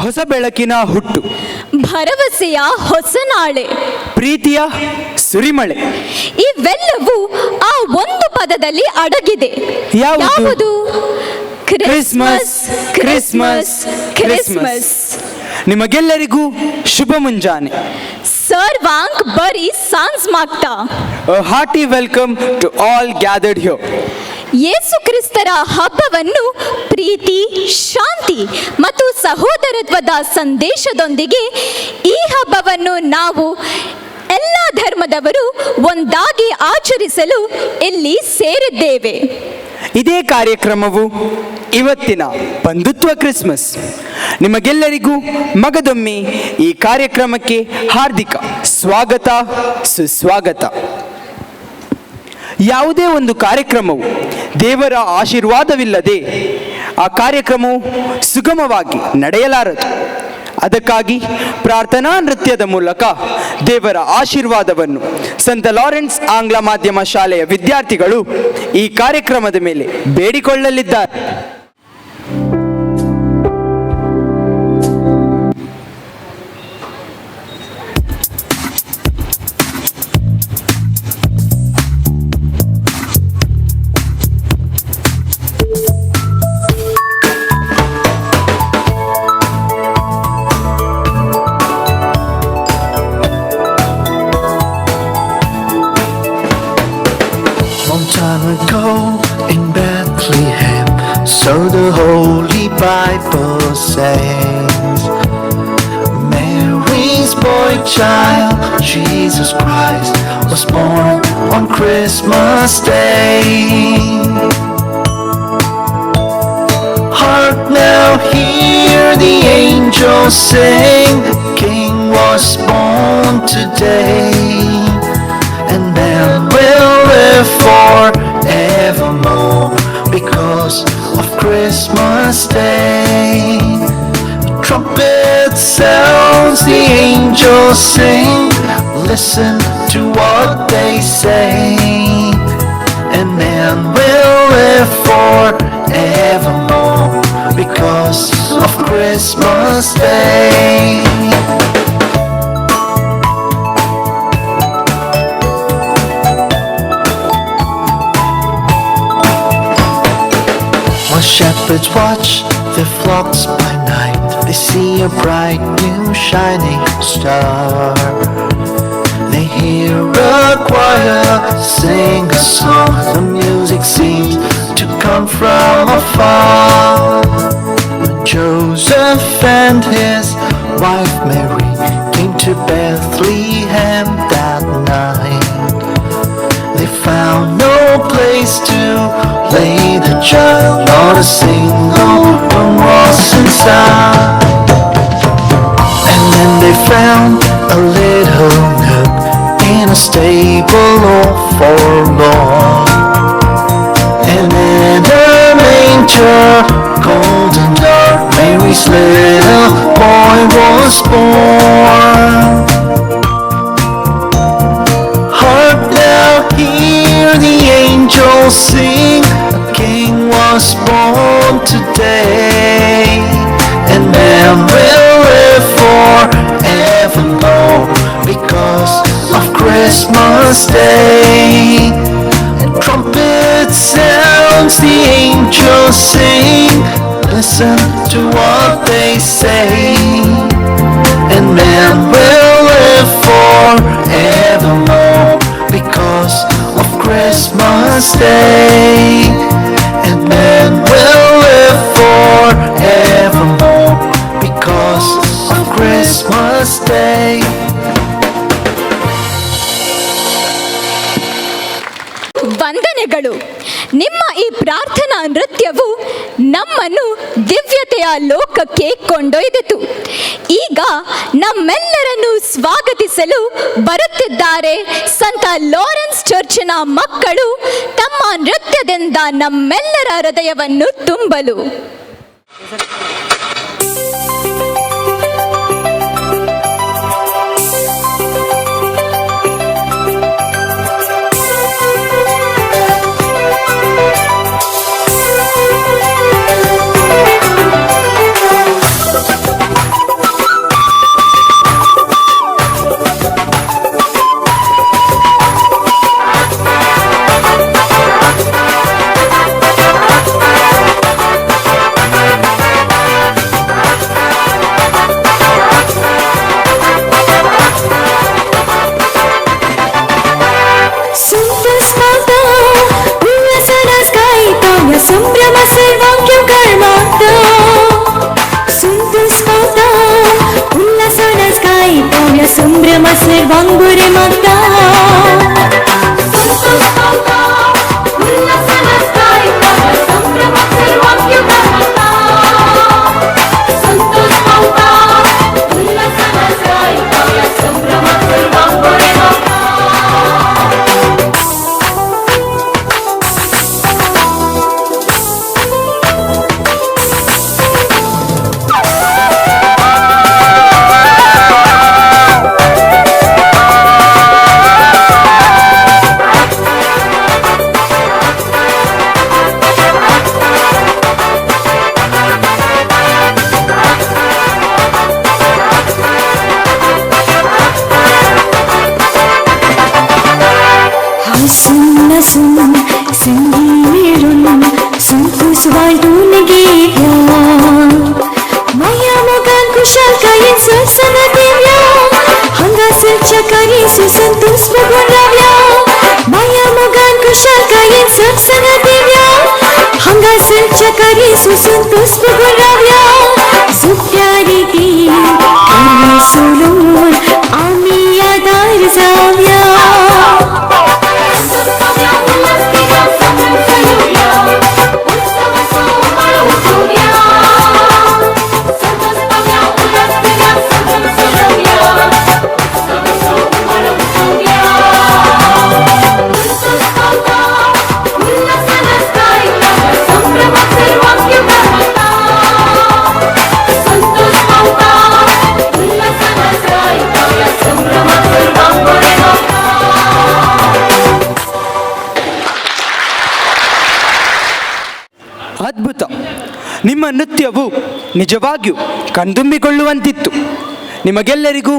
ಹೊಸ ಬೆಳಕಿನ ಹುಟ್ಟು, ಭರವಸೆಯ ಹೊಸ ನಾಳೆ, ಪ್ರೀತಿಯ ಸುರಿಮಳೆ. ಇವೆಲ್ಲವೂ ಆ ಒಂದು ಪದದಲ್ಲಿ ಅಡಗಿದೆ. ಯಾವುದು? Christmas, Christmas, Christmas. ನಿಮಗೆಲ್ಲರಿಗೂ ಶುಭ ಮುಂಜಾನೆ. ಸರ್ವಾಂಗ್ ಬರಿ ಸಾನ್ಸ್ ಮಾಗ್ತಾ. A hearty welcome to all gathered here. ಯೇಸು ಕ್ರಿಸ್ತರ ಹಬ್ಬವನ್ನು ಪ್ರೀತಿ, ಶಾಂತಿ ಮತ್ತು ಸಹೋದರತ್ವದ ಸಂದೇಶದೊಂದಿಗೆ ಈ ಹಬ್ಬವನ್ನು ನಾವು ಎಲ್ಲ ಧರ್ಮದವರು ಒಂದಾಗಿ ಆಚರಿಸಲು ಇಲ್ಲಿ ಸೇರಿದ್ದೇವೆ. ಇದೇ ಕಾರ್ಯಕ್ರಮವು ಇವತ್ತಿನ ಬಂಧುತ್ವ ಕ್ರಿಸ್ಮಸ್. ನಿಮಗೆಲ್ಲರಿಗೂ ಮಗದೊಮ್ಮೆ ಈ ಕಾರ್ಯಕ್ರಮಕ್ಕೆ ಹಾರ್ದಿಕ ಸ್ವಾಗತ, ಸುಸ್ವಾಗತ. ಯಾವುದೇ ಒಂದು ಕಾರ್ಯಕ್ರಮವು ದೇವರ ಆಶೀರ್ವಾದವಿಲ್ಲದೆ ಆ ಕಾರ್ಯಕ್ರಮವು ಸುಗಮವಾಗಿ ನಡೆಯಲಾರದು. ಅದಕ್ಕಾಗಿ ಪ್ರಾರ್ಥನಾ ನೃತ್ಯದ ಮೂಲಕ ದೇವರ ಆಶೀರ್ವಾದವನ್ನು ಸಂತ ಲಾರೆನ್ಸ್ ಆಂಗ್ಲ ಮಾಧ್ಯಮ ಶಾಲೆಯ ವಿದ್ಯಾರ್ಥಿಗಳು ಈ ಕಾರ್ಯಕ್ರಮದ ಮೇಲೆ ಬೇಡಿಕೊಳ್ಳಲಿದ್ದಾರೆ. In Bethlehem, so the Holy Bible says, Mary's boy child, Jesus Christ, was born on Christmas Day. Hark now, hear the angels sing, the King was born today, and man will live forevermore because of Christmas Day. The trumpet sounds, the angels sing, listen to what they say, and man will live forevermore because of Christmas Day. Shepherds watch their flocks by night. They see a bright new shining star. They hear a choir sing a song. The music seems to come from afar. Joseph and his wife Mary came to Bethlehem that night. They found no place to lay the child, not a single room was inside. And then they found a little nook in a stable all forlorn. And in a manger, cold and dark, Mary's little boy was born. Hark now, hear the angels sing, a king was born today, and man will live forevermore because of Christmas Day. And trumpet sounds, the angels sing, listen to what they say, and man will live forevermore because of Christmas Day, and man will live forevermore because of Christmas Day. ವಂದನೆಗಳು. ನಿಮ್ಮ ಈ ಪ್ರಾರ್ಥನಾ ನೃತ್ಯವು ನಮ್ಮನ್ನು ದಿವ್ಯತೆಯ ಲೋಕಕ್ಕೆ ಕೊಂಡೊಯ್ದಿತು. ಈಗ ನಮ್ಮೆಲ್ಲರನ್ನು ಸ್ವಾಗತಿಸಲು ಬರುತ್ತಿದ್ದಾರೆ ಸಂತ ಲಾರೆನ್ಸ್ ಚರ್ಚಿನ ಮಕ್ಕಳು ತಮ್ಮ ನೃತ್ಯದಿಂದ ನಮ್ಮೆಲ್ಲರ ಹೃದಯವನ್ನು ತುಂಬಲು. ಸಂಭ್ರಮ ಸರ್ವಾಂಗ್ಯ ಕರ್ಮಾಂತ ಸಂತೋಷ ಮಾತ ಉಲ್ಲಾಸನ ಸ್ಕಾಯಿ ಪಾವ್ಯ ಸಂಭ್ರಮ ಸರ್ವಾಂಗುರೆ ಮಾತ ಸಂತೋಷ ಮಾತ ಉಲ್ಲಾಸನ ಸ್ಕಾಯಿ ಪಾವ್ಯ ಸಂಭ್ರಮ ಸರ್ವಾಂಗ್ಯ ಕರ್ಮಾಂತ ಸಂತೋಷ ಮಾತ ಉಲ್ಲಾಸನ ಸ್ಕಾಯಿ ಪಾವ್ಯ ಸಂಭ್ರಮ ಸರ್ವಾಂಗುರೆ ಮಾತ संतोष बघून माया मगान कुशल काही सत्संग दिव्या हंगा संचकारी सुसंतोष बघून सुप्या रीती आम्ही सोडून आम्ही यादार जाऊया ಅದ್ಭುತ. ನಿಮ್ಮ ನೃತ್ಯವು ನಿಜವಾಗಿಯೂ ಕಣ್ತುಂಬಿಕೊಳ್ಳುವಂತಿತ್ತು. ನಿಮಗೆಲ್ಲರಿಗೂ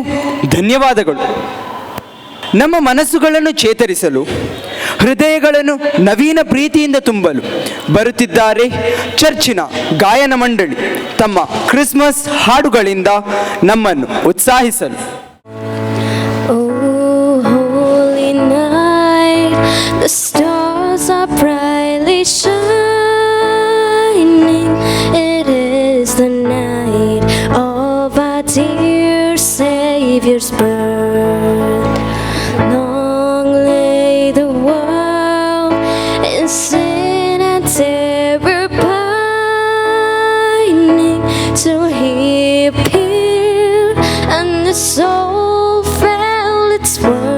ಧನ್ಯವಾದಗಳು. ನಮ್ಮ ಮನಸ್ಸುಗಳನ್ನು ಚೇತರಿಸಲು, ಹೃದಯಗಳನ್ನು ನವೀನ ಪ್ರೀತಿಯಿಂದ ತುಂಬಲು ಬರುತ್ತಿದ್ದಾರೆ ಚರ್ಚಿನ ಗಾಯನ ಮಂಡಳಿ ತಮ್ಮ ಕ್ರಿಸ್ಮಸ್ ಹಾಡುಗಳಿಂದ ನಮ್ಮನ್ನು ಉತ್ಸಾಹಿಸಲು. The stars are brightly shining. It is the night of our dear Savior's birth. Long lay the world in sin and terror pining, till He appeared and the soul felt its worth.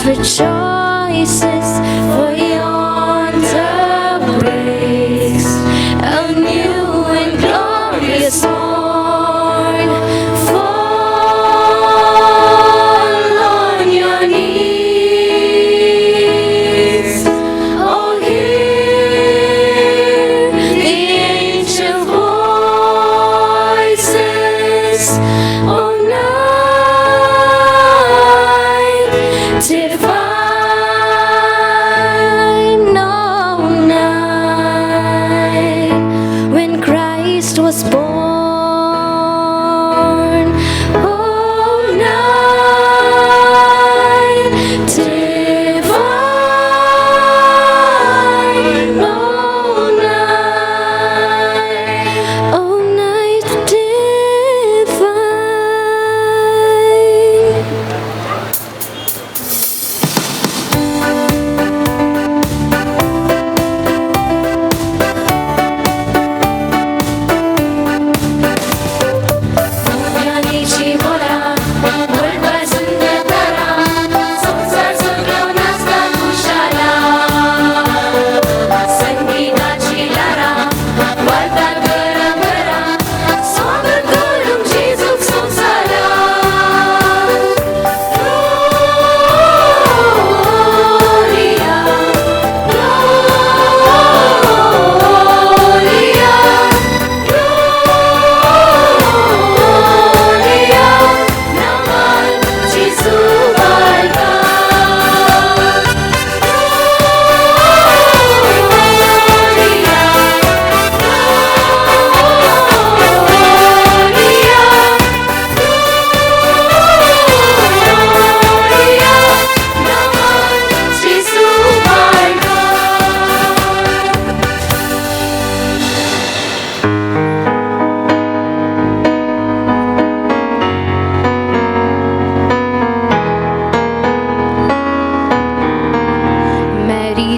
Rejoices, for yonder breaks a new and glorious morn. Fall on your knees, oh hear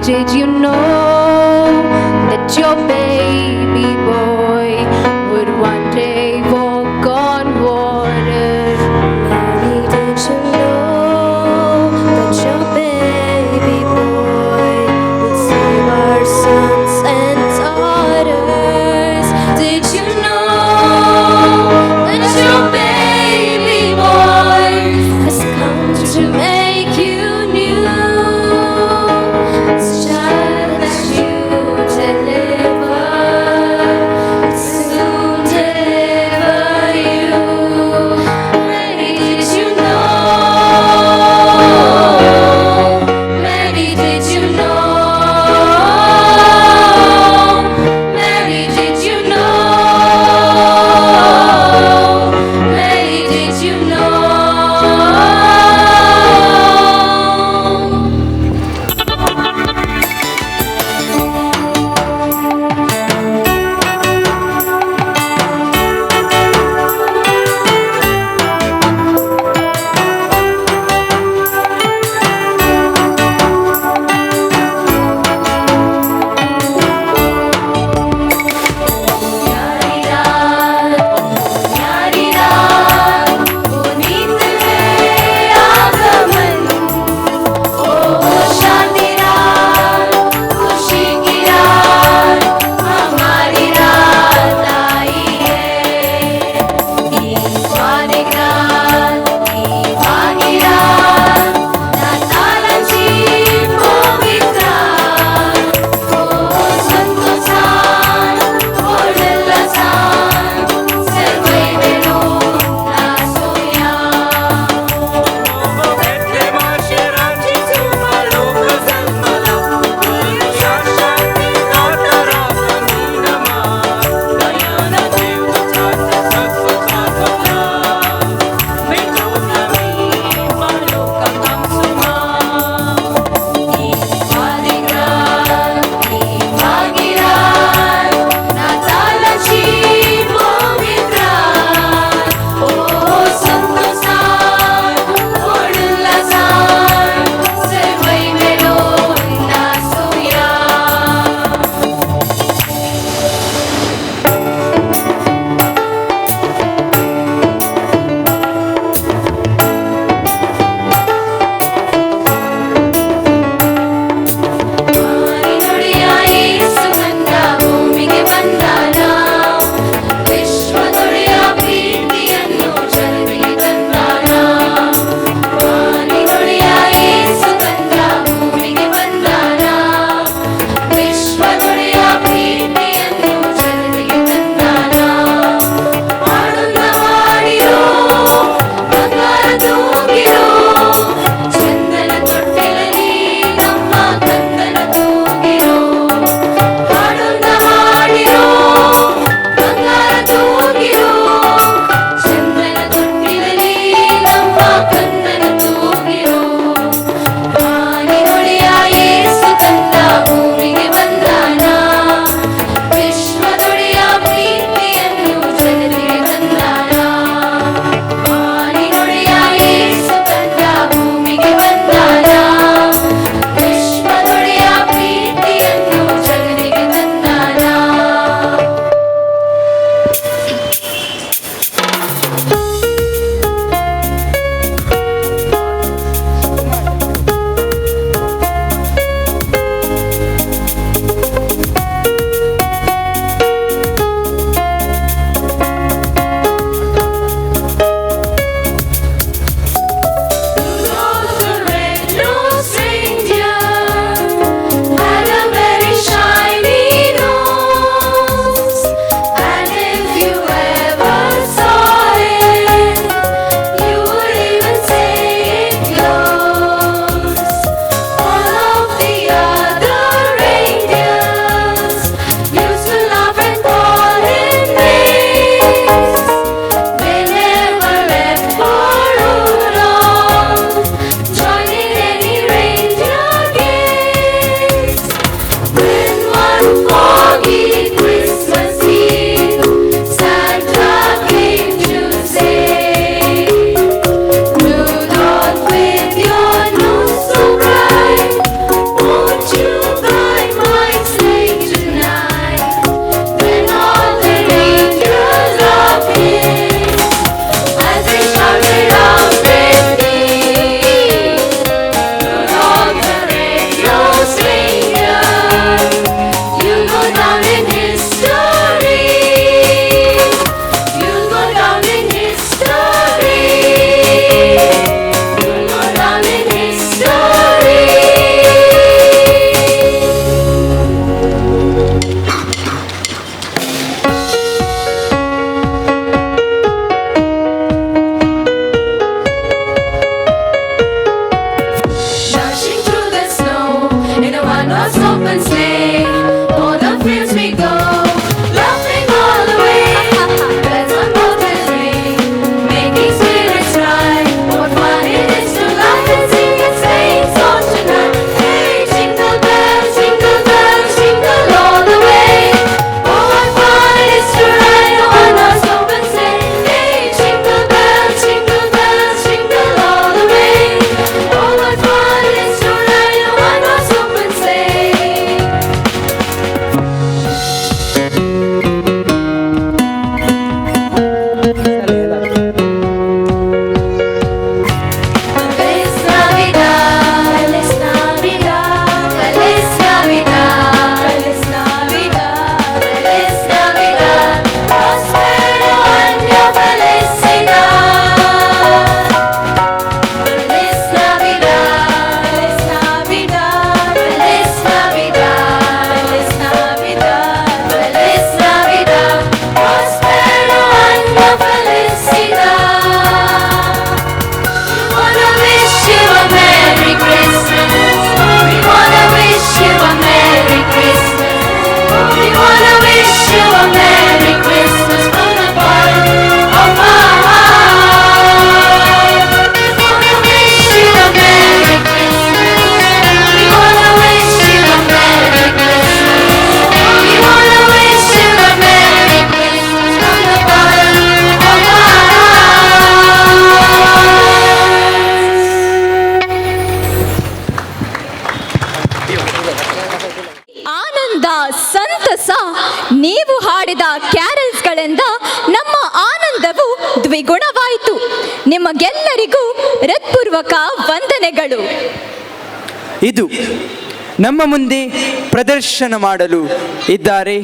Did you know that your baby boy would one day walk on water? Mary, did you know that your baby boy would save our sons and daughters? Did you know that your baby boy Has come to make you new? This child that you delivered ದ್ವಿಗುಣವಾಯಿತು. ನಿಮಗೆಲ್ಲರಿಗೂ ಹೃತ್ಪೂರ್ವಕ ವಂದನೆಗಳು. ಇದು ನಮ್ಮ ಮುಂದೆ ಪ್ರದರ್ಶನ ಮಾಡಲು ಇದ್ದಾರೆ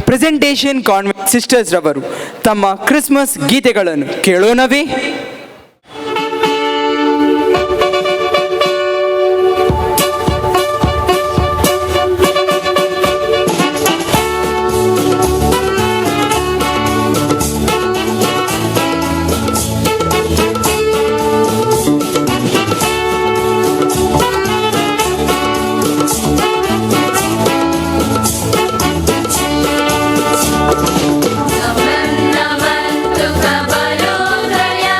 presentation convent sisters ರವರು. ತಮ್ಮ ಕ್ರಿಸ್ಮಸ್ ಗೀತೆಗಳನ್ನು ಕೇಳೋಣವೇ? नमन नमन तुका बलोदया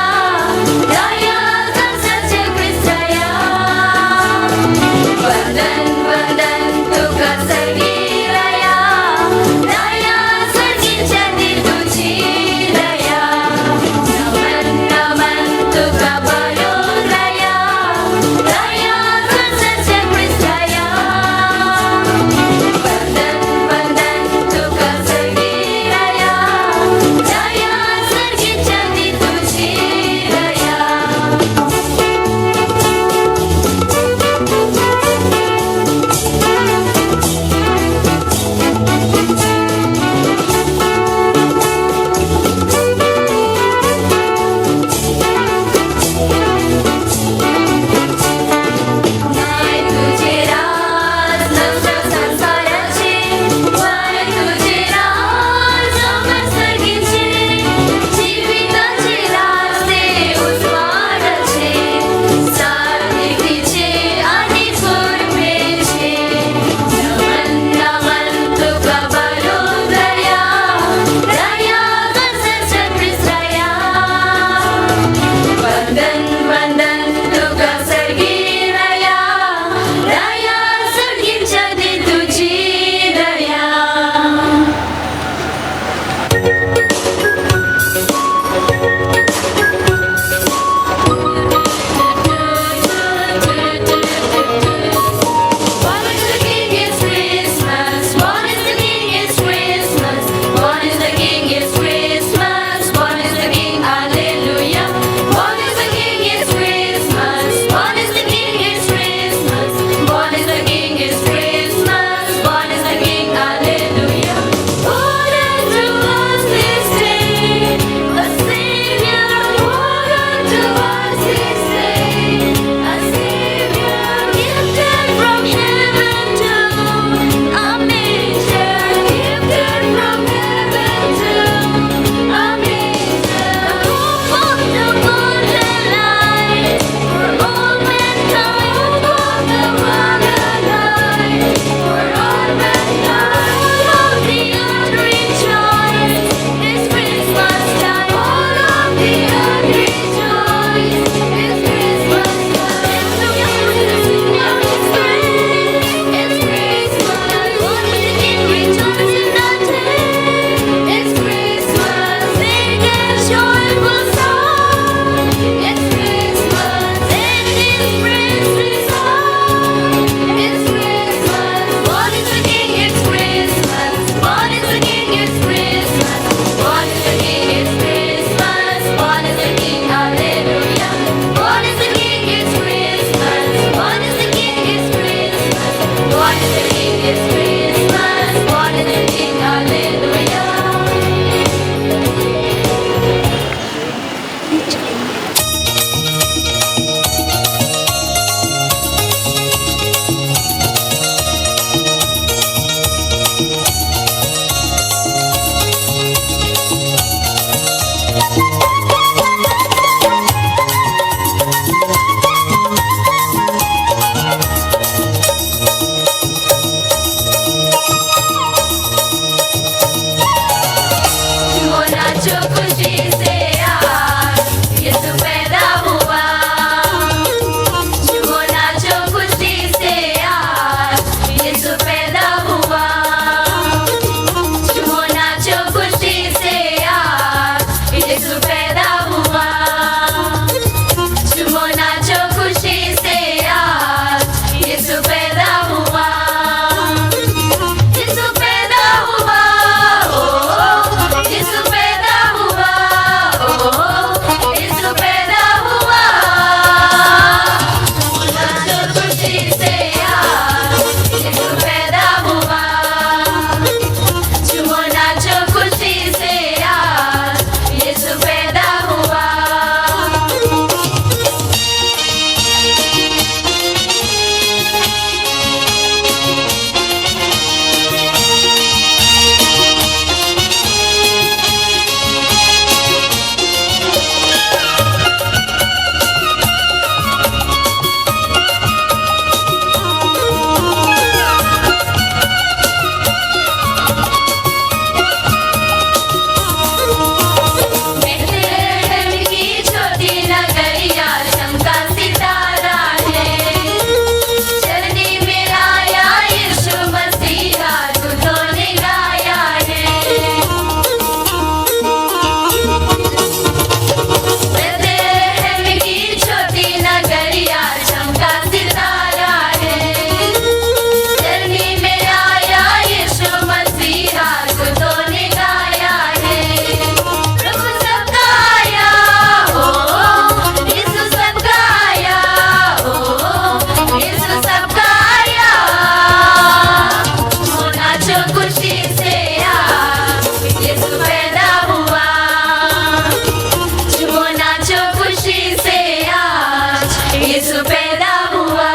Yesu पैदा हुआ।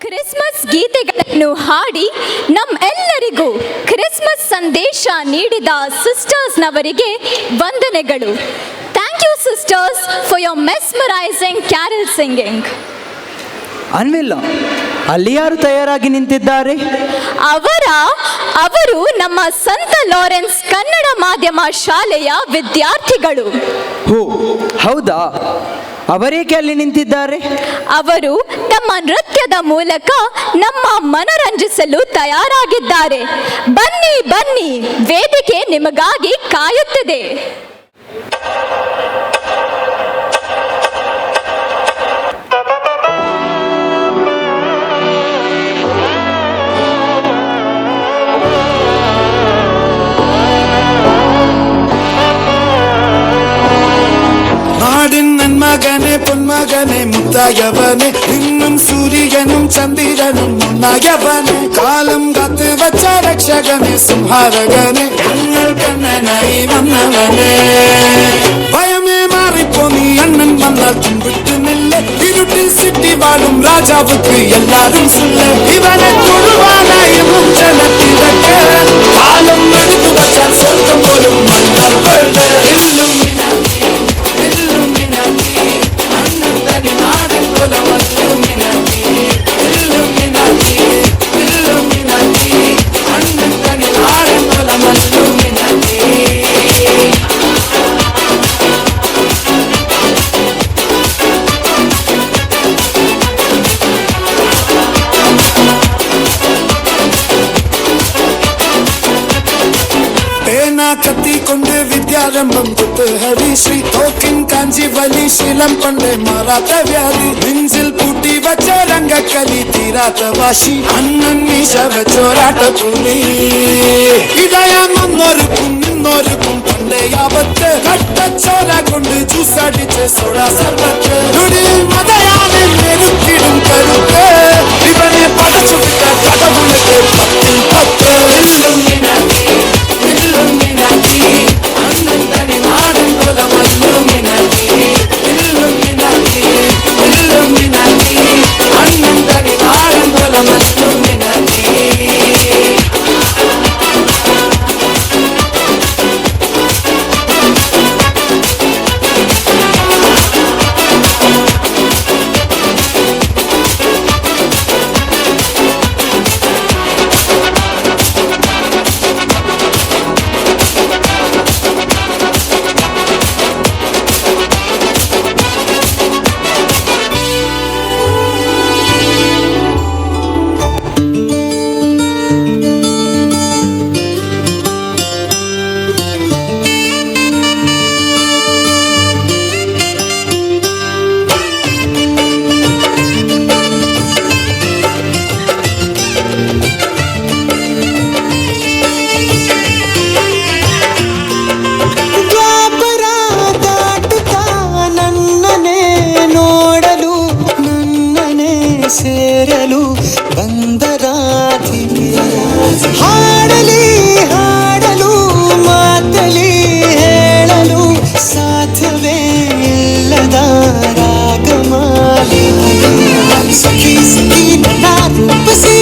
ಕ್ರಿಸ್ಮಸ್ ಗೀತೆಗಳನ್ನು ಹಾಡಿ ನಮ್ಮೆಲ್ಲರಿಗೂ ಕ್ರಿಸ್ಮಸ್ ಸಂದೇಶ ನೀಡಿದ ಸಿಸ್ಟರ್ಸ್ನವರಿಗೆ ವಂದನೆಗಳು. Thank you sisters for your mesmerising carol singing. ಅನ್ವಿಲ್ಲ, ಅಲ್ಲಿ ಯಾರು ತಯಾರಾಗಿ ನಿಂತಿದ್ದಾರೆ? ಅವರು ನಮ್ಮ ಸಂತ ಲಾರೆನ್ಸ್ ಕನ್ನಡ ಮಾಧ್ಯಮ ಶಾಲೆಯ ವಿದ್ಯಾರ್ಥಿಗಳು. ಹೋ, ಹೌದಾ? ಅವರೇಕೆ ಅಲ್ಲಿ ನಿಂತಿದ್ದಾರೆ? ಅವರು ತಮ್ಮ ನೃತ್ಯದ ಮೂಲಕ ನಮ್ಮ ಮನರಂಜಿಸಲು ತಯಾರಾಗಿದ್ದಾರೆ. ಬನ್ನಿ ಬನ್ನಿ, ವೇದಿಕೆ ನಿಮಗಾಗಿ ಕಾಯುತ್ತಿದೆ. மகனே பொன்மகனே முத்தாயவனே இன்னும் சூரியனும் சந்திரனும் முன்னாயவனே காலம் காத்து வச்ச ரட்சகனே சிம்ஹாரகனே எங்கள் கண்ணனாய் வந்தவனே பயமே மாறிப்போ நீ அண்ணன் வந்தால் கும்பிட்டு நில்ல இருட்டில் சிட்டி வாழும் ராஜாவுக்கு எல்லாரும் சொல்ல இவனை தொழுவானாயும் ஜனத்திறக்க കത്തി കൊണ്ട് വിദ്യാരംഭം തൊട്ട് ഹരിശ്രീ തോക്കിൻ കാഞ്ചി വലി ശീലം പണ്ട് മാറാത്ത വ്യാധി നെഞ്ചിൽ പൂട്ടി വച്ച രംഗക്കലി തീരാത്ത വാശി അണ്ണൻ മീശ വെച്ചോരാട്ട പുലി ഇതയാൻ ഒന്നൊരുക്കും നിന്നൊരുക്കും പണ്ടേ ആപത്ത് കട്ടച്ചോര കൊണ്ട് ജ്യൂസ് അടിച്ച് സോഡ സർബത്ത് നുടിയിൽ മതയാനെ മെരുക്കിടും കരുത്ത് ഇവനെ പടച്ചു വിട്ട കടവുളുക്ക് പത്തിൽ പത്ത് ಸೇರಲು ಬಂದರಾತಿ ಹಾಡಲಿ ಹಾಡಲು ಮಾತಲಿ ಹೇಳಲು ಸಾಧ್ಯವೇ ಇಲ್ಲದ ರಾಗಮಾಲಿ ಸಖಿ ಸಖಿ ನನ್ನ ರೂಪಿಸಿ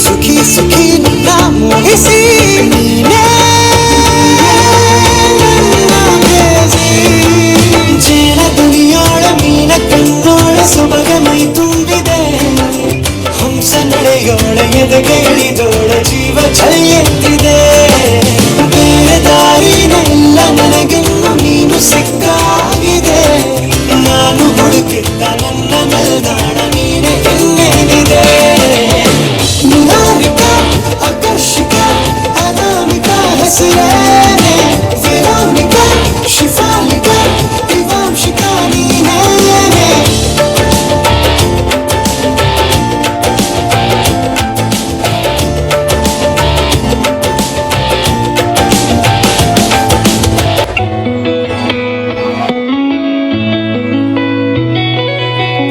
ಸುಖಿ ಸುಖಿ ನನ್ನ ಮೋಹಿಸಿ ನೀನೇ ಜೇನ ದುನಿಯೋಳ ಮೀನ ಕಣ್ಣೋಳ ಸೊಬಗ ಮೈ ತುಂಬಿದೆ ಹಂಸ ನಡೆಯೋಳ ಎದೆಗೆ ಇಳಿದೋಳ ಜೀವ ಚಲಿಯುತ್ತಿದೆ ಬೇರೆ ದಾರಿನೆಲ್ಲ ನನಗೆನ್ನು ನೀನು ಸಿಕ್ಕಾಗಿದೆ ನಾನು ಹುಡುಕಿದ್ದ ನನ್ನ ನಿಲ್ದಾಣ ನೀನೆ ಇನ್ನೇನಿದೆ ನಿಹಾರಿಕ ಆಕರ್ಷಿಕ ಅನಾಮಿಕ ಹೆಸರೇನೆ ವೆರೋನಿಕ ಶಿಫಾಲಿಕ ದಿವಾಂಶಿಕ ನೀನೇನೆ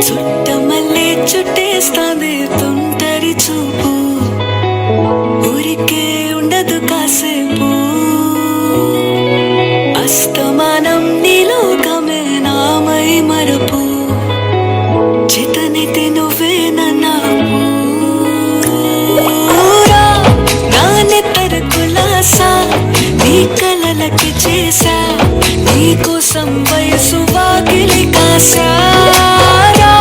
చుట్టమల్లే చుట్టేస్తాంది తుంటరి చూపు ఊరికే ఉండదు కాసేపు అస్తమానం నీలోకమే నామై మరపు చితనితి నువ్వే నన్నాపు నా నెత్తర కులాసా నీ కలలకి చేసా నీ కోసం వయసు వాకిలి కాసారా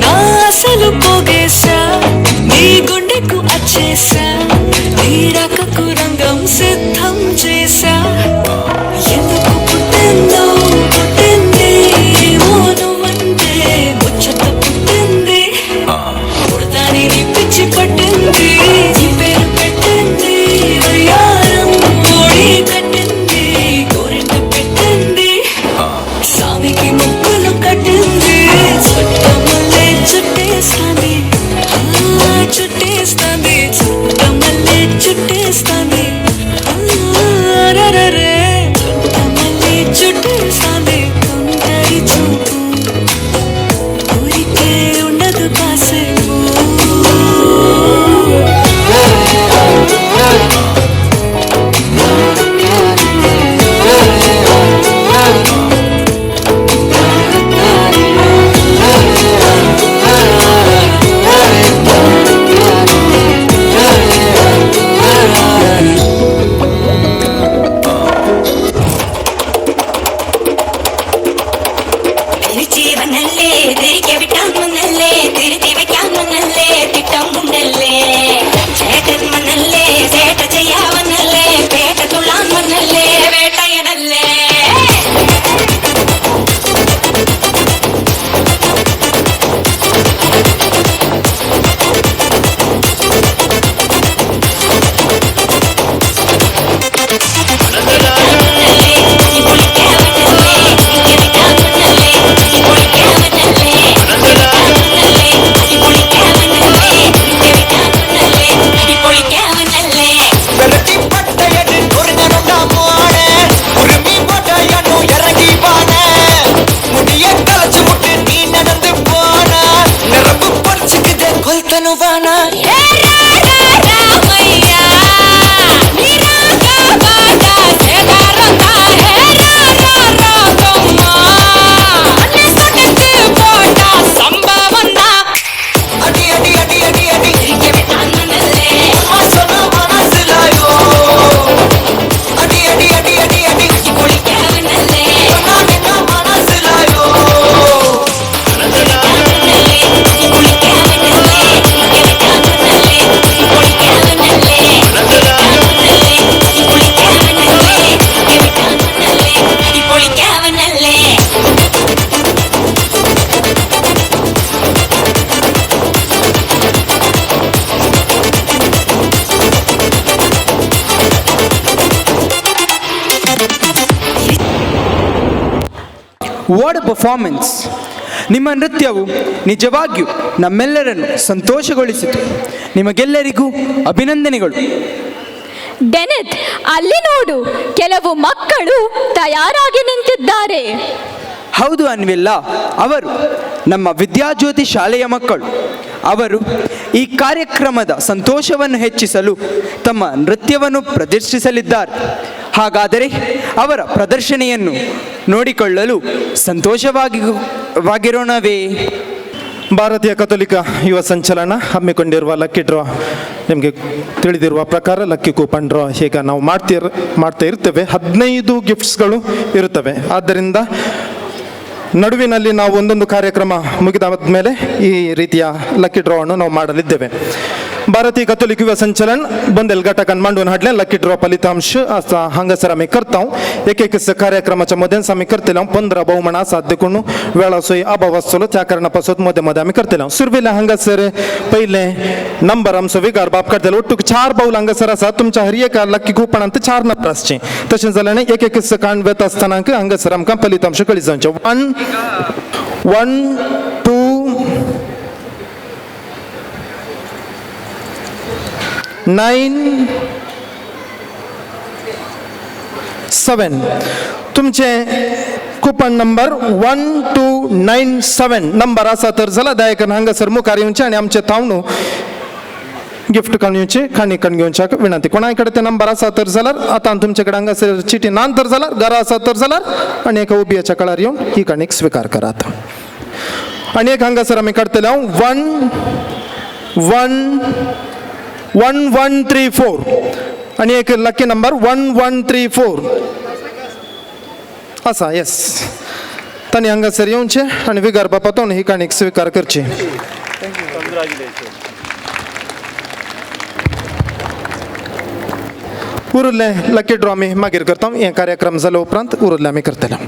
నా అసలు పోగేశా నీ గుండెకు అచ్చేసా నీ రకకు రంగం సిద్ధం చేశా ఎందుకు పుట్టిందో పుట్టింది మోనువంటే ముచ్చట పుట్టింది పుడతాని నీ పిచ్చి పట్టింది నీ పేరు పెట్టింది వయ్యారం ఓడి కట్టింది గోరింట పెట్టింది స్వామికి ముక్కులు కట్టింది Chuttamalle చుట్టేస్తాంది చుట్టేస్తాంది Chuttamalle చుట్టేస్తాంది what a performance! ನಿಮ್ಮ ನೃತ್ಯವು ನಿಜವಾಗಿಯೂ ನಮ್ಮೆಲ್ಲರನ್ನು ಸಂತೋಷಗೊಳಿಸಿತು. ನಿಮಗೆಲ್ಲರಿಗೂ ಅಭಿನಂದನೆಗಳು. ಡೆನಿತ್, ಅಲ್ಲಿ ನೋಡು, ಕೆಲವು ಮಕ್ಕಳು ತಯಾರಾಗಿ ನಿಂತಿದ್ದಾರೆ. ಹೌದು ಅನ್ವಿಲ್ಲ, ಅವರು ನಮ್ಮ ವಿದ್ಯಾಜ್ಯೋತಿ ಶಾಲೆಯ ಮಕ್ಕಳು. ಅವರು ಈ ಕಾರ್ಯಕ್ರಮದ ಸಂತೋಷವನ್ನು ಹೆಚ್ಚಿಸಲು ತಮ್ಮ ನೃತ್ಯವನ್ನು ಪ್ರದರ್ಶಿಸಲಿದ್ದಾರೆ. ಹಾಗಾದರೆ ಅವರ ಪ್ರದರ್ಶನೆಯನ್ನು ನೋಡಿಕೊಳ್ಳಲು ಸಂತೋಷವಾಗಿರೋಣವೇ? ಭಾರತೀಯ ಕಥೋಲಿಕ ಯುವ ಸಂಚಲನ ಹಮ್ಮಿಕೊಂಡಿರುವ ಲಕ್ಕಿ ಡ್ರಾ, ನಿಮಗೆ ತಿಳಿದಿರುವ ಪ್ರಕಾರ ಲಕ್ಕಿ ಕೂಪನ್ ಡ್ರಾ ಈಗ ನಾವು ಮಾಡ್ತಾ ಇರ್ತೇವೆ. 15 ಗಿಫ್ಟ್ಸ್ಗಳು ಇರುತ್ತವೆ. ಆದ್ದರಿಂದ ನಡುವಿನಲ್ಲಿ ನಾವು ಒಂದೊಂದು ಕಾರ್ಯಕ್ರಮ ಮುಗಿದಾದ ಮೇಲೆ ಈ ರೀತಿಯ ಲಕ್ಕಿ ಡ್ರಾವನ್ನು ನಾವು ಮಾಡಲಿದ್ದೇವೆ. भारतीय कथोलिक युवा संचलन बंदेल घटकान मांडून हाडले लकी ड्रॉ फलितांश असा हांगासर आमी करता. एक कार्यक्रमाच्या मध्यान आमी करतले 15 बहुमान आसात देखून वेळाचोय अभाव आसतलो, त्या कारणापासून मध्ये मध्ये आमी करतले. सुरवेला हांगासर पहिले नंबर आमचो विगार बाप काडतलो. ओट्टूक 4 बाऊल हांगासर आसात. तुमच्या हर एका लकी कुपनांत 4 नंबर आसचे. तशें जाल्यार एक सेकंड वेत आसतना हांगासर आमकां फलितांश कळी जावचे. 1 2 9 7 तुमचे कुपन नंबर 1297 नंबर आसा तर जाला दयाकरून हांगासर मुखार येवचे आनी आमचे थावणू गिफ्ट काडूचे खाणी कण घेवच्या विनंती. कोणाय कडेन ते नंबर आसा तर जाल्यार आतां तुमचे कडेन हांगासर चिटी ना तर जाल्यार घरा आसा तर जाल्यार आनी एका उबयाच्या कळार येवन ही काणीक स्वीकार करात. आनी एक हांगासर आमी काडटले 1134 आणि एक लकी नंबर 1134 असा. येस, तांणी हांगासर येवचे आनी विगार बापातून ही काणीक स्वीकार करची. उरिल्ले लकी ड्रॉ आमी मागीर करता. हे कार्यक्रम जाले उपरांत उरिल्ले आमी करतले.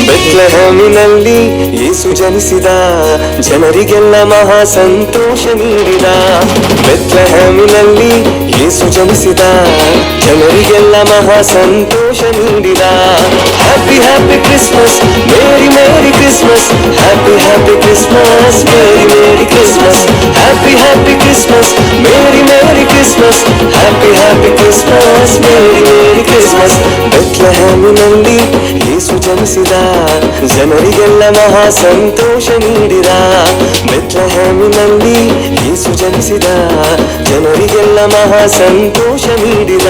ಬೆತ್ಲೆಹೇಮಿನಲ್ಲಿ ಯೇಸು ಜನಿಸಿದ, ಜನರಿಗೆಲ್ಲ ಮಹಾ ಸಂತೋಷ ನೀಡಿದ. ಬೆತ್ಲೆಹೇಮಿನಲ್ಲಿ ಯೇಸು ಜನಿಸಿದ, ಜನರಿಗೆಲ್ಲ ಮಹಾ ಸಂತೋಷ ನೀಡಿದ. Happy happy Christmas, merry merry Christmas, happy happy Christmas, merry merry Christmas, happy happy Christmas, merry merry Christmas, happy happy Christmas, merry merry Christmas. ಬೆತ್ಲೆಹೇಮಿನಲ್ಲಿ ಯೇಸು ಜನಿಸಿದ, ಜನರಿಗೆಲ್ಲ ಮಹಾ ಸಂತೋಷ ನೀಡಿದ. ಬೆತ್ಲೆಹೇಮಿನಲ್ಲಿ ಯೇಸು ಜನಿಸಿದ, ಜನರಿಗೆಲ್ಲ ಮಹಾ ಸಂತೋಷ ನೀಡಿದ.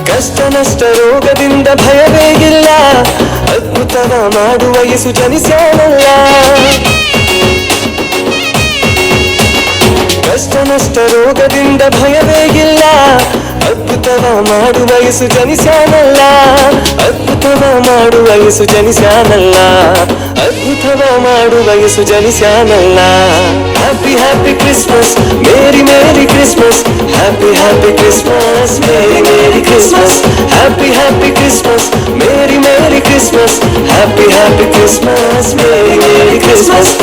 ಕಷ್ಟ ನಷ್ಟ ರೋಗದಿಂದ ಭಯವೇ ಇಲ್ಲ, ಅದ್ಭುತನ ಮಾಡುವ ಯೇಸು ಜನಿಸ್ಯಾನಲ್ಲ. ಕಷ್ಟ ನಷ್ಟ ರೋಗದಿಂದ ಭಯವೇ ಇಲ್ಲ, ಅದ್ಭುತನ ಮಾಡುವ ಯೇಸು ಜನಿಸ್ಯಾನಲ್ಲ. ಅದ್ಭುತನ ಮಾಡುವ ಯೇಸು ಜನಿಸ್ಯಾನಲ್ಲ. ಅದ್ಭುತನ ಮಾಡುವ ಯೇಸು ಜನಿಸ್ಯಾನಲ್ಲ. Happy happy Christmas, merry merry Christmas, happy happy Christmas, merry merry Christmas, happy happy Christmas, merry merry Christmas, happy happy Christmas, merry merry Christmas.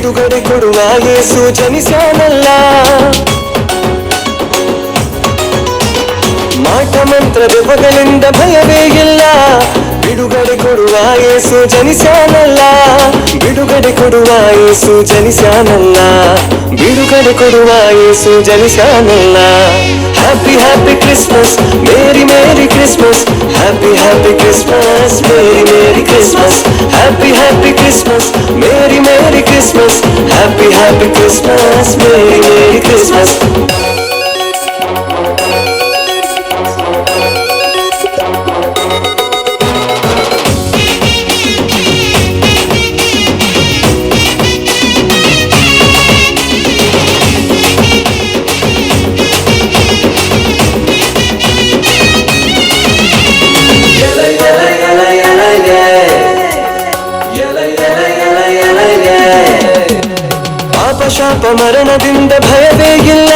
ಬಿಡುಗಡೆ ಕೊಡುವ ಯೇಸು ಜನಿಸ್ಯಾನಲ್ಲ. ಮಾಟ ಮಂತ್ರ ದೆವ್ವಗಳಿಂದ ಭಯವೇ ಇಲ್ಲ, ಬಿಡುಗಡೆ ಕೊಡುವ ಯೇಸು ಜನಿಸ್ಯಾನಲ್ಲ. ಬಿಡುಗಡೆ ಕೊಡುವ ಯೇಸು ಜನಿಸ್ಯಾನಲ್ಲ. ಬಿಡುಗಡೆ ಕೊಡುವ ಯೇಸು ಜನಿಸ್ಯಾನಲ್ಲ. Happy happy Christmas, merry merry Christmas. Happy happy Christmas, merry merry Christmas. Happy happy Christmas, merry merry Christmas. Happy happy Christmas, merry merry Christmas. ಶಾಪ ಮರಣದಿಂದ ಭಯವೇ ಇಲ್ಲ,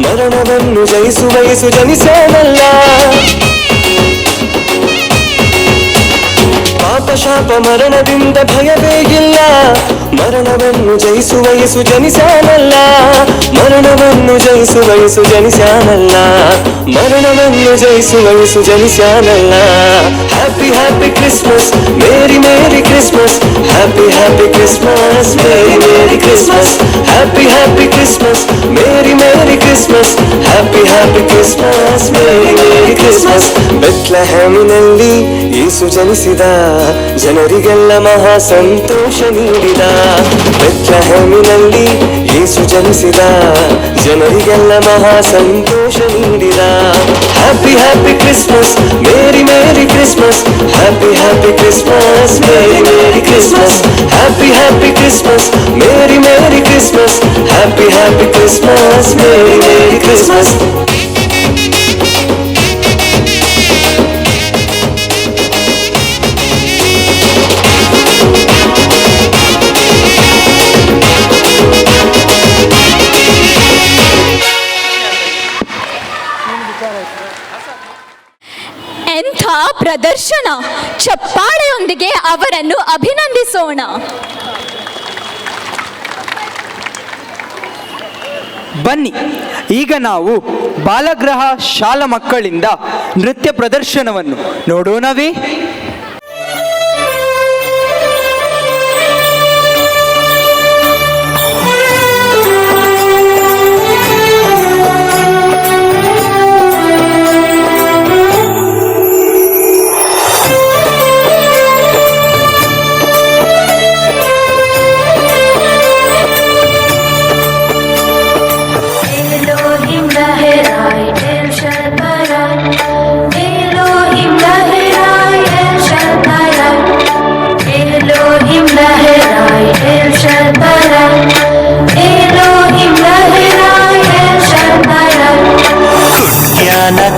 ಮರಣವನ್ನು ಜಯಿಸುವ ಯೇಸು ಜನಿಸ್ಯಾನಲ್ಲ. ಪಾಪ ಶಾಪ ಮರಣದಿಂದ ಭಯವೇ ಇಲ್ಲ, ಮರಣವನ್ನು ಜಯಿಸುವ ಯೇಸು ಜನಿಸ್ಯಾನಲ್ಲ. ಮರಣವನ್ನು ಜಯಿಸುವ ಯೇಸು ಜನಿಸ್ಯಾನಲ್ಲ. ಮರಣವನ್ನು ಜಯಿಸುವ ಯೇಸು ಜನಿಸ್ಯಾನಲ್ಲ. Happy happy Christmas, merry merry Christmas. Happy happy Christmas, merry merry Christmas. Happy happy Christmas, merry merry Christmas. Happy happy Christmas, merry merry Christmas. ಬೆತ್ಲೆಹೇಮಿನಲ್ಲಿ ಯೇಸು ಜನಿಸಿದ, ಜನರಿಗೆಲ್ಲ ಮಹಾ ಸಂತೋಷ ನೀಡಿದ. ಬೆತ್ಲೆಹೇಮಿನಲ್ಲಿ ಯೇಸು ಜನಿಸಿದ, ಜನರಿಗೆಲ್ಲ ಮಹಾ ಸಂತೋಷ ನೀಡಿದ. Happy happy Christmas, merry merry Christmas. Happy happy Christmas, merry merry Christmas. Happy happy Christmas, merry merry Christmas. Happy happy Christmas, merry merry Christmas. ಎಂಥ ಪ್ರದರ್ಶನ! ಚಪ್ಪಾಳೆಯೊಂದಿಗೆ ಅವರನ್ನು ಅಭಿನಂದಿಸೋಣ. ಬನ್ನಿ, ಈಗ ನಾವು ಬಾಲಗೃಹ ಶಾಲಾ ಮಕ್ಕಳಿಂದ ನೃತ್ಯ ಪ್ರದರ್ಶನವನ್ನು ನೋಡೋಣವೇ?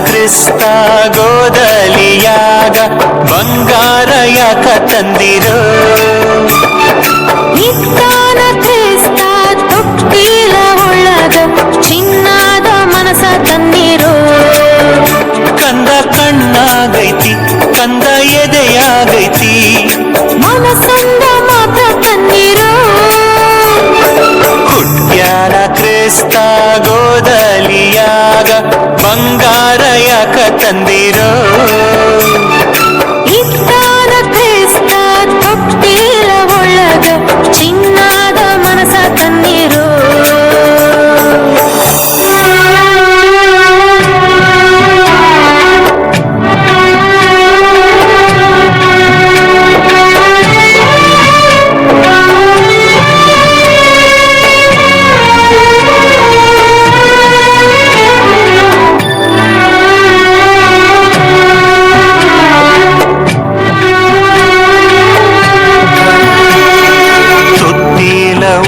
ಕ್ರಿಸ್ತ ಗೋದಲಿಯಾಗ ಬಂಗಾರ ಯಾಕ ತಂದಿರೋ? ಇತ್ತಾನ ಕ್ರಿಸ್ತ ತೊಟ್ಟಿಲ ಒಳಗ ಚಿನ್ನದ ಮನಸ ತಂದಿರೋ. ಕಂದ ಕಣ್ಣಾಗೈತಿ, ಕಂದ ಎದೆಯಾಗೈತಿ, ಮನಸಂದ ಮಾತ ತಂದಿರೋ. ಹುಟ್ಟ್ಯಾನ ಕ್ರಿಸ್ತ ಗೋದಲಿಯಾಗ ಬಂಗಾರ ಯಾಕ ತಂದಿರೋ? ಇತ್ತಾನ ಕ್ರಿಸ್ತ ತೊಟ್ಟಿಲ ಒಳಗ ಚಿನ್ನದ ಮನಸ ತಂದಿರೋ.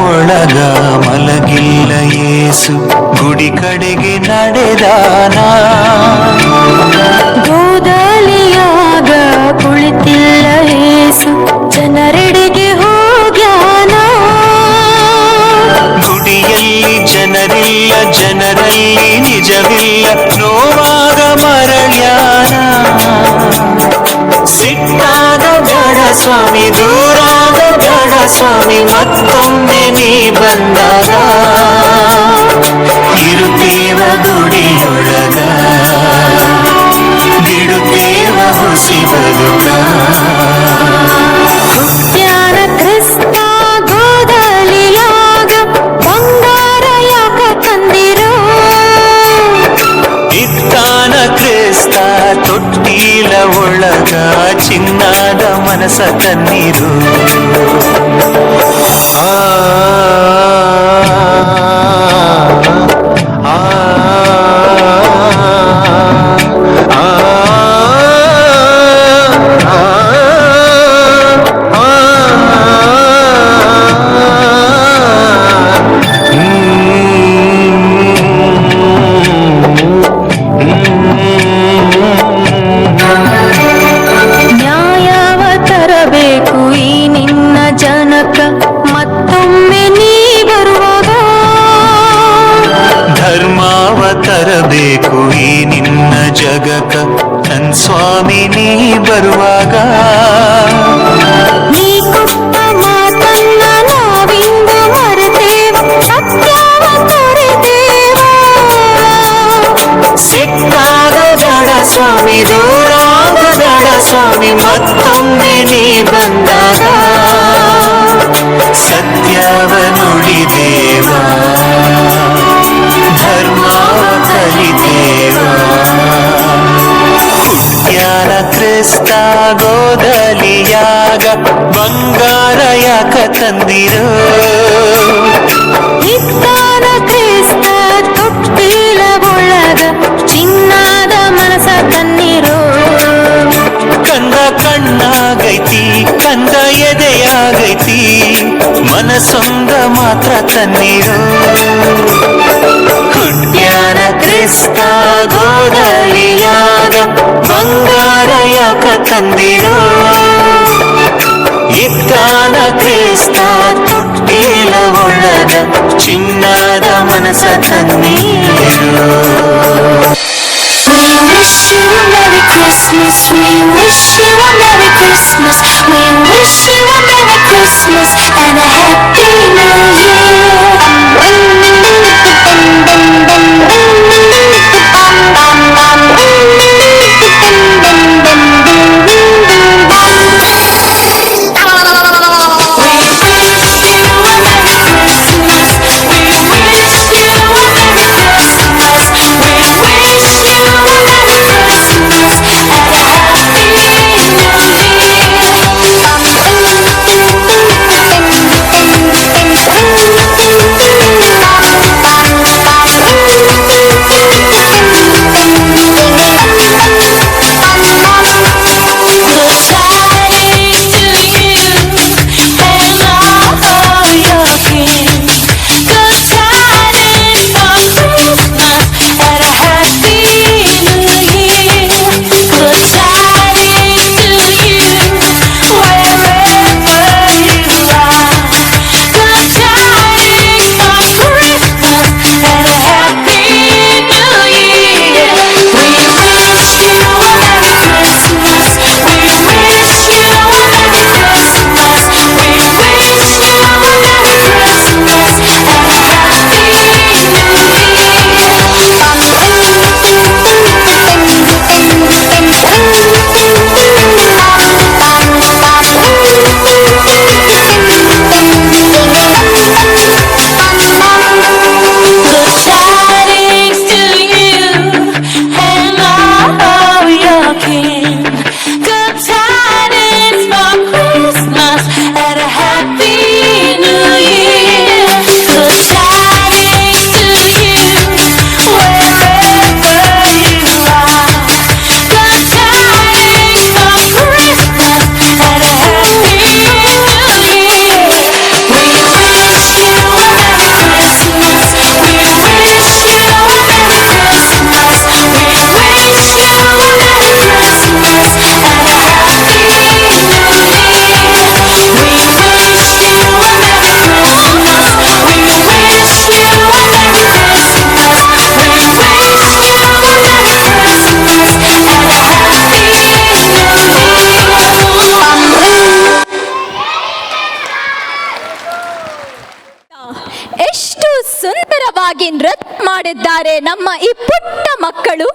ಒಳಗ ಮಲಗಿಲ್ಲ ಯೇಸು, ಗುಡಿ ಕಡೆಗೆ ನಡೆದಾನ. ಗೋದಲಿಯಾಗ ಕುಳಿತಿಲ್ಲ ಯೇಸು, ಜನರೆಡೆಗೆ ಹೋಗ್ಯಾನ. ಗುಡಿಯಲ್ಲಿ ಜನರಿಲ್ಲ, ಜನರಲ್ಲಿ ನಿಜವಿಲ್ಲ, ನೋವಾಗ ಮರಳ್ಯಾನ. ಸಿಟ್ಟಾದ ಬೇಡ ಸ್ವಾಮಿ, ದೂರಾದ ಬೇಡ ಸ್ವಾಮಿ, ಮತ್ತೊಮ್ಮೆ ಬಂದಾಗ ಇರುತ್ತೇವ ಗುಡಿಯೊಳಗ ಬಿಡುತ್ತೇವ ಹುಸಿ ಬದುಕ ಹುಟ್ಟ್ಯಾನ ಕ್ರಿಸ್ತ ಗೋದಲಿಯಾಗ ಬಂಗಾರ ಯಾಕ ತಂದಿರೋ ಇತ್ತಾನ ಕ್ರಿಸ್ತ ತೊಟ್ಟಿಲ ಒಳಗ ಚಿನ್ನದ ಮನಸ ತನ್ನೀರು ನ್ಯಾಯವ ತರಬೇಕು ಈ ನಿನ್ನ ಜನಕ ಮತ್ತೊಮ್ಮೆ ನೀ ಬರುವಾಗ ಧರ್ಮಾವ ತರಬೇಕು ಈ ನಿನ್ನ ಜಗಕ ನನ್ ಸ್ವಾಮಿ ನೀ ಬರುವಾಗ ನೀ ಕೊಟ್ಟ ಮಾತನ್ನ ನಾವಿಂದು ಮರೆತೇವ ಸತ್ಯವ ತೊರೆದೇವ ಸಿಕ್ಕಾಗ ಬೇಡ ಸ್ವಾಮಿ ದೂರಾಗ ಬೇಡ ಸ್ವಾಮಿ ಮತ್ತೊಮ್ಮೆ ನೀ ಬಂದಾಗ ಸತ್ಯವ ನುಡಿದೇವ ಧರ್ಮವ ಕಲಿದೇವ ಹುಟ್ಟ್ಯಾನ ಕ್ರಿಸ್ತ ಗೋದಲಿಯಾಗ ಬಂಗಾರ ಯಾಕ ತಂದಿರೋ ಇತ್ತಾನ ಕ್ರಿಸ್ತ ತೊಟ್ಟಿಲ ಒಳಗ ಚಿನ್ನದ ಮನಸ ತನ್ನಿರೋ ಕಂದ ಕಣ್ಣಾಗೈತಿ ಕಂದ ಎದೆಯಾಗೈತಿ ಮನಸೊಂದ ಮಾತ್ರ ತನ್ನೀರು ಹುಟ್ಟ್ಯಾನ ಕ್ರಿಸ್ತ ಗೋದಲಿಯಾಗ ಬಂಗಾರ ಯಾಕ ತಂದಿರೋ ಇತ್ತಾನ ಕ್ರಿಸ್ತ ತೊಟ್ಟಿಲ ಒಳಗ ಚಿನ್ನದ ಮನಸ ತನ್ನೀರು We wish you a Merry Christmas. We wish you a Merry Christmas. We wish you a Merry Christmas and a Happy New Year. ಎಷ್ಟು ಸುಂದರವಾಗಿ ನೃತ್ಯ ಮಾಡಿದ್ದಾರೆ ನಮ್ಮ ಈ ಪುಟ್ಟ ಮಕ್ಕಳು.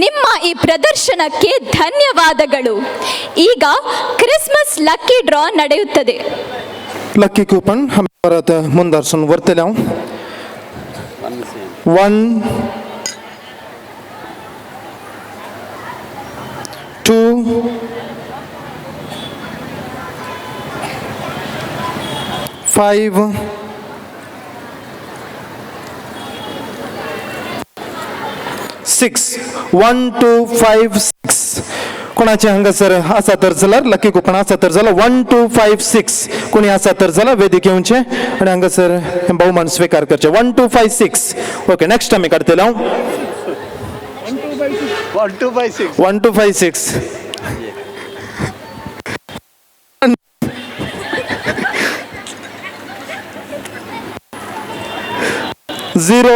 ನಿಮ್ಮ ಈ ಪ್ರದರ್ಶನಕ್ಕೆ ಧನ್ಯವಾದಗಳು. ಈಗ ಕ್ರಿಸ್ಮಸ್ ಲಕ್ಕಿ ಡ್ರಾ ನಡೆಯುತ್ತದೆ. लकी कूपन हम परत मुंदरसून वरतले हांव 1 2 5 6 1 2 5 6 कोणाचे हांगासर आसा तर जाल्यार लकी कुपन आसा तर जाल्यार 1 2 5 6 कोणी आसा तर जाल्यार वेदिके येवचे आनी हांगासर भोवमान स्वीकार करचे. 1 2 5 6 ओके. नेक्स्ट आमी काडटले हांव 1 2 5 6 0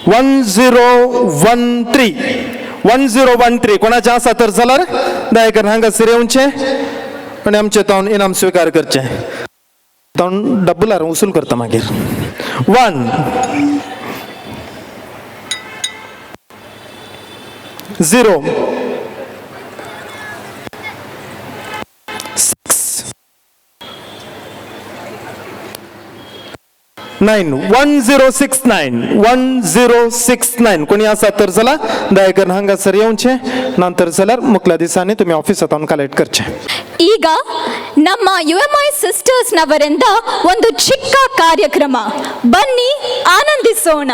1013 कोणाचे आसा तर जाल्यार दयाकर हांगासर येवचे आनी आमचे तावन इनाम स्वीकार करचे. तावन डब्बुलार उसूल करता मागीर. 1 0 9 1069 कोणी आसा तर जाल्यार दयाकर हांगासर येवचे नंतर जाल्यार मुखल्या दिसांनी तुमी ऑफिसांत वचून कलेक्ट करचे. ಈಗ ನಮ್ಮ UMI ಸಿಸ್ಟರ್ಸ್ ನವರಿಂದ ಒಂದು ಚಿಕ್ಕ ಕಾರ್ಯಕ್ರಮ, ಬನ್ನಿ ಆನಂದಿಸೋಣ.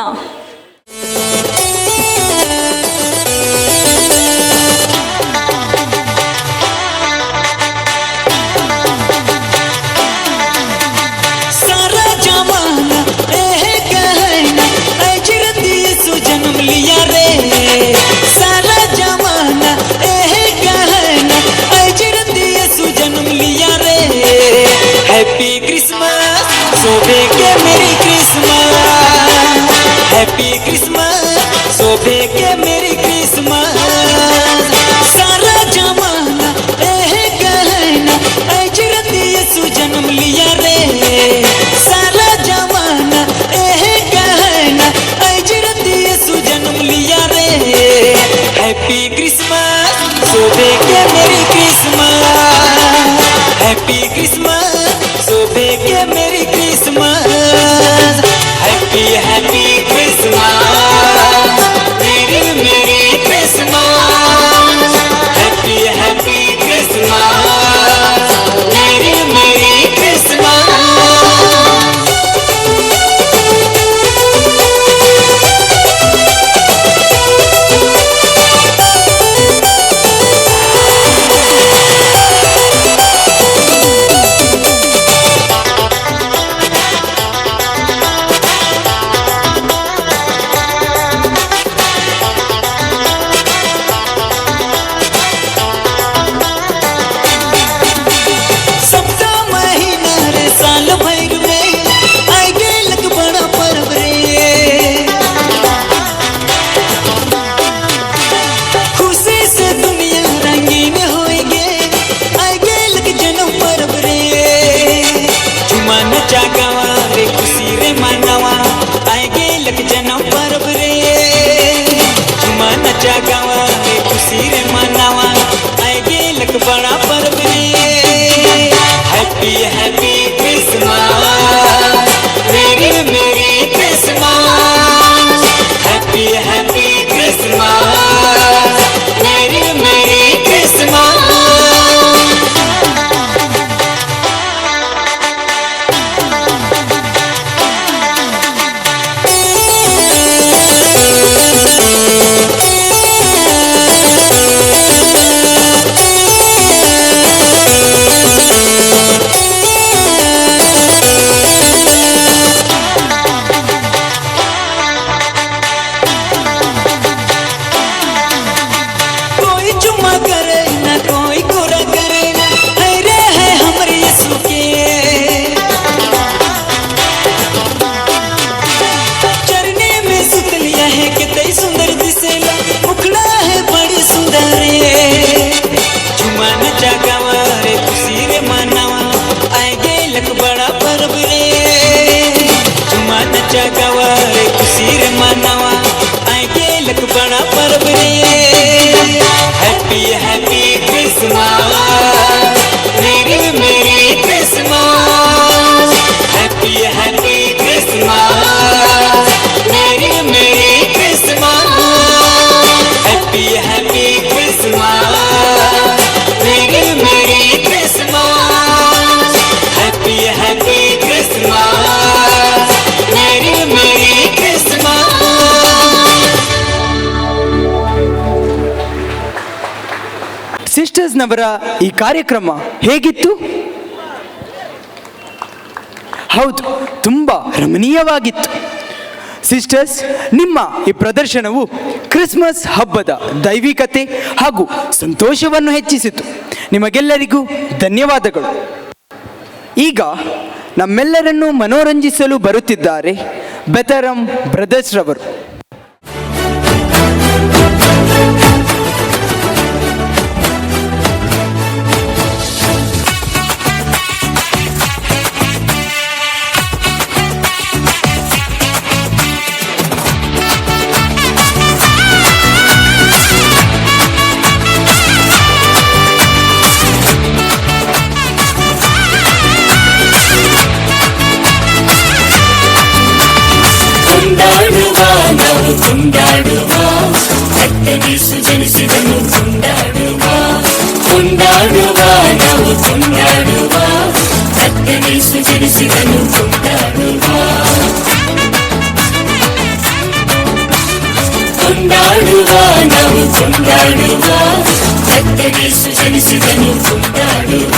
जन्म लिया रे सारा जमाना कहना अजरती यसु जन्म लिया रे. हैप्पी क्रिसमस शोभे के मेरी क्रिसमस. हैप्पी क्रिसमस शोभे के मेरी क्रिसमस. सारा जमाना कहना अजरती यसु जन्म लिया रे. सारा जमाना कहना अजरती यसु जन्म लिया रे. हैप्पी क्रिसमस शोभे के मेरी क्रिसमस. हैप्पी क्रिसमस शोभे के मेरी क्रिसमस. हैप्पी हैप्पी क्रिसमस मेरी मेरी क्रिसमस. हैप्पी हैप्पी क्रिसमस मेरी मेरी क्रिसमस. ಸಿಸ್ಟರ್ಸ್ನವರ ಈ ಕಾರ್ಯಕ್ರಮ ಹೇಗಿತ್ತು? ಹೌದು, ತುಂಬ ರಮಣೀಯವಾಗಿತ್ತು. ಸಿಸ್ಟರ್ಸ್, ನಿಮ್ಮ ಈ ಪ್ರದರ್ಶನವು ಕ್ರಿಸ್ಮಸ್ ಹಬ್ಬದ ದೈವಿಕತೆ ಹಾಗೂ ಸಂತೋಷವನ್ನು ಹೆಚ್ಚಿಸಿತು. ನಿಮಗೆಲ್ಲರಿಗೂ ಧನ್ಯವಾದಗಳು. ಈಗ ನಮ್ಮೆಲ್ಲರನ್ನು ಮನೋರಂಜಿಸಲು ಬರುತ್ತಿದ್ದಾರೆ ಬೆತರಂ ಬ್ರದರ್ಸ್ ರವರು. ನಾವು ಕೊಂಡಾಡುವ ಕತ್ತರಿಸು ಜನಿಸಿದನು ಕೊಂಡಾಡುವ ನಾವು ಕೊಂಡಾಡುವ ಕತ್ತರಿಸು ಜನಿಸಿದನು ಕೊಂಡಾಡುವ ನಾವು ಕೊಂಡಾಡುವ ಕತ್ತರಿಸು ಜನಿಸಿದನು ಕೊಂಡಾಡುವ.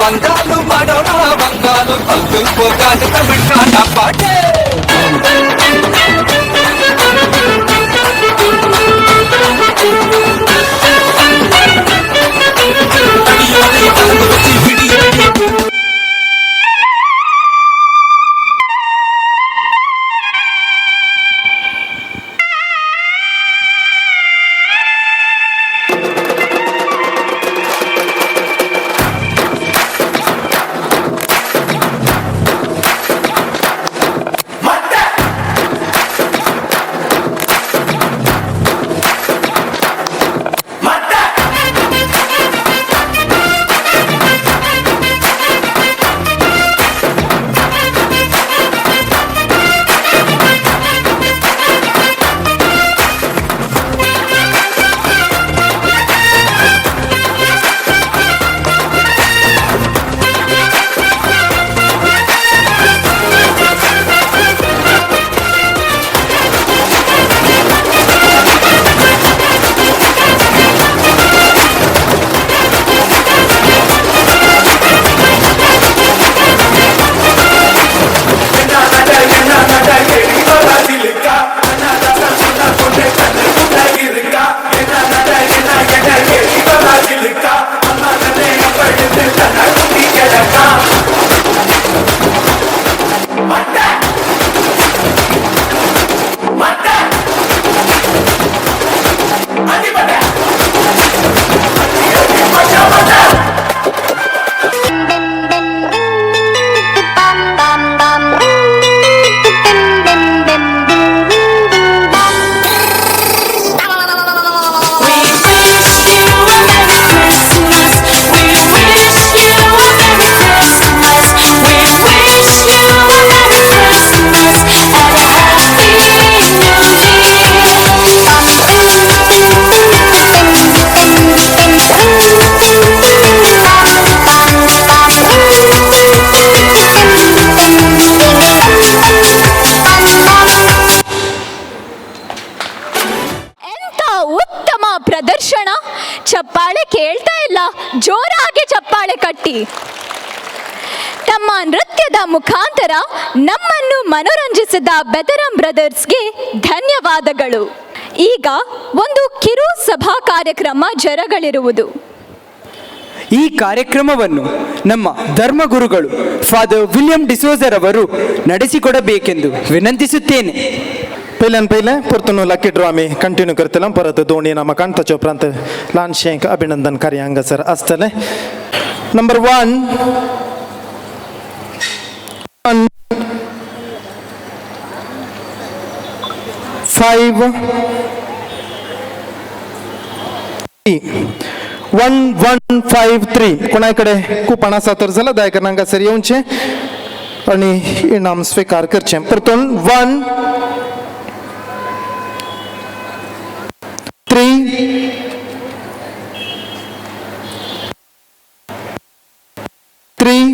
ಬಂಗಾಲು ಮಾಡೋಣ ಬಂಗಾಲು ಕಲ್ತು ಹೋಗಾದ ತಮಿಳ್ನಾಡ ಪಾಟೆ ತಮ್ಮ ನೃತ್ಯದ ಮುಖಾಂತರ ನಮ್ಮನ್ನು ಮನೋರಂಜಿಸಿದ ಬೆದರಂ ಬ್ರದರ್ಸ್ಗೆ ಧನ್ಯವಾದಗಳು. ಈಗ ಒಂದು ಕಿರು ಸಭಾ ಕಾರ್ಯಕ್ರಮ ಜರಗಳಿರುವುದು. ಈ ಕಾರ್ಯಕ್ರಮವನ್ನು ನಮ್ಮ ಧರ್ಮಗುರುಗಳು ಫಾದರ್ ವಿಲಿಯಂ ಡಿಸೋಜರ್ ಅವರು ನಡೆಸಿಕೊಡಬೇಕೆಂದು ವಿನಂತಿಸುತ್ತೇನೆ. पहिले परतून लकी ड्रॉ आम्ही कंटिन्यू करतलो. परत दोन्ही नामांकन ताचे उपरांत ल्हानशें एक अभिनंदन कार्य हांगासर आसतलें. नंबर 1 5 1153 कोणाकडे कुपन आसा तर जाल्यार दयाकरून हांगासर येवचें आनी इनाम स्वीकार करचें. परतून 1 3 3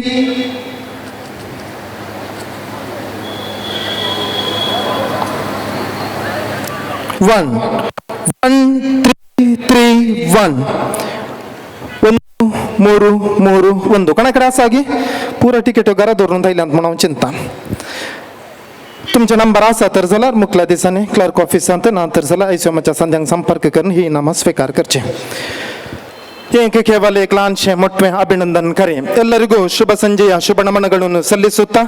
1 1 3 1 1 कोणाकडे आसा गी पुरा तिकेट्यो घरा धरून रायल्यात म्हणून हांव चिंता. तुमचे नंबर आसा तर जाल्यार मुखल्या दिसांनी क्लर्क ऑफिसांत ना तर जाल्यार आयसीएमच्या संध्यांक संपर्क करून ही इनामां स्वीकार करचे. ಏಕೆ ಕೇವಲ ಲಾಂಛೆ ಮೊಟ್ವೆ ಅಭಿನಂದನ ಕರೆ. ಎಲ್ಲರಿಗೂ ಶುಭ ಸಂಜೆಯ ಶುಭ ನಮನಗಳನ್ನು ಸಲ್ಲಿಸುತ್ತಾ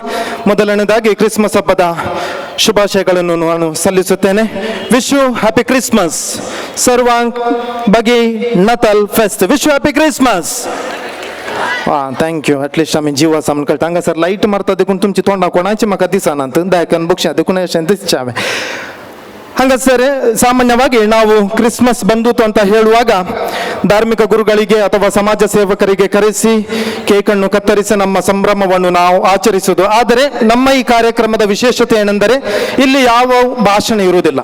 ಮೊದಲನೇದಾಗಿ ಕ್ರಿಸ್ಮಸ್ ಹಬ್ಬದ ಶುಭಾಶಯಗಳನ್ನು ನಾನು ಸಲ್ಲಿಸುತ್ತೇನೆ. Wish you happy Christmas. सर्वांक बगी नतल fest. Wish you happy Christmas. Thank you. At least आम्ही जीव आसा म्हणून कळटा. हांगासर लाईट मारता देखून तुमची तोंडां कोणाची म्हाका दिसनात. दायकन बुक्शा देखून अशें दिसचावे. ಹಾಗಾದರೆ ಸಾಮಾನ್ಯವಾಗಿ ನಾವು ಕ್ರಿಸ್ಮಸ್ ಬಂದಿತು ಅಂತ ಹೇಳುವಾಗ ಧಾರ್ಮಿಕ ಗುರುಗಳಿಗೆ ಅಥವಾ ಸಮಾಜ ಸೇವಕರಿಗೆ ಕರೆಸಿ ಕೇಕನ್ನು ಕತ್ತರಿಸಿ ನಮ್ಮ ಸಂಭ್ರಮವನ್ನು ನಾವು ಆಚರಿಸುವುದು. ಆದರೆ ನಮ್ಮ ಈ ಕಾರ್ಯಕ್ರಮದ ವಿಶೇಷತೆ ಏನೆಂದರೆ ಇಲ್ಲಿ ಯಾವ ಭಾಷಣ ಇರುವುದಿಲ್ಲ.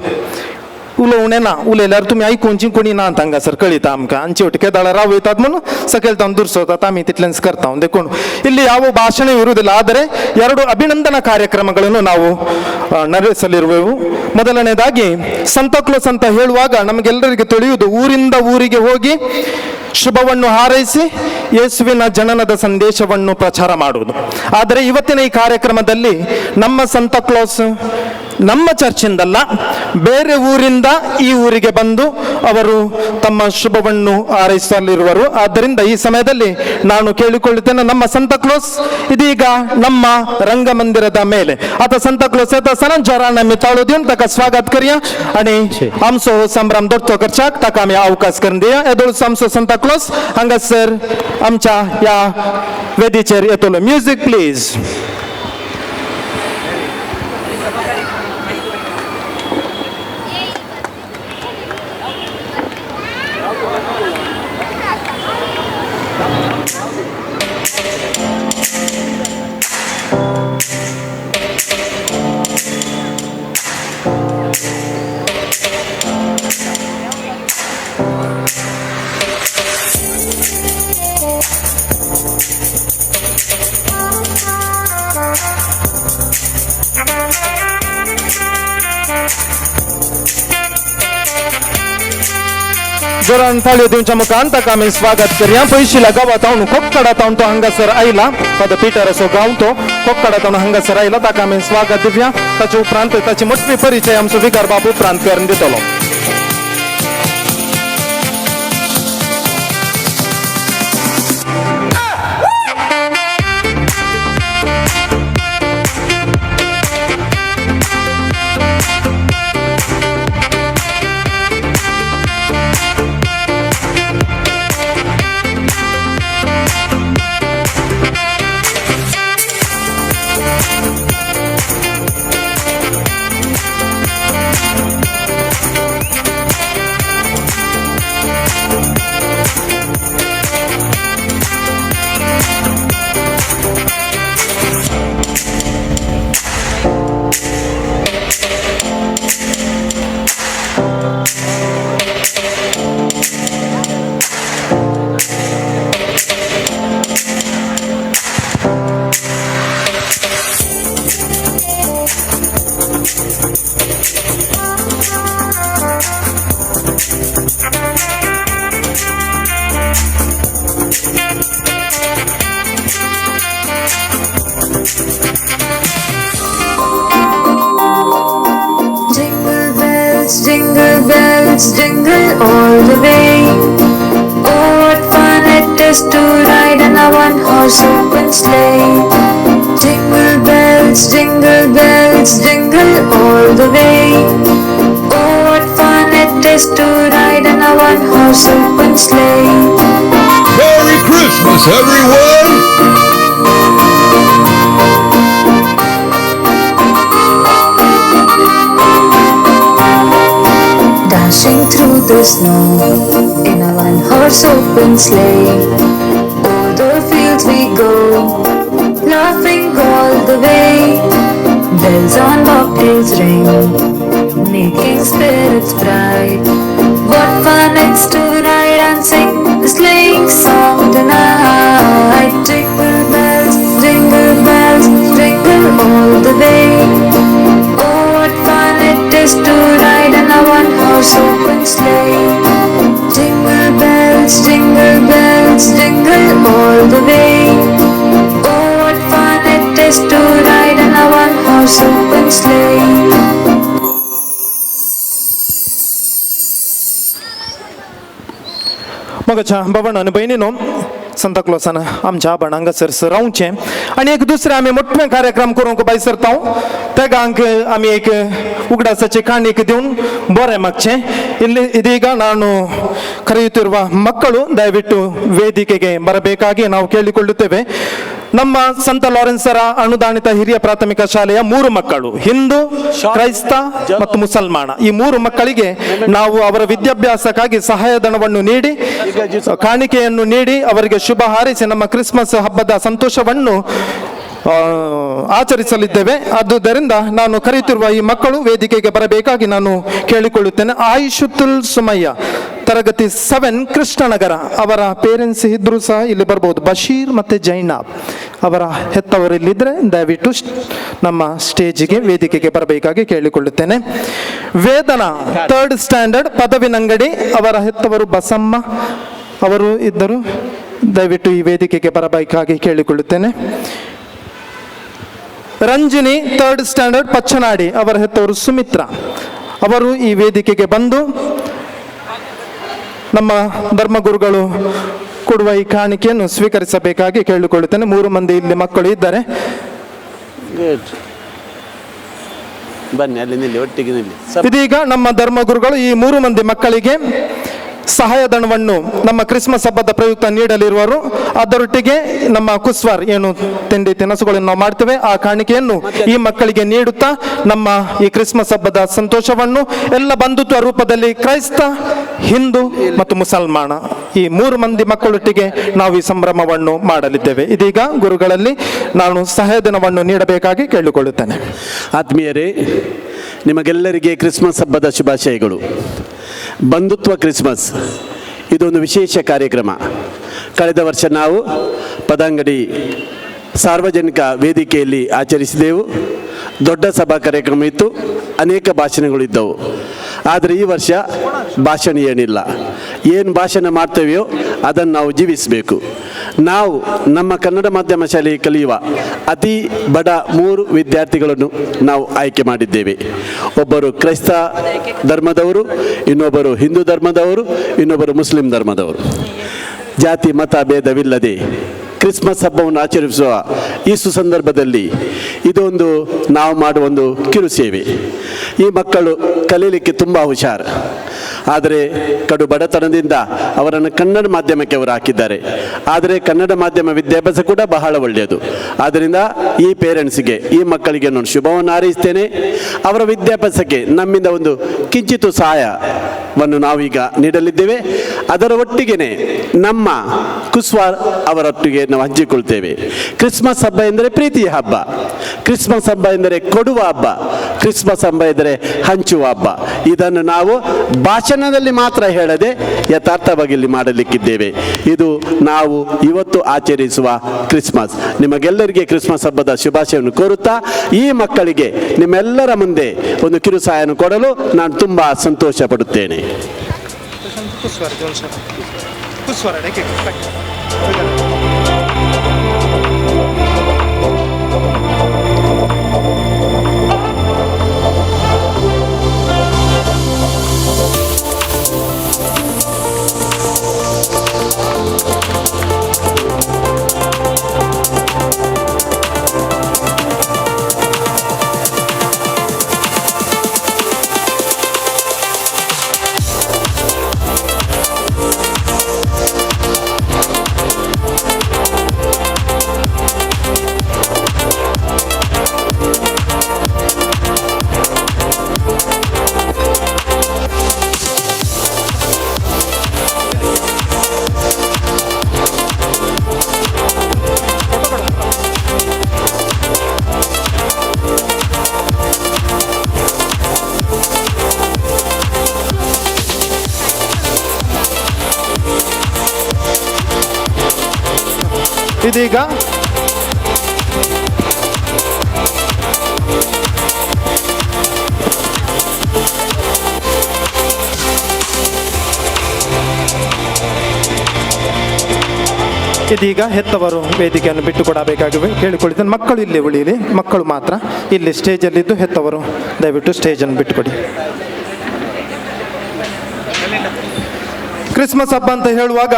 उलोवणें उलयल्यार तुम्ही आयकुनची कोणी ना हांगा सर कळिता आमकां. आमचे ಒಟ್ಟಿಗೆ ದಳರಾವ್ ವयतात म्हणून सकयल तावन दुर्सोतात आमी तितलेंच करता देखून ಇಲ್ಲಿ ಯಾವ ಭಾಷಣ ಇರುವುದಿಲ್ಲ. ಆದರೆ 2 ಅಭಿನಂದನಾ ಕಾರ್ಯಕ್ರಮಗಳನ್ನು ನಾವು ನಡೆಸಲಿರುವೆವು. ಮೊದಲನೇದಾಗಿ ಸಂತಾಕ್ಲೋಸ್ ಅಂತ ಹೇಳುವಾಗ ನಮಗೆಲ್ಲರಿಗೆ ತಿಳಿಯುವುದು ಊರಿಂದ ಊರಿಗೆ ಹೋಗಿ ಶುಭವನ್ನು ಹಾರೈಸಿ ಯೇಸುವಿನ ಜನನದ ಸಂದೇಶವನ್ನು ಪ್ರಚಾರ ಮಾಡುವುದು. ಆದರೆ ಇವತ್ತಿನ ಈ ಕಾರ್ಯಕ್ರಮದಲ್ಲಿ ನಮ್ಮ ಸಂತಾಕ್ಲೋಸ್ ನಮ್ಮ ಚರ್ಚಿಂದಲ್ಲ, ಬೇರೆ ಊರಿಂದ ಈ ಊರಿಗೆ ಬಂದು ಅವರು ತಮ್ಮ ಶುಭವನ್ನು ಹಾರೈಸಲಿರುವರು. ಆದ್ದರಿಂದ ಈ ಸಮಯದಲ್ಲಿ ನಾನು ಕೇಳಿಕೊಳ್ಳುತ್ತೇನೆ, ನಮ್ಮ ಸಂತಾಕ್ಲೋಸ್ ಇದೀಗ ನಮ್ಮ ರಂಗಮಂದಿರದ ಮೇಲೆ आता संताक्लॉस येता आसतना जोरान आमी ताळो दिवन ताका स्वागत करया आनी आमचो संभ्रम दोडतो करच्याक ताका आमी अवकाश करून दिया. येदोळसो आमचो संताक्लॉस हांगासर आमच्या ह्या वेदीचेर येतलो. Music please. जोरान ताळयो दिवच्या मुखान ताका आमी स्वागत करया. पयशिल्या गांवांत हांव कोक्कडातावन तो हांगासर आयला. फादर पिटर असो गांव तो कोक्कडातावन हांगासर आयला. ताका आमी स्वागत दिवया. ताचे उपरांत ताची मोठवी परिचय आमचो विकार बाब उपरांत करून दितलो. jingle bells, jingle all the way. Oh, what fun it is to ride in a one-horse open sleigh. Jingle bells, jingle all the way. Oh, what fun it is to ride in a one-horse open sleigh. Merry Christmas, everyone! Dashing through the snow in a one-horse open sleigh. O'er the fields we go, laughing all the way. Bells on bobtails ring, making spirits bright. What fun it's to ride and sing the sleighing song tonight. Jingle bells, jingle all the way. Oh, what fun it is to ride in a one-horse open sleigh. Jingle bells, jingle all the way. Oh, what fun it is to ride in a one-horse open sleigh. मगाच्या बाबांना आणि बहिणीनो Santa क्लॉसानं आमच्या आपण हांगासर रावचे आणि एक दुसरे आम्ही मोठे कार्यक्रम करूंक भायर सरता तेगांक आमी एक उगडासाची काणीक दिवन बरें मागचे ಇದೀಗ ನಾನು ಕರೆಯುತ್ತಿರುವ ಮಕ್ಕಳು ದಯವಿಟ್ಟು ವೇದಿಕೆಗೆ ಬರಬೇಕಾಗಿ ನಾವು ಕೇಳಿಕೊಳ್ಳುತ್ತೇವೆ. ನಮ್ಮ ಸಂತ ಲಾರೆನ್ಸರ ಅನುದಾನಿತ ಹಿರಿಯ ಪ್ರಾಥಮಿಕ ಶಾಲೆಯ 3 ಮಕ್ಕಳು ಹಿಂದೂ, ಕ್ರೈಸ್ತ ಮತ್ತು ಮುಸಲ್ಮಾನ, ಈ 3 ಮಕ್ಕಳಿಗೆ ನಾವು ಅವರ ವಿದ್ಯಾಭ್ಯಾಸಕ್ಕಾಗಿ ಸಹಾಯಧನವನ್ನು ನೀಡಿ ಕಾಣಿಕೆಯನ್ನು ನೀಡಿ ಅವರಿಗೆ ಶುಭ ಹಾರೈಸಿ ನಮ್ಮ ಕ್ರಿಸ್ಮಸ್ ಹಬ್ಬದ ಸಂತೋಷವನ್ನು ಆಚರಿಸಲಿದ್ದೇವೆ. ಆದುದರಿಂದ ನಾನು ಕರೆಯುತ್ತಿರುವ ಈ ಮಕ್ಕಳು ವೇದಿಕೆಗೆ ಬರಬೇಕಾಗಿ ನಾನು ಕೇಳಿಕೊಳ್ಳುತ್ತೇನೆ. ಆಯಿಷುತುಲ್ ಸುಮಯ್ಯ ತರಗತಿ 7 ಕೃಷ್ಣನಗರ, ಅವರ ಪೇರೆಂಟ್ಸ್ ಇದ್ರೂ ಸಹ ಇಲ್ಲಿ ಬರ್ಬೋದು. ಬಶೀರ್ ಮತ್ತು ಜೈನಾಬ್ ಅವರ ಹೆತ್ತವರು ಇಲ್ಲಿದ್ದರೆ ದಯವಿಟ್ಟು ನಮ್ಮ ಸ್ಟೇಜಿಗೆ ವೇದಿಕೆಗೆ ಬರಬೇಕಾಗಿ ಕೇಳಿಕೊಳ್ಳುತ್ತೇನೆ. ವೇದನಾ 3rd ಸ್ಟ್ಯಾಂಡರ್ಡ್ ಪದವಿನಂಗಡಿ, ಅವರ ಹೆತ್ತವರು ಬಸಮ್ಮ ಅವರು ಇದ್ದರು, ದಯವಿಟ್ಟು ಈ ವೇದಿಕೆಗೆ ಬರಬೇಕಾಗಿ ಕೇಳಿಕೊಳ್ಳುತ್ತೇನೆ. ರಂಜಿನಿ 3rd ಸ್ಟ್ಯಾಂಡರ್ಡ್ ಪಚ್ಚನಾಡಿ, ಅವರ ಹೆತ್ತವರು ಸುಮಿತ್ರಾ ಅವರು ಈ ವೇದಿಕೆಗೆ ಬಂದು ನಮ್ಮ ಧರ್ಮಗುರುಗಳು ಕೊಡುವ ಈ ಕಾಣಿಕೆಯನ್ನು ಸ್ವೀಕರಿಸಬೇಕಾಗಿ ಕೇಳಿಕೊಳ್ಳುತ್ತೇನೆ. 3 ಮಂದಿ ಇಲ್ಲಿ ಮಕ್ಕಳು ಇದ್ದಾರೆ. ಇದೀಗ ನಮ್ಮ ಧರ್ಮಗುರುಗಳು ಈ 3 ಮಂದಿ ಮಕ್ಕಳಿಗೆ ಸಹಾಯಧನವನ್ನು ನಮ್ಮ ಕ್ರಿಸ್ಮಸ್ ಹಬ್ಬದ ಪ್ರಯುಕ್ತ ನೀಡಲಿರುವರು. ಅದರೊಟ್ಟಿಗೆ ನಮ್ಮ ಕುಸ್ವಾರ್ ಏನು ತಿಂಡಿ ತಿನಸುಗಳನ್ನು ನಾವು ಮಾಡ್ತೇವೆ, ಆ ಕಾಣಿಕೆಯನ್ನು ಈ ಮಕ್ಕಳಿಗೆ ನೀಡುತ್ತಾ ನಮ್ಮ ಈ ಕ್ರಿಸ್ಮಸ್ ಹಬ್ಬದ ಸಂತೋಷವನ್ನು ಎಲ್ಲ ಬಂಧುತ್ವ ರೂಪದಲ್ಲಿ ಕ್ರೈಸ್ತ, ಹಿಂದೂ ಮತ್ತು ಮುಸಲ್ಮಾನ ಈ 3 ಮಂದಿ ಮಕ್ಕಳೊಟ್ಟಿಗೆ ನಾವು ಈ ಸಂಭ್ರಮವನ್ನು ಮಾಡಲಿದ್ದೇವೆ. ಇದೀಗ ಗುರುಗಳಲ್ಲಿ ನಾನು ಸಹಾಯಧನವನ್ನು ನೀಡಬೇಕಾಗಿ ಕೇಳಿಕೊಳ್ಳುತ್ತೇನೆ. ಆತ್ಮೀಯರೇ, ನಿಮಗೆಲ್ಲರಿಗೆ ಕ್ರಿಸ್ಮಸ್ ಹಬ್ಬದ ಶುಭಾಶಯಗಳು. ಬಂಧುತ್ವ ಕ್ರಿಸ್ಮಸ್ ಇದೊಂದು ವಿಶೇಷ ಕಾರ್ಯಕ್ರಮ. ಕಳೆದ ವರ್ಷ ನಾವು ಪದಂಗಡಿ ಸಾರ್ವಜನಿಕ ವೇದಿಕೆಯಲ್ಲಿ ಆಚರಿಸಿದೆವು. ದೊಡ್ಡ ಸಭಾ ಕಾರ್ಯಕ್ರಮ ಇತ್ತು, ಅನೇಕ ಭಾಷಣಗಳು ಇದ್ದವು. ಆದರೆ ಈ ವರ್ಷ ಭಾಷಣ ಏನಿಲ್ಲ. ಏನು ಭಾಷಣ ಮಾಡ್ತೇವೆಯೋ ಅದನ್ನು ನಾವು ಜೀವಿಸಬೇಕು. ನಾವು ನಮ್ಮ ಕನ್ನಡ ಮಾಧ್ಯಮ ಶಾಲೆಗೆ ಕಲಿಯುವ ಅತಿ ಬಡ 3 ವಿದ್ಯಾರ್ಥಿಗಳನ್ನು ನಾವು ಆಯ್ಕೆ ಮಾಡಿದ್ದೇವೆ. ಒಬ್ಬರು ಕ್ರೈಸ್ತ ಧರ್ಮದವರು, ಇನ್ನೊಬ್ಬರು ಹಿಂದೂ ಧರ್ಮದವರು, ಇನ್ನೊಬ್ಬರು ಮುಸ್ಲಿಂ ಧರ್ಮದವರು. ಜಾತಿ ಮತ ಭೇದವಿಲ್ಲದೆ ಕ್ರಿಸ್ಮಸ್ ಹಬ್ಬವನ್ನು ಆಚರಿಸುವ ಈ ಸುಸಂದರ್ಭದಲ್ಲಿ ಇದೊಂದು ನಾವು ಮಾಡುವ ಒಂದು ಕಿರು ಸೇವೆ. ಈ ಮಕ್ಕಳು ಕಲೀಲಿಕ್ಕೆ ತುಂಬ ಹುಷಾರು, ಆದರೆ ಕಡು ಬಡತನದಿಂದ ಅವರನ್ನು ಕನ್ನಡ ಮಾಧ್ಯಮಕ್ಕೆ ಅವರು ಹಾಕಿದ್ದಾರೆ. ಆದರೆ ಕನ್ನಡ ಮಾಧ್ಯಮ ವಿದ್ಯಾಭ್ಯಾಸ ಕೂಡ ಬಹಳ ಒಳ್ಳೆಯದು. ಆದ್ದರಿಂದ ಈ ಪೇರೆಂಟ್ಸ್ಗೆ, ಈ ಮಕ್ಕಳಿಗೆ ನಾನು ಶುಭವನ್ನು ಹಾರೈಸ್ತೇನೆ. ಅವರ ವಿದ್ಯಾಭ್ಯಾಸಕ್ಕೆ ನಮ್ಮಿಂದ ಒಂದು ಕಿಂಚಿತ್ತು ಸಹಾಯವನ್ನು ನಾವೀಗ ನೀಡಲಿದ್ದೇವೆ. ಅದರ ಒಟ್ಟಿಗೆ ನಮ್ಮ ಕುಸ್ವಾರ್ ಅವರೊಟ್ಟಿಗೆ ನಾವು ಹಂಚಿಕೊಳ್ತೇವೆ. ಕ್ರಿಸ್ಮಸ್ ಹಬ್ಬ ಎಂದರೆ ಪ್ರೀತಿಯ ಹಬ್ಬ, ಕ್ರಿಸ್ಮಸ್ ಹಬ್ಬ ಎಂದರೆ ಕೊಡುವ ಹಬ್ಬ, ಕ್ರಿಸ್ಮಸ್ ಹಬ್ಬ ಎಂದರೆ ಹಂಚುವ ಹಬ್ಬ. ಇದನ್ನು ನಾವು ಭಾಷಣದಲ್ಲಿ ಮಾತ್ರ ಹೇಳದೆ ಯಥಾರ್ಥವಾಗಿ ಇಲ್ಲಿ ಮಾಡಲಿಕ್ಕಿದ್ದೇವೆ. ಇದು ನಾವು ಇವತ್ತು ಆಚರಿಸುವ ಕ್ರಿಸ್ಮಸ್. ನಿಮಗೆಲ್ಲರಿಗೆ ಕ್ರಿಸ್ಮಸ್ ಹಬ್ಬದ ಶುಭಾಶಯವನ್ನು ಕೋರುತ್ತಾ ಈ ಮಕ್ಕಳಿಗೆ ನಿಮ್ಮೆಲ್ಲರ ಮುಂದೆ ಒಂದು ಕಿರು ಸಹಾಯವನ್ನು ಕೊಡಲು ನಾನು ತುಂಬ ಸಂತೋಷ ಪಡುತ್ತೇನೆ. ಇದೀಗ ಹೆತ್ತವರು ವೇದಿಕೆಯನ್ನು ಬಿಟ್ಟುಕೊಡಬೇಕಾಗಿವೆ ಕೇಳಿಕೊಳ್ಳುತ್ತೇನೆ. ಮಕ್ಕಳು ಇಲ್ಲಿ ಉಳಿಯಿರಿ, ಮಕ್ಕಳು ಮಾತ್ರ ಇಲ್ಲಿ ಸ್ಟೇಜಲ್ಲಿದ್ದು ಹೆತ್ತವರು ದಯವಿಟ್ಟು ಸ್ಟೇಜನ್ನು ಬಿಟ್ಟುಕೊಡಿ. ಕ್ರಿಸ್ಮಸ್ ಹಬ್ಬ ಅಂತ ಹೇಳುವಾಗ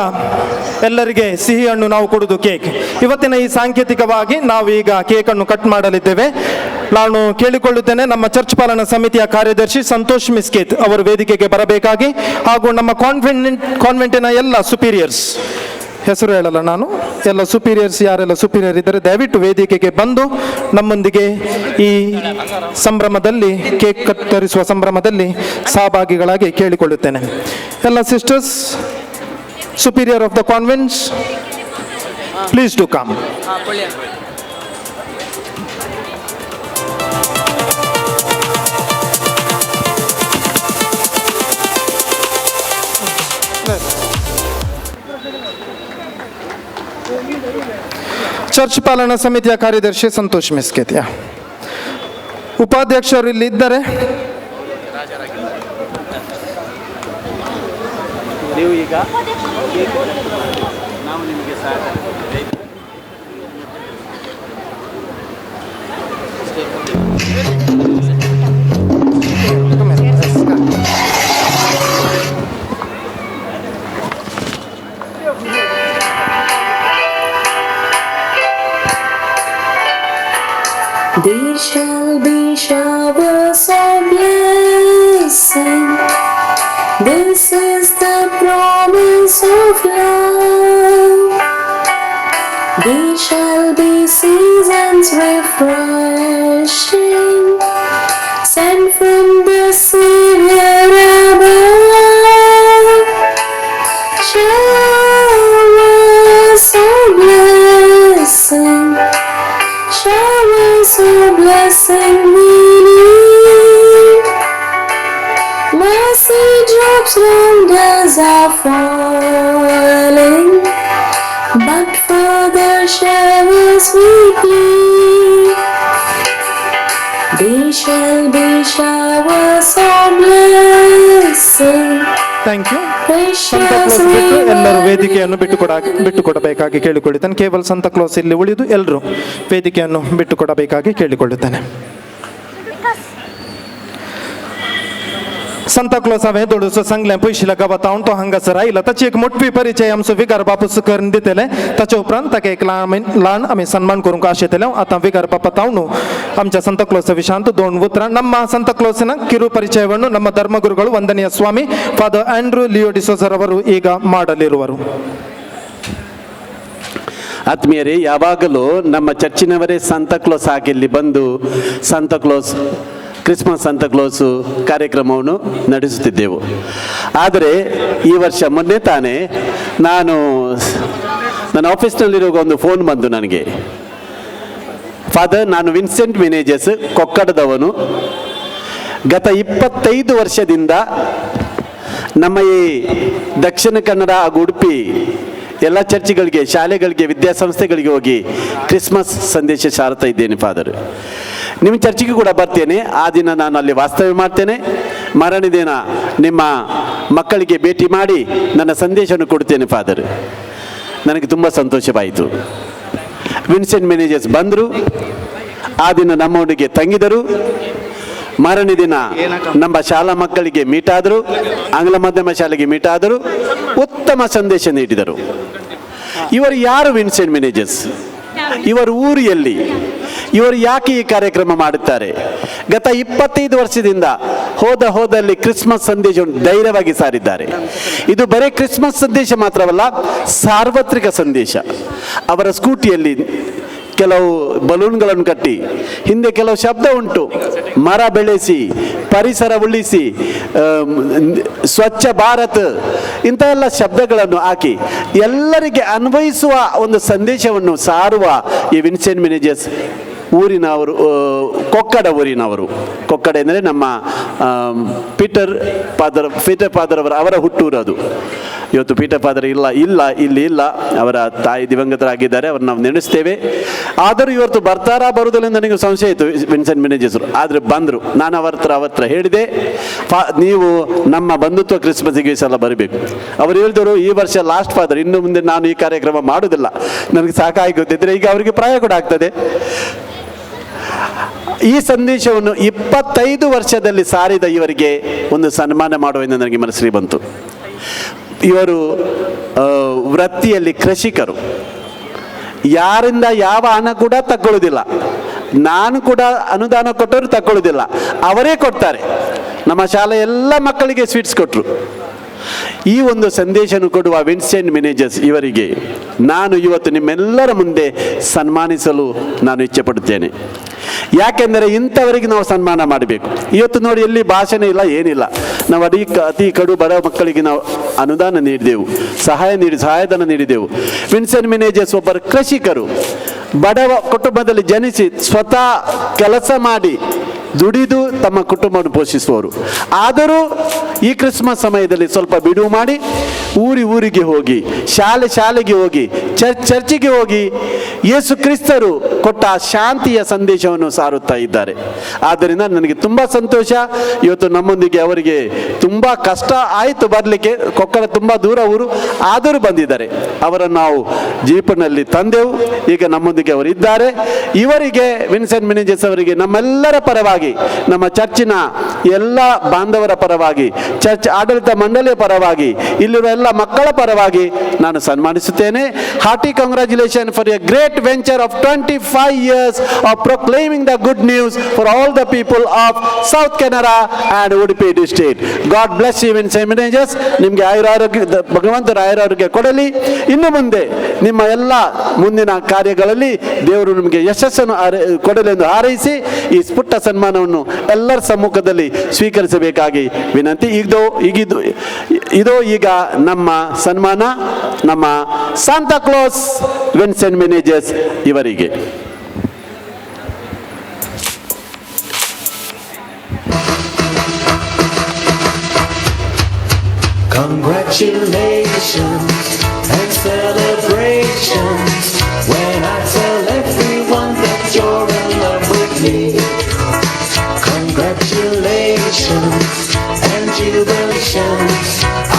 ಎಲ್ಲರಿಗೆ ಸಿಹಿ ಹಣ್ಣು ನಾವು ಕೊಡುವುದು ಕೇಕ್. ಇವತ್ತಿನ ಈ ಸಾಂಕೇತಿಕವಾಗಿ ನಾವು ಈಗ ಕೇಕನ್ನು ಕಟ್ ಮಾಡಲಿದ್ದೇವೆ. ನಾನು ಕೇಳಿಕೊಳ್ಳುತ್ತೇನೆ ನಮ್ಮ ಚರ್ಚ್ ಪಾಲನಾ ಸಮಿತಿಯ ಕಾರ್ಯದರ್ಶಿ ಸಂತೋಷ್ ಮಿಸ್ಕೇತ್ ಅವರು ವೇದಿಕೆಗೆ ಬರಬೇಕಾಗಿ, ಹಾಗೂ ನಮ್ಮ ಕಾನ್ವೆಂಟಿನ ಎಲ್ಲ ಸುಪೀರಿಯರ್ಸ್, ಹೆಸರು ಹೇಳಲ್ಲ ನಾನು, ಎಲ್ಲ ಸುಪೀರಿಯರ್ಸ್ ಯಾರೆಲ್ಲ ಸುಪೀರಿಯರ್ ಇದ್ದಾರೆ ದಯವಿಟ್ಟು ವೇದಿಕೆಗೆ ಬಂದು ನಮ್ಮೊಂದಿಗೆ ಈ ಸಂಭ್ರಮದಲ್ಲಿ, ಕೇಕ್ ಕತ್ತರಿಸುವ ಸಂಭ್ರಮದಲ್ಲಿ ಸಹಭಾಗಿಗಳಾಗಿ ಕೇಳಿಕೊಳ್ಳುತ್ತೇನೆ. ಎಲ್ಲ sisters, superior of the convents, please to come. Church ಪಾಲನಾ ಸಮಿತಿಯ ಕಾರ್ಯದರ್ಶಿ ಸಂತೋಷ್ ಮಿಸ್ಕೇತ್. ಉಪಾಧ್ಯಕ್ಷರು ಇಲ್ಲಿ ಇದ್ದಾರೆ. ನೀವು ಈಗ ನಾವು ನಿಮಗೆ There shall be showers of blessing. This is the promise of love. There shall be seasons refreshing, sent from the Savior above. Showers of blessing, showers of blessing we need. Mercy drops round us are falling, but for the showers we plead. There shall be showers of blessing. Thank you. ಎಲ್ಲರೂ ವೇದಿಕೆಯನ್ನು ಬಿಟ್ಟುಕೊಡಬೇಕಾಗಿ ಕೇಳಿಕೊಳ್ಳುತ್ತೇನೆ. ಕೇವಲ ಸಂತ close ಇಲ್ಲಿ ಉಳಿದು ಎಲ್ಲರೂ ವೇದಿಕೆಯನ್ನು ಬಿಟ್ಟುಕೊಡಬೇಕಾಗಿ ಕೇಳಿಕೊಳ್ಳುತ್ತೇನೆ. संता क्लॉस हांवें थोडुसो सांगलें पयशे लागा बतावन तो हांगासर आयला. ताची एक मोठी परिचय आमचो विकार बापूस करून दितले. ताचे उपरांत ताका एक ल्हान आमी सन्मान करूंक आशेतले. आतां विकार बापा तावनु आमच्या संता क्लॉस विशयांत दोन उतरां ನಮ್ಮ ಸಂತ ಕ್ಲೋಸಿನ ಕಿರು ಪರಿಚಯವನ್ನು ನಮ್ಮ ಧರ್ಮಗುರುಗಳು ವಂದನೀಯ ಸ್ವಾಮಿ ಫಾದರ್ ಆಂಡ್ರೂ ಲಿಯೋ ಡಿಸೋಜರ್ ಅವರು ಈಗ ಮಾಡಲಿರುವರು. ಆತ್ಮೀಯರೇ, ಯಾವಾಗಲೂ ನಮ್ಮ ಚರ್ಚಿನವರೇ ಸಂತ ಕ್ಲೋಸ್ ಆಗಿ ಇಲ್ಲಿ ಬಂದು ಸಂತ ಕ್ಲೋಸ್ ಕ್ರಿಸ್ಮಸ್ ಸಂತ ಕ್ಲೋಸು ಕಾರ್ಯಕ್ರಮವನ್ನು ನಡೆಸುತ್ತಿದ್ದೆವು. ಆದರೆ ಈ ವರ್ಷ ಮೊನ್ನೆ ತಾನೇ ನನ್ನ ಆಫೀಸ್ನಲ್ಲಿರುವ ಒಂದು ಫೋನ್ ಬಂದು ನನಗೆ, ಫಾದರ್ ನಾನು ವಿನ್ಸೆಂಟ್ ಮೆನೇಜಸ್ ಕೊಕ್ಕಡದವನು, ಗತ 25 ವರ್ಷದಿಂದ ನಮ್ಮ ಈ ದಕ್ಷಿಣ ಕನ್ನಡ ಹಾಗೂ ಉಡುಪಿ ಎಲ್ಲ ಚರ್ಚ್ಗಳಿಗೆ, ಶಾಲೆಗಳಿಗೆ, ವಿದ್ಯಾಸಂಸ್ಥೆಗಳಿಗೆ ಹೋಗಿ ಕ್ರಿಸ್ಮಸ್ ಸಂದೇಶ ಸಾರ್ತಾ ಇದ್ದೇನೆ ಫಾದರ್. ನಿಮ್ಮ ಚರ್ಚಿಗೆ ಕೂಡ ಬರ್ತೇನೆ. ಆ ದಿನ ನಾನು ಅಲ್ಲಿ ವಾಸ್ತವ್ಯ ಮಾಡ್ತೇನೆ. ಮರಣ ದಿನ ನಿಮ್ಮ ಮಕ್ಕಳಿಗೆ ಭೇಟಿ ಮಾಡಿ ನನ್ನ ಸಂದೇಶವನ್ನು ಕೊಡ್ತೇನೆ ಫಾದರ್. ನನಗೆ ತುಂಬ ಸಂತೋಷವಾಯಿತು. ವಿನ್ಸೆಂಟ್ ಮೆನೇಜರ್ಸ್ ಬಂದರು, ಆ ದಿನ ನಮ್ಮೊಂದಿಗೆ ತಂಗಿದರು. ಮಾರನೇ ದಿನ ನಮ್ಮ ಶಾಲಾ ಮಕ್ಕಳಿಗೆ ಮೀಟ್ ಆದರು, ಆಂಗ್ಲ ಮಾಧ್ಯಮ ಶಾಲೆಗೆ ಮೀಟ್ ಆದರು, ಉತ್ತಮ ಸಂದೇಶ ನೀಡಿದರು. ಇವರು ಯಾರು ವಿನ್ಸೆಂಟ್ ಮೆನೇಜರ್ಸ್? ಇವರ ಊರು ಎಲ್ಲಿ? ಇವರು ಯಾಕೆ ಈ ಕಾರ್ಯಕ್ರಮ ಮಾಡುತ್ತಾರೆ? ಗತ 25 ವರ್ಷದಿಂದ ಹೋದಲ್ಲಿ ಕ್ರಿಸ್ಮಸ್ ಸಂದೇಶವನ್ನು ಧೈರ್ಯವಾಗಿ ಸಾರಿದ್ದಾರೆ. ಇದು ಬರೀ ಕ್ರಿಸ್ಮಸ್ ಸಂದೇಶ ಮಾತ್ರವಲ್ಲ, ಸಾರ್ವತ್ರಿಕ ಸಂದೇಶ. ಅವರ ಸ್ಕೂಟಿಯಲ್ಲಿ ಕೆಲವು ಬಲೂನ್ಗಳನ್ನು ಕಟ್ಟಿ, ಹಿಂದೆ ಕೆಲವು ಶಬ್ದ ಉಂಟು, ಮರ ಬೆಳೆಸಿ, ಪರಿಸರ ಉಳಿಸಿ, ಸ್ವಚ್ಛ ಭಾರತ್, ಇಂಥ ಎಲ್ಲ ಶಬ್ದಗಳನ್ನು ಹಾಕಿ ಎಲ್ಲರಿಗೆ ಅನ್ವಯಿಸುವ ಒಂದು ಸಂದೇಶವನ್ನು ಸಾರುವ ಈ ವಿನ್ಸೆಂಟ್ ಮೆನೇಜರ್ಸ್ ಊರಿನವರು, ಕೊಕ್ಕಡ ಊರಿನವರು. ಕೊಕ್ಕಡ ಅಂದರೆ ನಮ್ಮ ಪೀಟರ್ ಫಾದರ್ ಅವರ ಹುಟ್ಟೂರು ಅದು. ಇವತ್ತು ಪೀಟರ್ ಫಾದರ್ ಇಲ್ಲಿ ಇಲ್ಲ, ಅವರ ತಾಯಿ ದಿವಂಗತರಾಗಿದ್ದಾರೆ, ಅವ್ರು ನಾವು ನೆನೆಸ್ತೇವೆ. ಆದರೂ ಇವತ್ತು ಬರುವುದಿಲ್ಲ ನನಗೆ ಸಂಶಯ ಇತ್ತು ವಿನ್ಸೆಂಟ್ ಮೆನೇಜಸ್ರು, ಆದರೆ ಬಂದರು. ನಾನು ಅವರ ಹತ್ರ ಹೇಳಿದೆ, ನೀವು ನಮ್ಮ ಬಂಧುತ್ವ ಕ್ರಿಸ್ಮಸ್ಗೆ ಈ ಸಲ ಬರಬೇಕು. ಅವರು ಹೇಳಿದರು, ಈ ವರ್ಷ ಲಾಸ್ಟ್ ಫಾದರ್, ಇನ್ನು ಮುಂದೆ ನಾನು ಈ ಕಾರ್ಯಕ್ರಮ ಮಾಡೋದಿಲ್ಲ, ನನಗೆ ಸಾಕಾಗಿ ಗೊತ್ತಿದ್ದರೆ. ಈಗ ಅವರಿಗೆ ಪ್ರಾಯ ಕೂಡ ಆಗ್ತದೆ. ಈ ಸಂದೇಶವನ್ನು 25 ವರ್ಷದಲ್ಲಿ ಸಾರಿದ ಇವರಿಗೆ ಒಂದು ಸನ್ಮಾನ ಮಾಡುವೆಂದು ನನಗೆ ಮನಸ್ಸಿಗೆ ಬಂತು. ಇವರು ವೃತ್ತಿಯಲ್ಲಿ ಕೃಷಿಕರು, ಯಾರಿಂದ ಯಾವ ಹಣ ಕೂಡ ತಗೊಳ್ಳೋದಿಲ್ಲ. ನಾನು ಕೂಡ ಅನುದಾನ ಕೊಟ್ಟವರು ತಗೊಳ್ಳೋದಿಲ್ಲ, ಅವರೇ ಕೊಡ್ತಾರೆ. ನಮ್ಮ ಶಾಲೆ ಎಲ್ಲ ಮಕ್ಕಳಿಗೆ ಸ್ವೀಟ್ಸ್ ಕೊಟ್ಟರು. ಈ ಒಂದು ಸಂದೇಶವನ್ನು ಕೊಡುವ ವಿನ್ಸೆಂಟ್ ಮೆನೇಜಸ್ ಇವರಿಗೆ ನಾನು ಇವತ್ತು ನಿಮ್ಮೆಲ್ಲರ ಮುಂದೆ ಸನ್ಮಾನಿಸಲು ನಾನು ಇಚ್ಛೆ ಪಡುತ್ತೇನೆ. ಯಾಕೆಂದರೆ ಇಂಥವರಿಗೆ ನಾವು ಸನ್ಮಾನ ಮಾಡಬೇಕು. ಇವತ್ತು ನೋಡಿ, ಎಲ್ಲಿ ಭಾಷಣ ಇಲ್ಲ, ಏನಿಲ್ಲ. ನಾವು ಅತಿ ಕಡು ಬಡ ಮಕ್ಕಳಿಗೆ ನಾವು ಅನುದಾನ ನೀಡಿದೆವು, ಸಹಾಯಧನ ನೀಡಿದೆವು. ವಿನ್ಸೆಂಟ್ ಮೆನೇಜಸ್ ಒಬ್ಬರು ಕೃಷಿಕರು, ಬಡವ ಕುಟುಂಬದಲ್ಲಿ ಜನಿಸಿ ಸ್ವತಃ ಕೆಲಸ ಮಾಡಿ ದುಡಿದು ತಮ್ಮ ಕುಟುಂಬವನ್ನು ಪೋಷಿಸುವವರು. ಆದರೂ ಈ ಕ್ರಿಸ್ಮಸ್ ಸಮಯದಲ್ಲಿ ಸ್ವಲ್ಪ ಬಿಡುವು ಮಾಡಿ ಊರಿಗೆ ಹೋಗಿ, ಶಾಲೆಗೆ ಹೋಗಿ, ಚರ್ಚಿಗೆ ಹೋಗಿ ಯೇಸು ಕ್ರಿಸ್ತರು ಕೊಟ್ಟ ಶಾಂತಿಯ ಸಂದೇಶವನ್ನು ಸಾರುತ್ತಾ ಇದ್ದಾರೆ. ಆದ್ದರಿಂದ ನನಗೆ ತುಂಬ ಸಂತೋಷ. ಇವತ್ತು ನಮ್ಮೊಂದಿಗೆ ಅವರಿಗೆ ತುಂಬ ಕಷ್ಟ ಆಯಿತು ಬರಲಿಕ್ಕೆ, ಕೊಕ್ಕಡ ತುಂಬ ದೂರ ಊರು, ಆದರೂ ಬಂದಿದ್ದಾರೆ. ಅವರನ್ನು ನಾವು ಜೀಪನಲ್ಲಿ ತಂದೆವು, ಈಗ ನಮ್ಮೊಂದಿಗೆ ಅವರಿದ್ದಾರೆ. ಇವರಿಗೆ ವಿನ್ಸೆಂಟ್ ಮೆನೇಜಸ್ ಅವರಿಗೆ ನಮ್ಮೆಲ್ಲರ ಪರವಾಗಿ, ನಮ್ಮ ಚರ್ಚಿನ ಎಲ್ಲ ಬಾಂಧವರ ಪರವಾಗಿ, ಚರ್ಚ್ ಆಡಳಿತ ಮಂಡಳಿಯ ಪರವಾಗಿ, ಇಲ್ಲಿರುವ ಎಲ್ಲ ಮಕ್ಕಳ ಪರವಾಗಿ ನಾನು ಸನ್ಮಾನಿಸುತ್ತೇನೆ. Hearty congratulation for a great venture of 25 years of proclaiming the good news for all the people of South Canara and Udupi district. God bless you Vincent Menezes. ನಿಮಗೆ ಆಯುರಾರೋಗ್ಯ ಭಗವಂತರ ಆಯುರಾರೋಗ್ಯ ಕೊಡಲಿ. ಇನ್ನು ಮುಂದೆ ನಿಮ್ಮ ಎಲ್ಲ ಮುಂದಿನ ಕಾರ್ಯಗಳಲ್ಲಿ ದೇವರು ನಿಮಗೆ ಯಶಸ್ಸನ್ನು ಕೊಡಲೆಂದು ಹಾರೈಸಿ ಈ ಪುಟ್ಟ ಸನ್ಮಾನವನ್ನು ಎಲ್ಲರ ಸಮ್ಮುಖದಲ್ಲಿ ಸ್ವೀಕರಿಸಬೇಕಾಗಿ ವಿನಂತಿ. ಇದೋ ಈಗ ನಮ್ಮ ಸನ್ಮಾನ ನಮ್ಮ ಸಾಂತಾ ಕ್ಲಾಸ್ ವಿನ್ಸೆಂಟ್ ಮೆನೇಜಸ್ ಇವರಿಗೆ. Congratulations and celebrations when I tell everyone that you're in love with me. Congratulations and jubilations.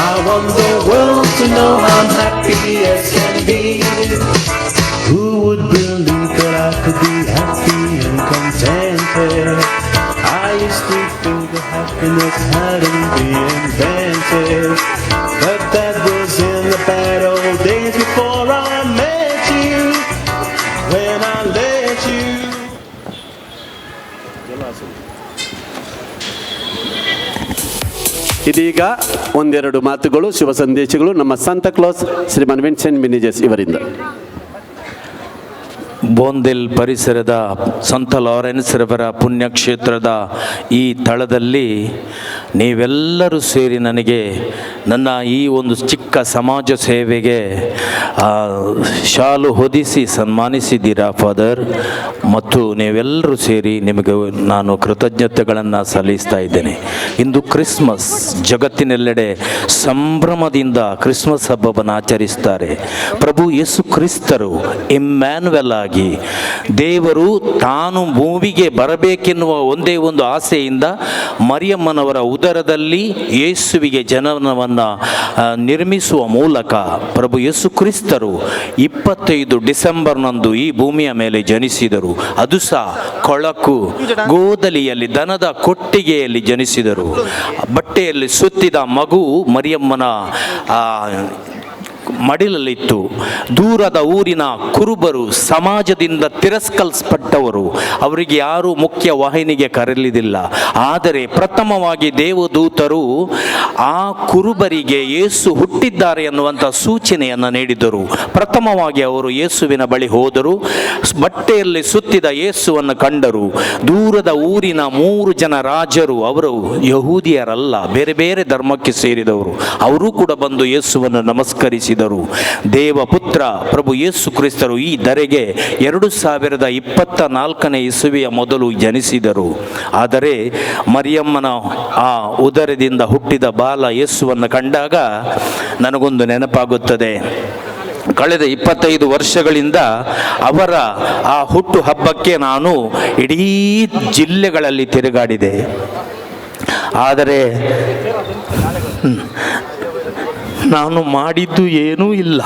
I want the world to know I'm happy as can be. Who would believe that I could be happy and contented? I used to think that happiness hadn't been invented, but that was in the bad old days before I met you. When I let you. ಇದೀಗ ಒಂದೆರಡು ಮಾತುಗಳು, ಶುಭ ಸಂದೇಶಗಳು ನಮ್ಮ Santa class ಶ್ರೀಮಾನ್ Vincent Menezes ಇವರಿಂದ. ಬೋಂದೆಲ್ ಪರಿಸರದ ಸಂತ Lawrence ರವರ ಪುಣ್ಯಕ್ಷೇತ್ರದ ಈ ತಳದಲ್ಲಿ ನೀವೆಲ್ಲರೂ ಸೇರಿ ನನಗೆ ನನ್ನ ಈ ಒಂದು ಚಿಕ್ಕ ಸಮಾಜ ಸೇವೆಗೆ ಶಾಲು ಹೊದಿಸಿ ಸನ್ಮಾನಿಸಿದ್ದೀರಾ ಫಾದರ್. ಮತ್ತು ನೀವೆಲ್ಲರೂ ಸೇರಿ ನಿಮಗೆ ನಾನು ಕೃತಜ್ಞತೆಗಳನ್ನು ಸಲ್ಲಿಸ್ತಾ ಇದ್ದೇನೆ. ಇಂದು ಕ್ರಿಸ್ಮಸ್, ಜಗತ್ತಿನೆಲ್ಲೆಡೆ ಸಂಭ್ರಮದಿಂದ ಕ್ರಿಸ್ಮಸ್ ಹಬ್ಬವನ್ನು ಆಚರಿಸ್ತಾರೆ. ಪ್ರಭು ಯೇಸು ಕ್ರಿಸ್ತರು ಇಮ್ಯಾನ್ಯುಯಲ್ ಆಗಿ ದೇವರು ತಾನು ಭೂಮಿಗೆ ಬರಬೇಕೆನ್ನುವ ಒಂದೇ ಒಂದು ಆಸೆಯಿಂದ ಮರಿಯಮ್ಮನವರ ಉದರದಲ್ಲಿ ಯೇಸುವಿಗೆ ಜನನವನ್ನು ನಿರ್ಮಿಸುವ ಮೂಲಕ ಪ್ರಭು ಯೇಸು ಕ್ರಿಸ್ತರು 25 ಡಿಸೆಂಬರ್ನಂದು ಈ ಭೂಮಿಯ ಮೇಲೆ ಜನಿಸಿದರು. ಅದು ಸಹ ಕೊಳಕು ಗೋದಲಿಯಲ್ಲಿ ದನದ ಕೊಟ್ಟಿಗೆಯಲ್ಲಿ ಜನಿಸಿದರು. ಬಟ್ಟೆಯಲ್ಲಿ ಸುತ್ತಿದ ಮಗು ಮರಿಯಮ್ಮನ ಮಡಿಲಲ್ಲಿತ್ತು. ದೂರದ ಊರಿನ ಕುರುಬರು, ಸಮಾಜದಿಂದ ತಿರಸ್ಕರಿಸಲ್ಪಟ್ಟವರು, ಅವರಿಗೆ ಯಾರೂ ಮುಖ್ಯ ವಾಹಿನಿಗೆ ಕರೆಯಲಿಲ್ಲ. ಆದರೆ ಪ್ರಥಮವಾಗಿ ದೇವದೂತರು ಆ ಕುರುಬರಿಗೆ ಯೇಸು ಹುಟ್ಟಿದ್ದಾರೆ ಎನ್ನುವಂಥ ಸೂಚನೆಯನ್ನು ನೀಡಿದರು. ಪ್ರಥಮವಾಗಿ ಅವರು ಯೇಸುವಿನ ಬಳಿ ಹೋದರು. ಬಟ್ಟೆಯಲ್ಲಿ ಸುತ್ತಿದ ಯೇಸುವನ್ನು ಕಂಡರು. ದೂರದ ಊರಿನ 3 ಜನ ರಾಜರು, ಅವರು ಯಹೂದಿಯರಲ್ಲ, ಬೇರೆ ಬೇರೆ ಧರ್ಮಕ್ಕೆ ಸೇರಿದವರು, ಅವರೂ ಕೂಡ ಬಂದು ಯೇಸುವನ್ನು ನಮಸ್ಕರಿಸಿ ನೆರವೇರಿಸಿದರು. ದೇವಪುತ್ರ ಪ್ರಭು ಯೇಸು ಕ್ರಿಸ್ತರು ಈ ಧರೆಗೆ 2024 ಇಸುವಿಯ ಮೊದಲು ಜನಿಸಿದರು. ಆದರೆ ಮರಿಯಮ್ಮನ ಆ ಉದರದಿಂದ ಹುಟ್ಟಿದ ಬಾಲ ಯೇಸುವನ್ನು ಕಂಡಾಗ ನನಗೊಂದು ನೆನಪಾಗುತ್ತದೆ. ಕಳೆದ 25 ವರ್ಷಗಳಿಂದ ಅವರ ಆ ಹುಟ್ಟು ಹಬ್ಬಕ್ಕೆ ನಾನು ಇಡೀ ಜಿಲ್ಲೆಗಳಲ್ಲಿ ತಿರುಗಾಡಿದೆ. ಆದರೆ ನಾನು ಮಾಡಿದ್ದು ಏನೂ ಇಲ್ಲ.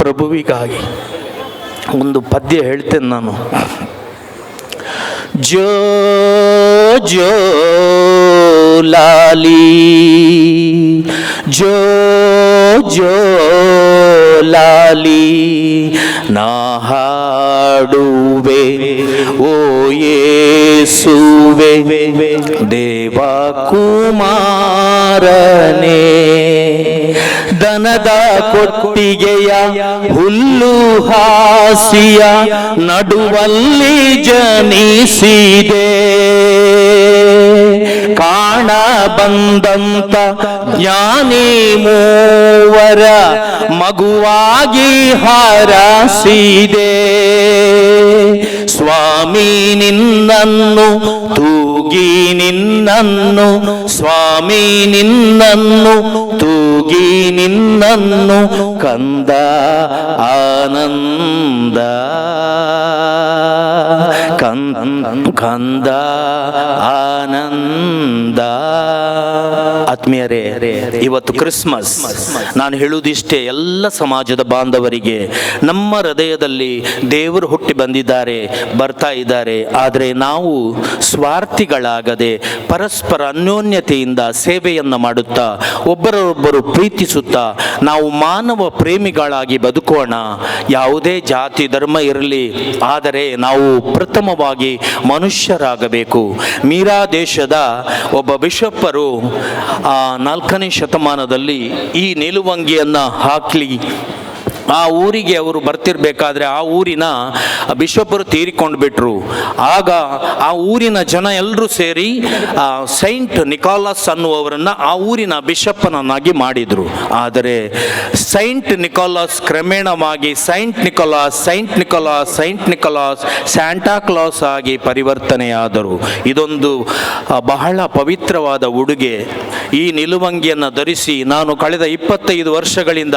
ಪ್ರಭುವಿಗಾಗಿ ಒಂದು ಪದ್ಯ ಹೇಳ್ತೇನೆ ನಾನು. ಜೋ ಜೋ ಲಾಲಿ ಜೋ ಜೋ ಲಾಲಿ ನಾ ಹಾಡುವೆ ಓ ಯೇಸುವೆ ದೇವ ಕುಮಾರನೇ. ದನದ ಕೊಟ್ಟಿಗೆಯ ಹುಲ್ಲು ಹಾಸಿಯ ನಡುವಲ್ಲಿ ಜನಿಸಿದೆ. ಕಾಣ ಬಂದಂತ ಜ್ಞಾನಿ ಮೂವರ ಮಗುವಾಗಿ ಹಾರಸಿದೆ. ಸ್ವಾಮಿ ನಿನ್ನನ್ನು ತೂಗಿ ನಿನ್ನನ್ನು, ಸ್ವಾಮಿ ನಿನ್ನನ್ನು ತೂಗಿ ನಿನ್ನನ್ನು ಕಂದ ಆನಂದ ಕಂದ ಆನಂದ. ಆತ್ಮೀಯರೇ, ಇವತ್ತು ಕ್ರಿಸ್ಮಸ್. ನಾನು ಹೇಳುವುದಿಷ್ಟೇ, ಎಲ್ಲ ಸಮಾಜದ ಬಾಂಧವರಿಗೆ ನಮ್ಮ ಹೃದಯದಲ್ಲಿ ದೇವರು ಹುಟ್ಟಿ ಬಂದಿದ್ದಾರೆ, ಬರ್ತಾ ಇದ್ದಾರೆ. ಆದರೆ ನಾವು ಸ್ವಾರ್ಥಿಗಳಾಗದೆ ಪರಸ್ಪರ ಅನ್ಯೋನ್ಯತೆಯಿಂದ ಸೇವೆಯನ್ನು ಮಾಡುತ್ತಾ ಒಬ್ಬರೊಬ್ಬರು ಪ್ರೀತಿಸುತ್ತಾ ನಾವು ಮಾನವ ಪ್ರೇಮಿಗಳಾಗಿ ಬದುಕೋಣ. ಯಾವುದೇ ಜಾತಿ ಧರ್ಮ ಇರಲಿ, ಆದರೆ ನಾವು ಪ್ರಥಮವಾಗಿ ಮನುಷ್ಯರಾಗಬೇಕು. ಮೀರಾ ದೇಶದ ಒಬ್ಬ ಬಿಷಪ್ಪರು 4ನೇ ಶತಮಾನದಲ್ಲಿ ಈ ನಿಲುವಂಗಿಯನ್ನು ಹಾಕಿ ಆ ಊರಿಗೆ ಅವರು ಬರ್ತಿರ್ಬೇಕಾದ್ರೆ ಆ ಊರಿನ ಬಿಷಪ್ಪರು ತೀರಿಕೊಂಡು ಬಿಟ್ರು. ಆಗ ಆ ಊರಿನ ಜನ ಎಲ್ಲರೂ ಸೇರಿ ಸೈಂಟ್ ನಿಕೋಲಾಸ್ ಅನ್ನುವವರನ್ನು ಆ ಊರಿನ ಬಿಷಪ್ಪನನ್ನಾಗಿ ಮಾಡಿದರು. ಆದರೆ ಸೈಂಟ್ ನಿಕೋಲಾಸ್ ಕ್ರಮೇಣವಾಗಿ ಸೈಂಟ್ ನಿಕೋಲಾಸ್ ಸ್ಯಾಂಟಾ ಕ್ಲಾಸ್ ಆಗಿ ಪರಿವರ್ತನೆಯಾದರು. ಇದೊಂದು ಬಹಳ ಪವಿತ್ರವಾದ ಉಡುಗೆ. ಈ ನಿಲುವಂಗಿಯನ್ನು ಧರಿಸಿ ನಾನು ಕಳೆದ 25 ವರ್ಷಗಳಿಂದ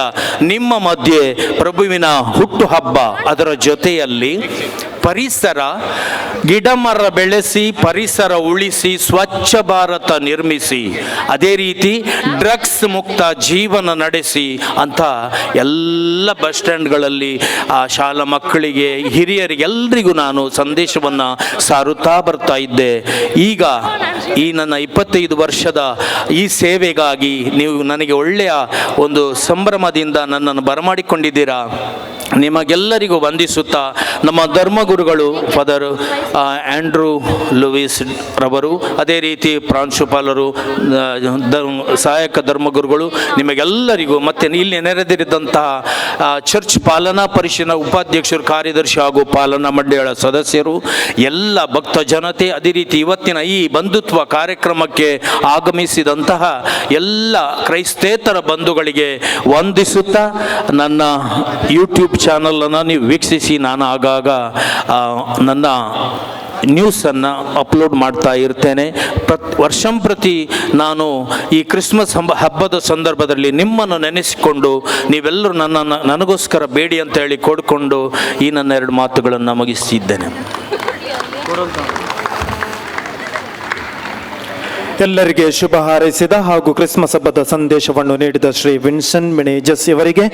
ನಿಮ್ಮ ಮಧ್ಯೆ ಪ್ರಭುವಿನ ಹುಟ್ಟು ಹಬ್ಬ, ಅದರ ಜೊತೆಯಲ್ಲಿ ಪರಿಸರ, ಗಿಡ ಮರ ಬೆಳೆಸಿ ಪರಿಸರ ಉಳಿಸಿ ಸ್ವಚ್ಛ ಭಾರತ ನಿರ್ಮಿಸಿ, ಅದೇ ರೀತಿ ಡ್ರಗ್ಸ್ ಮುಕ್ತ ಜೀವನ ನಡೆಸಿ ಅಂತ ಎಲ್ಲ ಬಸ್ ಸ್ಟ್ಯಾಂಡ್ಗಳಲ್ಲಿ ಶಾಲಾ ಮಕ್ಕಳಿಗೆ, ಹಿರಿಯರಿಗೆ, ಎಲ್ರಿಗೂ ನಾನು ಸಂದೇಶವನ್ನು ಸಾರುತ್ತಾ ಬರ್ತಾ ಇದ್ದೆ. ಈಗ ಈ ನನ್ನ 25 ವರ್ಷದ ಈ ಸೇವೆಗಾಗಿ ನೀವು ನನಗೆ ಒಳ್ಳೆಯ ಒಂದು ಸಂಭ್ರಮದಿಂದ ನನ್ನನ್ನು ಬರಮಾಡಿಕೊಂಡಿದ್ದೀರಾ. ನಿಮಗೆಲ್ಲರಿಗೂ ವಂದಿಸುತ್ತಾ ನಮ್ಮ ಧರ್ಮಗುರುಗಳು ಫಾದರ್ ಆಂಡ್ರೂ ಲೂಯಿಸ್ ರವರು, ಅದೇ ರೀತಿ ಪ್ರಾಂಶುಪಾಲರು, ಸಹಾಯಕ ಧರ್ಮಗುರುಗಳು, ನಿಮಗೆಲ್ಲರಿಗೂ ಮತ್ತು ಇಲ್ಲಿ ನೆರೆದಿರಿದಂತಹ ಚರ್ಚ್ ಪಾಲನಾ ಪರಿಷತ್ನ ಉಪಾಧ್ಯಕ್ಷರು, ಕಾರ್ಯದರ್ಶಿ ಹಾಗೂ ಪಾಲನಾ ಮಂಡಳಿಯ ಸದಸ್ಯರು, ಎಲ್ಲ ಭಕ್ತ ಜನತೆ, ಅದೇ ರೀತಿ ಇವತ್ತಿನ ಈ ಬಂಧುತ್ವ ಕಾರ್ಯಕ್ರಮಕ್ಕೆ ಆಗಮಿಸಿದಂತಹ ಎಲ್ಲ ಕ್ರೈಸ್ತೇತರ ಬಂಧುಗಳಿಗೆ ವಂದಿಸುತ್ತಾ ನನ್ನ ಯೂಟ್ಯೂಬ್ ಚಾನಲನ್ನು ನೀವು ವೀಕ್ಷಿಸಿ. ನಾನು ಆಗಾಗ ನನ್ನ ನ್ಯೂಸನ್ನು ಅಪ್ಲೋಡ್ ಮಾಡ್ತಾ ಇರ್ತೇನೆ. ವರ್ಷಂಪ್ರತಿ ನಾನು ಈ ಕ್ರಿಸ್ಮಸ್ ಹಬ್ಬದ ಸಂದರ್ಭದಲ್ಲಿ ನಿಮ್ಮನ್ನು ನೆನೆಸಿಕೊಂಡು ನೀವೆಲ್ಲರೂ ನನಗೋಸ್ಕರ ಬೇಡಿ ಅಂತ ಹೇಳಿ ಕೋಡಿಕೊಂಡು ಈ ನನ್ನ 2 ಮಾತುಗಳನ್ನು ಮುಗಿಸಿದ್ದೇನೆ. ಎಲ್ಲರಿಗೆ ಶುಭ ಹಾರೈಸಿದ ಹಾಗೂ ಕ್ರಿಸ್ಮಸ್ ಹಬ್ಬದ ಸಂದೇಶವನ್ನು ನೀಡಿದ ಶ್ರೀ ವಿನ್ಸನ್ ಮಿಣೇಜಸ್ ಇವರಿಗೆ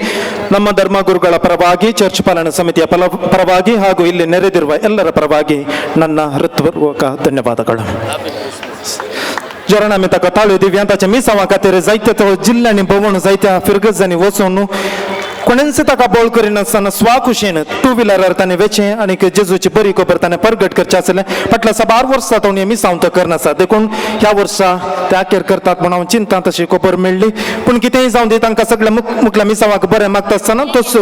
ನಮ್ಮ ಧರ್ಮಗುರುಗಳ ಪರವಾಗಿ, ಚರ್ಚ್ ಪಾಲನಾ ಸಮಿತಿಯ ಪರವಾಗಿ ಹಾಗೂ ಇಲ್ಲಿ ನೆರೆದಿರುವ ಎಲ್ಲರ ಪರವಾಗಿ ನನ್ನ ಹೃತ್ಪೂರ್ವಕ ಧನ್ಯವಾದಗಳು. जरा आम्ही ताका ताळयो दिव्या ताच्या मिसावा खातीर जायते तो जिल्ल्यांनी भोंवून जायत्या फिरगजांनी वचून कोणेंच ताका बोळ करिनासतना स्वाखुशीन 2 व्हिलरार ताणें वेचें आनी जेजूची बरी खबर ताणें प्रगट करचें आसलें. फाटल्या 12 वर्सां ताणें मिसांव तो करनासा, देखून ह्या वर्सा ते आखेर करतात म्हूण हांव चिंता तशी खबर मेळ्ळी. पूण कितेंय जावं दी, तांकां सगळ्या मुखल्या मिसावाक बरें मागता आसतना तोच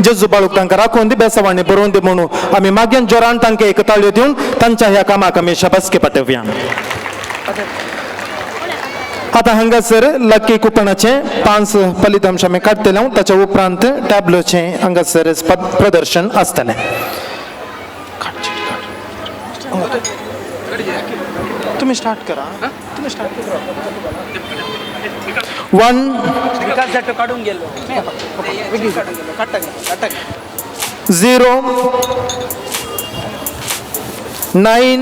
जेजू बाळूक तांकां राखून दी, बेसावांनी बरोवन दी म्हणून आमी मागीर जोरान तांकां एक ताळयो दिवन तांच्या ह्या कामाक आमी शाबासकी पाठवया. आता हांगासर लकी कुपनाचे 5 फलितांश आमी काडटले ताच्या उपरांत टॅब्लोचे हांगासर प्रदर्शन आसतलें. तुम्ही स्टार्ट करा. तुम्ही स्टार्ट करा. 1 0 9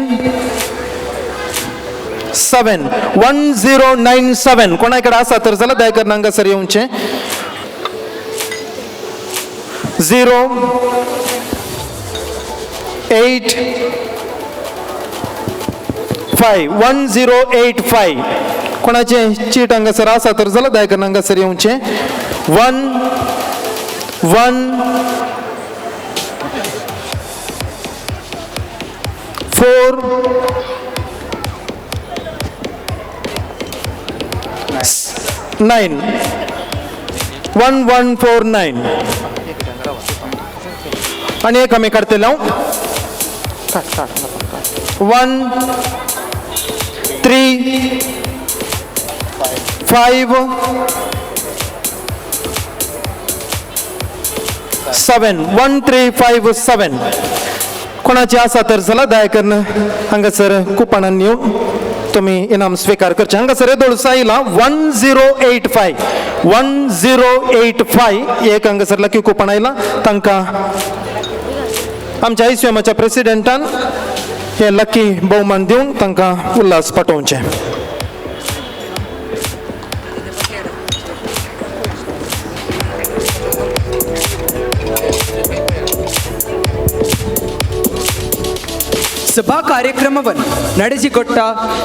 7 1097 कोणाकडे असा तर चला दया करून हांगासर येवचे. 0 8 5 1085 कोणाचे चीट हांगासर आसा तर चला दया करून हांगासर येवचे. 1 1 4 9 1149 आणि एक आम्ही काढते लावू. 1 3 5 7 1357 कोणाची आसा तर चला दया करून हांगासर कुपनान येऊन तुम्ही इनाम स्वीकार करचे. हांगासर येदोळ साईला 1085 एक हांगासर लकी कुपन आयला. तांकां आमच्या ICMच्या प्रेसिडेंटान हे लकी भोवमान दिवन तांकां उल्हास पाठोवचे. ಸಭಾ ಕಾರ್ಯಕ್ರಮವನ್ನು ನಡೆಸಿಕೊಟ್ಟ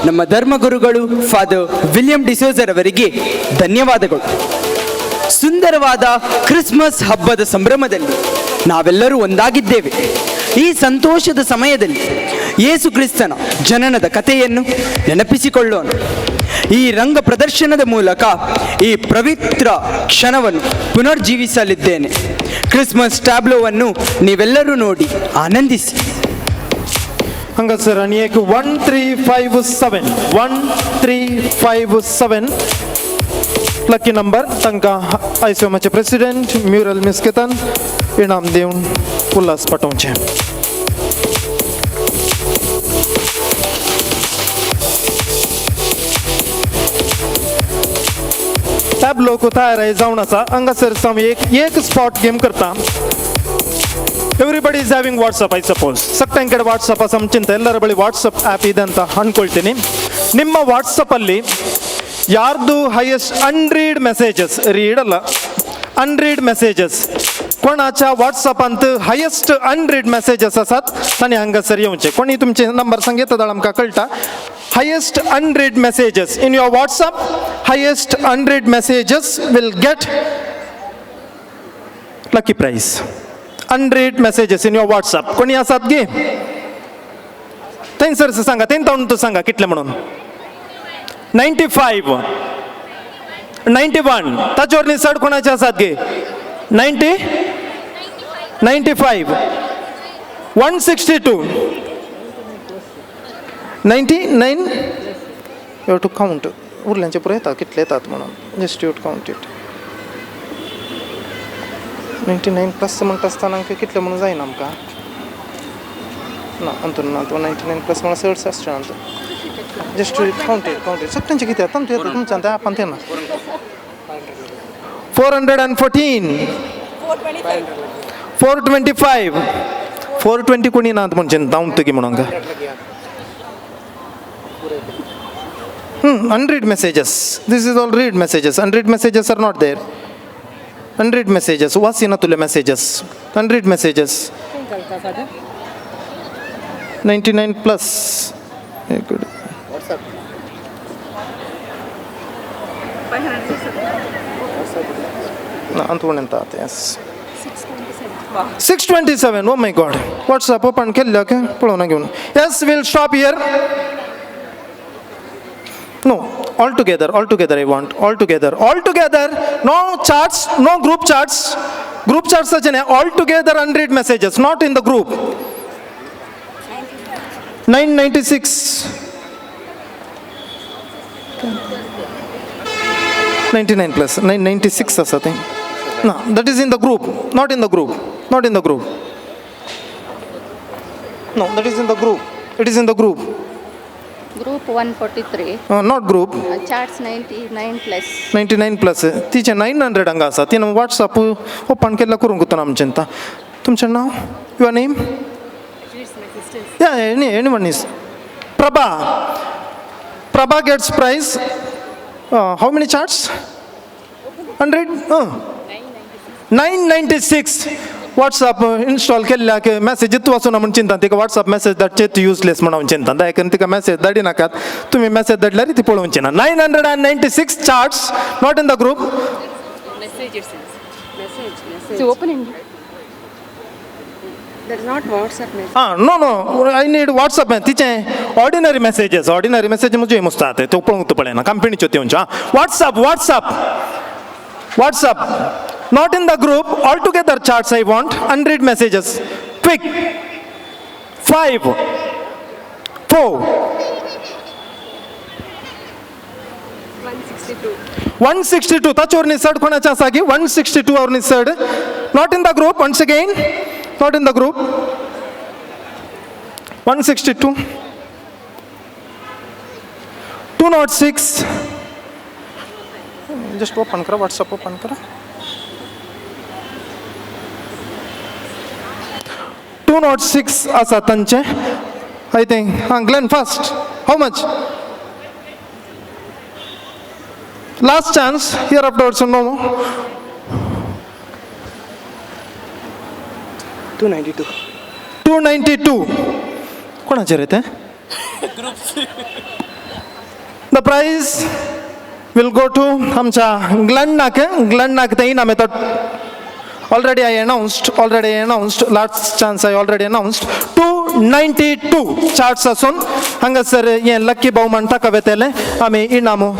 ನಮ್ಮ ಧರ್ಮಗುರುಗಳು ಫಾದರ್ ವಿಲಿಯಂ ಡಿಸೋಜರವರಿಗೆ ಧನ್ಯವಾದಗಳು. ಸುಂದರವಾದ ಕ್ರಿಸ್ಮಸ್ ಹಬ್ಬದ ಸಂಭ್ರಮದಲ್ಲಿ ನಾವೆಲ್ಲರೂ ಒಂದಾಗಿದ್ದೇವೆ. ಈ ಸಂತೋಷದ ಸಮಯದಲ್ಲಿ ಯೇಸು ಕ್ರಿಸ್ತನ ಜನನದ ಕಥೆಯನ್ನು ನೆನಪಿಸಿಕೊಳ್ಳೋಣ. ಈ ರಂಗ ಪ್ರದರ್ಶನದ ಮೂಲಕ ಈ ಪವಿತ್ರ ಕ್ಷಣವನ್ನು ಪುನರ್ಜೀವಿಸಲಿದ್ದೇನೆ. ಕ್ರಿಸ್ಮಸ್ ಟ್ಯಾಬ್ಲೋವನ್ನು ನೀವೆಲ್ಲರೂ ನೋಡಿ ಆನಂದಿಸಿ. हांगासर आणि एक 1357 लकी नंबर तांकां ICMचे प्रेसिडेंट म्युरल मिस्केतान इनाम दिवन उल्हास पाठोवचे. टॅब्लो तयार जावन आसा. हांगासर एक स्पॉट गेम करता. Everybody is having WhatsApp I suppose. ಸಕ್ಟಂಗ್ ಕಡೆ ವಾಟ್ಸಪ್ ಸಂಚಿಂತ ಎಲ್ಲರ ಬಳಿ ವಾಟ್ಸಪ್ ಆ್ಯಪ್ ಇದೆ ಅಂತ ಅಂದ್ಕೊಳ್ತೀನಿ. ನಿಮ್ಮ ವಾಟ್ಸಪ್ಪಲ್ಲಿ ಯಾರ್ದು ಹೈಯೆಸ್ಟ್ ಅನ್ರೀಡ್ ಮೆಸೇಜಸ್ ರೀಡ್ ಅಲ್ಲ अनरीड मेसेजेस कोणाच्या व्हॉट्सअपांत हायेस्ट अनरीड मेसेजेस आसात तांणी हांगासर येवचे. कोणी तुमचे नंबर सांगितलं जाल्यार आमकां कळटा. Highest unread messages in your WhatsApp, highest unread messages will get lucky prize. Unread messages in your WhatsApp कोणी आसात गे थंयसर सांगा. तें तावून सांगा कितले म्हणून. 95 91 ताचेवर निसड कोणाचे आसात गे. 90 95 162 99 यू हॅव टू काउंट. उरल्यांचे पुरो येतात कितले येतात म्हणून. Just you count it. 99 plus म्हणटा आसतना कितले म्हणून जायना आमकां ना अंतून ना. 99 प्लस म्हणून 67 आसचें ना. जस्ट काउंट इट सगळ्यांचे किती येतात तुमचे येतात तुमच्या त्या आपण ते ना. 414 425 420 कोणी ना म्हणजे दाऊन की म्हणून का. unread messages. This is all read messages. Unread messages are not there. Unread messages. वाचीना तुले messages. Unread messages. 99 plus. Good. अंतवण्यांत yes 627. oh my god WhatsApp open केल्ल्या के पळोवना घेवन. yes we'll stop here. no all together I want all together no chats, no group chats such an all together unread messages not in the group. 996 99 plus 96 or something. No, that is in the group, not in the group, not in the group. No, that is in the group. It is in the group. Group 143. Not group. Charts 99 plus. 99 plus. तिचे 900 हांगा आसा. तिने WhatsApp open केला करूंक गुतो आमचेंता. तुमचें नांव? Your name? Yeah, anyone is. Prabha. Prabha gets prize. How many charts? 100? 996. WhatsApp install केल्ल्याक message इतू वचूना म्हण चिंता तिका WhatsApp मॅसेज धाडचें युजलेस म्हणून चिंता दायकन तिका मॅसेज धाडी नाकात तुमी मॅसेज धाडल्यार ती पळोवची ना 996 charts not in the group So open in. That is not WhatsApp message. No, I need WhatsApp तिचे ऑर्डिनरी मॅसेजेस मुझे मुस्तात ते पळोवंक तो पळयना कंपनीच्यो त्योंच्यो WhatsApp not in the group altogether charts I want 100 messages quick 5 4 162 ताचोर निसड कोणाचे आसा की 162 और निसड not in the group once again not in the group 162 206 just open करा WhatsApp open करा 206 आसा तांचे I think Glenn first how much last chance here afterwards no more 292 कोणाचे रे ते the prize will go to आमच्या Glenn ते इनाम येता already I announced last chance I already announced 292 charts asun hangasar ye lucky bauman takavetele ami inamu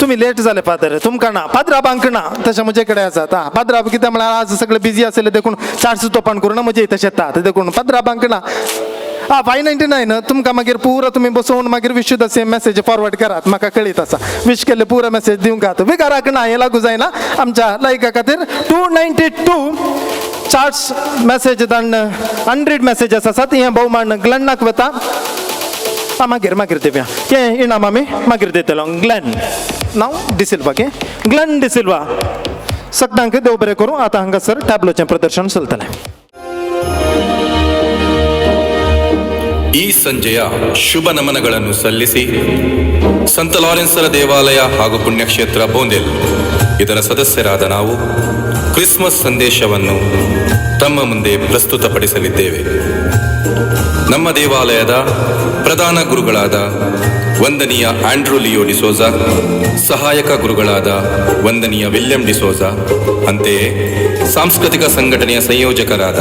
तुम्ही late झाले पादर तुमकां ना पाद्रा बांकना तशें म्हजे कडेन आसा आतां पाद्रा कित्याक म्हळ्यार आज सगळे बिजी आसले देखून चार्ज तोपान करून म्हजे तशें येता देखून पाद्रा बांकना 599 तुमकां मागीर पुरो तुमी बसोवन मागीर wish the same message forward करात म्हाका कळीत आसा विश केल्ले पुरो मेसेज दिवंक आतां विकाराक ना हें लागू जायना आमच्या लायका खातीर 292 चार्ट्स मेसेज धाडन 100 मेसेजेस आसात हें भोवमान ग्लॅनाक वता मागीर दिव्या हें इनाम आमी मागीर दितलो ग्लॅन नांव डिसिल्वा ग्लॅन डिसिल्वा सगळ्यांक देव बरें करूं आतां हांगासर टॅब्लोचें प्रदर्शन चलतलें ಈ ಸಂಜೆಯ ಶುಭ ನಮನಗಳನ್ನು ಸಲ್ಲಿಸಿ ಸಂತ ಲಾರೆನ್ಸರ ದೇವಾಲಯ ಹಾಗೂ ಪುಣ್ಯಕ್ಷೇತ್ರ ಬೋಂದೇಲ್ ಇದರ ಸದಸ್ಯರಾದ ನಾವು ಕ್ರಿಸ್ಮಸ್ ಸಂದೇಶವನ್ನು ತಮ್ಮ ಮುಂದೆ ಪ್ರಸ್ತುತಪಡಿಸಲಿದ್ದೇವೆ. ನಮ್ಮ ದೇವಾಲಯದ ಪ್ರಧಾನ ಗುರುಗಳಾದ ವಂದನೀಯ ಆಂಡ್ರೂ ಲಿಯೋ ಡಿಸೋಜಾ, ಸಹಾಯಕ ಗುರುಗಳಾದ ವಂದನೀಯ ವಿಲಿಯಂ ಡಿಸೋಜಾ, ಅಂತೆಯೇ ಸಾಂಸ್ಕೃತಿಕ ಸಂಘಟನೆಯ ಸಂಯೋಜಕರಾದ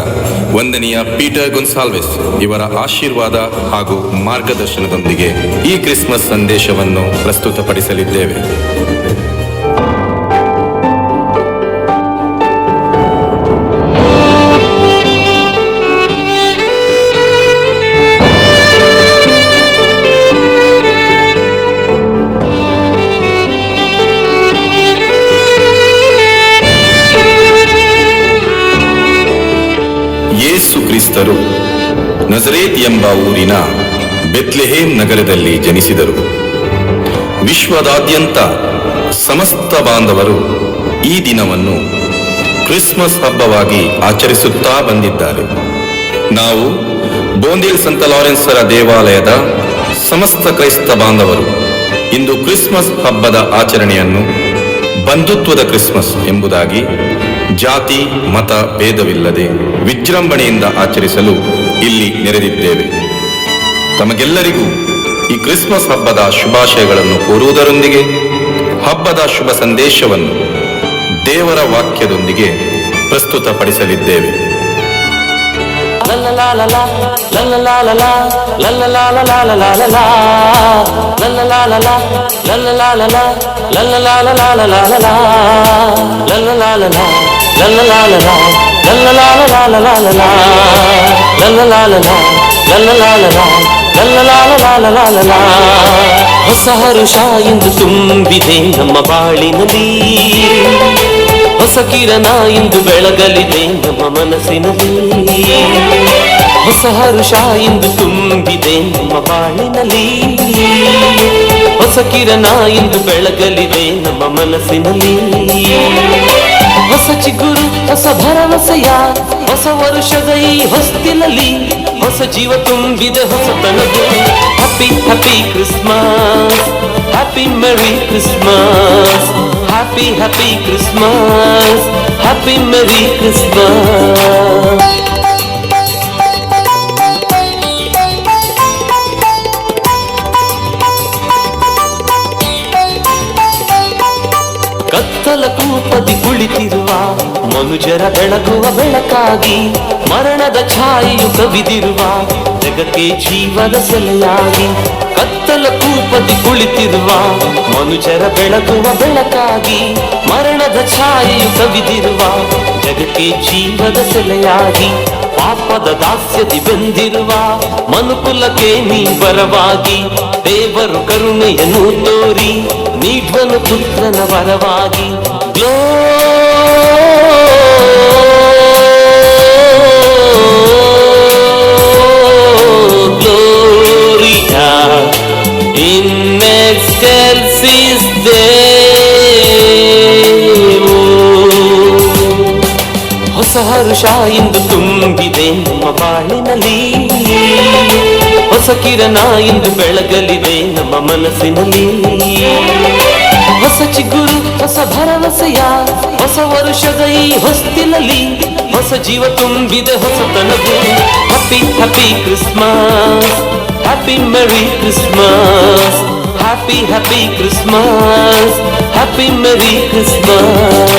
ವಂದನೀಯ ಪೀಟರ್ ಗೊನ್ಸಾಲ್ವೆಸ್ ಇವರ ಆಶೀರ್ವಾದ ಹಾಗೂ ಮಾರ್ಗದರ್ಶನದೊಂದಿಗೆ ಈ ಕ್ರಿಸ್ಮಸ್ ಸಂದೇಶವನ್ನು ಪ್ರಸ್ತುತಪಡಿಸಲಿದ್ದೇವೆ. ಯೇಸು ಕ್ರಿಸ್ತರು ನಜರೇತ್ ಎಂಬ ಊರಿನ ಬೆತ್ಲೆಹೇಮ್ ನಗರದಲ್ಲಿ ಜನಿಸಿದರು. ವಿಶ್ವದಾದ್ಯಂತ ಸಮಸ್ತ ಬಾಂಧವರು ಈ ದಿನವನ್ನು ಕ್ರಿಸ್ಮಸ್ ಹಬ್ಬವಾಗಿ ಆಚರಿಸುತ್ತಾ ಬಂದಿದ್ದಾರೆ. ನಾವು ಬೋಂದೇಲ್ ಸಂತ ಲಾರೆನ್ಸರ ದೇವಾಲಯದ ಸಮಸ್ತ ಕ್ರೈಸ್ತ ಬಾಂಧವರು ಇಂದು ಕ್ರಿಸ್ಮಸ್ ಹಬ್ಬದ ಆಚರಣೆಯನ್ನು ಬಂಧುತ್ವದ ಕ್ರಿಸ್ಮಸ್ ಎಂಬುದಾಗಿ ಜಾತಿ ಮತ ಭೇದವಿಲ್ಲದೆ ವಿಜೃಂಭಣೆಯಿಂದ ಆಚರಿಸಲು ಇಲ್ಲಿ ನೆರೆದಿದ್ದೇವೆ. ತಮಗೆಲ್ಲರಿಗೂ ಈ ಕ್ರಿಸ್ಮಸ್ ಹಬ್ಬದ ಶುಭಾಶಯಗಳನ್ನು ಕೋರುವುದರೊಂದಿಗೆ ಹಬ್ಬದ ಶುಭ ಸಂದೇಶವನ್ನು ದೇವರ ವಾಕ್ಯದೊಂದಿಗೆ ಪ್ರಸ್ತುತಪಡಿಸಲಿದ್ದೇವೆ. ಹೊಸ ಹರುಷ ಇಂದು ತುಂಬಿದೆ ನಮ್ಮ ಬಾಳಿನಲ್ಲಿ, ಹೊಸ ಕಿರಣ ಇಂದು ಬೆಳಗಲಿದೆ ನಮ್ಮ ಮನಸ್ಸಿನಲ್ಲಿ. ಹೊಸ ಹರುಷ ಇಂದು ತುಂಬಿದೆ ನಮ್ಮ ಬಾಳಿನಲ್ಲಿ, ಹೊಸ ಕಿರಣ ಇಂದು ಬೆಳಗಲಿದೆ ನಮ್ಮ ಮನಸ್ಸಿನಲ್ಲಿ. ಹೊಸ ಚಿಗುರು ಹೊಸ ಭರವಸೆಯ ಹೊಸ ವರುಷದ ಈ ಹೊಸ್ತಿಲಲ್ಲಿ ಹೊಸ ಜೀವ ತುಂಬಿದೆ ಹೊಸತನದು. Happy happy Christmas, happy merry Christmas, happy happy Christmas, happy merry Christmas. ಕತ್ತಲ ಕೂಪದಿ ಕುಳಿತಿರುವ ಮನುಜರ ಬೆಳಗುವ ಬೆಳಕಾಗಿ, ಮರಣದ ಛಾಯೆಯು ಕವಿದಿರುವ ಜಗಕ್ಕೆ ಜೀವದ ಸೆಲೆಯಾಗಿ. ಕತ್ತಲ ಕೂಪದಿ ಕುಳಿತಿರುವ ಮನುಜರ ಬೆಳಗುವ ಬೆಳಕಾಗಿ, ಮರಣದ ಛಾಯೆಯು ಕವಿದಿರುವ ಜಗಕ್ಕೆ ಜೀವದ ಸೆಲೆಯಾಗಿ. ಪಾಪದ ದಾಸ್ಯದಿ ಬೆಂದಿರುವ ಮನುಕುಲಕ್ಕೆ ನೀ ಬರವಾಗಿ, ದೇವರು ಕರುಣೆಯನ್ನು ತೋರಿ ನೀಡ್ವನು ಪುತ್ರನ ವರವಾಗಿ. Gloria in excelsis Deo. ಹೊಸ ಹರುಷ ಇಂದು ತುಂಬಿದೆ ನಮ್ಮ ಬಾಳಿನಲ್ಲಿ, ಹೊಸ ಕಿರಣ ಇಂದು ಬೆಳಗಲಿದೆ ನಮ್ಮ ಮನಸ್ಸಿನಲ್ಲಿ. ಹೊಸ ಚಿಗುರು ಹೊಸ ಭರವಸೆಯ ಹೊಸ ವರುಷದ ಈ ಹೊಸ್ತಿಲಲ್ಲಿ ಹೊಸ ಜೀವ ತುಂಬಿದೆ ಹೊಸತನವು. Happy happy Christmas, happy merry Christmas, happy happy Christmas, happy merry Christmas.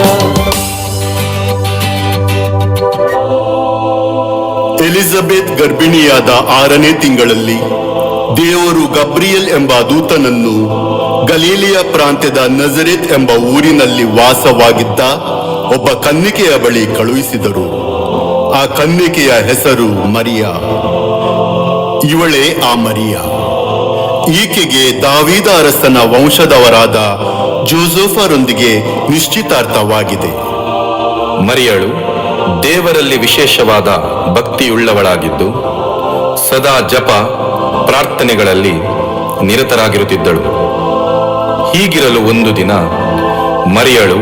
Elizabeth ಗರ್ಭಿಣಿಯಾದ 6ನೇ ತಿಂಗಳಲ್ಲಿ ದೇವರು ಗಬ್ರಿಯಲ್ ಎಂಬ ದೂತನನ್ನು ಗಲೀಲಿಯ ಪ್ರಾಂತ್ಯದ ನಜರೇತ್ ಎಂಬ ಊರಿನಲ್ಲಿ ವಾಸವಾಗಿದ್ದ ಒಬ್ಬ ಕನ್ನಿಕೆಯ ಬಳಿ ಕಳುಹಿಸಿದರು. ಆ ಕನ್ನಿಕೆಯ ಹೆಸರು ಮರಿಯಾ. ಇವಳೇ ಆ ಮರಿಯಾ. ಈಕೆಗೆ ದಾವೀದ ಅರಸನ ವಂಶದವರಾದ ಜೋಸೆಫರೊಂದಿಗೆ ನಿಶ್ಚಿತಾರ್ಥವಾಗಿದೆ. ಮರಿಯಳು ದೇವರಲ್ಲಿ ವಿಶೇಷವಾದ ಭಕ್ತಿಯುಳ್ಳವಳಾಗಿದ್ದು ಸದಾ ಜಪ ಪ್ರಾರ್ಥನೆಗಳಲ್ಲಿ ನಿರತರಾಗಿರುತ್ತಿದ್ದಳು. ಹೀಗಿರಲು ಒಂದು ದಿನ ಮರಿಯಳು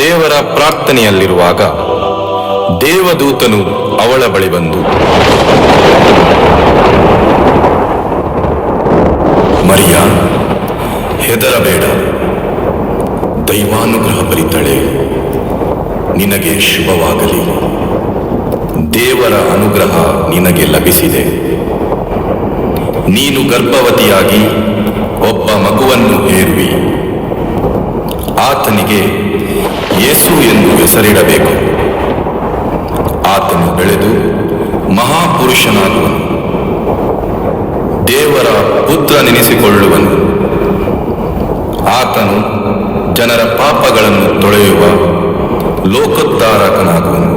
ದೇವರ ಪ್ರಾರ್ಥನೆಯಲ್ಲಿರುವಾಗ ದೇವದೂತನು ಅವಳ ಬಳಿ ಬಂದು, ಮರಿಯಾ, ಹೆದರಬೇಡ, ದೈವಾನುಗ್ರಹ ಭರಿತಳೆ, ನಿನಗೆ ಶುಭವಾಗಲಿ, ದೇವರ ಅನುಗ್ರಹ ನಿನಗೆ ಲಭಿಸಿದೆ. ನೀನು ಗರ್ಭವತಿಯಾಗಿ ಒಬ್ಬ ಮಗುವನ್ನು ಹೇರುವಿ, ಆತನಿಗೆ ಯೇಸು ಎಂದು ಹೆಸರಿಡಬೇಕು. ಆತನು ಬೆಳೆದು ಮಹಾಪುರುಷನಾಗುವನು, ದೇವರ ಪುತ್ರನೆನಿಸಿಕೊಳ್ಳುವನು. ಆತನು ಜನರ ಪಾಪಗಳನ್ನು ತೊಳೆಯುವ ಲೋಕೋದ್ಧಾರಕನಾಗುವನು.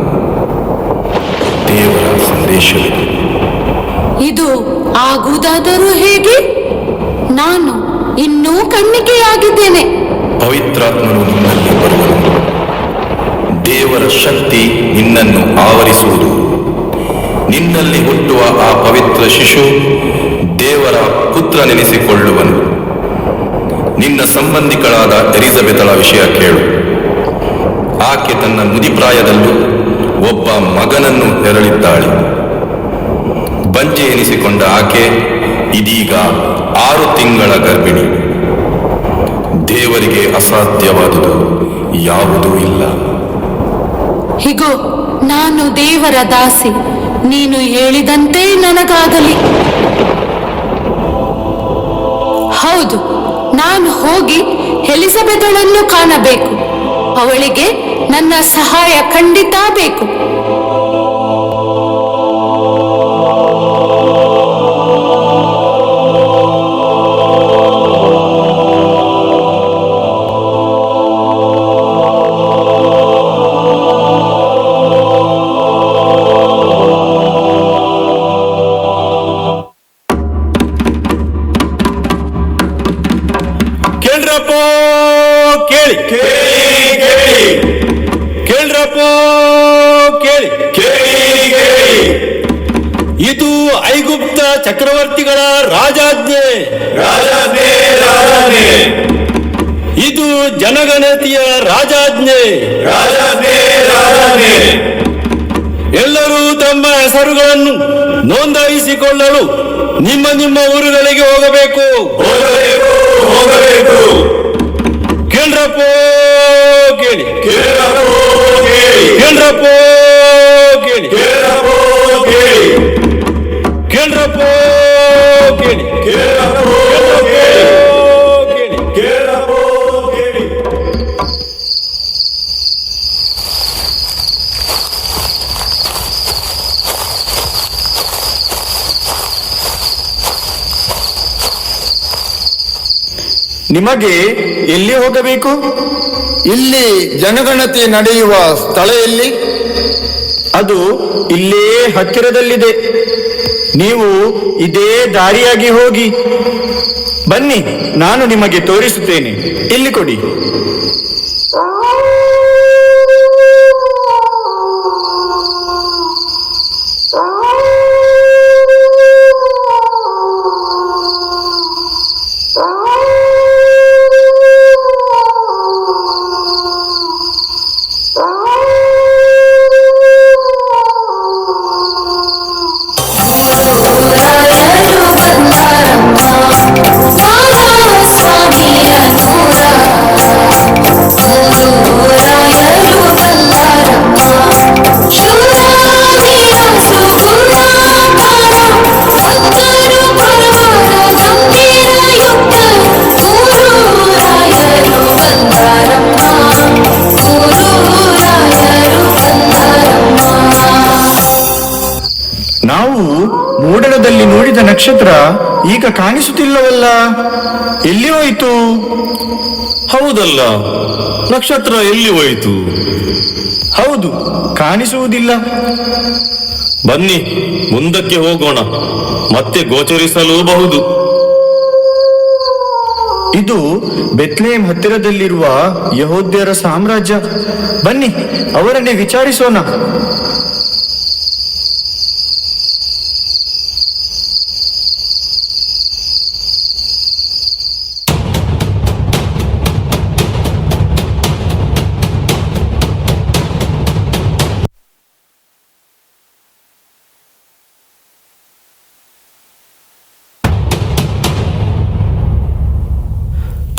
ದೇವರ ಸಂದೇಶವಿದೆ. ಇದು ಆಗುವುದಾದರೂ ಹೇಗೆ? ನಾನು ಇನ್ನೂ ಕನ್ನಿಕೆಯಾಗಿದ್ದೇನೆ. ಪವಿತ್ರಾತ್ಮನು ನಿನ್ನಲ್ಲಿ ಬರುವನು, ದೇವರ ಶಕ್ತಿ ನಿನ್ನನ್ನು ಆವರಿಸುವುದು. ನಿನ್ನಲ್ಲಿ ಹುಟ್ಟುವ ಆ ಪವಿತ್ರ ಶಿಶು ದೇವರ ಪುತ್ರನೆನಿಸಿಕೊಳ್ಳುವನು. ನಿನ್ನ ಸಂಬಂಧಿಕಳಾದ ಎಲಿಜಬೆತಳ ವಿಷಯ ಕೇಳು. ಆಕೆ ತನ್ನ ಮುದಿಪ್ರಾಯದಲ್ಲೂ ಒಬ್ಬ ಮಗನನ್ನು ಹೆರಳಿದ್ದಾಳೆ. ಬಂಜೆ ಎನಿಸಿಕೊಂಡ ಆಕೆ ಇದೀಗ 6 ತಿಂಗಳ ಗರ್ಭಿಣಿ. ದೇವರಿಗೆ ಅಸಾಧ್ಯವಾದುದು ಯಾವುದೂ ಇಲ್ಲ. ಹೀಗೋ ನಾನು ದೇವರ ದಾಸಿ, ನೀನು ಹೇಳಿದಂತೆ ನನಗಾಗಲಿ. ಹೌದು, ನಾನು ಹೋಗಿ ಎಲಿಜಬೆತಳನ್ನು ಕಾಣಬೇಕು. ಅವಳಿಗೆ ನನ್ನ ಸಹಾಯ ಖಂಡಿತ ಬೇಕು. ಕೇಳ್ರಪ್ಪ ಕೇಳಿ ಕೇಳ್ರಪ್ಪ ಕೇಳಿ ಇದು ಐಗುಪ್ತ ಚಕ್ರವರ್ತಿಗಳ ರಾಜಾಜ್ಞೆ ಇದು ಜನಗಣತಿಯ ರಾಜಾಜ್ಞೆ ಎಲ್ಲರೂ ತಮ್ಮ ಹೆಸರುಗಳನ್ನು ನೋಂದಾಯಿಸಿಕೊಳ್ಳಲು ನಿಮ್ಮ ನಿಮ್ಮ ಊರುಗಳಿಗೆ ಹೋಗಬೇಕು ಕೇಳ್ರಪ್ಪ ಕೇಳಿ ಕೇಳ್ರಪ್ಪ ಕೇಳಿ ಕೇಳ್ರಪ್ಪ ಕೇಳಿ ನಿಮಗೆ ಎಲ್ಲಿ ಹೋಗಬೇಕು? ಇಲ್ಲಿ ಜನಗಣತಿ ನಡೆಯುವ ಸ್ಥಳ ಎಲ್ಲಿ? ಅದು ಇಲ್ಲೇ ಹತ್ತಿರದಲ್ಲಿದೆ. ನೀವು ಇದೇ ದಾರಿಯಾಗಿ ಹೋಗಿ ಬನ್ನಿ, ನಾನು ನಿಮಗೆ ತೋರಿಸುತ್ತೇನೆ. ಇಲ್ಲಿ ಕೊಡಿ. ನಾವು ಮೂಡಣದಲ್ಲಿ ನೋಡಿದ ನಕ್ಷತ್ರ ಈಗ ಕಾಣಿಸುತ್ತಿಲ್ಲವಲ್ಲ, ಎಲ್ಲಿ ಹೋಯಿತು? ಹೌದಲ್ಲ, ನಕ್ಷತ್ರ ಎಲ್ಲಿ ಹೋಯಿತು? ಹೌದು, ಕಾಣಿಸುವುದಿಲ್ಲ. ಬನ್ನಿ ಮುಂದಕ್ಕೆ ಹೋಗೋಣ, ಮತ್ತೆ ಗೋಚರಿಸಲೂಬಹುದು. ಇದು ಬೆತ್ಲೇಮ್ ಹತ್ತಿರದಲ್ಲಿರುವ ಯಹೂದ್ಯರ ಸಾಮ್ರಾಜ್ಯ. ಬನ್ನಿ ಅವರನ್ನೇ ವಿಚಾರಿಸೋಣ.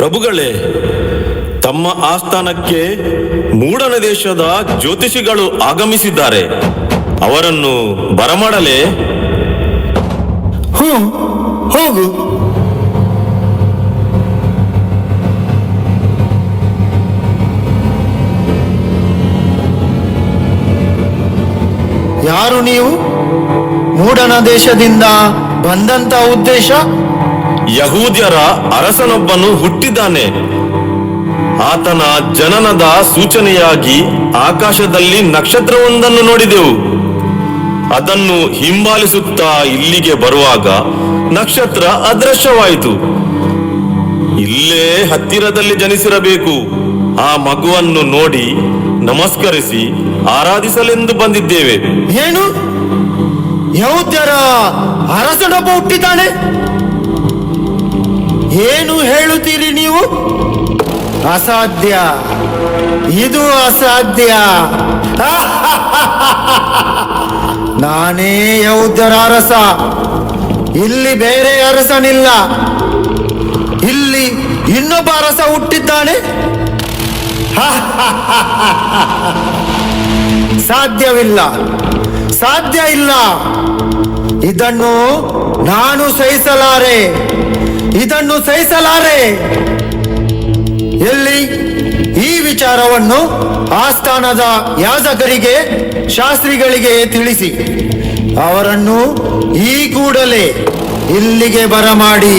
ಪ್ರಭುಗಳೇ, ತಮ್ಮ ಆಸ್ಥಾನಕ್ಕೆ ಮೂಡಣ ದೇಶದ ಜ್ಯೋತಿಷಿಗಳು ಆಗಮಿಸಿದ್ದಾರೆ. ಅವರನ್ನು ಬರಮಾಡಲೇ? ಹೋಗು. ಯಾರು ನೀವು? ಮೂಡಣ ದೇಶದಿಂದ ಬಂದಂತ ಉದ್ದೇಶ? ಯಹೂದ್ಯರ ಅರಸನೊಬ್ಬನು ಹುಟ್ಟಿದ್ದಾನೆ. ಆತನ ಜನನದ ಸೂಚನೆಯಾಗಿ ಆಕಾಶದಲ್ಲಿ ನಕ್ಷತ್ರವೊಂದನ್ನು ನೋಡಿದೆವು. ಅದನ್ನು ಹಿಂಬಾಲಿಸುತ್ತಾ ಇಲ್ಲಿಗೆ ಬರುವಾಗ ನಕ್ಷತ್ರ ಅದೃಶ್ಯವಾಯಿತು. ಇಲ್ಲೇ ಹತ್ತಿರದಲ್ಲಿ ಜನಿಸಿರಬೇಕು. ಆ ಮಗುವನ್ನು ನೋಡಿ ನಮಸ್ಕರಿಸಿ ಆರಾಧಿಸಲೆಂದು ಬಂದಿದ್ದೇವೆ. ಏನು? ಯಹೂದ್ಯರ ಅರಸನೊಬ್ಬ ಹುಟ್ಟಿದ್ದಾನೆ? ಏನು ಹೇಳುತ್ತೀರಿ ನೀವು? ಅಸಾಧ್ಯ, ಇದು ಅಸಾಧ್ಯ. ನಾನೇ ಯಹೂದ್ಯರ ಅರಸ. ಇಲ್ಲಿ ಬೇರೆ ಅರಸನಿಲ್ಲ. ಇಲ್ಲಿ ಇನ್ನೊಬ್ಬ ಅರಸ ಹುಟ್ಟಿದ್ದಾನೆ. ಸಾಧ್ಯವಿಲ್ಲ, ಸಾಧ್ಯ ಇಲ್ಲ. ಇದನ್ನು ನಾನು ಸಹಿಸಲಾರೆ, ಇದನ್ನು ಸಹಿಸಲಾರೆ. ಎಲ್ಲಿ ಈ ವಿಚಾರವನ್ನು ಆಸ್ಥಾನದ ಯಾಜಕರಿಗೆ, ಶಾಸ್ತ್ರಿಗಳಿಗೆ ತಿಳಿಸಿ ಅವರನ್ನು ಈ ಕೂಡಲೇ ಇಲ್ಲಿಗೆ ಬರಮಾಡಿ.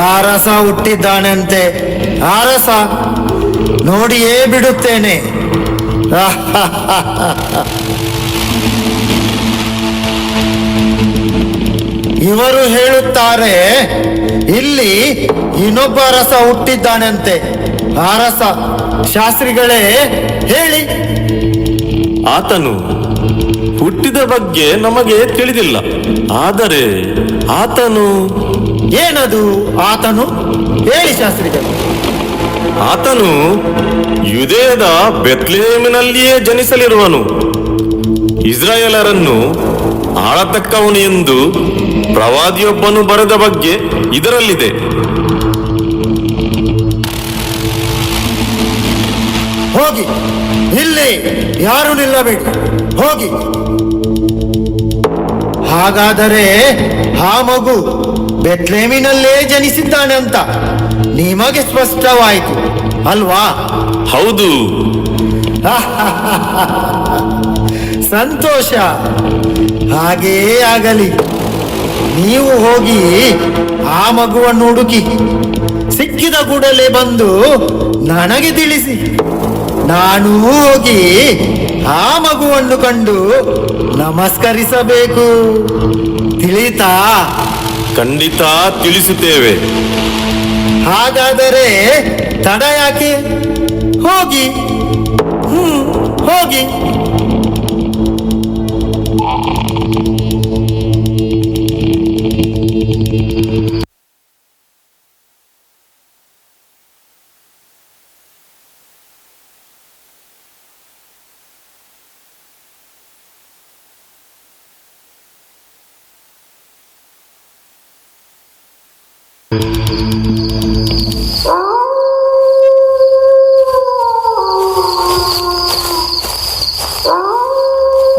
ಅರಸ ಹುಟ್ಟಿದ್ದಾನಂತೆ. ಅರಸ ನೋಡಿಯೇ ಬಿಡುತ್ತೇನೆ. ಇವರು ಹೇಳುತ್ತಾರೆ ಇಲ್ಲಿ ಇನ್ನೊಬ್ಬ ಅರಸ ಹುಟ್ಟಿದ್ದಾನಂತೆ. ಅರಸ ಶಾಸ್ತ್ರಿಗಳೇ ಹೇಳಿ. ಆತನು ಹುಟ್ಟಿದ ಬಗ್ಗೆ ನಮಗೆ ತಿಳಿದಿಲ್ಲ. ಆದರೆ ಆತನು ಏನದು ಆತನು ಹೇಳಿ ಶಾಸ್ತ್ರಿಗಳು. ಆತನು ಯುದೇಯದ ಬೆತ್ಲೆಹೇಮಿನಲ್ಲಿಯೇ ಜನಿಸಲಿರುವನು. ಇಸ್ರಾಯೇಲರನ್ನು ಆಳತಕ್ಕವನು ಎಂದು ಪ್ರವಾದಿಯೊಬ್ಬನು ಬರೆದ ಬಗ್ಗೆ ಇದರಲ್ಲಿದೆ. ಹೋಗಿ, ಇಲ್ಲಿ ಯಾರು ನಿಲ್ಲಬೇಡಿ, ಹೋಗಿ. ಹಾಗಾದರೆ ಆ ಮಗು ಬೆತ್ಲೆಹೇಮಿನಲ್ಲೇ ಜನಿಸಿದ್ದಾನೆ ಅಂತ ನಿಮಗೆ ಸ್ಪಷ್ಟವಾಯಿತು ಅಲ್ವಾ? ಹೌದು. ಸಂತೋಷ. ಹಾಗೇ ಆಗಲಿ. ನೀವು ಹೋಗಿ ಆ ಮಗುವನ್ನು ಹುಡುಕಿ ಸಿಕ್ಕಿದ ಕೂಡಲೇ ಬಂದು ನನಗೆ ತಿಳಿಸಿ. ನಾನು ಹೋಗಿ ಆ ಮಗುವನ್ನು ಕಂಡು ನಮಸ್ಕರಿಸಬೇಕು. ತಿಳಿತಾ? ಖಂಡಿತ ತಿಳಿಸುತ್ತೇವೆ. ಹಾಗಾದರೆ ತಡ ಯಾಕೆ? ಹೋಗಿ. ಹೋಗಿ.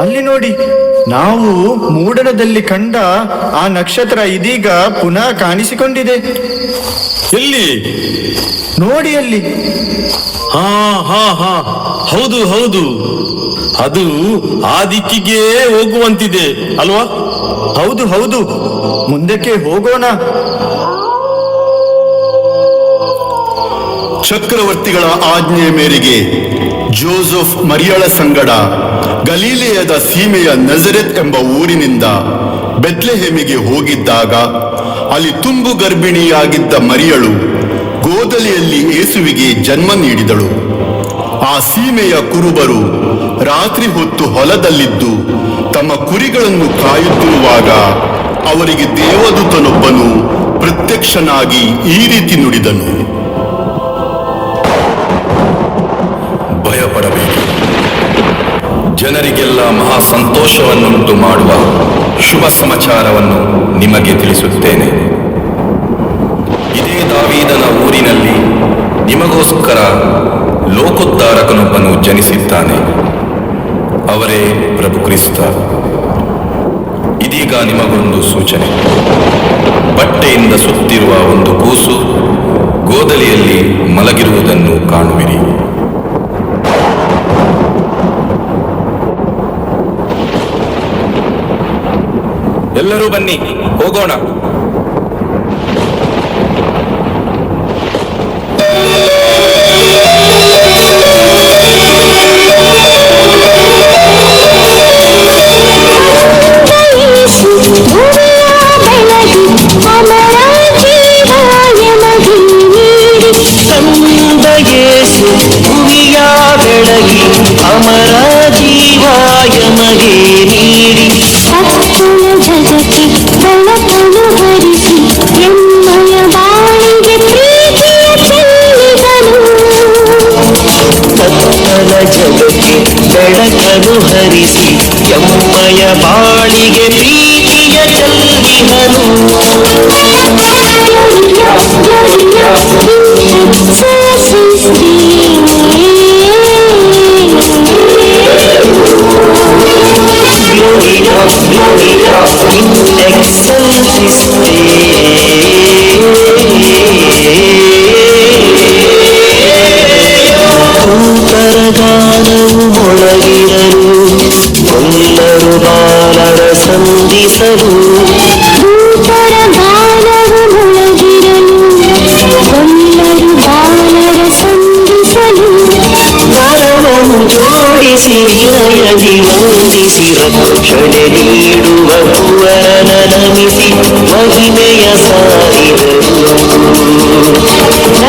ಅಲ್ಲಿ ನೋಡಿ, ನಾವು ಮೂಡಣದಲ್ಲಿ ಕಂಡ ಆ ನಕ್ಷತ್ರ ಇದೀಗ ಪುನಃ ಕಾಣಿಸಿಕೊಂಡಿದೆ. ಎಲ್ಲಿ? ನೋಡಿ ಅಲ್ಲಿ. ಹಾ ಹಾ ಹಾ, ಹೌದು ಹೌದು, ಅದು ಆ ದಿಕ್ಕಿಗೆ ಹೋಗುವಂತಿದೆ ಅಲ್ವಾ? ಹೌದು ಹೌದು, ಮುಂದಕ್ಕೆ ಹೋಗೋಣ. ಚಕ್ರವರ್ತಿಗಳ ಆಜ್ಞೆಯ ಮೇರೆಗೆ ಜೋಸೆಫ್ ಮರಿಯಳ ಸಂಗಡ ಗಲೀಲೆಯದ ಸೀಮೆಯ ನಜರೆತ್ ಎಂಬ ಊರಿನಿಂದ ಬೆತ್ಲೆಹೇಮಿಗೆ ಹೋಗಿದ್ದಾಗ ಅಲ್ಲಿ ತುಂಬು ಗರ್ಭಿಣಿಯಾಗಿದ್ದ ಮರಿಯಳು ಗೋದಲಿಯಲ್ಲಿ ಯೇಸುವಿಗೆ ಜನ್ಮ ನೀಡಿದಳು. ಆ ಸೀಮೆಯ ಕುರುಬರು ರಾತ್ರಿ ಹೊತ್ತು ಹೊಲದಲ್ಲಿದ್ದು ತಮ್ಮ ಕುರಿಗಳನ್ನು ಕಾಯುತ್ತಿರುವಾಗ ಅವರಿಗೆ ದೇವದೂತನೊಬ್ಬನು ಪ್ರತ್ಯಕ್ಷನಾಗಿ ಈ ರೀತಿ ನುಡಿದನು. ಭಯಪಡಬೇಡಿ, ಜನರಿಗೆಲ್ಲ ಮಹಾ ಸಂತೋಷವನ್ನುಂಟು ಮಾಡುವ ಶುಭ ಸಮಾಚಾರವನ್ನು ನಿಮಗೆ ತಿಳಿಸುತ್ತೇನೆ. ಇದೇ ದಾವೀದನ ಊರಿನಲ್ಲಿ ನಿಮಗೋಸ್ಕರ ಲೋಕೋದ್ಧಾರಕನೊಬ್ಬನು ಜನಿಸಿದ್ದಾನೆ. ಅವರೇ ಪ್ರಭು ಕ್ರಿಸ್ತ. ಇದೀಗ ನಿಮಗೊಂದು ಸೂಚನೆ. ಬಟ್ಟೆಯಿಂದ ಸುತ್ತಿರುವ ಒಂದು ಕೂಸು ಗೋದಲಿಯಲ್ಲಿ ಮಲಗಿರುವುದನ್ನು ಕಾಣುವಿರಿ. ಎಲ್ಲರೂ ಬನ್ನಿ, ಹೋಗೋಣ. ಯೇಸು ಭುವಿಯ ಬೆಳಗಿ ಅಮರ ಜೀವಾಯ ಮಗೆ ನೀಡಿ ಸತ್ತನ ಜಗಕ್ಕೆ ಬೆಳಕನ್ನು ಹರಿಸಿ ಎಮ್ಮಯ ಬಾಳಿಗೆ ಪ್ರೀತಿಯ ಚೆಲ್ಲಿದನು. ಸತ್ತನ ಜಗಕ್ಕೆ ಬೆಳಕನ್ನು ಹರಿಸಿ ಎಮ್ಮಯ ಬಾಳಿಗೆ ಪ್ರೀತಿಯ ಚೆಲ್ಲಿದನು. ಗಾನವು ಮೊಳಗಿರಲು ಎಲ್ಲರೂ ಬಾಲರ ಸಂಧಿಸಲು. ಗಾನವು ಮೊಳಗಿರಲು ಎಲ್ಲರೂ ಬಾಲರ ಸಂಧಿಸಲು. ಕರವನ್ನು ಜೋಡಿಸಿ ವಿನಯದಿ ವಂದಿಸಿ ರಕ್ಷಣೆ ನೀಡುವ ಭುವನ ನಮಿಸಿ ಸಾರಿದರು.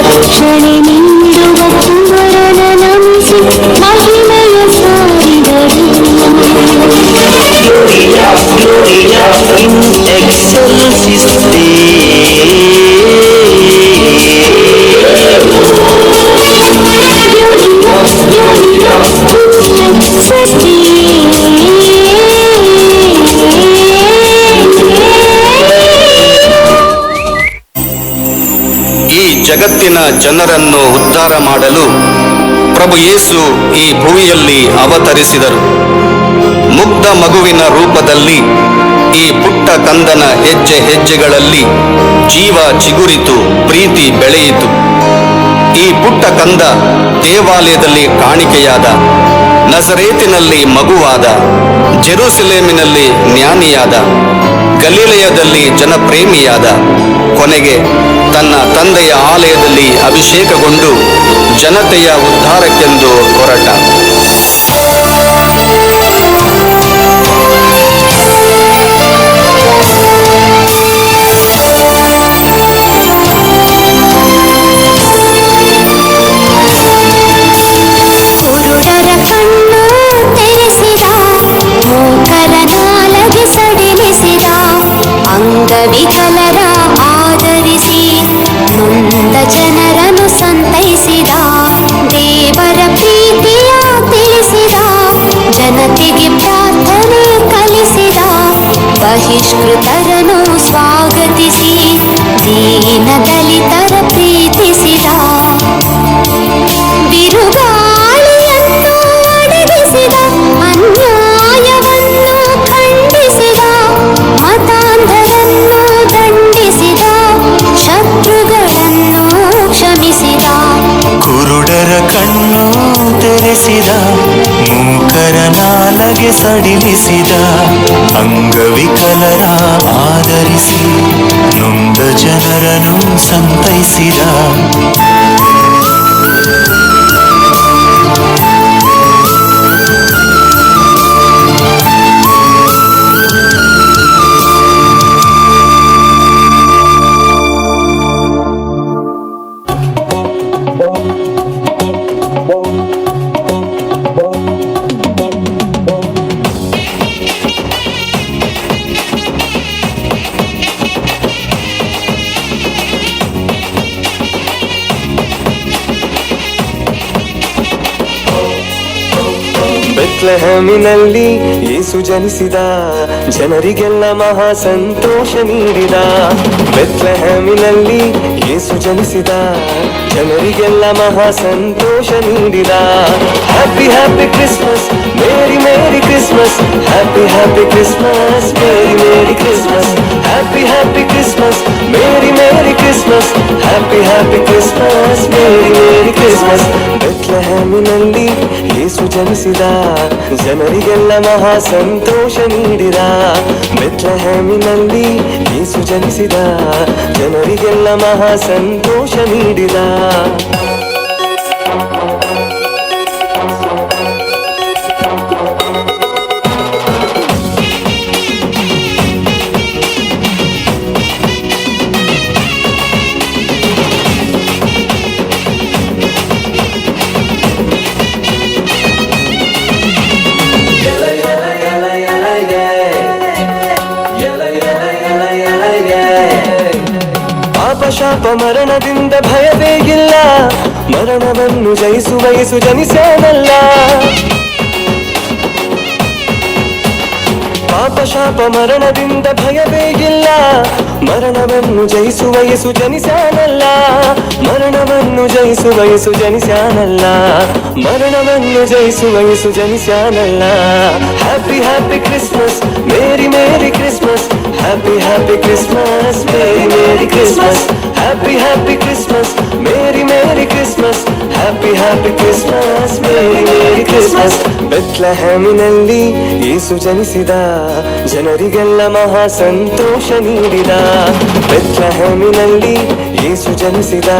ರಕ್ಷಣೆ ನೀಡುವ ಕುವರನ ನಮಿಸಿ ಮಹಿಮೆಯ ಸಾರಿದರು. Gloria, Gloria in excelsis ಈ ಜಗತ್ತಿನ ಜನರನ್ನು ಉದ್ಧಾರ ಮಾಡಲು ಪ್ರಭು ಯೇಸು ಈ ಭೂಮಿಯಲ್ಲಿ ಅವತರಿಸಿದರು. ಮುಗ್ಧ ಮಗುವಿನ ರೂಪದಲ್ಲಿ ಈ ಪುಟ್ಟ ಕಂದನ ಹೆಜ್ಜೆ ಹೆಜ್ಜೆಗಳಲ್ಲಿ ಜೀವ ಚಿಗುರಿತು, ಪ್ರೀತಿ ಬೆಳೆಯಿತು. ಈ ಪುಟ್ಟ ಕಂದ ದೇವಾಲಯದಲ್ಲಿ ಕಾಣಿಕೆಯಾದ, ನಜರೇತಿನಲ್ಲಿ ಮಗುವಾದ, ಜೆರೂಸಲೇಮಿನಲ್ಲಿ ಜ್ಞಾನಿಯಾದ, ಗಲಿಲಯದಲ್ಲಿ ಜನಪ್ರೇಮಿಯಾದ, ಕೊನೆಗೆ ತನ್ನ ತಂದೆಯ ಆಲಯದಲ್ಲಿ ಅಭಿಷೇಕಗೊಂಡು ಜನತೆಯ ಉದ್ಧಾರಕ್ಕೆಂದು ಹೊರಟ. ಕುರುಡರ ಕಣ್ಣು ತೆರೆಸಿದ, ಮೂಕರ ನಾಲಗೆ ಸಡಿಲಿಸಿದ, ಅಂಗವಿಕಲರ ಆದರಿಸಿ ನೊಂದ ಜನರನ್ನು ಸಂತೈಸಿದ, ದೇವರ ಪ್ರೀತಿಯ ತಿಳಿಸಿದ, ಜನತೆಗೆ ಪ್ರಾರ್ಥನೆ ಕಲಿಸಿದ, ಬಹಿಷ್ಕೃತರನ್ನು ಸ್ವಾಗತಿಸಿ ದೀನ ದಲಿತರ ಪ್ರೀತಿಸಿದ, ಬಿರುಗಾಳಿಯನ್ನು ಅಡಗಿಸಿದ, ಅನ್ಯಾಯವನ್ನು ಖಂಡಿಸಿದ, ಮತಾಂಧರನ್ನು ದಂಡಿಸಿದ, ಶತ್ರುಗಳನ್ನು ಕ್ಷಮಿಸಿದ. ಕುರುಡರ ಕಣ್ಣು ತೆರೆಸಿದ, ಮೂಕರ ನಾಲಗೆ ಸಡಿಲಿಸಿದ, ಅಂಗವಿಕಲರ ಆದರಿಸಿ ನೊಂದ ಜನರನ್ನು ಸಂತೈಸಿದ. ಬೆತ್ಲೆಹೇಮಿನಲ್ಲಿ ಯೇಸು ಜನಿಸಿದ, ಜನರಿಗೆಲ್ಲ ಮಹಾ ಸಂತೋಷ ನೀಡಿದ. ಬೆತ್ಲೆಹೇಮಿನಲ್ಲಿ ಯೇಸು ಜನಿಸಿದ, ಜನರಿಗೆಲ್ಲ ಮಹಾ ಸಂತೋಷ ನೀಡಿದ. Happy happy Christmas, merry merry Christmas, happy happy Christmas, merry merry Christmas, happy happy Christmas, merry merry Christmas, happy happy Christmas, merry merry Christmas. ಬೆತ್ಲೆಹೇಮಿನಲ್ಲಿ ಯೇಸು ಜನಿಸಿದ, ಜನರಿಗೆಲ್ಲ ಮಹಾ ಸಂತೋಷ ನೀಡಿದ. ಬೆತ್ಲೆಹೇಮಿನಲ್ಲಿ ಯೇಸು ಜನಿಸಿದ, ಜನರಿಗೆಲ್ಲ ಮಹಾ ಸಂತೋಷ ನೀಡಿದ. ಪಾಪಶಾಪ ಮರಣದಿಂದ ಭಯವೇ ಇಲ್ಲ, ಮರಣವನ್ನು ಜಯಿಸುವ ಯೇಸು ಜನಿಸೇನಲ್ಲ. ಪಾಪಶಾಪ ಮರಣದಿಂದ ಭಯವೇ ಇಲ್ಲ, ಮರಣವನ್ನು ಜಯಿಸುವ ಯೇಸು ಜನಿಸಾನಲ್ಲ. ಮರಣವನ್ನು ಜಯಿಸುವ ಯೇಸು ಜನಿಸಾನಲ್ಲ. ಮರಣವನ್ನು ಜಯಿಸುವ ಯೇಸು ಜನಿಸಾನಲ್ಲ. Happy happy Christmas, merry merry Christmas, happy happy Christmas, merry merry Christmas, happy happy Christmas, merry merry Christmas, happy happy Christmas, merry merry Christmas. ಬೆತ್ಲೆಹೇಮಿನಲ್ಲಿ ಯೇಸು ಜನಿಸಿದ, ಜನರಿಗೆಲ್ಲ ಮಹಾ ಸಂತೋಷ ನೀಡಿದ. ಬೆತ್ಲೆಹೇಮಿನಲ್ಲಿ ಯೇಸು ಜನಿಸಿದ,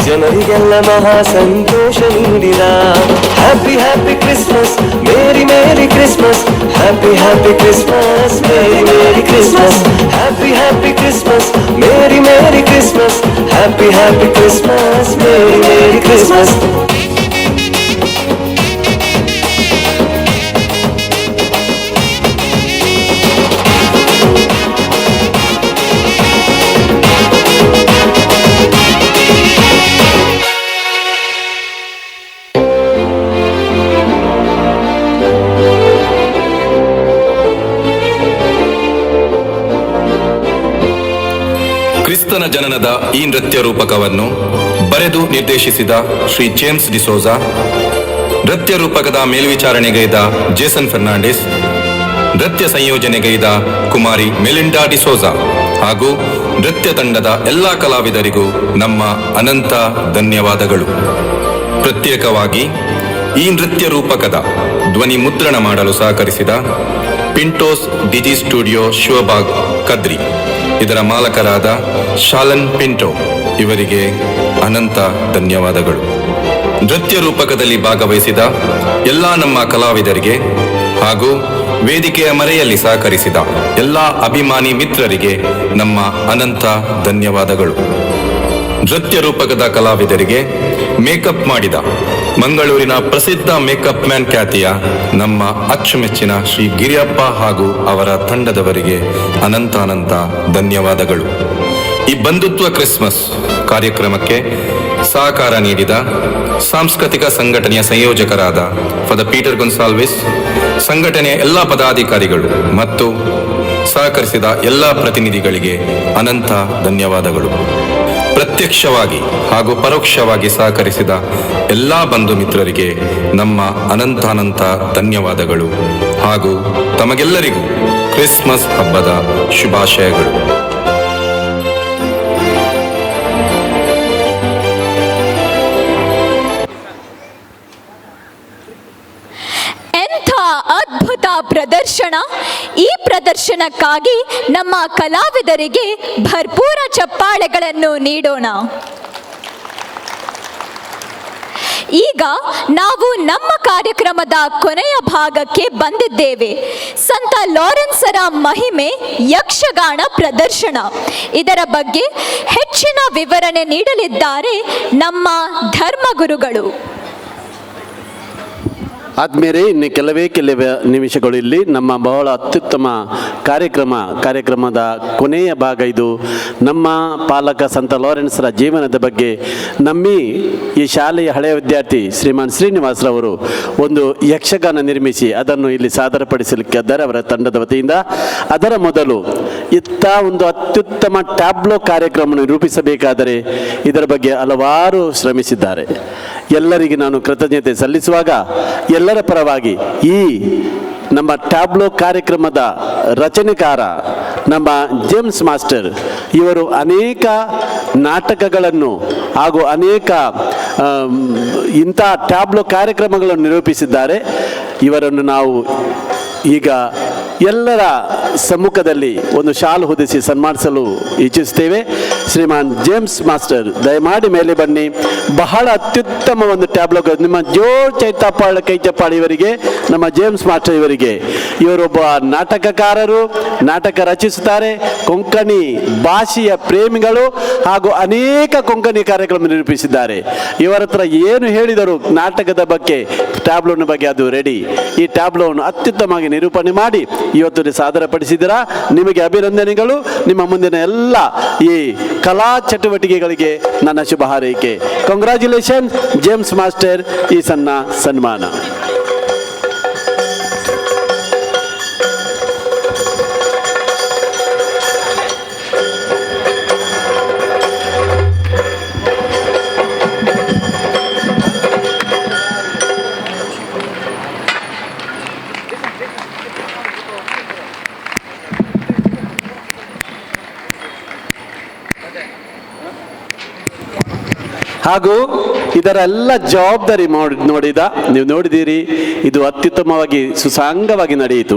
ಜನರಿಗೆಲ್ಲ ಮಹಾ ಸಂತೋಷ ನೀಡಿದ. Happy happy Christmas, merry merry Christmas, happy happy Christmas, merry merry Christmas, happy happy Christmas, merry merry Christmas, happy happy Christmas, merry merry Christmas. ಕ್ರಿಸ್ತನ ಜನನದ ಈ ನೃತ್ಯ ರೂಪಕವನ್ನು ಬರೆದು ನಿರ್ದೇಶಿಸಿದ ಶ್ರೀ ಜೇಮ್ಸ್ ಡಿಸೋಜಾ, ನೃತ್ಯ ರೂಪಕದ ಮೇಲ್ವಿಚಾರಣೆಗೈದ ಜೇಸನ್ ಫೆರ್ನಾಂಡಿಸ್, ನೃತ್ಯ ಸಂಯೋಜನೆಗೈದ ಕುಮಾರಿ ಮೆಲಿಂಡಾ ಡಿಸೋಜಾ ಹಾಗೂ ನೃತ್ಯ ತಂಡದ ಎಲ್ಲ ಕಲಾವಿದರಿಗೂ ನಮ್ಮ ಅನಂತ ಧನ್ಯವಾದಗಳು. ಪ್ರತ್ಯೇಕವಾಗಿ ಈ ನೃತ್ಯ ರೂಪಕದ ಧ್ವನಿ ಮುದ್ರಣ ಮಾಡಲು ಸಹಕರಿಸಿದ ಪಿಂಟೋಸ್ ಡಿಜಿ ಸ್ಟುಡಿಯೋ ಶಿವಬಾಗ್ ಕದ್ರಿ ಇದರ ಮಾಲಕರಾದ ಶಾಲನ್ ಪಿಂಟೋ ಇವರಿಗೆ ಅನಂತ ಧನ್ಯವಾದಗಳು. ನೃತ್ಯ ರೂಪಕದಲ್ಲಿ ಭಾಗವಹಿಸಿದ ಎಲ್ಲ ನಮ್ಮ ಕಲಾವಿದರಿಗೆ ಹಾಗೂ ವೇದಿಕೆಯ ಮರೆಯಲ್ಲಿ ಸಹಕರಿಸಿದ ಎಲ್ಲ ಅಭಿಮಾನಿ ಮಿತ್ರರಿಗೆ ನಮ್ಮ ಅನಂತ ಧನ್ಯವಾದಗಳು. ನೃತ್ಯ ರೂಪಕದ ಕಲಾವಿದರಿಗೆ ಮೇಕಪ್ ಮಾಡಿದ ಮಂಗಳೂರಿನ ಪ್ರಸಿದ್ಧ ಮೇಕಪ್ ಮ್ಯಾನ್ ಖ್ಯಾತಿಯ ನಮ್ಮ ಅಚ್ಚುಮೆಚ್ಚಿನ ಶ್ರೀ ಗಿರಿಯಪ್ಪ ಹಾಗೂ ಅವರ ತಂಡದವರಿಗೆ ಅನಂತ ಧನ್ಯವಾದಗಳು. ಈ ಬಂಧುತ್ವ ಕ್ರಿಸ್ಮಸ್ ಕಾರ್ಯಕ್ರಮಕ್ಕೆ ಸಹಕಾರ ನೀಡಿದ ಸಾಂಸ್ಕೃತಿಕ ಸಂಘಟನೆಯ ಸಂಯೋಜಕರಾದ ಫಾದರ್ ಪೀಟರ್ ಗೊನ್ಸಾಲ್ವಿಸ್, ಸಂಘಟನೆಯ ಎಲ್ಲ ಪದಾಧಿಕಾರಿಗಳು ಮತ್ತು ಸಹಕರಿಸಿದ ಎಲ್ಲ ಪ್ರತಿನಿಧಿಗಳಿಗೆ ಅನಂತ ಧನ್ಯವಾದಗಳು. ಪ್ರತ್ಯಕ್ಷವಾಗಿ ಹಾಗೂ ಪರೋಕ್ಷವಾಗಿ ಸಹಕರಿಸಿದ ಎಲ್ಲ ಬಂಧು ಮಿತ್ರರಿಗೆ ನಮ್ಮ ಅನಂತ ಧನ್ಯವಾದಗಳು ಹಾಗೂ ತಮಗೆಲ್ಲರಿಗೂ ಕ್ರಿಸ್ಮಸ್ ಹಬ್ಬದ ಶುಭಾಶಯಗಳು. ಅದ್ಭುತ ಪ್ರದರ್ಶನ. ಈ ಪ್ರದರ್ಶನಕ್ಕಾಗಿ ನಮ್ಮ ಕಲಾವಿದರಿಗೆ ಭರ್ಪೂರ ಚಪ್ಪಾಳೆಗಳನ್ನು ನೀಡೋಣ. ಈಗ ನಾವು ನಮ್ಮ ಕಾರ್ಯಕ್ರಮದ ಕೊನೆಯ ಭಾಗಕ್ಕೆ ಬಂದಿದ್ದೇವೆ. ಸಂತ ಲಾರೆನ್ಸರ ಮಹಿಮೆ ಯಕ್ಷಗಾನ ಪ್ರದರ್ಶನ. ಇದರ ಬಗ್ಗೆ ಹೆಚ್ಚಿನ ವಿವರಣೆ ನೀಡಲಿದ್ದಾರೆ ನಮ್ಮ ಧರ್ಮಗುರುಗಳು. ಆದ್ಮೇಲೆ ಇನ್ನು ಕೆಲವೇ ನಿಮಿಷಗಳು ಇಲ್ಲಿ ನಮ್ಮ ಬಹಳ ಅತ್ಯುತ್ತಮ ಕಾರ್ಯಕ್ರಮದ ಕೊನೆಯ ಭಾಗ ಇದು. ನಮ್ಮ ಪಾಲಕ ಸಂತ ಲಾರೆನ್ಸರ ಜೀವನದ ಬಗ್ಗೆ ಈ ಶಾಲೆಯ ಹಳೆಯ ವಿದ್ಯಾರ್ಥಿ ಶ್ರೀಮಾನ್ ಶ್ರೀನಿವಾಸರವರು ಒಂದು ಯಕ್ಷಗಾನ ನಿರ್ಮಿಸಿ ಅದನ್ನು ಇಲ್ಲಿ ಸಾದರಪಡಿಸಲಿಕ್ಕಿದ್ದಾರೆ ಅವರ ತಂಡದ ವತಿಯಿಂದ. ಅದರ ಮೊದಲು ಒಂದು ಅತ್ಯುತ್ತಮ ಟ್ಯಾಬ್ಲೋ ಕಾರ್ಯಕ್ರಮವನ್ನು ರೂಪಿಸಬೇಕಾದರೆ ಇದರ ಬಗ್ಗೆ ಹಲವಾರು ಶ್ರಮಿಸಿದ್ದಾರೆ. ಎಲ್ಲರಿಗೆ ನಾನು ಕೃತಜ್ಞತೆ ಸಲ್ಲಿಸುವಾಗ ಎಲ್ಲರ ಪರವಾಗಿ ಈ ನಮ್ಮ ಟ್ಯಾಬ್ಲೋ ಕಾರ್ಯಕ್ರಮದ ರಚನೆಕಾರ ನಮ್ಮ ಜೇಮ್ಸ್ ಮಾಸ್ಟರ್ ಇವರು ಅನೇಕ ನಾಟಕಗಳನ್ನು ಹಾಗೂ ಅನೇಕ ಇಂಥ ಟ್ಯಾಬ್ಲೋ ಕಾರ್ಯಕ್ರಮಗಳನ್ನು ನಿರೂಪಿಸಿದ್ದಾರೆ. ಇವರನ್ನು ನಾವು ಈಗ ಎಲ್ಲರ ಸಮ್ಮುಖದಲ್ಲಿ ಒಂದು ಶಾಲು ಹೊದಿಸಿ ಸನ್ಮಾನಿಸಲು ಇಚ್ಛಿಸುತ್ತೇವೆ. ಶ್ರೀಮಾನ್ ಜೇಮ್ಸ್ ಮಾಸ್ಟರ್ ದಯಮಾಡಿ ಮೇಲೆ ಬನ್ನಿ. ಬಹಳ ಅತ್ಯುತ್ತಮ ಒಂದು ಟ್ಯಾಬ್ಲೋ, ನಿಮ್ಮ ಜೋರ್ ಚೈತಾಪಾಳ ಕೈ ಚಪ್ಪಾಳಿ ಇವರಿಗೆ, ನಮ್ಮ ಜೇಮ್ಸ್ ಮಾಸ್ಟರ್ ಇವರಿಗೆ. ಇವರೊಬ್ಬ ನಾಟಕಕಾರರು, ನಾಟಕ ರಚಿಸುತ್ತಾರೆ, ಕೊಂಕಣಿ ಭಾಷೆಯ ಪ್ರೇಮಿಗಳು ಹಾಗೂ ಅನೇಕ ಕೊಂಕಣಿ ಕಾರ್ಯಕ್ರಮ ನಿರೂಪಿಸಿದ್ದಾರೆ. ಇವರ ಹತ್ರ ಏನು ಹೇಳಿದರು ನಾಟಕದ ಬಗ್ಗೆ, ಟ್ಯಾಬ್ಲೋನ ಬಗ್ಗೆ ಅದು ರೆಡಿ. ಈ ಟ್ಯಾಬ್ಲೋವನ್ನು ಅತ್ಯುತ್ತಮವಾಗಿ ನಿರೂಪಣೆ ಮಾಡಿ ಇವತ್ತು ಸಾದರಪಡಿಸಿದ್ದೀರಾ. ನಿಮಗೆ ಅಭಿನಂದನೆಗಳು. ನಿಮ್ಮ ಮುಂದಿನ ಎಲ್ಲ ಈ ಕಲಾ ಚಟುವಟಿಕೆಗಳಿಗೆ ನನ್ನ ಶುಭ ಹಾರೈಕೆ. ಕಂಗ್ರ್ಯಾಚುಲೇಷನ್ ಜೇಮ್ಸ್ ಮಾಸ್ಟರ್, ಈ ಸನ್ಮಾನ. ಹಾಗೂ ಇದರ ಎಲ್ಲ ಜವಾಬ್ದಾರಿ ನೀವು ನೋಡಿದ್ದೀರಿ. ಇದು ಅತ್ಯುತ್ತಮವಾಗಿ ಸುಸಾಂಗವಾಗಿ ನಡೆಯಿತು.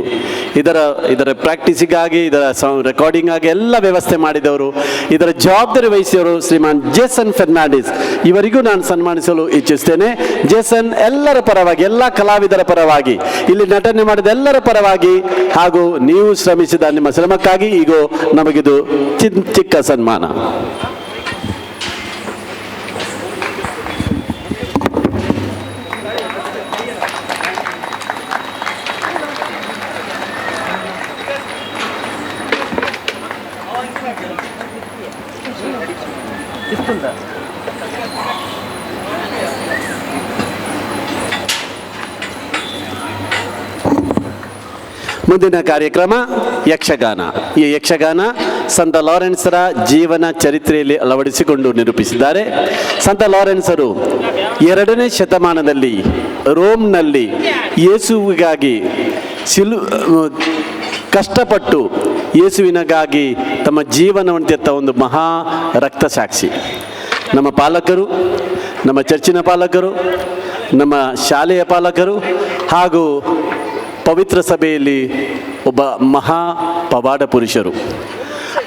ಇದರ ಪ್ರಾಕ್ಟೀಸಿಗಾಗಿ, ಇದರ ರೆಕಾರ್ಡಿಂಗ್ ಆಗಿ ಎಲ್ಲ ವ್ಯವಸ್ಥೆ ಮಾಡಿದವರು, ಇದರ ಜವಾಬ್ದಾರಿ ವಹಿಸಿದವರು ಶ್ರೀಮಾನ್ ಜೇಸನ್ ಫೆರ್ನಾಂಡಿಸ್. ಇವರಿಗೂ ನಾನು ಸನ್ಮಾನಿಸಲು ಇಚ್ಛಿಸ್ತೇನೆ. ಜೇಸನ್ ಎಲ್ಲರ ಪರವಾಗಿ, ಎಲ್ಲ ಕಲಾವಿದರ ಪರವಾಗಿ, ಇಲ್ಲಿ ನಟನೆ ಮಾಡಿದ ಎಲ್ಲರ ಪರವಾಗಿ ಹಾಗೂ ನೀವು ಶ್ರಮಿಸಿದ ನಿಮ್ಮ ಶ್ರಮಕ್ಕಾಗಿ ಈಗ ನಮಗಿದು ಚಿಕ್ಕ ಸನ್ಮಾನ. ಮುಂದಿನ ಕಾರ್ಯಕ್ರಮ ಯಕ್ಷಗಾನ. ಈ ಯಕ್ಷಗಾನ ಸಂತ ಲಾರೆನ್ಸರ ಜೀವನ ಚರಿತ್ರೆಯಲ್ಲಿ ಅಳವಡಿಸಿಕೊಂಡು ನಿರೂಪಿಸಿದ್ದಾರೆ. ಸಂತ ಲಾರೆನ್ಸರು 2ನೇ ಶತಮಾನದಲ್ಲಿ ರೋಮ್ನಲ್ಲಿ ಯೇಸುವಿಗಾಗಿ ಕಷ್ಟಪಟ್ಟು ಯೇಸುವಿನಗಾಗಿ ತಮ್ಮ ಜೀವನವನ್ನು ತೆತ್ತ ಒಂದು ಮಹಾ ರಕ್ತಸಾಕ್ಷಿ. ನಮ್ಮ ಪಾಲಕರು, ನಮ್ಮ ಚರ್ಚಿನ ಪಾಲಕರು, ನಮ್ಮ ಶಾಲೆಯ ಪಾಲಕರು ಹಾಗೂ ಪವಿತ್ರ ಸಭೆಯಲ್ಲಿ ಒಬ್ಬ ಮಹಾ ಪವಾಡ ಪುರುಷರು.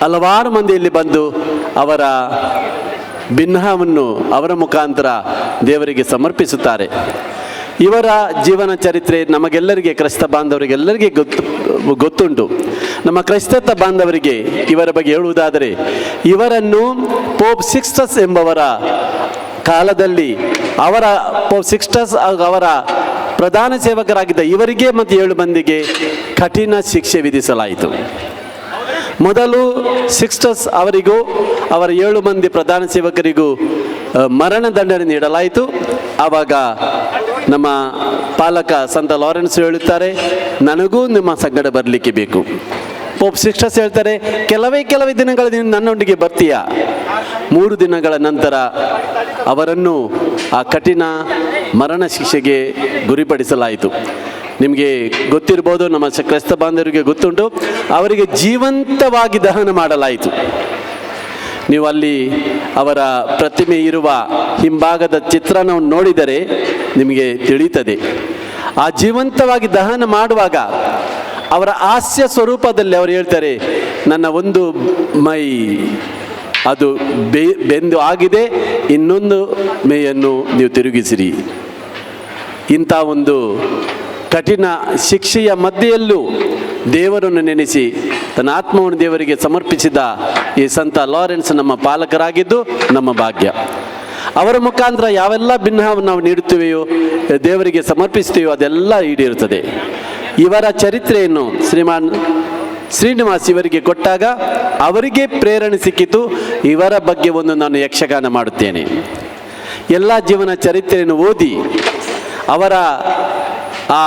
ಹಲವಾರು ಮಂದಿಯಲ್ಲಿ ಬಂದು ಅವರ ಭಿನ್ನವನ್ನು ಅವರ ಮುಖಾಂತರ ದೇವರಿಗೆ ಸಮರ್ಪಿಸುತ್ತಾರೆ. ಇವರ ಜೀವನ ಚರಿತ್ರೆ ನಮಗೆಲ್ಲರಿಗೆ, ಕ್ರೈಸ್ತ ಬಾಂಧವರಿಗೆಲ್ಲರಿಗೆ ಗೊತ್ತುಂಟು. ನಮ್ಮ ಕ್ರೈಸ್ತತ್ವ ಬಾಂಧವರಿಗೆ ಇವರ ಬಗ್ಗೆ ಹೇಳುವುದಾದರೆ, ಇವರನ್ನು ಪೋಪ್ ಸಿಕ್ಸ್ಟಸ್ ಎಂಬವರ ಕಾಲದಲ್ಲಿ ಪೋಪ್ ಸಿಕ್ಸ್ಟಸ್ ಅವರ ಪ್ರಧಾನ ಸೇವಕರಾಗಿದ್ದ ಇವರಿಗೆ ಮತ್ತು 7 ಮಂದಿಗೆ ಕಠಿಣ ಶಿಕ್ಷೆ ವಿಧಿಸಲಾಯಿತು. ಮೊದಲು ಸಿಕ್ಸ್ಟಸ್ ಅವರಿಗೂ ಅವರ 7 ಮಂದಿ ಪ್ರಧಾನ ಸೇವಕರಿಗೂ ಮರಣದಂಡನೆ ನೀಡಲಾಯಿತು. ಆವಾಗ ನಮ್ಮ ಪಾಲಕ ಸಂತ ಲಾರೆನ್ಸ್ ಹೇಳುತ್ತಾರೆ, ನನಗೂ ನಿಮ್ಮ ಸಂಗಡ ಬರಲಿಕ್ಕೆ ಬೇಕು. ಪೋಪ್ ಸಿಕ್ಸ್ಟಸ್ ಹೇಳ್ತಾರೆ, ಕೆಲವೇ ದಿನಗಳ ನೀನು ನನ್ನೊಂದಿಗೆ ಬರ್ತೀಯಾ? 3 ದಿನಗಳ ನಂತರ ಅವರನ್ನು ಆ ಕಠಿಣ ಮರಣ ಶಿಕ್ಷೆಗೆ ಗುರಿಪಡಿಸಲಾಯಿತು. ನಿಮಗೆ ಗೊತ್ತಿರ್ಬೋದು, ನಮ್ಮ ಕ್ರೈಸ್ತ ಬಾಂಧವರಿಗೆ ಗೊತ್ತುಂಟು, ಅವರಿಗೆ ಜೀವಂತವಾಗಿ ದಹನ ಮಾಡಲಾಯಿತು. ನೀವು ಅಲ್ಲಿ ಅವರ ಪ್ರತಿಮೆ ಇರುವ ಹಿಂಭಾಗದ ಚಿತ್ರಣವನ್ನು ನೋಡಿದರೆ ನಿಮಗೆ ತಿಳಿಯುತ್ತದೆ. ಆ ಜೀವಂತವಾಗಿ ದಹನ ಮಾಡುವಾಗ ಅವರ ಹಾಸ್ಯ ಸ್ವರೂಪದಲ್ಲಿ ಅವರು ಹೇಳ್ತಾರೆ, ನನ್ನ ಒಂದು ಮೈ ಅದು ಬೆಂದು ಆಗಿದೆ, ಇನ್ನೊಂದು ಮೈಯನ್ನು ನೀವು ತಿರುಗಿಸಿರಿ. ಇಂಥ ಒಂದು ಕಠಿಣ ಶಿಕ್ಷೆಯ ಮಧ್ಯೆಯಲ್ಲೂ ದೇವರನ್ನು ನೆನೆಸಿ ತನ್ನ ಆತ್ಮವನ್ನು ದೇವರಿಗೆ ಸಮರ್ಪಿಸಿದ ಈ ಸಂತ ಲಾರೆನ್ಸ್ ನಮ್ಮ ಪಾಲಕರಾಗಿದ್ದು ನಮ್ಮ ಭಾಗ್ಯ. ಅವರ ಮುಖಾಂತರ ಯಾವೆಲ್ಲ ಭಿನ್ನವನ್ನು ನಾವು ನೀಡುತ್ತೇವೆಯೋ, ದೇವರಿಗೆ ಸಮರ್ಪಿಸ್ತೀವೋ, ಅದೆಲ್ಲ ಈಡೇರುತ್ತದೆ. ಇವರ ಚರಿತ್ರೆಯನ್ನು ಶ್ರೀಮಾನ್ ಶ್ರೀನಿವಾಸ್ ಇವರಿಗೆ ಕೊಟ್ಟಾಗ ಅವರಿಗೆ ಪ್ರೇರಣೆ ಸಿಕ್ಕಿತು. ಇವರ ಬಗ್ಗೆ ಒಂದು ನಾನು ಯಕ್ಷಗಾನ ಮಾಡುತ್ತೇನೆ. ಎಲ್ಲ ಜೀವನ ಚರಿತ್ರೆಯನ್ನು ಓದಿ ಅವರ ಆ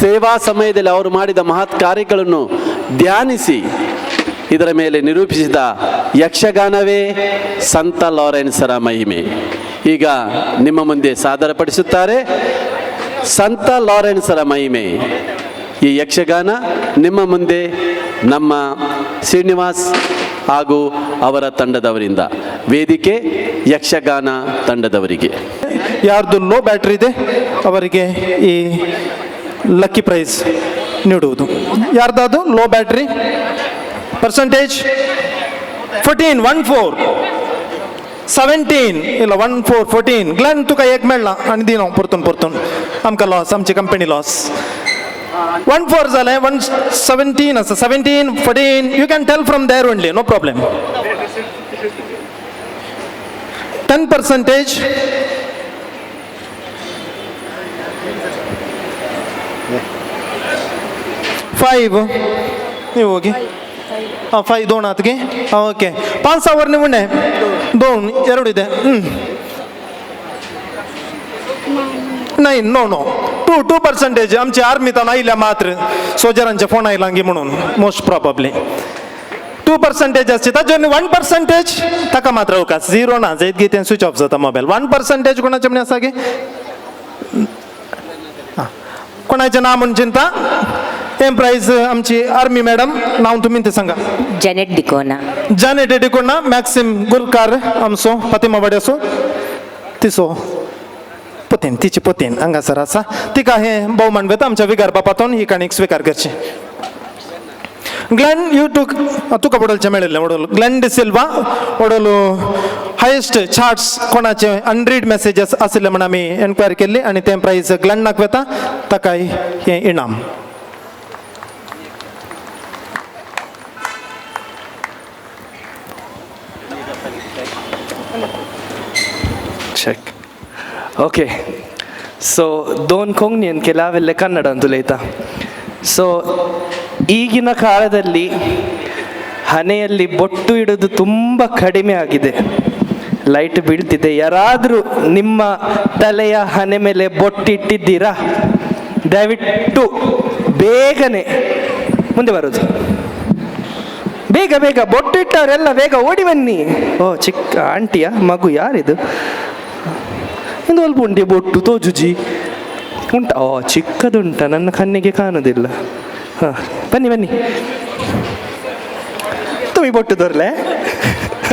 ಸೇವಾ ಸಮಯದಲ್ಲಿ ಅವರು ಮಾಡಿದ ಮಹತ್ ಕಾರ್ಯಗಳನ್ನು ಧ್ಯಾನಿಸಿ ಇದರ ಮೇಲೆ ನಿರೂಪಿಸಿದ ಯಕ್ಷಗಾನವೇ ಸಂತ ಲಾರೆನ್ಸರ ಮಹಿಮೆ. ಈಗ ನಿಮ್ಮ ಮುಂದೆ ಸಾದರಪಡಿಸುತ್ತಾರೆ ಸಂತ ಲಾರೆನ್ಸರ ಮಹಿಮೆ. ಈ ಯಕ್ಷಗಾನ ನಿಮ್ಮ ಮುಂದೆ ನಮ್ಮ ಶ್ರೀನಿವಾಸ್ ಹಾಗೂ ಅವರ ತಂಡದವರಿಂದ. ವೇದಿಕೆ ಯಕ್ಷಗಾನ ತಂಡದವರಿಗೆ. ಯಾರ್ದು ಲೋ ಬ್ಯಾಟ್ರಿ ಇದೆ ಅವರಿಗೆ ಈ ಲಕ್ಕಿ ಪ್ರೈಸ್ ನೀಡುವುದು. ಯಾರ್ದಾದು ಲೋ ಬ್ಯಾಟ್ರಿ? ಪರ್ಸೆಂಟೇಜ್ 14 17 ಇಲ್ಲ 14 ग्लॅन तुका एक मेळना आनी दी न्हू परतून आमकां लॉस, आमची कंपनी लॉस. 14 जालें, 17 आसा, 17 14 you can tell from there only, no problem. 10% 5 ನೀವು ಹೋಗಿ 5 दोन हात घे. ओके 5 वर निवडणे 2 2 ಇದೆ. 9 नो 2% आमची आर्मी तर आयल्या मात्र सोजरांचे फोन आयला गी म्हणून मोस्ट प्रॉबब्ली 2% असते. ताजे 1% ताका मात्र अवकाश 0 ना जायत गे तें स्विच ऑफ जाता मोबाईल. 1% कोणाचे म्हणे आसा गे? कोणाचे नाव म्हणून चिंता. एम प्राइज आमची आर्मी मॅडम, नाव तुम्ही ते सांगा. जॅनेट डिकोना. जॅनेट डिकोना. मॅक्सिम गुरकार आमचो फातिमा वाड्याचो. तिसो पोतेन तिची पोतेन हांगासर आसा तिका हें भोवमान वेता आमच्या विगार बापातून ही काणीक स्विकार करची. ग्लेन यू तुका पडोलचें मेळिल्लें ओडोल ग्लेन डिसिल्वा ओडोल हायेस्ट चार्ट्स कोणाचे 100 मेसेजेस आशिल्ले म्हण आमी एन्क्वायरी केल्ली आनी तें प्रायज ग्लेनाक वेता ताकाय हें इनाम. ಚೆಕ್ ಓಕೆ ಸೊ ದೋನ್ ಕೊಂಗ್ನಿಯನ್ ಕೆಲವೆಲ್ಲ ಕನ್ನಡ ಅಂತ ಉಲೇತಾ. ಸೊ ಈಗಿನ ಕಾಲದಲ್ಲಿ ಹಣೆಯಲ್ಲಿ ಬೊಟ್ಟು ಇಡೋದು ತುಂಬ ಕಡಿಮೆ ಆಗಿದೆ, ಲೈಟ್ ಬೀಳ್ತಿದೆ. ಯಾರಾದರೂ ನಿಮ್ಮ ತಲೆಯ ಹಣೆ ಮೇಲೆ ಬೊಟ್ಟಿಟ್ಟಿದ್ದೀರಾ? ದಯವಿಟ್ಟು ಬೇಗನೆ ಮುಂದೆ ಬರೋದು, ಬೇಗ ಬೇಗ ಬೊಟ್ಟು ಇಟ್ಟವರೆಲ್ಲ ಬೇಗ ಓಡಿ ಬನ್ನಿ. ಓ ಚಿಕ್ಕ ಆಂಟಿಯ ಮಗು ಯಾರಿದು? ಇದು ಅಲ್ಪ ಉಂಟೆ ಬೊಟ್ಟು ತೋಜುಜಿ ಉಂಟ? ಓ ಚಿಕ್ಕದುಂಟ, ನನ್ನ ಕಣ್ಣಿಗೆ ಕಾಣೋದಿಲ್ಲ. ಹಾಂ ಬನ್ನಿ ಬನ್ನಿ, ತುಮಿ ಬೊಟ್ಟು ತೋರ್ಲೆ.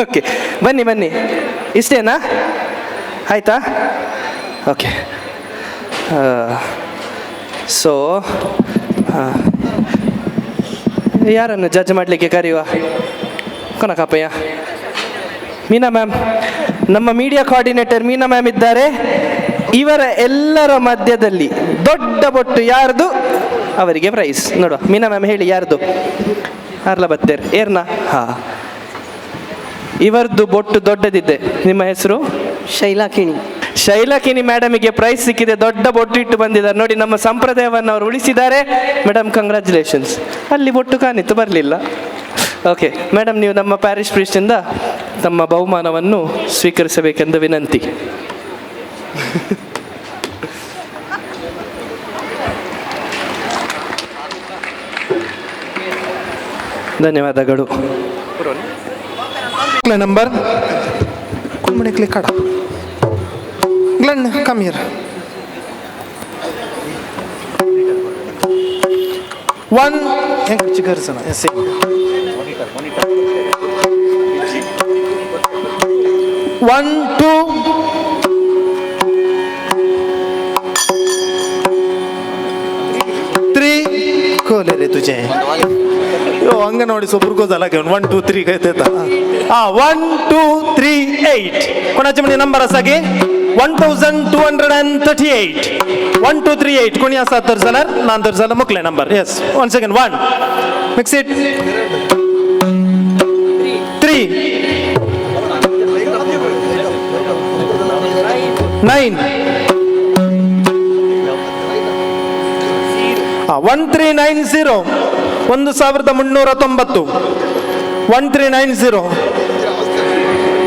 ಓಕೆ ಬನ್ನಿ ಬನ್ನಿ, ಇಷ್ಟೇನಾ? ಆಯಿತಾ? ಓಕೆ. ಸೊ ಯಾರನ್ನು ಜಡ್ಜ್ ಮಾಡಲಿಕ್ಕೆ ಕರೆಯುವ? ಕೊನಕಪ್ಪಯ್ಯ, ಮೀನಾ ಮ್ಯಾಮ್, ನಮ್ಮ ಮೀಡಿಯಾ ಕೋಆರ್ಡಿನೇಟರ್ ಮೀನಾ ಮ್ಯಾಮ್ ಇದ್ದಾರೆ. ಇವರ ಎಲ್ಲರ ಮಧ್ಯದಲ್ಲಿ ದೊಡ್ಡ ಬೊಟ್ಟು ಯಾರ್ದು ಅವರಿಗೆ ಪ್ರೈಸ್. ನೋಡುವ ಮೀನಾ ಮ್ಯಾಮ್ ಹೇಳಿ, ಯಾರ್ದು? ಅರ್ಲ ಬತ್ತೇರ್ ಏರ್ನಾ? ಹಾಂ, ಇವರದ್ದು ಬೊಟ್ಟು ದೊಡ್ಡದಿದೆ. ನಿಮ್ಮ ಹೆಸರು? ಶೈಲಾಕಿಣಿ. ಶೈಲಾಕಿಣಿ ಮೇಡಮಿಗೆ ಪ್ರೈಸ್ ಸಿಕ್ಕಿದೆ, ದೊಡ್ಡ ಬೊಟ್ಟು ಇಟ್ಟು ಬಂದಿದ್ದಾರೆ. ನೋಡಿ, ನಮ್ಮ ಸಂಪ್ರದಾಯವನ್ನು ಅವರು ಉಳಿಸಿದ್ದಾರೆ. Madam congratulations. ಅಲ್ಲಿ ಬೊಟ್ಟು ಕಾಣಿತ್ತು, ಬರಲಿಲ್ಲ. ಓಕೆ ಮೇಡಮ್, ನೀವು ನಮ್ಮ ಪ್ಯಾರಿಶ್ ಪ್ರೀಸ್ಟಿಂದ ತಮ್ಮ ಬಹುಮಾನವನ್ನು ಸ್ವೀಕರಿಸಬೇಕೆಂದು ವಿನಂತಿ. ಧನ್ಯವಾದಗಳು. Number Glenn, come here. 1 yes. 1 2 3 खोले रे तुझे यो अंगणवाडी सोबत झाला घेऊन 1 2 3 काय देता. 1 2 3 8 कोणाचे म्हणजे नंबर असा की 1238 1 2 3 8 कोणी असा तर जाणार नांतर झाला मुकले number. Yes, 1 second. 1 mix it 3 9 1390 1390 1390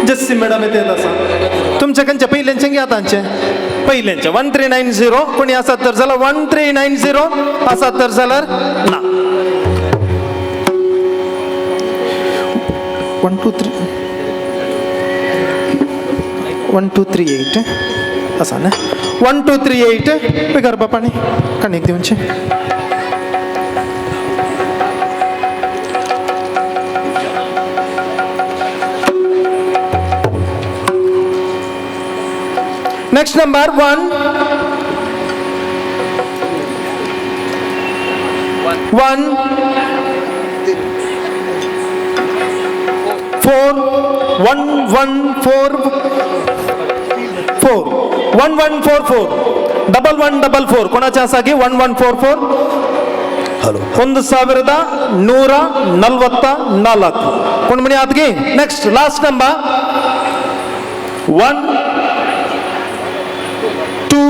Jassi madam येते तसा तुमच्याकडच्या पहिल्यांचे घ्या तांचे पहिल्यांचे 1390 कोणी असा तर झाला 1390 असा तर झाला ना 1 2 3 1 2 3 8 असा ना 1 2 3 8 बेकार बापाने कणिक देऊनचे Next number 1 1 4 1 1 4 4 1 1 4 4 डबल 1 डबल 4 कोणाचे असा की 1 1 4 4 हॅलो 1144 कोण म्हणे आत घे. नेक्स्ट लास्ट नंबर 1 2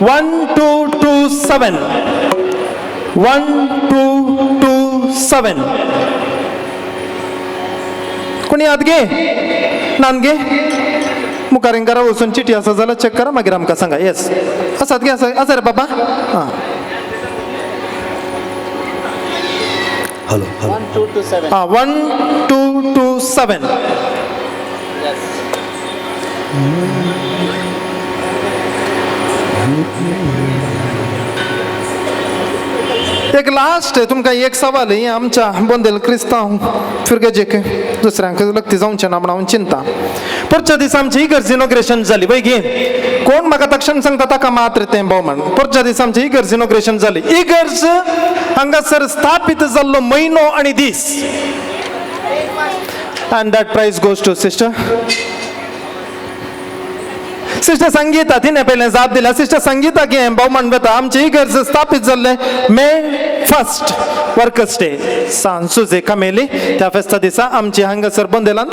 1 2 2 7 1 2 2 7 कोणी आत घे नान घे मुखारेन करा वचून चिठी आसा जाल्यार चेक करा मागीर आमकां सांगा. येस आसात घे आसा रे बाबा. हां हॅलो 1 2 2 7 हां 1 2 2 7 1 एक लास्ट तुमकां एक सवाल ही आमच्या बोंदेल क्रिस्तांव फिरगेजेक दुसऱ्यांक लक्ती जावचें ना म्हणून हांव चिंता. परच्या दिसा आमची इगर्ज इनॉग्रेशन जाली पळय गे, कोण म्हाका तक्षण सांगता ताका मात्र तें भोवमान. परच्या दिसा आमची इगर्ज इनॉग्रेशन जाली. इगर्ज हांगासर स्थापीत जाल्लो म्हयनो आनी दीस. And that prize goes to sister. Sister Sangeeta तिने पहिले जाप दिला. सिस्टर संगीता घे भोवमान वता. आमची इगर्ज स्थापीत जाल्ले मे 1 वर्कर्स डे सांजुजे कामेली त्या फेस्ता दिसा आमची हांगासर बोंदेलांत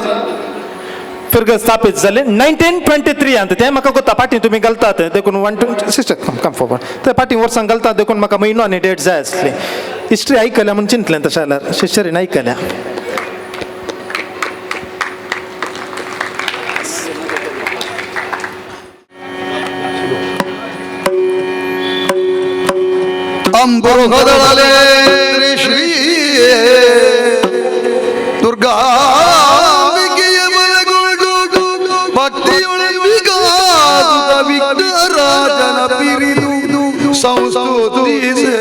फिरग स्थापीत जाले 1923 अंत. ते म्हाका कोता पाटी तुमी घालतात देखून 1 2 सिस्टर कम फॉरवर्ड ते पाटी वर्सां घालतात देखून म्हाका म्हयनो आनी डेट जाय आसली. हिस्ट्री आयकल्या म्हणून चिंतलें तशें जाल्यार सिस्टरीन आयकल्या. ಅಂಬುರುಗದಳಲೆ ಶ್ರೀ ದುರ್ಗಾ ಭಕ್ತಿಯೊಳವಿಗಾದ ವಿಘ್ನರಾಜನ ಪಿರಿದು ಸಂಸ್ತುತಿಸೆ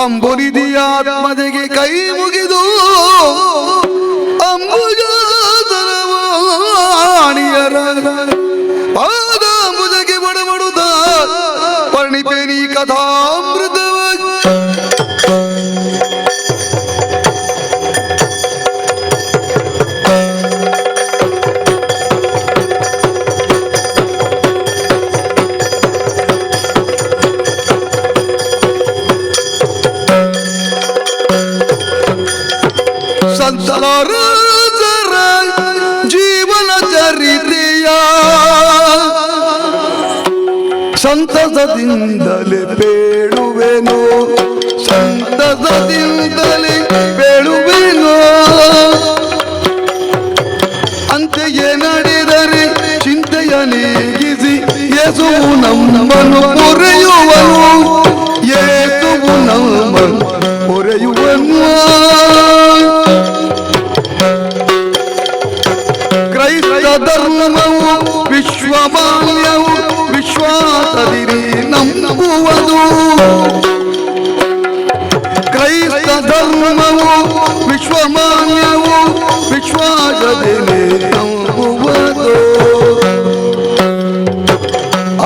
ಅಂಬುನಿಧಿಯ ಆತ್ಮದೆಗೆ ಕೈ ಮುಗಿದು ಅಂಬುಜಾತರವಾಣಿಯರ ಪಾದಾಂಬುಜಗೆ ಬಡಬಡುದ ಪರಿಣಿಪೇನಿ ಕಥಾಮೃತವ ಸಂತರ ಜೀವನ ಚರಿತ್ರೆಯ ಸಂತಸದಿಂದಲೇ ಬೇಡುವೆನು, ಸಂತಸದಿಂದಲೇ ಬೇಡುವೆನು. ಅಂತೆಯೇ ನಡೆದರೆ ಚಿಂತೆಯ ನೀಗಿಸಿ ಯೇಸುವು ನಮ್ಮನ್ನು ಪೊರೆಯುವನು, ಯೇಸುವು ನಮ್ಮನ್ನು ಪೊರೆಯುವನು. ಕ್ರೈಸ್ತ ಧರ್ಮವು ವಿಶ್ವಮಾನ್ಯವು ವಿಶ್ವಾಸದಿರಿ ನಂಬುವುದು. ಕ್ರೈಸ್ತ ಧರ್ಮವು ವಿಶ್ವಮಾನ್ಯವು ವಿಶ್ವಾಸದಿರಿ ನಂಬುವುದು.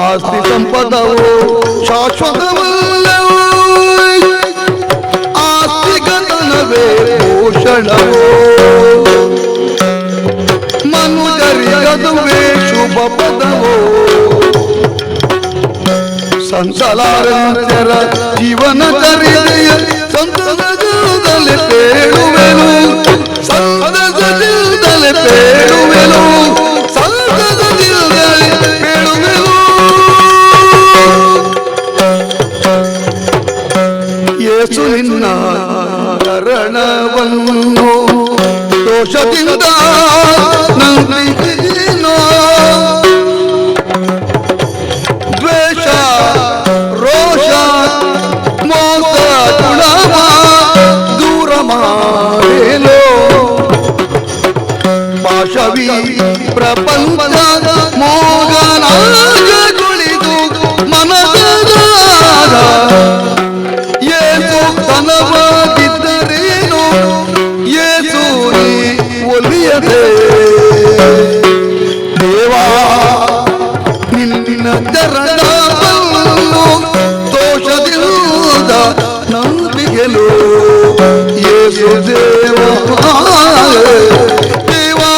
ಆಸ್ತಿ ಸಂಪದವು ಶಾಶ್ವತವಲ್ಲವು, ಆಸ್ತಿಗತನವೇ ಭೂಷಣವು. ಮನುಜರಿಗದುವೇ ಶುಭ ಪದವು. ಸಂಸಲಾರಂಚರ ಜೀವನ ಚರಿತೆಯ ಸಂತಸದಲ್ಲಿ ಬೇಡುವೆನು, ಸಂತಸದಲ್ಲಿ ಬೇಡುವೆನು, ಸಂತಸದಲ್ಲಿ ಬೇಡುವೆನು. ಯೇಸು ನಿನ್ನ ಶರಣವನ್ನು ದೋಷದಿಂದ ನಂಬಿಕೆಯೇನೋ, ದ್ವೇಷ ರೋಷ ಮೋಸ ಗುಣವ ದೂರ ಮಾಡೇಲೋ. ಪಾಶವಿ ಪ್ರಪಂಚದ ಮೋಗನಾಗುಳಿದು ಮನದಾರ ಯೇಸು ತನವಾಗಿದ್ದರೇನು, ಯೇಸು ನೀ ಒಲಿಯದೆ ದೇವಾ ನಿನ್ನ ಚರಣವನ್ನು ದೋಷದಿಂದ ನಂಬಿಕೆಲು ಯೇಸು ದೇವಾ ದೇವಾ.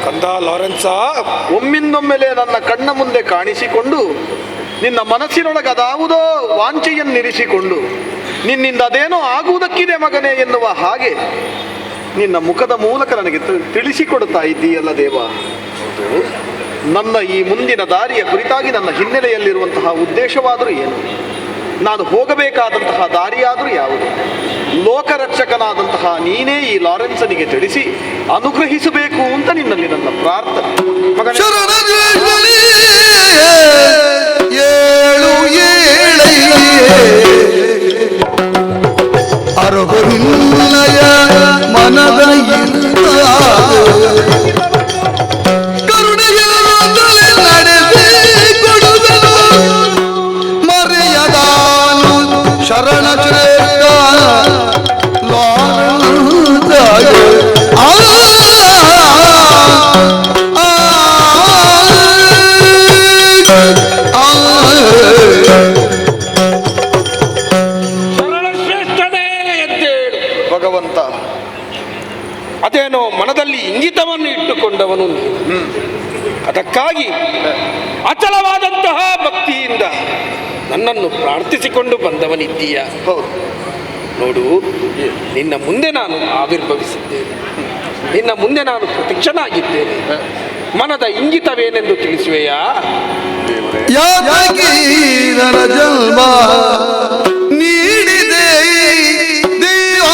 ಕಂದ ಲಾರೆನ್ಸ, ಒಮ್ಮಿಂದೊಮ್ಮೆಲೆ ನನ್ನ ಕಣ್ಣ ಮುಂದೆ ಕಾಣಿಸಿಕೊಂಡು ನಿನ್ನ ಮನಸ್ಸಿನೊಳಗದಾವುದೋ ವಾಂಛೆಯನ್ನಿರಿಸಿಕೊಂಡು ನಿನ್ನಿಂದ ಅದೇನೋ ಆಗುವುದಕ್ಕಿದೆ ಮಗನೇ ಎನ್ನುವ ಹಾಗೆ ನಿನ್ನ ಮುಖದ ಮೂಲಕ ನನಗೆ ತಿಳಿಸಿಕೊಡುತ್ತಾ ಇದ್ದೀಯಲ್ಲ ದೇವ. ನನ್ನ ಈ ಮುಂದಿನ ದಾರಿಯ ಕುರಿತಾಗಿ ನನ್ನ ಹಿನ್ನೆಲೆಯಲ್ಲಿರುವಂತಹ ಉದ್ದೇಶವಾದರೂ ಏನು, ನಾನು ಹೋಗಬೇಕಾದಂತಹ ದಾರಿಯಾದರೂ ಯಾವುದು, ಲೋಕರಕ್ಷಕನಾದಂತಹ ನೀನೇ ಈ ಲಾರೆನ್ಸನಿಗೆ ತಿಳಿಸಿ ಅನುಗ್ರಹಿಸಬೇಕು ಅಂತ ನಿನ್ನಲ್ಲಿ ನನ್ನ ಪ್ರಾರ್ಥನೆ. ಏಳು ಅರಗುನಿಲ್ಲಯ ಮನದ ಭಗವಂತ. ಅದೇನೋ ಮನದಲ್ಲಿ ಇಂಗಿತವನ್ನು ಇಟ್ಟುಕೊಂಡವನು ನೀನು. ಅದಕ್ಕಾಗಿ ಅಚಲವಾದಂತಹ ಭಕ್ತಿಯಿಂದ ನನ್ನನ್ನು ಪ್ರಾರ್ಥಿಸಿಕೊಂಡು ಬಂದವನಿದ್ದೀಯ. ಹೌದು, ನೋಡು, ನಿನ್ನ ಮುಂದೆ ನಾನು ಆವಿರ್ಭವಿಸಿದ್ದೇನೆ, ನಿನ್ನ ಮುಂದೆ ನಾನು ಪ್ರತ್ಯಕ್ಷನಾಗಿದ್ದೇನೆ. ಮನದ ಇಂಗಿತವೇನೆಂದು ತಿಳಿಸುವೆಯಾ? ಯಾತಕಿ ನರ ಜನ್ಮ ನೀಡಿದೆ ದೇವ,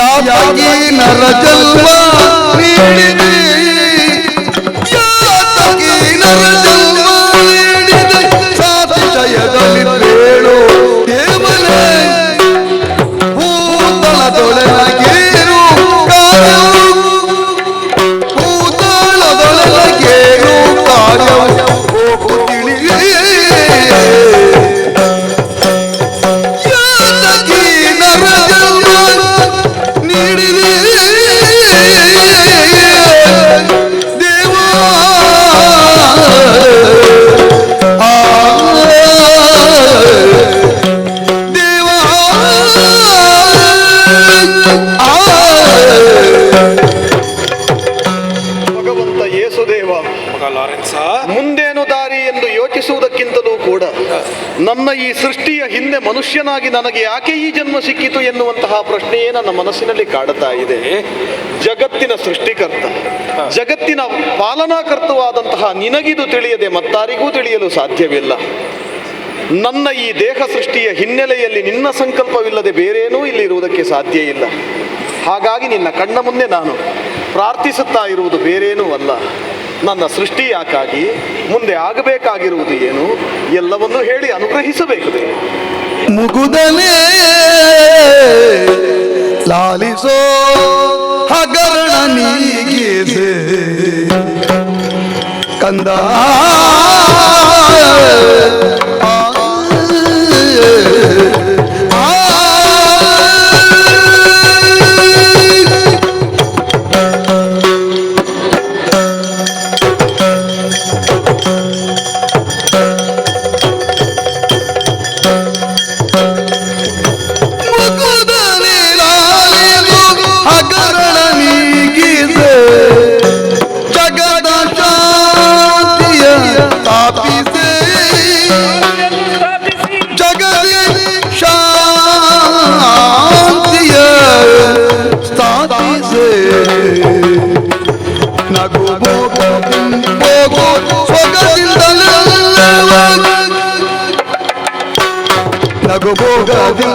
ಯಾತಕಿ ನರ ಜನ್ಮ ನೀಡಿದೆ, ಯಾತಕಿ ನರ ಜನ್ಮ ನೀಡಿದೆ, ಸಾತಿಶಯದಲ್ಲಿ ಬೇಳು ದೇವನೇ, ಭೂತಳದೊಳಗೇರು ಕಾರ್ಯವು, ಭೂತಳದೊಳಗೇರು ಕಾರ್ಯವು ಹೋಗು ತಿಳಿಯೇ, ಯಾತಕಿ ನರ ಜನ್ಮ ನೀಡಿದೆ ದೇವಾ, ದೇವಾ, ಭಗವಂತ ಯೇಸುದೇವ, ಮುಂದೇನು ದಾರಿ ಎಂದು ಯೋಚಿಸುವುದಕ್ಕಿಂತಲೂ ಕೂಡ ನನ್ನ ಈ ಸೃಷ್ಟಿಯ ಹಿಂದೆ ಮನುಷ್ಯನಾಗಿ ನನಗೆ ಯಾಕೆ ಈ ಜನ್ಮ ಸಿಕ್ಕಿತು ಎನ್ನುವಂತಹ ಪ್ರಶ್ನೆಯೇ ನನ್ನ ಮನಸ್ಸಿನಲ್ಲಿ ಕಾಡುತ್ತಾ ಇದೆ. ಜಗತ್ತಿನ ಸೃಷ್ಟಿಕರ್ತ, ಜಗತ್ತಿನ ಪಾಲನಾಕರ್ತವಾದಂತಹ ನಿನಗಿದು ತಿಳಿಯದೆ ಮತ್ತಾರಿಗೂ ತಿಳಿಯಲು ಸಾಧ್ಯವಿಲ್ಲ. ನನ್ನ ಈ ದೇಹ ಸೃಷ್ಟಿಯ ಹಿನ್ನೆಲೆಯಲ್ಲಿ ನಿನ್ನ ಸಂಕಲ್ಪವಿಲ್ಲದೆ ಬೇರೇನೂ ಇಲ್ಲಿ ಇರುವುದಕ್ಕೆ ಸಾಧ್ಯ ಇಲ್ಲ. ಹಾಗಾಗಿ ನಿನ್ನ ಕಣ್ಣ ಮುಂದೆ ನಾನು ಪ್ರಾರ್ಥಿಸುತ್ತಾ ಇರುವುದು ಬೇರೇನೂ ಅಲ್ಲ. ನನ್ನ ಸೃಷ್ಟಿ ಯಾಕಾಗಿ, ಮುಂದೆ ಆಗಬೇಕಾಗಿರುವುದು ಏನು, ಎಲ್ಲವನ್ನೂ ಹೇಳಿ ಅನುಗ್ರಹಿಸಬೇಕು. ಮುಗುದನೇ ಲಾಲಿಸೋ ಹಗರಣ ನೀಗಿಸೆ ಕಂದ, ಹಗರಣ ನೀಗಿಸೆ ಜಗದ ಶಾಂತಿಯ ಸ್ಥಾಪಿಸೆ, ಜಗದ ಶಾಂತಿಯ ಸ್ಥಾಪಿಸೆ, ನಗು ಹೋಗು ಸ್ವಗದಿಂದಲೆಲ್ಲವ, ನಗು ಹೋಗು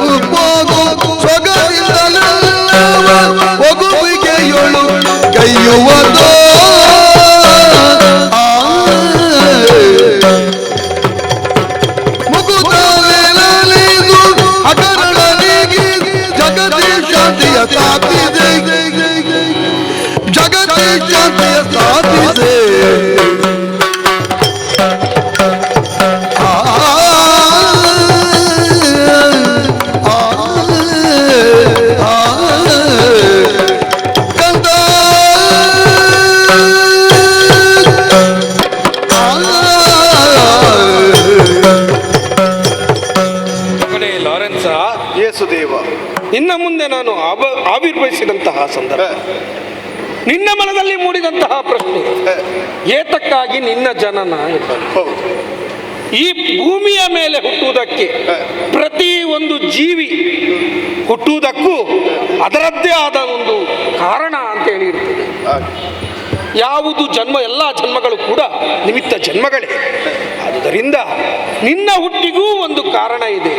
ಸ್ವಗದಿಂದಲೆಲ್ಲವ, ಒಗುವಿಗೆಯೊಳು ಕೈಯುವುದೋ ಮುಗುದಲೆಲಿದು ಹಗರಣ ನೀಗಿ ಜಗತಿ ಶಾಂತಿಯ ಸ್ಥಾಪಿಸೆ, ಜಗತಿ ಶಾಂತಿಯ ಸ್ಥಾಪಿಸೆ. ಯೇಸುದೇವ, ನಿನ್ನ ಮುಂದೆ ನಾನು ಆವಿರ್ಭವಿಸಿದಂತಹ ಸಂದರ್ಭ, ನಿನ್ನ ಮನದಲ್ಲಿ ಮೂಡಿದಂತಹ ಪ್ರಶ್ನೆ, ಏತಕ್ಕಾಗಿ ನಿನ್ನ ಜನನ ಎಂಬುದು. ಈ ಭೂಮಿಯ ಮೇಲೆ ಹುಟ್ಟುವುದಕ್ಕೆ ಪ್ರತಿ ಒಂದು ಜೀವಿ ಹುಟ್ಟುವುದಕ್ಕೂ ಅದರದ್ದೇ ಆದ ಒಂದು ಕಾರಣ ಅಂತೇಳಿ ಇರ್ತದೆ. ಯಾವುದು ಜನ್ಮ, ಎಲ್ಲ ಜನ್ಮಗಳು ಕೂಡ ನಿಮಿತ್ತ ಜನ್ಮಗಳೇ. ಆದುದರಿಂದ ನಿನ್ನ ಹುಟ್ಟಿಗೂ ಒಂದು ಕಾರಣ ಇದೆ.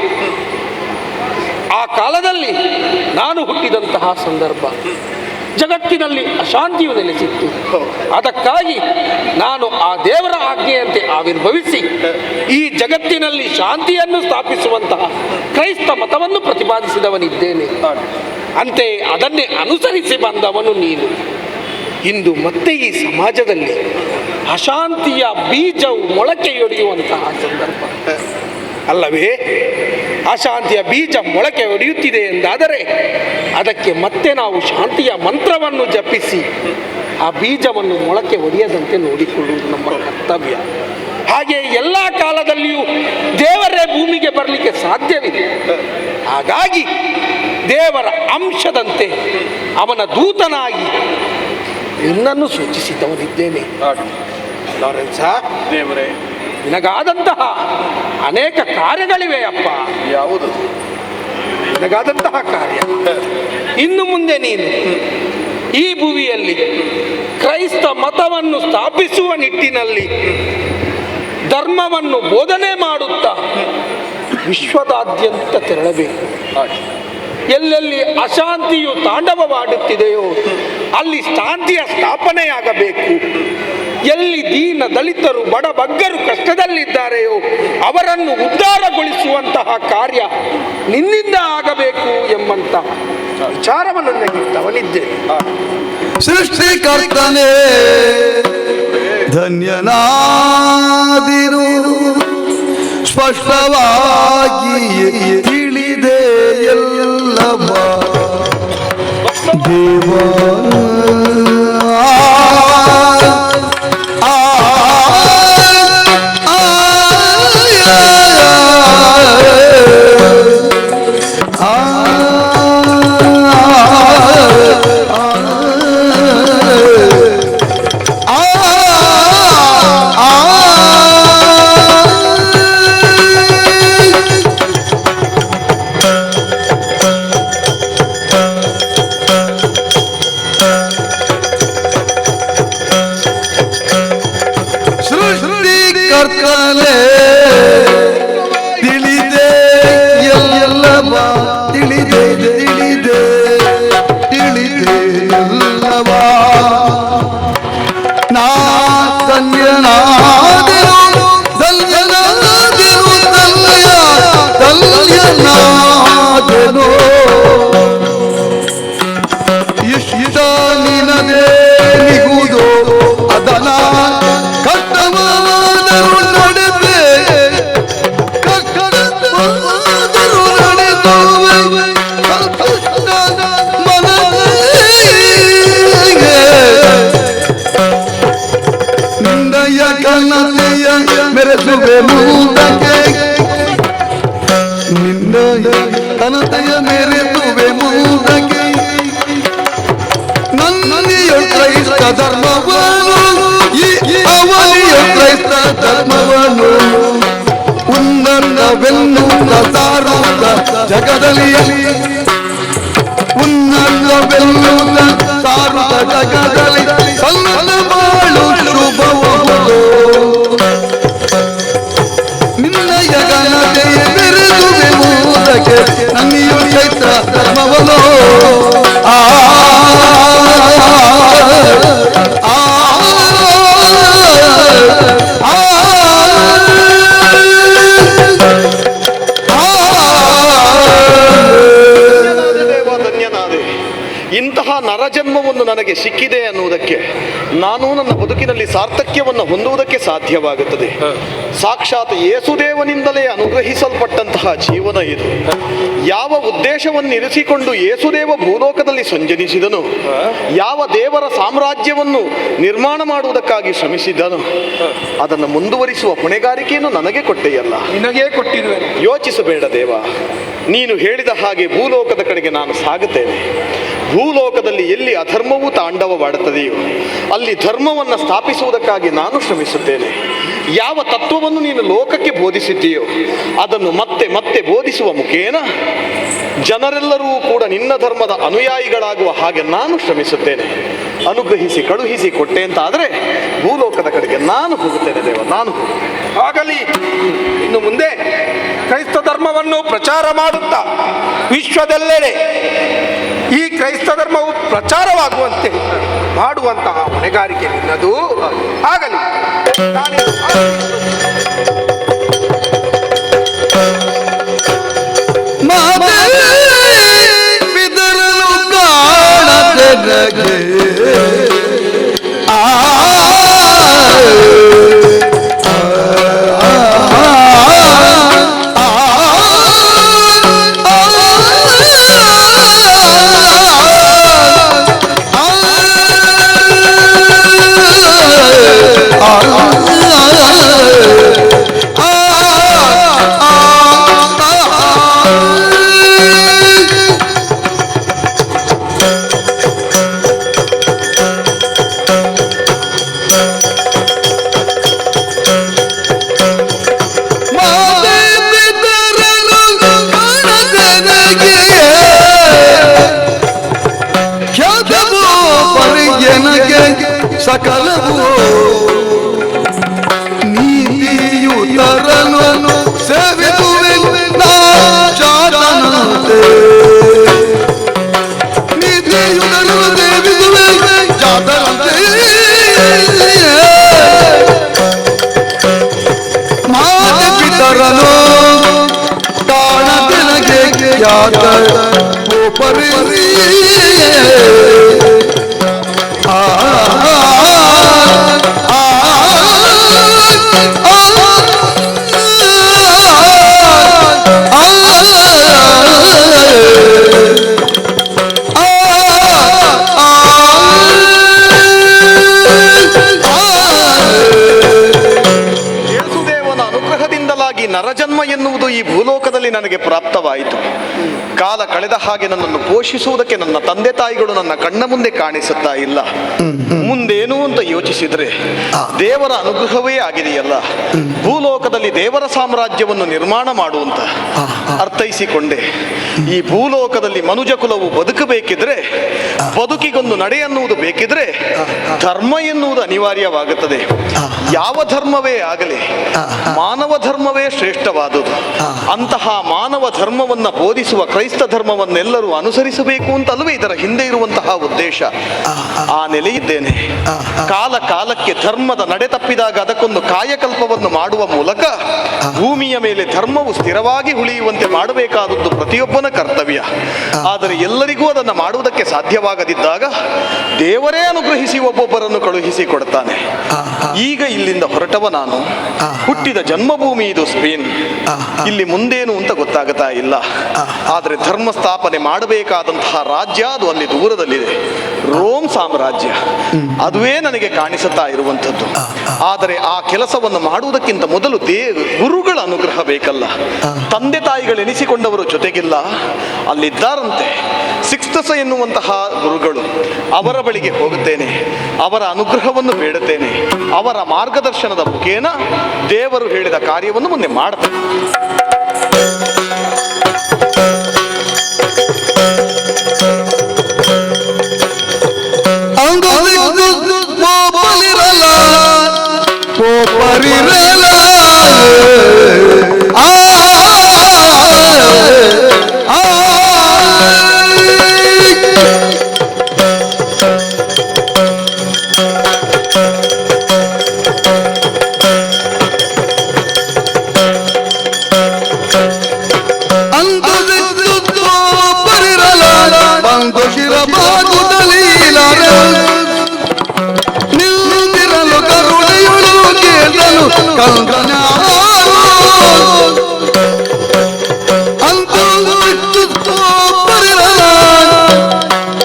ಆ ಕಾಲದಲ್ಲಿ ನಾನು ಹುಟ್ಟಿದಂತಹ ಸಂದರ್ಭ, ಜಗತ್ತಿನಲ್ಲಿ ಅಶಾಂತಿಯು ನೆಲೆಸಿತ್ತು. ಅದಕ್ಕಾಗಿ ನಾನು ಆ ದೇವರ ಆಜ್ಞೆಯಂತೆ ಆವಿರ್ಭವಿಸಿ ಈ ಜಗತ್ತಿನಲ್ಲಿ ಶಾಂತಿಯನ್ನು ಸ್ಥಾಪಿಸುವಂತಹ ಕ್ರೈಸ್ತ ಮತವನ್ನು ಪ್ರತಿಪಾದಿಸಿದವನಿದ್ದೇನೆ. ಅಂತೆ ಅದನ್ನೇ ಅನುಸರಿಸಿ ಬಂದವನು ನೀನು. ಇಂದು ಮತ್ತೆ ಈ ಸಮಾಜದಲ್ಲಿ ಅಶಾಂತಿಯ ಬೀಜವು ಮೊಳಕೆಯೊಡೆಯುವಂತಹ ಸಂದರ್ಭ ಅಲ್ಲವೇ? ಅಶಾಂತಿಯ ಬೀಜ ಮೊಳಕೆ ಒಡೆಯುತ್ತಿದೆ ಎಂದಾದರೆ ಅದಕ್ಕೆ ಮತ್ತೆ ನಾವು ಶಾಂತಿಯ ಮಂತ್ರವನ್ನು ಜಪಿಸಿ ಆ ಬೀಜವನ್ನು ಮೊಳಕೆ ಒಡೆಯದಂತೆ ನೋಡಿಕೊಳ್ಳುವುದು ನಮ್ಮ ಕರ್ತವ್ಯ. ಹಾಗೆ ಎಲ್ಲ ಕಾಲದಲ್ಲಿಯೂ ದೇವರೇ ಭೂಮಿಗೆ ಬರಲಿಕ್ಕೆ ಸಾಧ್ಯವಿದೆ. ಹಾಗಾಗಿ ದೇವರ ಅಂಶದಂತೆ ಅವನ ದೂತನಾಗಿ ನಿನ್ನನ್ನು ಸೂಚಿಸಿದವನಿದ್ದೇನೆ. ಲಾರೆನ್ಸ, ದೇವರೇ, ನಿನಗಾದಂತಹ ಅನೇಕ ಕಾರ್ಯಗಳಿವೆ ಅಪ್ಪ. ಯಾವುದು? ನಿನಗಾದಂತಹ ಕಾರ್ಯ ಇನ್ನು ಮುಂದೆ ನೀನು ಈ ಭೂಮಿಯಲ್ಲಿ ಕ್ರೈಸ್ತ ಮತವನ್ನು ಸ್ಥಾಪಿಸುವ ನಿಟ್ಟಿನಲ್ಲಿ ಧರ್ಮವನ್ನು ಬೋಧನೆ ಮಾಡುತ್ತಾ ವಿಶ್ವದಾದ್ಯಂತ ತೆರಳಬೇಕು. ಎಲ್ಲೆಲ್ಲಿ ಅಶಾಂತಿಯು ತಾಂಡವವಾಡುತ್ತಿದೆಯೋ ಅಲ್ಲಿ ಶಾಂತಿಯ ಸ್ಥಾಪನೆಯಾಗಬೇಕು. ಎಲ್ಲಿ ದೀನ ದಲಿತರು ಬಡಬಗ್ಗರು ಕಷ್ಟದಲ್ಲಿದ್ದಾರೆಯೋ ಅವರನ್ನು ಉದ್ಧಾರಗೊಳಿಸುವಂತಹ ಕಾರ್ಯ ನಿನ್ನಿಂದ ಆಗಬೇಕು ಎಂಬಂತಹ ವಿಚಾರವನ್ನು ನನಗಿದ್ದವನಿದ್ದೆ. ಸೃಷ್ಟಿಕರ್ತನೇ ಧನ್ಯನಾದಿರು, ಸ್ಪಷ್ಟವಾಗಿ ತಿಳಿದೆ ಎಲ್ಲವ ದೇವ. ಸೃಷ್ಟಿಕರ್ತನೇ ತಿಳಿದೆ ಎಲ್ಲವ, ತಿಳಿದೆ ತಿಳಿದೆ ತಿಳಿದೆ ಎಲ್ಲವ. ನಾ ಧನ್ಯನಾದೆನು ಧನ್ಯನಾದೆನು ಧನ್ಯನಾದೆನು. ಇಷ್ಟ ನಿನದೇ ನಿಗುವುದು ಅದನ ಕಟ್ಟವಾದರೂ ನಡೆದೆ, ಕಟ್ಟವಾದರೂ ನಡೆದುವೆ ಮನಗೆ. ನಿನ್ನಯ ಕನ್ನತೆಯ ಮೆರೆಸುವೆ ಮುಂದಕ್ಕೆ, ನಿನ್ನಯ ಕನ್ನತೆಯ ಮೆರೆಸುವೆ ಮುಂದಕ್ಕೆ. ನನ್ನನಿಯ ಕ್ರೈಸ್ತ ಧರ್ಮವನ್ನು, ಅವನಿಯ ಕ್ರೈಸ್ತ ಧರ್ಮವನ್ನು ಉನ್ನತವೆನ್ನುತ್ತ ಸಾರುತ್ತ ಜಗದಲ್ಲಿ, ಉನ್ನತವೆನ್ನುತ್ತ ಸಾರುತ್ತ ಜಗದಲ್ಲಿ ಸಲ್ಲ ಬಾಳು ಶುಭವುದು. ನಿನ್ನಯ ಘನತೆಯ ಬೆರೆದುವೆ ಮೂಲಕ್ಕೆ ನನ್ನಿಯ ಕ್ರೈಸ್ತ ಧರ್ಮವನ್ನು. ಇಂತಹ ನರಜನ್ಮವನ್ನು ನನಗೆ ಸಿಕ್ಕಿದೆ ಅನ್ನುವುದಕ್ಕೆ ನಾನು ನನ್ನ ಬದುಕಿನಲ್ಲಿ ಸಾರ್ಥಕ್ಯವನ್ನು ಹೊಂದುವುದಕ್ಕೆ ಸಾಧ್ಯವಾಗುತ್ತದೆ. ಸಾಕ್ಷಾತ್ ಯೇಸುದೇವನಿಂದಲೇ ಅನುಗ್ರಹಿಸಲ್ಪಟ್ಟಂತಹ ಜೀವನ ಇದು. ಯಾವ ಉದ್ದೇಶವನ್ನು ಇರಿಸಿಕೊಂಡು ಯೇಸುದೇವ ಭೂಲೋಕದಲ್ಲಿ ಸಂಚರಿಸಿದನು, ಯಾವ ದೇವರ ಸಾಮ್ರಾಜ್ಯವನ್ನು ನಿರ್ಮಾಣ ಮಾಡುವುದಕ್ಕಾಗಿ ಶ್ರಮಿಸಿದನು, ಅದನ್ನು ಮುಂದುವರಿಸುವ ಹೊಣೆಗಾರಿಕೆಯನ್ನು ನನಗೆ ಕೊಟ್ಟೆಯಲ್ಲ, ನಿನಗೇ ಕೊಟ್ಟಿರುವೆ. ಯೋಚಿಸಬೇಡ ದೇವ, ನೀನು ಹೇಳಿದ ಹಾಗೆ ಭೂಲೋಕದ ಕಡೆಗೆ ನಾನು ಸಾಗುತ್ತೇನೆ. ಭೂಲೋಕದಲ್ಲಿ ಎಲ್ಲಿ ಅಧರ್ಮವೂ ತಾಂಡವವಾಡುತ್ತದೆಯೋ ಅಲ್ಲಿ ಧರ್ಮವನ್ನು ಸ್ಥಾಪಿಸುವುದಕ್ಕಾಗಿ ನಾನು ಶ್ರಮಿಸುತ್ತೇನೆ. ಯಾವ ತತ್ವವನ್ನು ನೀನು ಲೋಕಕ್ಕೆ ಬೋಧಿಸಿದ್ದೀಯೋ ಅದನ್ನು ಮತ್ತೆ ಮತ್ತೆ ಬೋಧಿಸುವ ಮುಖೇನ ಜನರೆಲ್ಲರೂ ಕೂಡ ನಿನ್ನ ಧರ್ಮದ ಅನುಯಾಯಿಗಳಾಗುವ ಹಾಗೆ ನಾನು ಶ್ರಮಿಸುತ್ತೇನೆ. ಅನುಗ್ರಹಿಸಿ ಕಳುಹಿಸಿ ಕೊಟ್ಟೆ ಅಂತ ಆದರೆ ಭೂಲೋಕದ ಕಡೆಗೆ ನಾನು ಹೋಗುತ್ತೇನೆ ದೇವ, ನಾನು ಆಗಲಿ. ಇನ್ನು ಮುಂದೆ ಕ್ರೈಸ್ತ ಧರ್ಮವನ್ನು ಪ್ರಚಾರ ಮಾಡುತ್ತಾ ವಿಶ್ವದೆಲ್ಲೆಡೆ ಈ ಕ್ರೈಸ್ತ ಧರ್ಮವು ಪ್ರಚಾರವಾಗುವಂತೆ ಮಾಡುವಂತಹ ಹೊಣೆಗಾರಿಕೆ ನಿನ್ನದು. ಆಗಲಿ. ಬಿದರಲು ಕಾಣದೆ ಸಕಲವು ನೀತಿಯು ತರನು ಸೇವಿಸುವೆ ಜಾತನಂತೆ. ನೀತಿಯು ತರನು ಸೇವಿಸುವೆ ಜಾತನಂತೆ. ಮಾತೆ ಪಿತರನು ಕಾಣದೆನಗೆ ಖ್ಯಾತ ಪರಿ ನರಜನ್ಮ ಎನ್ನುವುದು ಈ ಭೂಲೋಕದಲ್ಲಿ ನನಗೆ ಪ್ರಾಪ್ತವಾಯಿತು. ಕಾಲ ಕಳೆದ ಹಾಗೆ ನನ್ನನ್ನು ಪೋಷಿಸುವುದಕ್ಕೆ ನನ್ನ ತಂದೆ ತಾಯಿಗಳು ನನ್ನ ಕಣ್ಣ ಮುಂದೆ ಕಾಣಿಸುತ್ತಾ ಇಲ್ಲ. ಮುಂದೇನು ಅಂತ ಯೋಚಿಸಿದ್ರೆ ದೇವರ ಅನುಗ್ರಹವೇ ಆಗಿದೆಯಲ್ಲ. ಭೂಲೋಕದಲ್ಲಿ ದೇವರ ಸಾಮ್ರಾಜ್ಯವನ್ನು ನಿರ್ಮಾಣ ಮಾಡುವಂತ ಅರ್ಥೈಸಿಕೊಂಡೆ. ಈ ಭೂಲೋಕದಲ್ಲಿ ಮನುಜ ಕುಲವು ಬದುಕಬೇಕಿದ್ರೆ, ಬದುಕಿಗೊಂದು ನಡೆ ಎನ್ನುವುದು ಬೇಕಿದ್ರೆ ಧರ್ಮ ಎನ್ನುವುದು ಅನಿವಾರ್ಯವಾಗುತ್ತದೆ. ಯಾವ ಧರ್ಮವೇ ಆಗಲಿ ಮಾನವ ಧರ್ಮವೇ ಶ್ರೇಷ್ಠವಾದುದು. ಅಂತಹ ಮಾನವ ಧರ್ಮವನ್ನು ಬೋಧಿಸುವ ಕ್ರೈಸ್ತ ಧರ್ಮವನ್ನೆಲ್ಲರೂ ಅನುಸರಿಸಬೇಕು ಅಂತಲ್ವೇ ಇದರ ಹಿಂದೆ ಇರುವಂತಹ ಉದ್ದೇಶ. ಆ ನೆಲೆಯಿದ್ದೇನೆ. ಕಾಲ ಕಾಲಕ್ಕೆ ಧರ್ಮದ ನಡೆ ತಪ್ಪಿದಾಗ ಅದಕ್ಕೊಂದು ಕಾಯಕಲ್ಪವನ್ನು ಮಾಡುವ ಮೂಲಕ ಭೂಮಿಯ ಮೇಲೆ ಧರ್ಮವು ಸ್ಥಿರವಾಗಿ ಉಳಿಯುವಂತೆ ಮಾಡಬೇಕಾದದ್ದು ಪ್ರತಿಯೊಬ್ಬನ ಕರ್ತವ್ಯ. ಆದರೆ ಎಲ್ಲರಿಗೂ ಅದನ್ನು ಮಾಡುವುದಕ್ಕೆ ಸಾಧ್ಯವಾಗದಿದ್ದಾಗ ದೇವರೇ ಅನುಗ್ರಹಿಸಿ ಒಬ್ಬೊಬ್ಬರನ್ನು ಕಳುಹಿಸಿ ಕೊಡ್ತಾನೆ. ಈಗ ಇಲ್ಲಿಂದ ಹೊರಟವ ನಾನು. ಹುಟ್ಟಿದ ಜನ್ಮಭೂಮಿ ಇದು ಸ್ಪೇನ್. ಇಲ್ಲಿ ಮುಂದೇನು ಅಂತ ಗೊತ್ತಾಗುತ್ತಾ ಇಲ್ಲ. ಆದರೆ ಧರ್ಮ ಸ್ಥಾಪನೆ ಮಾಡಬೇಕಾದಂತಹ ರಾಜ್ಯ ಅದು ಅಲ್ಲಿ ದೂರದಲ್ಲಿದೆ. ರೋಮ್ ಸಾಮ್ರಾಜ್ಯ ಅದುವೇ ನನಗೆ ಕಾಣಿಸುತ್ತಾ ಇರುವಂಥದ್ದು. ಆದರೆ ಆ ಕೆಲಸವನ್ನು ಮಾಡುವುದಕ್ಕಿಂತ ಮೊದಲು ಗುರುಗಳ ಅನುಗ್ರಹ ಬೇಕಲ್ಲ. ತಂದೆ ತಾಯಿಗಳೆನಿಸಿಕೊಂಡವರು ಜೊತೆಗಿಲ್ಲ, ಅಲ್ಲಿದ್ದಾರಂತೆ. ಸಿಕ್ಸ್ತಸ ಎನ್ನುವಂತಹ ಗುರುಗಳು, ಅವರ ಬಳಿಗೆ ಹೋಗುತ್ತೇನೆ, ಅವರ ಅನುಗ್ರಹವನ್ನು ಬೇಡುತ್ತೇನೆ. ಅವರ ಮಾರ್ಗದರ್ಶನದ ಮುಖೇನ ದೇವರು ಹೇಳಿದ ಕಾರ್ಯವನ್ನು ಮುಂದೆ ಮಾಡ್ತೇನೆ.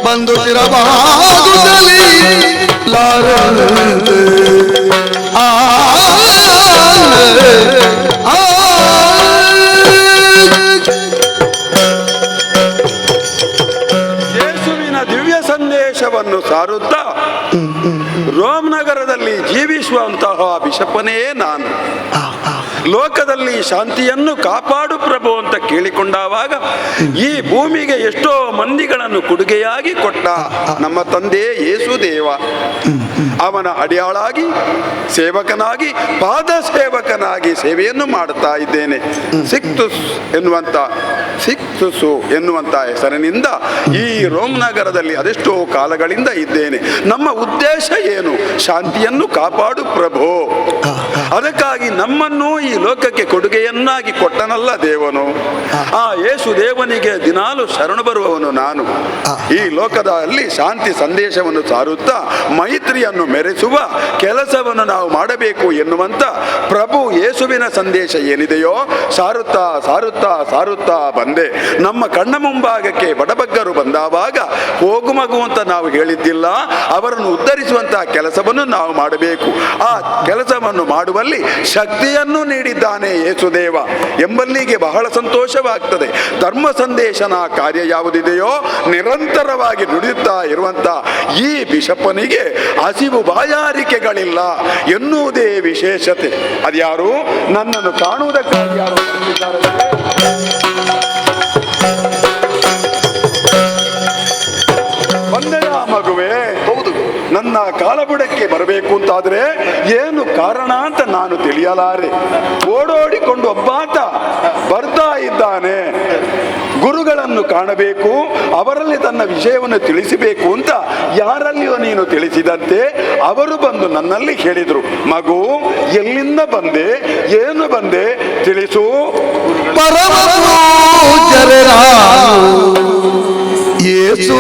ಬಂದು ಚಿರವಾಗುತ್ತಲೇ ಲಾರನಂತೆ ಯೇಸುವಿನ ದಿವ್ಯ ಸಂದೇಶವನ್ನು ಸಾರುತ್ತಾ ರೋಮ್ ನಗರದಲ್ಲಿ ಜೀವಿಸುವಂತಹ ಬಿಷಪನೇ ನಾನು. ಲೋಕದಲ್ಲಿ ಶಾಂತಿಯನ್ನು ಕಾಪಾಡು ಪ್ರಭು ಅಂತ ಕೇಳಿಕೊಂಡಾಗ ಈ ಭೂಮಿಗೆ ಎಷ್ಟೋ ಮಂದಿಗಳನ್ನು ಕೊಡುಗೆಯಾಗಿ ಕೊಟ್ಟ ನಮ್ಮ ತಂದೆ ಯೇಸು ದೇವ. ಅವನ ಅಡಿಯಾಳಾಗಿ ಸೇವಕನಾಗಿ ಪಾದ ಸೇವಕನಾಗಿ ಸೇವೆಯನ್ನು ಮಾಡುತ್ತಾ ಇದ್ದೇನೆ. ಸಿಕ್ತುಸು ಎನ್ನುವಂತ ಹೆಸರಿನಿಂದ ಈ ರೋಮ್ ನಗರದಲ್ಲಿ ಅದೆಷ್ಟೋ ಕಾಲಗಳಿಂದ ಇದ್ದೇನೆ. ನಮ್ಮ ಉದ್ದೇಶ ಏನು? ಶಾಂತಿಯನ್ನು ಕಾಪಾಡು ಪ್ರಭು. ಅದಕ್ಕಾಗಿ ನಮ್ಮನ್ನು ಈ ಲೋಕಕ್ಕೆ ಕೊಡುಗೆಯನ್ನಾಗಿ ಕೊಟ್ಟನಲ್ಲ ದೇವನು. ಆ ಯೇಸು ದೇವನಿಗೆ ದಿನಾಲು ಶರಣು ಬರುವವನು ನಾನು. ಈ ಲೋಕದಲ್ಲಿ ಶಾಂತಿ ಸಂದೇಶವನ್ನು ಸಾರುತ್ತಾ ಮೈತ್ರಿಯನ್ನು ಮೆರೆಸುವ ಕೆಲಸವನ್ನು ನಾವು ಮಾಡಬೇಕು ಎನ್ನುವಂತ ಪ್ರಭು ಯೇಸುವಿನ ಸಂದೇಶ ಏನಿದೆಯೋ ಸಾರುತ್ತಾ ಸಾರುತ್ತಾ ಸಾರುತ್ತಾ ಬಂದೆ. ನಮ್ಮ ಕಣ್ಣ ಮುಂಭಾಗಕ್ಕೆ ಬಡಬಗ್ಗರು ಬಂದಾವಾಗ ಹೋಗು ಮಗು ಅಂತ ನಾವು ಹೇಳಿದ್ದಿಲ್ಲ, ಅವರನ್ನು ಉದ್ಧರಿಸುವಂತಹ ಕೆಲಸವನ್ನು ನಾವು ಮಾಡಬೇಕು. ಆ ಕೆಲಸವನ್ನು ಮಾಡುವಲ್ಲಿ ಶಕ್ತಿಯನ್ನು ನೀಡಿದ್ದಾನೆ ಯೇಸುದೇವ ಎಂಬಲ್ಲಿಗೆ ಬಹಳ ಸಂತೋಷವಾಗ್ತದೆ. ಧರ್ಮ ಸಂದೇಶನ ಕಾರ್ಯ ಯಾವುದಿದೆಯೋ ನಿರಂತರವಾಗಿ ನುಡಿಯುತ್ತಾ ಇರುವಂತ ಈ ಬಿಷಪ್ಪನಿಗೆ ಹಸಿವು ಬಾಯಾರಿಕೆಗಳಿಲ್ಲ ಎನ್ನುವುದೇ ವಿಶೇಷತೆ. ಅದ್ಯಾರು? ನನ್ನನ್ನು ಕಾಣುವುದಕ್ಕಾಗಿ ಯಾರು ಬಂದಿದ್ದಾರೆ? ಬಂದೆಯ ಮಗುವೆ? ಹೌದು. ನನ್ನ ಕಾಲಬುಡಕ್ಕೆ ಬರಬೇಕು ಅಂತಾದ್ರೆ ಏನು ಕಾರಣ ಅಂತ ನಾನು ತಿಳಿಯಲಾರೆ. ಓಡೋಡಿಕೊಂಡು ಒಬ್ಬಾತ ಬರ್ತಾ ಇದ್ದಾನೆ. ಗುರುಗಳನ್ನು ಕಾಣಬೇಕು, ಅವರಲ್ಲಿ ತನ್ನ ವಿಷಯವನ್ನು ತಿಳಿಸಬೇಕು ಅಂತ ಯಾರಲ್ಲಿಯೋ ನೀನು ತಿಳಿಸಿದಂತೆ ಅವರು ಬಂದು ನನ್ನಲ್ಲಿ ಹೇಳಿದ್ರು, ಮಗು ಎಲ್ಲಿಂದ ಬಂದೆ, ಏನು ಬಂದೆ ತಿಳಿಸು. ಯೇಸು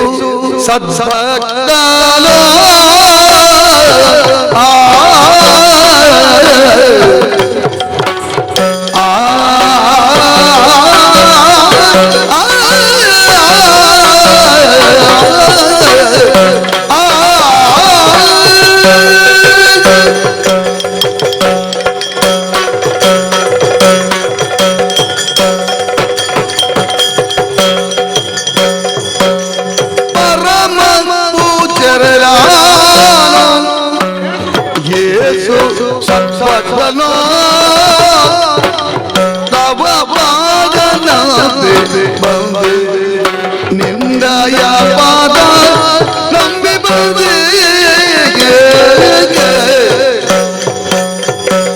ನಿಂದಯ ಪಾದ ನಂಬಿ ಬಂದೆ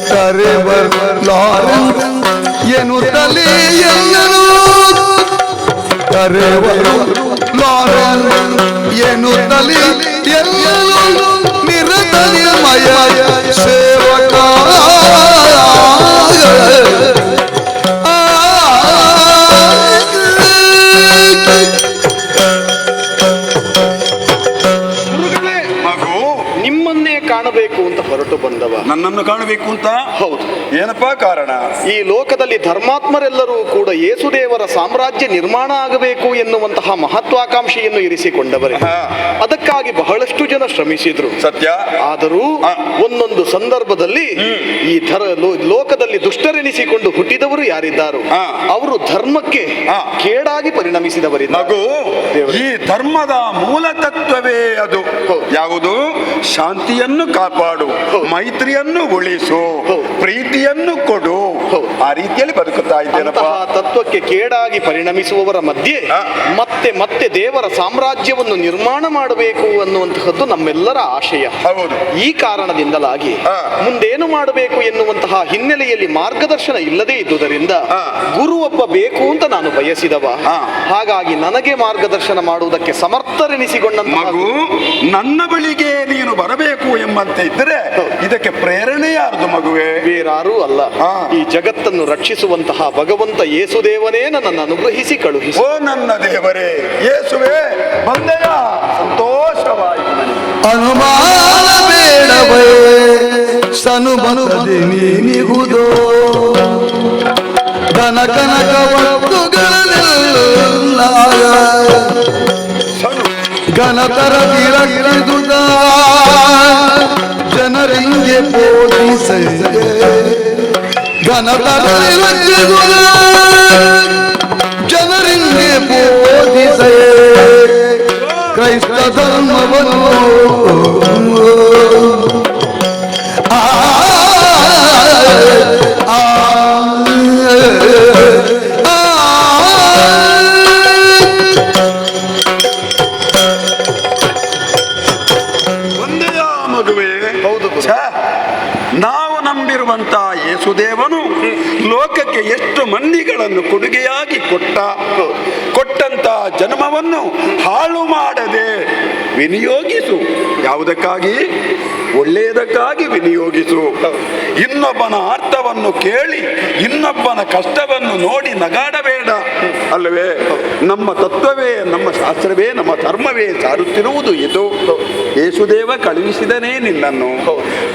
ಕರೆವರ್ ಲಾರೆನ್ಸ್ ಎನ್ನುತ್ತಲೇ ಎಲ್ಲರೂ ಕರೆವರ್ ಲಾರೆನ್ಸ್ ಎನ್ನುತ್ತಲೇ ಎಲ್ಲರೂ ನಿರತನಿಮಯ ಸೇವಕ ಕಾಣಬೇಕು ಅಂತ ಹೊರಟು ಬಂದವ. ನನ್ನನ್ನು ಕಾಣಬೇಕು ಅಂತ? ಹೌದು. ಏನಪ್ಪಾ ಕಾರಣ? ಈ ಲೋಕದಲ್ಲಿ ಧರ್ಮಾತ್ಮರೆಲ್ಲರೂ ಕೂಡ ಯೇಸುದೇವರ ಸಾಮ್ರಾಜ್ಯ ನಿರ್ಮಾಣ ಆಗಬೇಕು ಎನ್ನುವಂತಹ ಮಹತ್ವಾಕಾಂಕ್ಷೆಯನ್ನು ಇರಿಸಿಕೊಂಡವರೇ. ಅದಕ್ಕಾಗಿ ಬಹಳಷ್ಟು ಜನ ಶ್ರಮಿಸಿದ್ರು, ಸತ್ಯ. ಆದರೂ ಒಂದೊಂದು ಸಂದರ್ಭದಲ್ಲಿ ಈ ಲೋಕದಲ್ಲಿ ದುಷ್ಟರೆನಿಸಿಕೊಂಡು ಹುಟ್ಟಿದವರು ಯಾರಿದ್ದಾರೋ ಅವರು ಧರ್ಮಕ್ಕೆ ಕೇಡಾಗಿ ಪರಿಣಮಿಸಿದವರಿದ್ದಾರೆ. ಮಗು, ಈ ಧರ್ಮದ ಮೂಲ ತತ್ವವೇ ಅದು. ಯಾವುದು? ಶಾಂತಿಯನ್ನು ಕಾಪಾಡು, ಮೈತ್ರಿಯನ್ನು ಉಳಿಸು, ಪ್ರೀತಿಯನ್ನು ಕೊಡು. ಆ ರೀತಿಯಲ್ಲಿ ಬದುಕುತ್ತಾ ಇದ್ದೇನಪ್ಪ. ತತ್ವಕ್ಕೆ ಕೇಡಾಗಿ ಪರಿಣಮಿಸುವವರ ಮಧ್ಯೆ ಮತ್ತೆ ಮತ್ತೆ ದೇವರ ಸಾಮ್ರಾಜ್ಯವನ್ನು ನಿರ್ಮಾಣ ಮಾಡಬೇಕು ಅನ್ನುವಂತಹದ್ದು ನಮ್ಮೆಲ್ಲರ ಆಶಯ. ಈ ಕಾರಣದಿಂದಲಾಗಿ ಮುಂದೇನು ಮಾಡಬೇಕು ಎನ್ನುವಂತಹ ಹಿನ್ನೆಲೆಯಲ್ಲಿ ಮಾರ್ಗದರ್ಶನ ಇಲ್ಲದೇ ಇದ್ದುದರಿಂದ ಗುರು ಒಬ್ಬ ಬೇಕು ಅಂತ ನಾನು ಬಯಸಿದವ. ಹಾಗಾಗಿ ನನಗೆ ಮಾರ್ಗದರ್ಶನ ಮಾಡುವುದಕ್ಕೆ ಸಮರ್ಥರೆನಿಸಿಕೊಂಡ ಮಗು, ನನ್ನ ಬಳಿಗೆ ನೀನು ಬರಬೇಕು ಎಂಬಂತೆ ಇದ್ದರೆ ಇದಕ್ಕೆ ಪ್ರೇರಣೆ ಯಾರ್ದು ಮಗುವೆ? ಬೇರಾರೂ ಅಲ್ಲ, ಈ ಜಗತ್ತನ್ನು ರಕ್ಷಿಸುವಂತಹ ಭಗವಂತ ಯೇಸುದೇವನೇ ನನ್ನನ್ನು ಅನುಗ್ರಹಿಸಿ ಕಳುಹಿಸಿ. ಓ ನನ್ನ ದೇವರೇ ಯೇಸುವೆ, ಬಂದೆಯ? ಸಂತೋಷವಾಯಿತು. ಅನುಮಾನ ಬೇಡವೇ ಸನುಬನುತ್ತದೆ ನೀನಿಗುವುದೋ ಘನ ಕನಕ ವಸ್ತುಗಳೆಲ್ಲ ಘನತರ ತಿರಗಿದುದ ಜನರಿಗೆ ಬೋಧಿಸ ಘನತರ ತಿರಗಿದುದ ಜನರಿಗೆ ಬೋಧಿಸ ಕ್ರೈಸ್ತ ಧರ್ಮವನ್ನು ಜೀವಗಳನ್ನು ಕೊಡುಗೆಯಾಗಿ ಕೊಟ್ಟಂತ ಜನ್ಮವನ್ನು ಹಾಳು ಮಾಡದೆ ವಿನಿಯೋಗಿಸು. ಯಾವುದಕ್ಕಾಗಿ? ಒಳ್ಳೆಯದಕ್ಕಾಗಿ ವಿನಿಯೋಗಿಸು. ಇನ್ನೊಬ್ಬನ ಅರ್ಥವನ್ನು ಕೇಳಿ ಇನ್ನೊಬ್ಬನ ಕಷ್ಟವನ್ನು ನೋಡಿ ನಗಾಡಬೇಡ. ಅಲ್ಲವೇ? ನಮ್ಮ ತತ್ವವೇ, ನಮ್ಮ ಶಾಸ್ತ್ರವೇ, ನಮ್ಮ ಧರ್ಮವೇ ಸಾರುತ್ತಿರುವುದು ಇದು. ಯೇಸುದೇವ ಕಳುಹಿಸಿದನೇ ನಿನ್ನನ್ನು.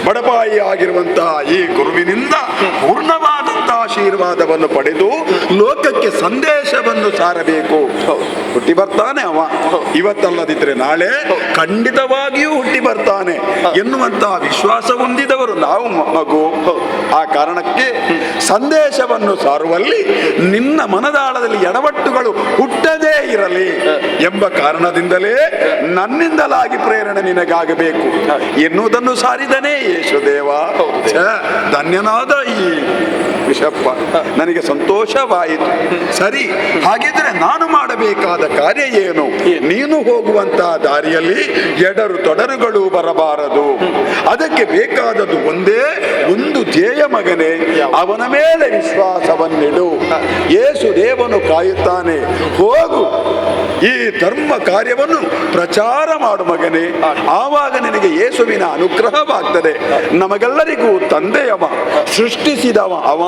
ಬಡಪಾಯಿ ಆಗಿರುವಂತಹ ಈ ಗುರುವಿನಿಂದ ಪೂರ್ಣವಾದಂತಹ ಆಶೀರ್ವಾದವನ್ನು ಪಡೆದು ಲೋಕಕ್ಕೆ ಸಂದೇಶವನ್ನು ಸಾರಬೇಕು. ಹುಟ್ಟಿ ಬರ್ತಾನೆ ಅವ, ಇವತ್ತಲ್ಲದಿದ್ರೆ ನಾಳೆ ಖಂಡಿತವಾಗಿಯೂ ಹುಟ್ಟಿ ಬರ್ತಾನೆ ಎನ್ನುವಂತಹ ವಿಶ್ವಾಸ ಹೊಂದಿದವರು ನಾವು ಮಗು. ಆ ಕಾರಣಕ್ಕೆ ಸಂದೇಶವನ್ನು ಸಾರುವಲ್ಲಿ ನಿನ್ನ ಮನದಾಳದಲ್ಲಿ ಎಡವಟ್ಟುಗಳು ಹುಟ್ಟದೇ ಇರಲಿ ಎಂಬ ಕಾರಣದಿಂದಲೇ ನನ್ನಿಂದಲಾಗಿ ಪ್ರೇರಣೆ ನಿನಗಾಗಬೇಕು ಎನ್ನುವುದನ್ನು ಸಾರಿದನೇ ಯೇಸುದೇವ. ಧನ್ಯನಾದ ಈ ಬಿಷಪ್ಪ, ನನಗೆ ಸಂತೋಷವಾಯಿತು. ಸರಿ, ಹಾಗಿದ್ರೆ ನಾನು ಮಾಡಬೇಕಾದ ಕಾರ್ಯ ಏನು? ನೀನು ಹೋಗುವಂತಹ ದಾರಿಯಲ್ಲಿ ಎಡರು ತೊಡರುಗಳು ಬರಬಾರದು. ಅದಕ್ಕೆ ಬೇಕಾದದ್ದು ಒಂದೇ ಒಂದು ಧ್ಯೇಯ ಮಗನೇ, ಅವನ ಮೇಲೆ ವಿಶ್ವಾಸವನ್ನಿಡು. ಯೇಸು ದೇವನು ಕಾಯುತ್ತಾನೆ. ಹೋಗು, ಈ ಧರ್ಮ ಕಾರ್ಯವನ್ನು ಪ್ರಚಾರ ಮಾಡು ಮಗನೇ. ಆವಾಗ ನಿನಗೆ ಯೇಸುವಿನ ಅನುಗ್ರಹವಾಗ್ತದೆ. ನಮಗೆಲ್ಲರಿಗೂ ತಂದೆಯವ, ಸೃಷ್ಟಿಸಿದವ ಅವ.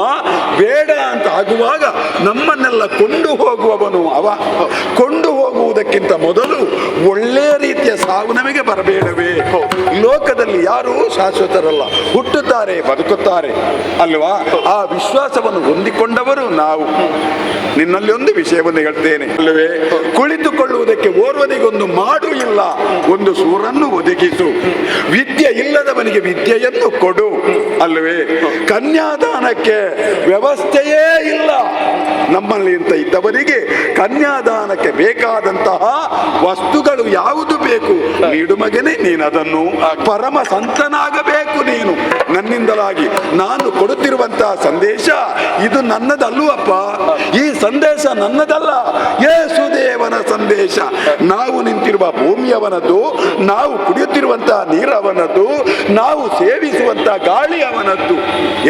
ಬೇಡ ಅಂತ ಆಗುವಾಗ ನಮ್ಮನ್ನೆಲ್ಲ ಕೊಂಡು ಹೋಗುವವನು ಅವ. ಕೊಂಡು ಹೋಗುವುದಕ್ಕಿಂತ ಮೊದಲು ಒಳ್ಳೆಯ ರೀತಿಯ ಸಾವು ನಮಗೆ ಬರಬೇಡವೇ? ಲೋಕದಲ್ಲಿ ಯಾರು ಶಾಶ್ವತರಲ್ಲ, ಹುಟ್ಟುತ್ತಾರೆ, ಬದುಕುತ್ತಾರೆ ಅಲ್ವಾ? ಆ ವಿಶ್ವಾಸವನ್ನು ಹೊಂದಿಕೊಂಡವರು ನಾವು. ನಿನ್ನಲ್ಲಿ ಒಂದು ವಿಷಯವನ್ನು ಹೇಳ್ತೇನೆ ಅಲ್ಲವೇ? ಕುಳಿತುಕೊಳ್ಳುವುದಕ್ಕೆ ಓರ್ವನಿಗೊಂದು ಮಾಡು ಇಲ್ಲ, ಒಂದು ಸೂರನ್ನು ಒದಗಿಸು. ವಿದ್ಯೆ ಇಲ್ಲದವನಿಗೆ ವಿದ್ಯೆಯನ್ನು ಕೊಡು ಅಲ್ಲವೇ? ಕನ್ಯಾದಾನಕ್ಕೆ ವ್ಯವಸ್ಥೆಯೇ ಇಲ್ಲ. ನಮ್ಮಲ್ಲಿ ಅಂತ ಇದ್ದವರಿಗೆ ಕನ್ಯಾದಾನಕ್ಕೆ ಬೇಕಾದಂತಹ ವಸ್ತುಗಳು ಯಾವುದು ಬೇಕು ನೀಡು ಮಗನೇ. ನೀನದನ್ನು ಪರಮ ಸಂತನಾಗಬೇಕು ನೀನು ನನ್ನಿಂದಲಾಗಿ. ನಾನು ಕೊಡುತ್ತಿರುವಂತಹ ಸಂದೇಶ ಇದು ನನ್ನದಲ್ಲವಪ್ಪ. ಈ ಸಂದೇಶ ನನ್ನದಲ್ಲ, ಯೇಸುದೇವನ ಸಂದೇಶ. ನಾವು ನಿಂತಿರುವ ಭೂಮಿಯವನದ್ದು, ನಾವು ಕುಡಿಯುತ್ತಿರುವಂತಹ ನೀರವನದ್ದು, ನಾವು ಸೇವಿಸುವಂತಹ ಗಾಳಿ ಅವನದ್ದು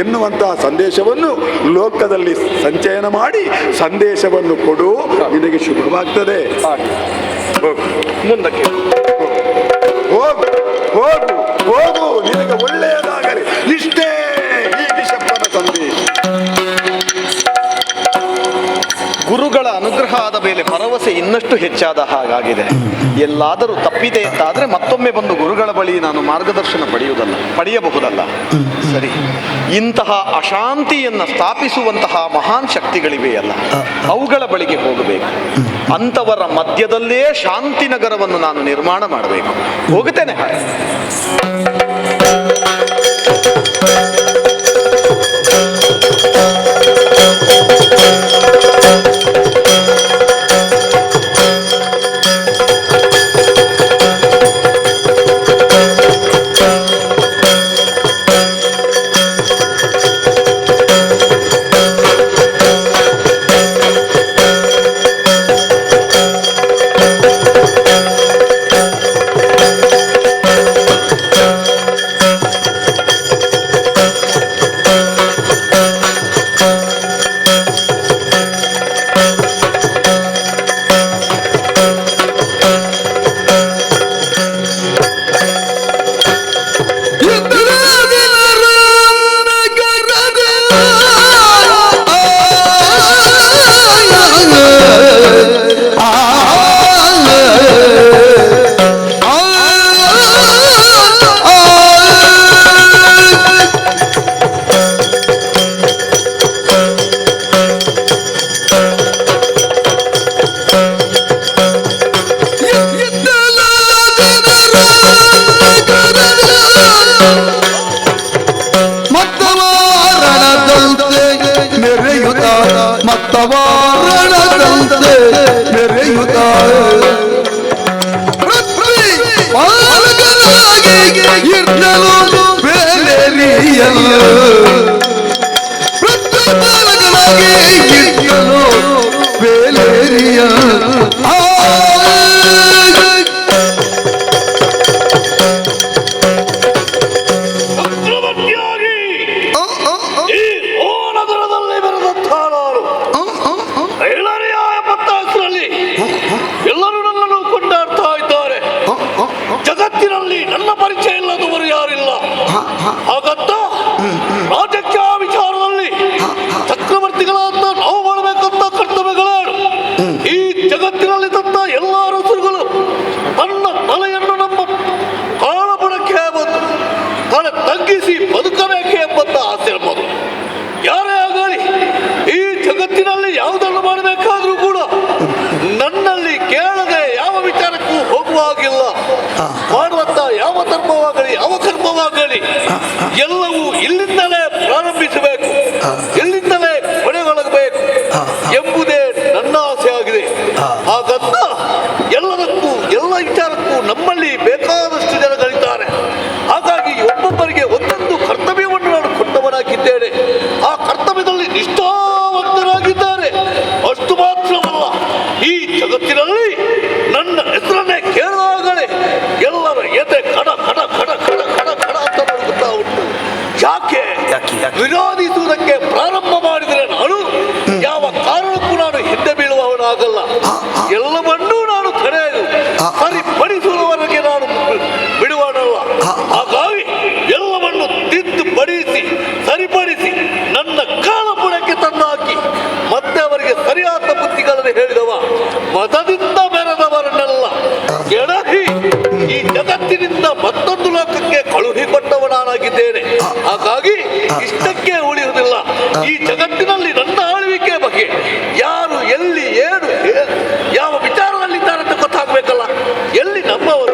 ಎನ್ನುವಂತಹ ಸಂದೇಶವನ್ನು ಲೋಕದಲ್ಲಿ ಸಂಚಯನ ಮಾಡಿ ಸಂದೇಶವನ್ನು ಕೊಡು, ನಿನಗೆ ಶುಭವಾಗ್ತದೆ. ಮುಂದಕ್ಕೆ ಹೋಗು, ಹೋಗು, ಹೋಗು, ನಿನಗೆ ಒಳ್ಳೆಯದಾಗಲಿ. ಇಷ್ಟೇ ಈ ಬಿಷಪ್ಪನ ಸಂದೇಶ. ಗುರುಗಳ ಅನುಗ್ರಹ ಆದ ಮೇಲೆ ಭರವಸೆ ಇನ್ನಷ್ಟು ಹೆಚ್ಚಾದ ಹಾಗಾಗಿದೆ. ಎಲ್ಲಾದರೂ ತಪ್ಪಿದೆ ಅಂತಾದರೆ ಮತ್ತೊಮ್ಮೆ ಬಂದು ಗುರುಗಳ ಬಳಿ ನಾನು ಮಾರ್ಗದರ್ಶನ ಪಡೆಯಬಹುದಲ್ಲ. ಸರಿ, ಇಂತಹ ಅಶಾಂತಿಯನ್ನು ಸ್ಥಾಪಿಸುವಂತಹ ಮಹಾನ್ ಶಕ್ತಿಗಳಿವೆಯಲ್ಲ, ಅವುಗಳ ಬಳಿಗೆ ಹೋಗಬೇಕು. ಅಂಥವರ ಮಧ್ಯದಲ್ಲೇ ಶಾಂತಿ ನಗರವನ್ನು ನಾನು ನಿರ್ಮಾಣ ಮಾಡಬೇಕು. ಹೋಗುತ್ತೇನೆ. ಮತ್ತವಾರಣದಂತೆ ಮೆರೆಯುತ್ತ ಪಾಲಕನಾಗಿ ಇರ್ನಲು ಬೇಲೆರಿಯಲ್ಲ. ಪಾಲಕನಾಗಿ ಇರ್ನಲು ಬೇಲೆರಿಯಲ್ಲ. ಈ ಓ ನಗರದಲ್ಲಿ ಬೆರೆದಂತಹ ನಾನು ಎನ್ನುವಂತ ಆಸೆ ಎಂಬುದು. ಯಾರೇ ಆಗಲಿ ಈ ಜಗತ್ತಿನಲ್ಲಿ ಯಾವುದನ್ನು ಮಾಡಬೇಕಾದ್ರೂ ಕೂಡ ನನ್ನಲ್ಲಿ ಕೇಳದೆ ಯಾವ ವಿಚಾರಕ್ಕೂ ಹೋಗುವಾಗಿಲ್ಲ. ಮಾಡುವಂತ ಯಾವ ಧರ್ಮವಾಗಲಿ ಯಾವ ಕರ್ಮವಾಗಲಿ ಎಲ್ಲವೂ ಇಲ್ಲಿಂದಲೇ ಪ್ರಾರಂಭಿಸಬೇಕು, ಇಲ್ಲಿಂದಲೇ ಕೊನೆಗೊಳ್ಳಬೇಕು ಎಂಬುದೇ ನನ್ನ ಆಸೆ ಆಗಿದೆ. ಹಾಗಂತ ಎಲ್ಲದಕ್ಕೂ ಎಲ್ಲ ವಿಚಾರಕ್ಕೂ ನಮ್ಮಲ್ಲಿ ಬೇಕಾದಷ್ಟು ಜನಗಳಿದ್ದಾರೆ. ಹಾಗಾಗಿ ಒಬ್ಬೊಬ್ಬರಿಗೆ ಒಂದೊಂದು ಕರ್ತವ್ಯವನ್ನು ನಾನು ಕೊಟ್ಟವನಾಗಿದ್ದೇನೆ. ಆ ಕರ್ತವ್ಯದಲ್ಲಿ ನಿಷ್ಠಾವಂತರಾಗಿದ್ದಾರೆ. ಅಷ್ಟು ಮಾತ್ರವಲ್ಲ, ಈ ಜಗತ್ತಿನಲ್ಲಿ ನನ್ನ ಹೆಸರನ್ನೇ ಕೇಳಿದಾಗಲೇ ಎಲ್ಲರ ಎದೆ ಕಡ ಕಡ ಕಡ ಕಡ ಕಡ ಕಡ ಅಂತ ನಡುಗುತ್ತಾ ಉಂಟು. ಯಾಕೆ ವಿರೋಧಿಸುವುದಕ್ಕೆ ಪ್ರಾರಂಭ ಮಾಡಿದರೆ ನಾನು ಯಾವ ಕಾರಣಕ್ಕೂ ನಾನು ಹಿಂದೆ ಬೀಳುವವನಾಗಲ್ಲ. ಎಲ್ಲವನ್ನೂ ನಾನು ತಡೆಯಲು ಸರಿಪಡಿಸುವವರೆಗೆ ನಾನು ಬಿಡುವವನಲ್ಲ. ಹಾಗಾಗಿ ಎಲ್ಲವನ್ನು ತಿದ್ದು ಬಡಿಸಿ ಸರಿಪಡಿಸಿ ನನ್ನ ಕಾಲ ಬುಡಕ್ಕೆ ತಂದು ಹಾಕಿ ಮತ್ತೆ ಅವರಿಗೆ ಸರಿಯಾದ ಬುದ್ಧಿಗಳನ್ನು ಹೇಳಿದವ, ಮತದಿಂದ ಬೆರೆದವರನ್ನೆಲ್ಲ ಕೆಡಹಿ ಈ ಜಗತ್ತಿನಿಂದ ಮತ್ತೊಂದು ಲೋಕಕ್ಕೆ ಕಳುಹಿಕೊಟ್ಟವ ನಾನಾಗಿದ್ದೇನೆ. ಹಾಗಾಗಿ ಇಷ್ಟಕ್ಕೆ ಉಳಿಯುವುದಿಲ್ಲ. ಈ ಜಗತ್ತಿನಲ್ಲಿ ನನ್ನ ಆಳ್ವಿಕೆ ಬಗ್ಗೆ ಯಾರು ಎಲ್ಲಿ ಏನು ಯಾವ ವಿಚಾರದಲ್ಲಿದ್ದಾರೆ ಅಂತ ಗೊತ್ತಾಗಬೇಕಲ್ಲ. ಎಲ್ಲಿ ನಮ್ಮವರು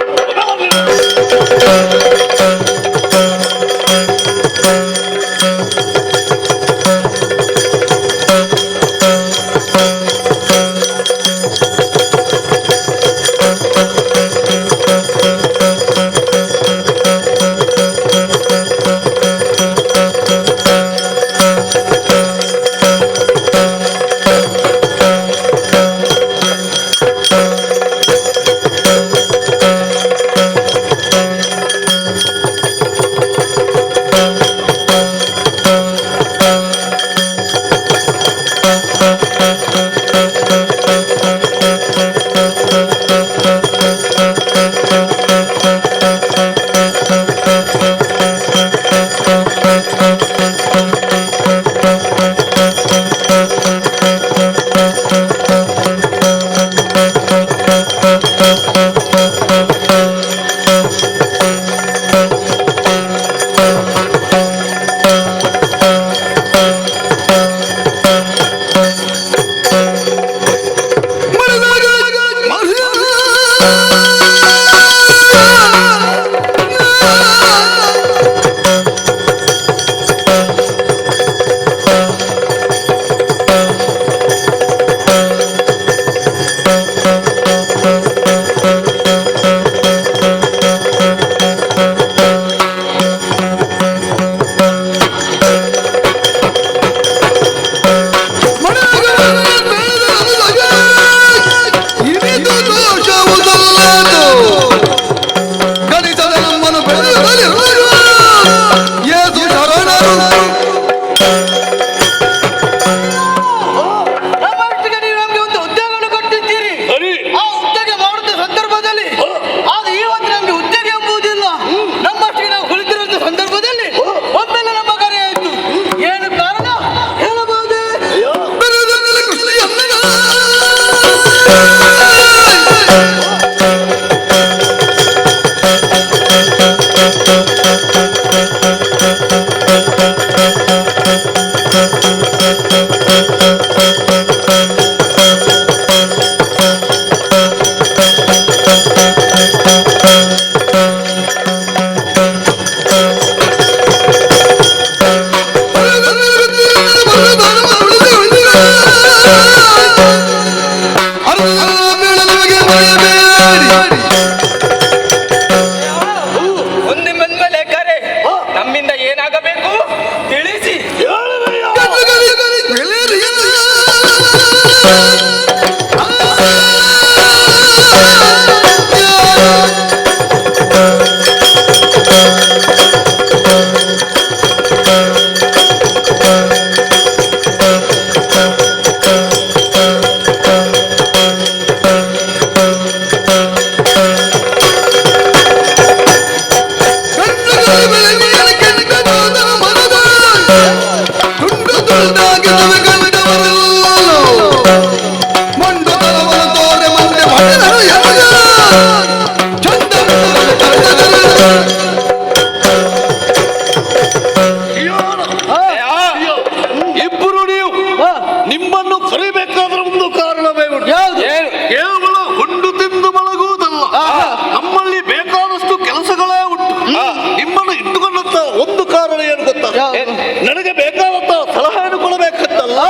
ನನಗೆ ಬೇಕಾದಂತ ಸಲಹೆಯನ್ನು ಕೊಡಬೇಕಂತಲ್ಲ,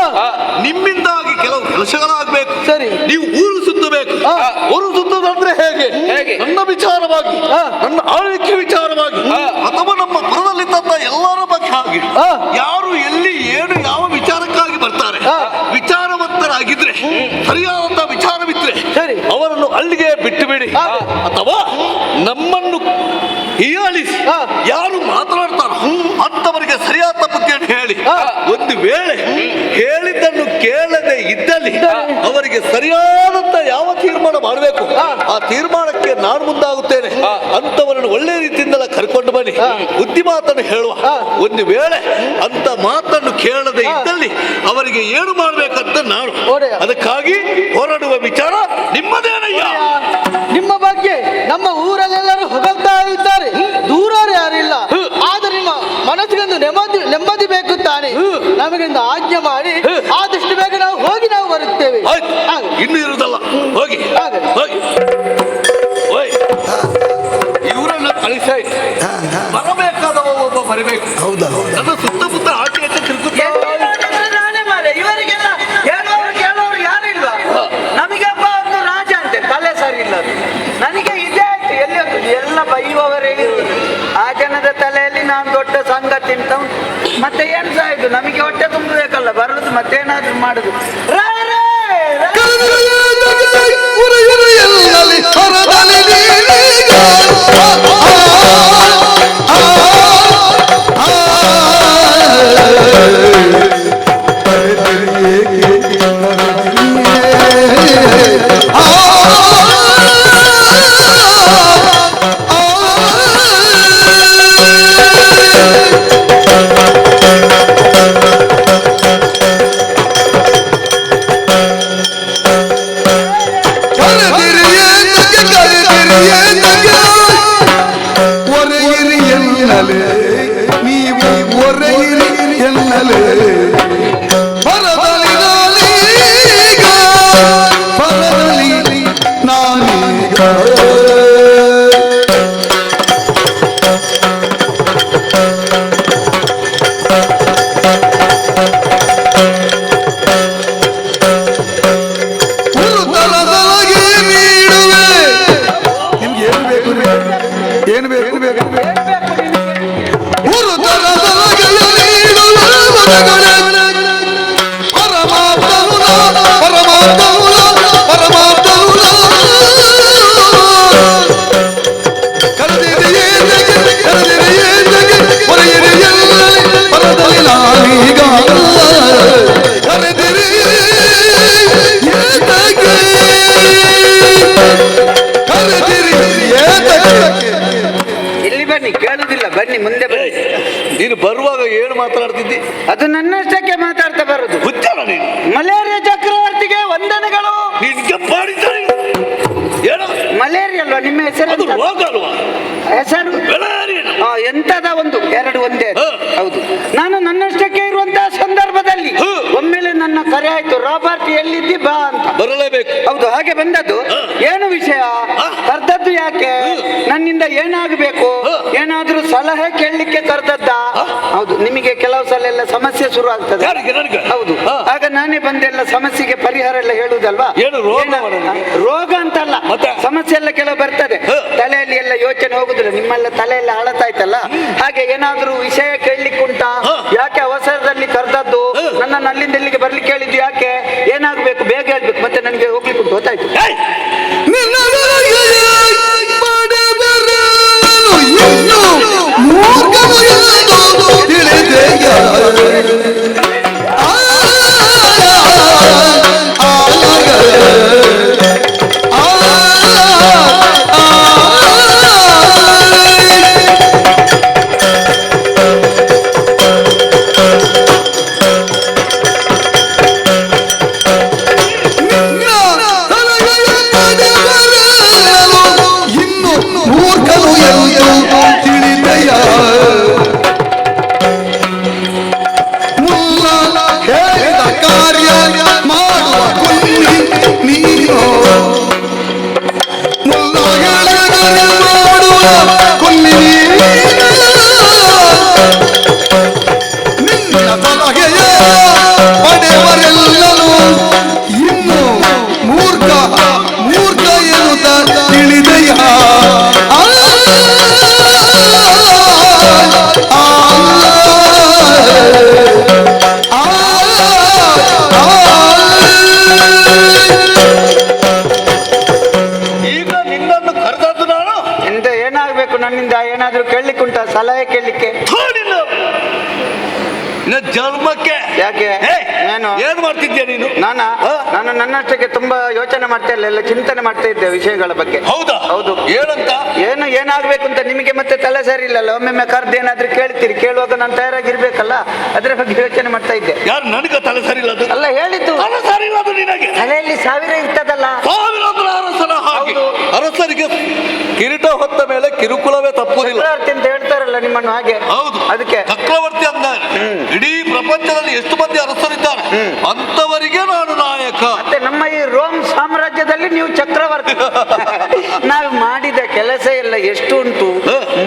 ನಿಮ್ಮಿಂದಾಗಿ ಕೆಲವು ಕೆಲಸಗಳಾಗಬೇಕು. ಸರಿ, ನೀವು ಊರು ಸುತ್ತಬೇಕು. ಊರು ಸುತ್ತದಂದ್ರೆ ಹೇಗೆ? ನನ್ನ ವಿಚಾರವಾಗಿ, ನನ್ನ ಆಳ್ವಿಕೆ ವಿಚಾರವಾಗಿ, ಅಥವಾ ನಮ್ಮ ಪುರದಲ್ಲಿದ್ದಂತ ಎಲ್ಲರ ಬಗ್ಗೆ ಆಗಿ, ಯಾರು ಎಲ್ಲಿ ಏನು ಯಾವ ವಿಚಾರಕ್ಕಾಗಿ ಬರ್ತಾರೆ, ವಿಚಾರವಂತರಾಗಿದ್ರೆ, ಸರಿಯಾದಂತ ವಿಚಾರವಿದ್ರೆ ಅವರನ್ನು ಅಲ್ಲಿಗೆ ಬಿಟ್ಟು ಬಿಡಿ. ಅಥವಾ ನಮ್ಮನ್ನು ಹೀಯಾಳಿಸಿ ಯಾರು ಮಾತನಾಡ್ತಾರೋ ಅಂತವರಿಗೆ ಸರಿಯಾದ ಬುದ್ಧಿಯನ್ನು ಹೇಳಿ, ಒಂದು ವೇಳೆ ಹೇಳಿದ್ದನ್ನು ಕೇಳದೆ ಇದ್ದಲ್ಲಿ ಅವರಿಗೆ ಸರಿಯಾದಂತ ಯಾವ ತೀರ್ಮಾನ ಮಾಡಬೇಕು ಆ ತೀರ್ಮಾನಕ್ಕೆ ನಾನು ಮುಂದಾಗುತ್ತೇನೆ. ಅಂತವರನ್ನು ಒಳ್ಳೆ ರೀತಿಯಿಂದಲೇ ಕರ್ಕೊಂಡು ಬನ್ನಿ, ಬುದ್ಧಿ ಮಾತನ್ನು ಹೇಳುವ. ಒಂದು ವೇಳೆ ಅಂತ ಮಾತನ್ನು ಕೇಳದೆ ಇದ್ದಲ್ಲಿ ಅವರಿಗೆ ಏನು ಮಾಡಬೇಕಂತ ನಾನು ಅದಕ್ಕಾಗಿ ಹೊರಡುವ ವಿಚಾರ ನಿಮ್ಮದೇನಯ್ಯ. ನಿಮ್ಮ ಬಗ್ಗೆ ನಮ್ಮ ಊರಲ್ಲೆಲ್ಲರೂ ಹೊಗಳ್ತಾ ಇದ್ದಾರೆ, ದೂರರು ಯಾರಿಲ್ಲ. ಆದ್ರೆ ನಿಮ್ಮ ಮನಸ್ಸಿಗೊಂದು ನೆಮ್ಮದಿ ಬೇಕು ತಾನೆ. ನಮಗೊಂದು ಆಜ್ಞೆ ಮಾಡಿ ಆದಷ್ಟು ಬೇಗ ನಾವು ಹೋಗಿ ನಾವು ಬರುತ್ತೇವೆ. ಇನ್ನು ಇರುವುದಲ್ಲ, ಹೋಗಿ ಇವರನ್ನ ಕಳಿಸಾಯ್ತು. ಬರಬೇಕಾದವ ಒಬ್ಬ ಬರಬೇಕು. ಹೌದಲ್ಲ, ನನ್ನ ಸುತ್ತಮುತ್ತ ಆಚೆ ಆಚೆ ಇವರಿಗೆಲ್ಲ ಕೇಳೋರು ಯಾರಿಲ್ಲ. ನಮಗೆಪ್ಪ ಒಂದು ರಾಜ ಅಂತೆ, ತಲೆ ಸರಿ ಇಲ್ಲ. ನನಗೆ ಇದೇ ಆಯ್ತು, ಎಲ್ಲಿ ಹೋಗ್ತದೆ ಎಲ್ಲ ಬೈಯುವವರೇ ಇರುವುದು. ಆ ಜನದ ತಲೆಯಲ್ಲಿ ನಾನು ದೊಡ್ಡ ಸಂಗತಿ ಅಂತ ಉಂಟು. ಮತ್ತೆ ಏನ್ ಸಹ ಇದು, ನಮಗೆ ಹೊಟ್ಟೆ ತುಂಬಬೇಕಲ್ಲ, ಬರುದು ಮತ್ತೇನಾದ್ರೂ ಮಾಡುದು. ನೀವು ಒರೆಯಿರಿ ಎನ್ನಲೇ ಪರದಲ್ಲಿ ನಾನೀಗ, ಪರದಲ್ಲಿ ನಾನೀಗ. ಉರುತಲದೊಳಗೆ ನೀಡುವೆ. ನಿಮ್ಗೆ ಏನು ಬೇಕು? ಏನು ಬೇಕು? ಇಲ್ಲಿ ಬನ್ನಿ, ಕೇಳುದಿಲ್ಲ, ಬನ್ನಿ ಮುಂದೆ ಬನ್ನಿ. ನೀನು ಬರುವಾಗ ಏನು ಮಾತನಾಡ್ತಿದ್ದಿ? ಅದು ನನ್ನಷ್ಟಕ್ಕೆ ಮಾತಾಡ್ತಾ ಬರುದು. ಹುಚ್ಚಲ್ಲ ನೀನು. ಮಲೇರಿಯಾ ಚಕ್ರವರ್ತಿಗೆ ವಂದನೆಗಳು. ಮಲೇರಿಯಾ ಅಲ್ವಾ ನಿಮ್ಮ ಹೆಸರು? ಹೆಸರು ಎಂತದ ಒಂದು ಎರಡು ಒಂದೇ. ಹೌದು, ನಾನು ನನ್ನಷ್ಟಕ್ಕೆ ಇರುವಂತಹ ಸಂದರ್ಭದಲ್ಲಿ ಒಮ್ಮೆಲೆ ನನ್ನ ಕರೆ ಆಯ್ತು, ರಾಬರ್ಟ್ ಎಲ್ಲಿದ್ದಿ ಬಾ ಅಂತ. ಬರಲೇಬೇಕು. ಹೌದು, ಹಾಗೆ ಬಂದದ್ದು. ಏನು ವಿಷಯ? ಕರ್ದದ್ದು ಯಾಕೆ? ನನ್ನಿಂದ ಏನಾಗಬೇಕು? ಏನಾದ್ರೂ ಸಲಹೆ ಕೇಳಲಿಕ್ಕೆ ಕರ್ದದ್ದ? ಹೌದು, ನಿಮಗೆ ಕೆಲವು ಸಲ ಎಲ್ಲ ಸಮಸ್ಯೆ ಶುರು ಆಗ್ತದೆ. ಹೌದು, ಆಗ ನಾನೇ ಬಂದೆಲ್ಲ ಸಮಸ್ಯೆಗೆ ಪರಿಹಾರ ಎಲ್ಲ ಹೇಳುದಲ್ವಾ. ರೋಗ ಅಂತಲ್ಲ, ಸಮಸ್ಯೆ ಎಲ್ಲ ಕೆಲವು ಬರ್ತದೆ. ತಲೆಯಲ್ಲಿ ಎಲ್ಲ ಯೋಚನೆ ಹೋಗುದಿಲ್ಲ, ನಿಮ್ಮೆಲ್ಲ ತಲೆಯೆಲ್ಲ ಹಳತಾಯ್ತಲ್ಲ. ಹಾಗೆ ಏನಾದ್ರೂ ವಿಷಯ ಕೇಳಲಿಕ್ಕೆ ಉಂಟಾ? ಯಾಕೆ ಅವಸರದಲ್ಲಿ ಕರ್ದದ್ದು? ನನ್ನ ಅಲ್ಲಿಂದ ಇಲ್ಲಿಗೆ ಬರ್ಲಿಕ್ಕೆ ಹೇಳಿದ್ದು ಯಾಕೆ? ಏನಾಗ್ಬೇಕು ಬೇಗ ಹೇಳ್ಬೇಕು, ಮತ್ತೆ ನನಗೆ ಹೋಗ್ಲಿಕ್ಕೆ ಉಂಟು. ಗೊತ್ತಾಯ್ತು? Mother ಸಲಹೆ ಕೇಳಲಿಕ್ಕೆ. ಜನ್ಮಕ್ಕೆ ಯಾಕೆ ಏನ್ ಮಾಡ್ತಿದ್ಯಾ ನೀನು? ನಾನು ನನ್ನಷ್ಟಕ್ಕೆ ತುಂಬಾ ಯೋಚನೆ ಮಾಡ್ತಾ ಇಲ್ಲ, ಎಲ್ಲ ಚಿಂತನೆ ಮಾಡ್ತಾ ಇದ್ದೆ ವಿಷಯಗಳ ಬಗ್ಗೆ. ಹೌದಾ? ಹೌದು. ಏನಂತ? ಏನಾಗ್ಬೇಕು ಅಂತ ನಿಮಗೆ ಮತ್ತೆ ತಲೆ ಸರಿ ಇಲ್ಲಲ್ಲ, ಒಮ್ಮೊಮ್ಮೆ ಕರ್ದು ಏನಾದ್ರೂ ಕೇಳ್ತೀರಿ, ಕೇಳುವಾಗ ನಾನು ತಯಾರಾಗಿರ್ಬೇಕಲ್ಲ, ಅದರ ಬಗ್ಗೆ ಯೋಚನೆ ಮಾಡ್ತಾ ಇದ್ದೆ. ಯಾರು ನನಗೆ ತಲೆ ಸರಿ ಇಲ್ಲ? ಅಲ್ಲ ಹೇಳಿದ್ದು ತಲೆ ಸರಿ ಇಲ್ಲ ನಿನಗೆ. ತಲೆಯಲ್ಲಿ 1000 ಇರ್ತದಲ್ಲ. ಅರಸರಿಗೆ ಕಿರೀಟ ಹೊತ್ತ ಮೇಲೆ ಕಿರುಕುಳವೇ ತಪ್ಪುದಿಲ್ಲ ಅಂತ ಹೇಳ್ತಾರಲ್ಲ ನಿಮ್ಮನ್ನು, ಹಾಗೆ. ಹೌದು. ಅದಕ್ಕೆ ಚಕ್ರವರ್ತಿ ಅಂದ ಇಡೀ ಪ್ರಪಂಚದಲ್ಲಿ ಎಷ್ಟು ಮಂದಿ ಅರಸರಿದ್ದಾರೆ ಅಂತವರಿಗೆ ನಾನು ನಾಯಕ. ಮತ್ತೆ ನಮ್ಮ ಈ ರೋಮ್ ಸಾಮ್ರಾಜ್ಯದಲ್ಲಿ ನೀವು ಚಕ್ರವರ್ತಿ. ನಾವು ಮಾಡಿದ ಕೆಲಸ ಎಲ್ಲ ಎಷ್ಟು ಉಂಟು,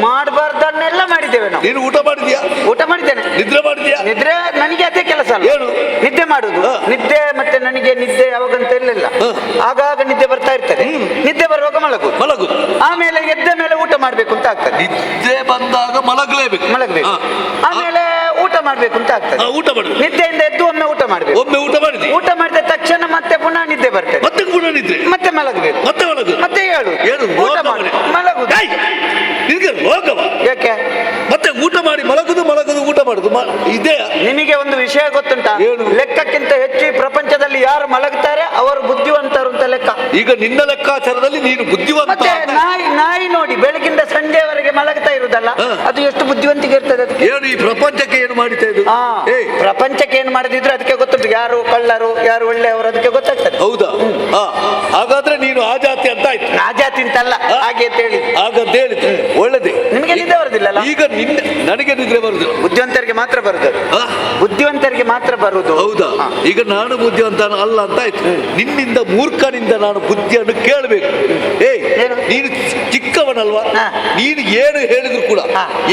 ಮಾಡಬಾರ್ದನ್ನೆಲ್ಲ ಮಾಡಿದ್ದೇವೆ ನಾವು. ನೀನು ಊಟ ಮಾಡಿದ್ಯಾ? ಊಟ ಮಾಡಿದ್ದೇನೆ. ನಿದ್ರೆ ಮಾಡಿದ್ಯಾ? ನಿದ್ರೆ ನನಗೆ ಅದೇ ಕೆಲಸ ಅಲ್ಲ. ಏನು? ನಿದ್ದೆ ಮಾಡುದು. ನಿದ್ದೆ ಮತ್ತೆ ನನಗೆ ನಿದ್ದೆ ಯಾವಾಗಂತ ಇರಲಿಲ್ಲ, ಆಗಾಗ ನಿದ್ದೆ ಬರ್ತಾ ಇರ್ತದೆ. ನಿದ್ದೆ ಬರುವಾಗ ಮಲಗುದು, ಆಮೇಲೆ ಎದ್ದ ಮೇಲೆ ಊಟ ಮಾಡ್ಬೇಕು ಅಂತ ಆಗ್ತದೆ. ನಿದ್ದೆ ಬಂದಾಗ ಮಲಗಲೇಬೇಕು. ಆಮೇಲೆ ಊಟ ಮಾಡ್ಬೇಕು ಅಂತ ಆಗ್ತದೆ. ಊಟ ಮಾಡಿ ನಿದ್ದೆಯಿಂದ ಎದ್ದು ಒಮ್ಮೆ ಊಟ ಮಾಡ್ಬೇಕು. ಒಮ್ಮೆ ಊಟ ಮಾಡಿದ್ವಿ. ಊಟ ಮಾಡಿದ ತಕ್ಷಣ ಮತ್ತೆ ಪುನಃ ನಿದ್ದೆ ಬರ್ತದೆ. ಮತ್ತೆ ಪುನಃ ನಿದ್ರೆ, ಮತ್ತೆ ಮಲಗಬೇಕು. ಮತ್ತೆ ಹೇಳು ಊಟ ಮಾಡಿ ಮಲಗುದು. ನಿನಗೆ ರೋಗವ? ಯಾಕೆ? ಮತ್ತೆ ಊಟ ಮಾಡಿ ಮಲಗುದು ಊಟ ಮಾಡುದು ಇದೇ. ನಿಮಗೆ ಒಂದು ವಿಷಯ ಗೊತ್ತುಂಟಾ? ಲೆಕ್ಕಕ್ಕಿಂತ ಹೆಚ್ಚು ಈ ಪ್ರಪಂಚದಲ್ಲಿ ಯಾರು ಮಲಗುತ್ತಾರೆ ಅವರು ಬುದ್ಧಿವಂತರು ಅಂತ ಲೆಕ್ಕ. ಈಗ ನಿನ್ನ ಲೆಕ್ಕಾಚಾರದಲ್ಲಿ ನೀನು ಬುದ್ಧಿವಂತ. ಮತ್ತೆ ನಾಯಿ ನೋಡಿ ಬೆಳಗಿಂದ ಸಂಜೆವರೆಗೆ ಮಲಗ್ತಾ ಇರುದಲ್ಲ, ಅದು ಎಷ್ಟು ಬುದ್ಧಿವಂತಿಗೆ ಇರ್ತದೆ ಅದಕ್ಕೆ. ಏನು ಈ ಪ್ರಪಂಚಕ್ಕೆ ಏನು ಮಾಡಿತಾ ಇದು? ಪ್ರಪಂಚಕ್ಕೆ ಏನು ಮಾಡದಿದ್ರು ಅದಕ್ಕೆ ಗೊತ್ತುಂಟು, ಯಾರು ಕಳ್ಳರು ಯಾರು ಒಳ್ಳೆಯವರು ಅದಕ್ಕೆ ಗೊತ್ತಾಗ್ತದೆ. ಹೌದಾ? ಹಾಗಾದ್ರೆ ನೀನು ಆ ಜಾತಿ ಅಂತ ಆಯ್ತು. ಆ ಜಾತಿ ಅಂತಲ್ಲ, ಹಾಗೆ ಅಂತ ಹೇಳಿ. ಹಾಗಂತ ಹೇಳಿದ್ದು ಒಳ್ಳೇದೇ. ನಿಮಗೆ ನಿದ್ದೆ ಬರುದಿಲ್ಲ? ಈಗ ನನಗೆ ನಿದ್ರೆ ಬರುದಿಲ್ಲ. ಬುದ್ಧಿವಂತರಿಗೆ ಮಾತ್ರ ಬರುದು. ಬುದ್ಧಿವಂತರಿಗೆ ಮಾತ್ರ ಬರುದು. ಹೌದಾ? ಈಗ ನಾನು ಬುದ್ಧಿವಂತ ಅಲ್ಲ ಅಂತ ಆಯ್ತು. ನಿನ್ನಿಂದ ಮೂರ್ಖನಿಂದ ನಾನು ಬುದ್ಧಿಯನ್ನು ಕೇಳಬೇಕು. ನೀನು ಚಿಕ್ಕವನಲ್ವಾ? ನೀನು ಏನು ಹೇಳಿದ್ರು ಕೂಡ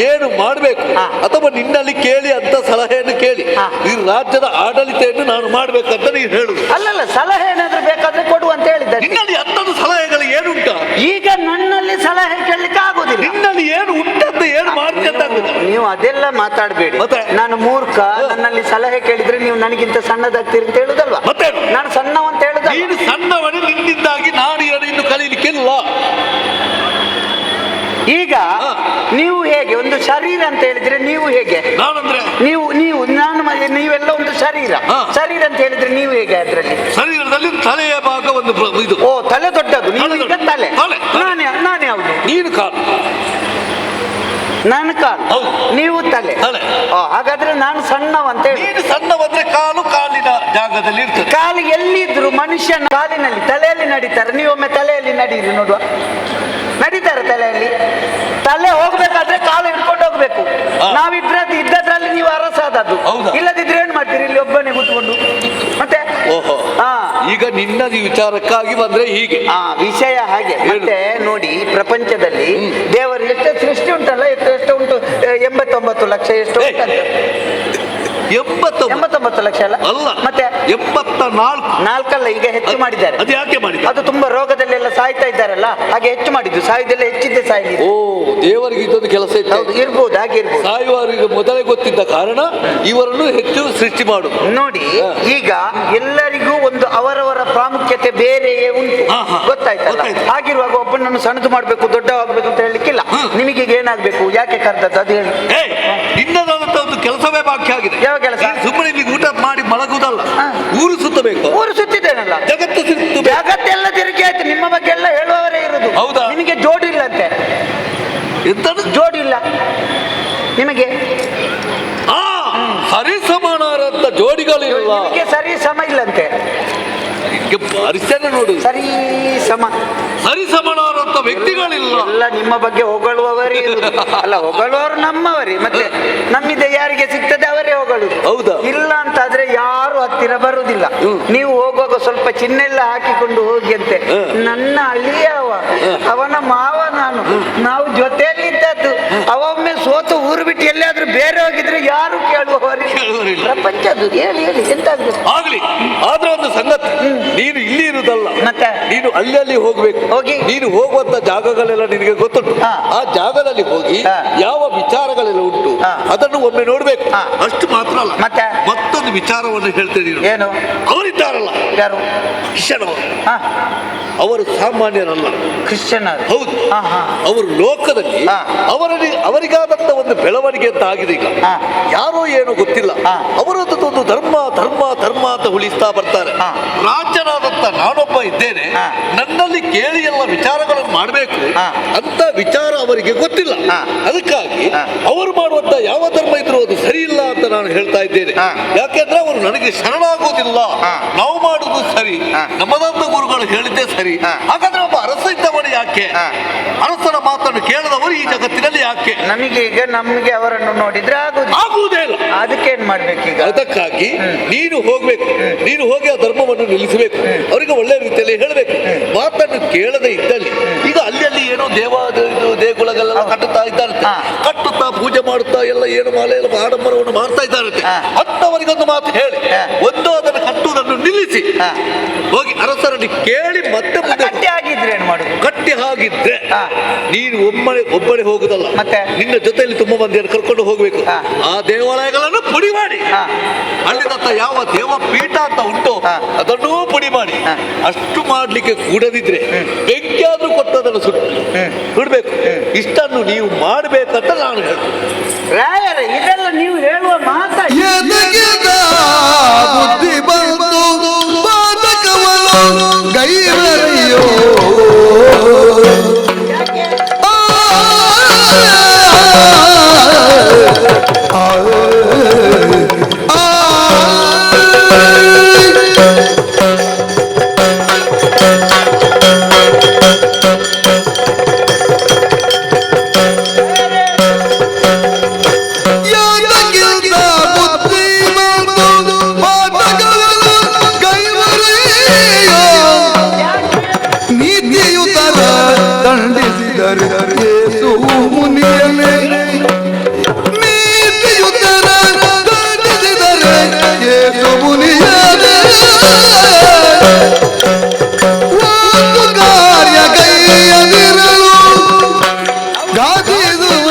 ಏನು ಮಾಡಬೇಕು ಅಥವಾ ನಿನ್ನಲ್ಲಿ ಕೇಳಿ ಅಂತ ಸಲಹೆಯನ್ನು ಕೇಳಿ ಈ ರಾಜ್ಯದ ಆಡಳಿತೆಯನ್ನು ನಾನು ಮಾಡ್ಬೇಕಂತ ನೀನು ಹೇಳುದು. ಅಲ್ಲಲ್ಲ, ಸಲಹೆ ಏನಾದ್ರೂ ಬೇಕಾದ್ರೆ ಕೊಡು ಅಂತ ಹೇಳಿದ್ದೆ. ನಿನ್ನಲ್ಲಿ ಅಂಥದ್ದು ಸಲಹೆಗಳು ಏನುಂಟ? ಈಗ ನನ್ನಲ್ಲಿ ಸಲಹೆ ಕೇಳಲಿಕ್ಕೆ ಆಗುದಿಲ್ಲ. ನಿನ್ನಲ್ಲಿ ಏನು ಉಂಟಂತ ಏನು ಮಾಡ್ತಿ ಅಂತ ನೀವು ಅದೆಲ್ಲ ಮಾತಾಡಬೇಡಿ. ನಾನು ಮೂರ್ಖ, ನನ್ನಲ್ಲಿ ಸಲಹೆ ಕೇಳಿದ್ರೆ ನೀವು ನನಗಿಂತ ಸಣ್ಣದಾಗ್ತೀರಿ ಅಂತ ಹೇಳುದಲ್ವಾ? ಮತ್ತೆ ನಾನು ಸಣ್ಣವ ಅಂತ ಹೇಳುದ? ನೀನು ಸಣ್ಣವನೇ, ನಿನ್ನಿಂದಾಗಿ ನಾನು ಇನ್ನು ಕಲೀಲಿಕ್ಕಿಲ್ಲ. ಈಗ ನೀವು ಹೇಗೆ ಒಂದು ಶರೀರ ಅಂತ ಹೇಳಿದ್ರೆ ನೀವು ಹೇಗೆ? ನಾನಂದ್ರೆ ನೀವೆಲ್ಲ ಒಂದು ಶರೀರ ಅಂತ ಹೇಳಿದ್ರೆ ನೀವು ಹೇಗೆ? ಅದರಲ್ಲಿ ಶರೀರದಲ್ಲಿ ತಲೆಯ ಭಾಗ ಒಂದು ಇದು. ಓ, ತಲೆ ದೊಡ್ಡದು. ನೀವು ಈಗ ತಲೆ. ನಾನು ಯಾವುದು? ನೀನು ಕಾಲು. ನಾನು ಕಾಲು, ನೀವು ತಲೆ. ಹಾಗಾದ್ರೆ ನಾನು ಸಣ್ಣವ ಅಂತ ಹೇಳಿ. ನೀನು ಸಣ್ಣವಂದ್ರೆ ಕಾಲು ಕಾಲಿನ ಜಾಗದಲ್ಲಿ ಇರ್ತದೆ. ಕಾಲು ಎಲ್ಲಿದ್ರು ಮನುಷ್ಯನ ಕಾಲಿನಲ್ಲಿ, ತಲೆಯಲ್ಲಿ ನಡೀತಾರೆ. ನೀವೊಮ್ಮೆ ತಲೆಯಲ್ಲಿ ನಡೀರಿ ನೋಡುವ. ನಡೀತಾರೆ ತಲೆಯಲ್ಲಿ. ತಲೆ ಹೋಗ್ಬೇಕಾದ್ರೆ ಕಾಲು ಹಿಡ್ಕೊಂಡು ಹೋಗ್ಬೇಕು. ಇದ್ದದ್ರಲ್ಲಿ ನೀವು ಅರಸಾದದ್ದು. ಇಲ್ಲದಿದ್ರೆ ಏನ್ ಮಾಡ್ತೀರಿ ಇಲ್ಲಿ ಒಬ್ಬನೇ ಕೂತ್ಕೊಂಡು? ಮತ್ತೆ ಈಗ ನಿನ್ನ ವಿಚಾರಕ್ಕಾಗಿ ಬಂದ್ರೆ ಹೀಗೆ ವಿಷಯ ಹಾಗೆ. ಮತ್ತೆ ನೋಡಿ, ಪ್ರಪಂಚದಲ್ಲಿ ದೇವರು ಎಷ್ಟು ಸೃಷ್ಟಿ ಉಂಟಲ್ಲ, ಎಷ್ಟು ಉಂಟು? 89 ಲಕ್ಷ ಎಷ್ಟು ಉಂಟಂತೆ? 89 ಲಕ್ಷ ಅಲ್ಲ, ಮತ್ತೆ 84 ಅಲ್ಲ, ಈಗ ಹೆಚ್ಚು ಮಾಡಿದ್ದಾರೆ. ಅದು ಯಾಕೆ ಮಾಡಿದ್ದಾರೆ? ಅದು ತುಂಬಾ ರೋಗದಲ್ಲೆಲ್ಲ ಸಾಯ್ತಾ ಇದ್ದಾರಲ್ಲ, ಹಾಗೆ ಹೆಚ್ಚು ಮಾಡಿದ್ದು. ಸಾಯುದೆಲ್ಲ ಹೆಚ್ಚಿದ್ದೆ ಸಾಯಿ. ಓ, ದೇವರಿಗೆ ಇದೊಂದು ಕೆಲಸ ಇರ್ಬೋದು, ಹಾಗೆ ಇರ್ಬೋದು. ಸಾಯುವವರಿಗೆ ಮೊದಲೇ ಗೊತ್ತಿದ್ದ ಕಾರಣ ಇವರನ್ನು ಹೆಚ್ಚು ಸೃಷ್ಟಿ ಮಾಡು. ನೋಡಿ, ಈಗ ಎಲ್ಲರಿಗೂ ಒಂದು ಅವರವರ ಪ್ರಾಮುಖ್ಯತೆ ಬೇರೆಯೇ ಉಂಟು, ಗೊತ್ತಾಯ್ತಲ್ಲ? ಹಾಗಿರುವಾಗ ಒಬ್ಬನನ್ನು ಸಣ್ಣದು ಮಾಡ್ಬೇಕು, ದೊಡ್ಡವಾಗಬೇಕು ಅಂತ ಹೇಳಲಿಕ್ಕಿಲ್ಲ. ನಿಮಗೆ ಏನಾಗ್ಬೇಕು, ಯಾಕೆ ಕರೆದದ್ದು ಅದು ಹೇಳಿ. ಇನ್ನೊಂದು ಕೆಲಸವೇ ಬಾಕಿ ಆಗಿದೆ. ಯಾವ ಕೆಲಸ? ಸುಮ್ಮನೆ ಇಲ್ಲಿ ಊಟ ಮಾಡಿ ಮಲಗುದಲ್ಲ, ಊರು ಸುತ್ತಬೇಕು. ಊರು ಸುತ್ತಿದ್ದೇನಲ್ಲ, ಜಗತ್ತು ಜಗತ್ತೆಲ್ಲ ತಿರುಗಿ ಆಯ್ತು. ನಿಮ್ಮ ಬಗ್ಗೆ ಎಲ್ಲ ಹೇಳುವವರೇ ಇರುದು. ಹೌದಾ? ನಿಮಗೆ ಜೋಡಿ ಇಲ್ಲ ಅಂತೆ. ಎಂತ ಜೋಡಿ ಇಲ್ಲ ನಿಮಗೆ? ಸರಿ ಸಮಾನರಂತ ಜೋಡಿಗಳಿಲ್ಲ. ನಿಮಗೆ ಸರಿ ಸಮ ಇಲ್ಲಂತೆ. ನೋಡು, ಸರಿ ಸಮಾನರಂತ ವ್ಯಕ್ತಿಗಳಿಲ್ಲ. ಎಲ್ಲ ನಿಮ್ಮ ಬಗ್ಗೆ ಹೊಗಳುವವರೇ ಇರುವುದು. ಅಲ್ಲ, ಹೊಗಳುವವರು ನಮ್ಮವರೇ. ಮತ್ತೆ ನಮ್ಮಿಂದ ಯಾರಿಗೆ ಸಿಗ್ತದೆ ಅವರೇ ಹೊಗಳುದು. ಹೌದಾ? ಇಲ್ಲ ಅಂತಾದ್ರೆ ಯಾರು ಹತ್ತಿರ ಬರುವುದಿಲ್ಲ. ನೀವು ಹೋಗುವಾಗ ಸ್ವಲ್ಪ ಚಿನ್ನೆಲ್ಲ ಹಾಕಿಕೊಂಡು ಹೋಗಿ ಅಂತೆ. ನನ್ನ ಅಳಿಯವ, ಅವನ ಮಾವ, ನಾವು ಜೊತೆಯಲ್ಲಿದ್ದದ್ದು. ಅವೊಮ್ಮೆ ಸೋತು ಊರು ಬಿಟ್ಟು ಎಲ್ಲಿಯಾದ್ರೂ ಬೇರೆ ಹೋಗಿದ್ರೆ ಯಾರು ಕೇಳುವವರಿಲ್ಲ. ಪ್ರಪಂಚದ್ದು ಹೇಳಿ ಎಂತಾಗ್ಬೇಕು ಆಗ್ಲಿ. ಆದ್ರೆ ಒಂದು ಸಂಗತಿ, ನೀನು ಇಲ್ಲಿ ಇರುವುದಲ್ಲ, ಮತ್ತೆ ನೀನು ಅಲ್ಲಿ ಹೋಗ್ಬೇಕು. ನೀನು ಹೋಗುವಂತ ಜಾಗಗಳೆಲ್ಲ ನಿನಗೆ ಗೊತ್ತುಂಟು. ಆ ಜಾಗದಲ್ಲಿ ಹೋಗಿ ಯಾವ ವಿಚಾರಗಳೆಲ್ಲ ಉಂಟು, ಅದನ್ನು ಒಮ್ಮೆ ನೋಡ್ಬೇಕು. ಅಷ್ಟು ಮಾತ್ರ ಅಲ್ಲ, ಮತ್ತೆ ಮತ್ತೊಂದು ವಿಚಾರವನ್ನು ಹೇಳ್ತೇನೆ. ಏನು? ಅವರಿದ್ದಾರಲ್ಲ, ಯಾರು? ಕ್ರಿಶ್ಚಿಯನವರು. ಅವರು ಸಾಮಾನ್ಯರಲ್ಲ, ಕ್ರಿಶ್ಚಿಯನ್. ಹೌದು, ಅವರು ಲೋಕದಲ್ಲಿ ಅವರಿಗಾದಂತ ಒಂದು ಬೆಳವಣಿಗೆ ಅಂತ ಆಗಿದೆ. ಈಗ ಯಾರೋ ಏನೋ ಗೊತ್ತಿಲ್ಲ, ಅವರದ್ದು ಧರ್ಮ ಧರ್ಮ ಧರ್ಮ ಅಂತ ಉಳಿಸ್ತಾ ಬರ್ತಾರೆ. ರಾಜ್ಯನಾದಂತ ನಾನೊಬ್ಬ ಇದ್ದೇನೆ, ನನ್ನಲ್ಲಿ ಕೇಳಿ ಎಲ್ಲ ವಿಚಾರಗಳನ್ನು ಮಾಡಬೇಕು ಅಂತ ವಿಚಾರ ಅವರಿಗೆ ಗೊತ್ತಿಲ್ಲ. ಅದಕ್ಕಾಗಿ ಅವರು ಮಾಡುವಂತ ಯಾವ ಧರ್ಮ ಇದ್ರು ಅದು ಸರಿ ಇಲ್ಲ ಅಂತ ನಾನು ಹೇಳ್ತಾ ಇದ್ದೇನೆ. ಯಾಕೆಂದ್ರೆ ಅವರು ನನಗೆ ಶರಣಾಗುವುದಿಲ್ಲ. ನಾವು ಮಾಡುವುದು ಸರಿ, ನಮ್ಮದಂತ ಗುರುಗಳು ಹೇಳಿದ್ದೇ ಸರಿ. ಹಾಗಾದ್ರೆ ಒಬ್ಬ ಅರಸ ಇದ್ದವನು ಯಾಕೆ? ಅರಸನ ಮಾತನ್ನು ಕೇಳದವರು ಈ ಜಗತ್ತಿನಲ್ಲಿ ಯಾಕೆ? ನಮಗೆ ಈಗ ನಮ್ಗೆ ಅವರನ್ನು ನೋಡಿದ್ರೆ ಆಗುವುದೇ ಇಲ್ಲ. ಅದಕ್ಕೇನ್ ಮಾಡ್ಬೇಕೀಗ? ಅದಕ್ಕಾಗಿ ನೀನು ಹೋಗ್ಬೇಕು, ನೀನು ಹೋಗಿ ಆ ಧರ್ಮವನ್ನು ನಿಲ್ಲಿಸಬೇಕು, ಅವರಿಗೆ ಒಳ್ಳೆ ರೀತಿಯಲ್ಲಿ ಹೇಳಬೇಕು. ಮಾತನ್ನು ಕೇಳದೆ ಇದ್ದಲ್ಲಿ ಈಗ ಅಲ್ಲಿ ಏನೋ ದೇಗುಲಗಳೆಲ್ಲ ಕಟ್ಟುತ್ತಾ ಇದ್ದಾರಂತೆ, ಕಟ್ಟುತ್ತಾ ಪೂಜೆ ಮಾಡುತ್ತಾ ಎಲ್ಲ ಏನು ಮಾಲೆ ಎಲ್ಲ ಆಡಂಬರವನ್ನು ಮಾಡ್ತಾ ಇದ್ದಾರಂತೆ. ಅಂತವರಿಗೊಂದು ಮಾತು ಹೇಳಿ, ಒಂದು ಅದನ್ನು ಕಟ್ಟುವುದನ್ನು ನಿಲ್ಲಿಸಿ ಹೋಗಿ ಅರಸರಲ್ಲಿ ಕೇಳಿ ಮತ್ತೆ ಮುಂದೆ ಆಗಿದ್ರೆ ಏನ್ ಮಾಡುದು? ಗಟ್ಟಿ ಆಗಿದ್ರೆ ನೀನು ಒಬ್ಬನೇ ಹೋಗುದಲ್ಲ, ಮತ್ತೆ ನಿನ್ನ ಜೊತೆಯಲ್ಲಿ ತುಂಬಾ ಮಂದಿಯನ್ನು ಕರ್ಕೊಂಡು ಹೋಗ್ಬೇಕು. ಆ ದೇವಾಲಯಗಳನ್ನು ಪುಡಿ ಮಾಡಿ, ಅಲ್ಲಿದಂತ ಯಾವ ದೇವ ಪೀಠ ಅಂತ ಉಂಟು ಅದನ್ನೂ ಪುಡಿ ಮಾಡಿ. ಅಷ್ಟು ಮಾಡ್ಲಿಕ್ಕೆ ಕೂಡದಿದ್ರೆ ಬೆಂಕಿಯಾದ್ರೂ ಕೊಟ್ಟು ಅದನ್ನು ಸುಡ್ಬೇಕು. ಇಷ್ಟನ್ನು ನೀವು ಮಾಡಬೇಕಂತ ನಾನು ರಾಯರೇ, ಇದೆಲ್ಲ ನೀವು ಹೇಳುವ ಮಾತಾ? ಬುದ್ಧಿ ಬಂದು ಬಾಧಕವನು ಗೈರಯ್ಯೋ ಯೇಸು ಮುನಿಯನೇ, ನೀತಿಯುತರ ದಂಡಿಸಿದರೆ ಯೇಸು ಮುನಿಯನೇ, ಒಂದು ಕಾರ್ಯ ಕೈಯದಿರಲು ಗಾದಿಸುವ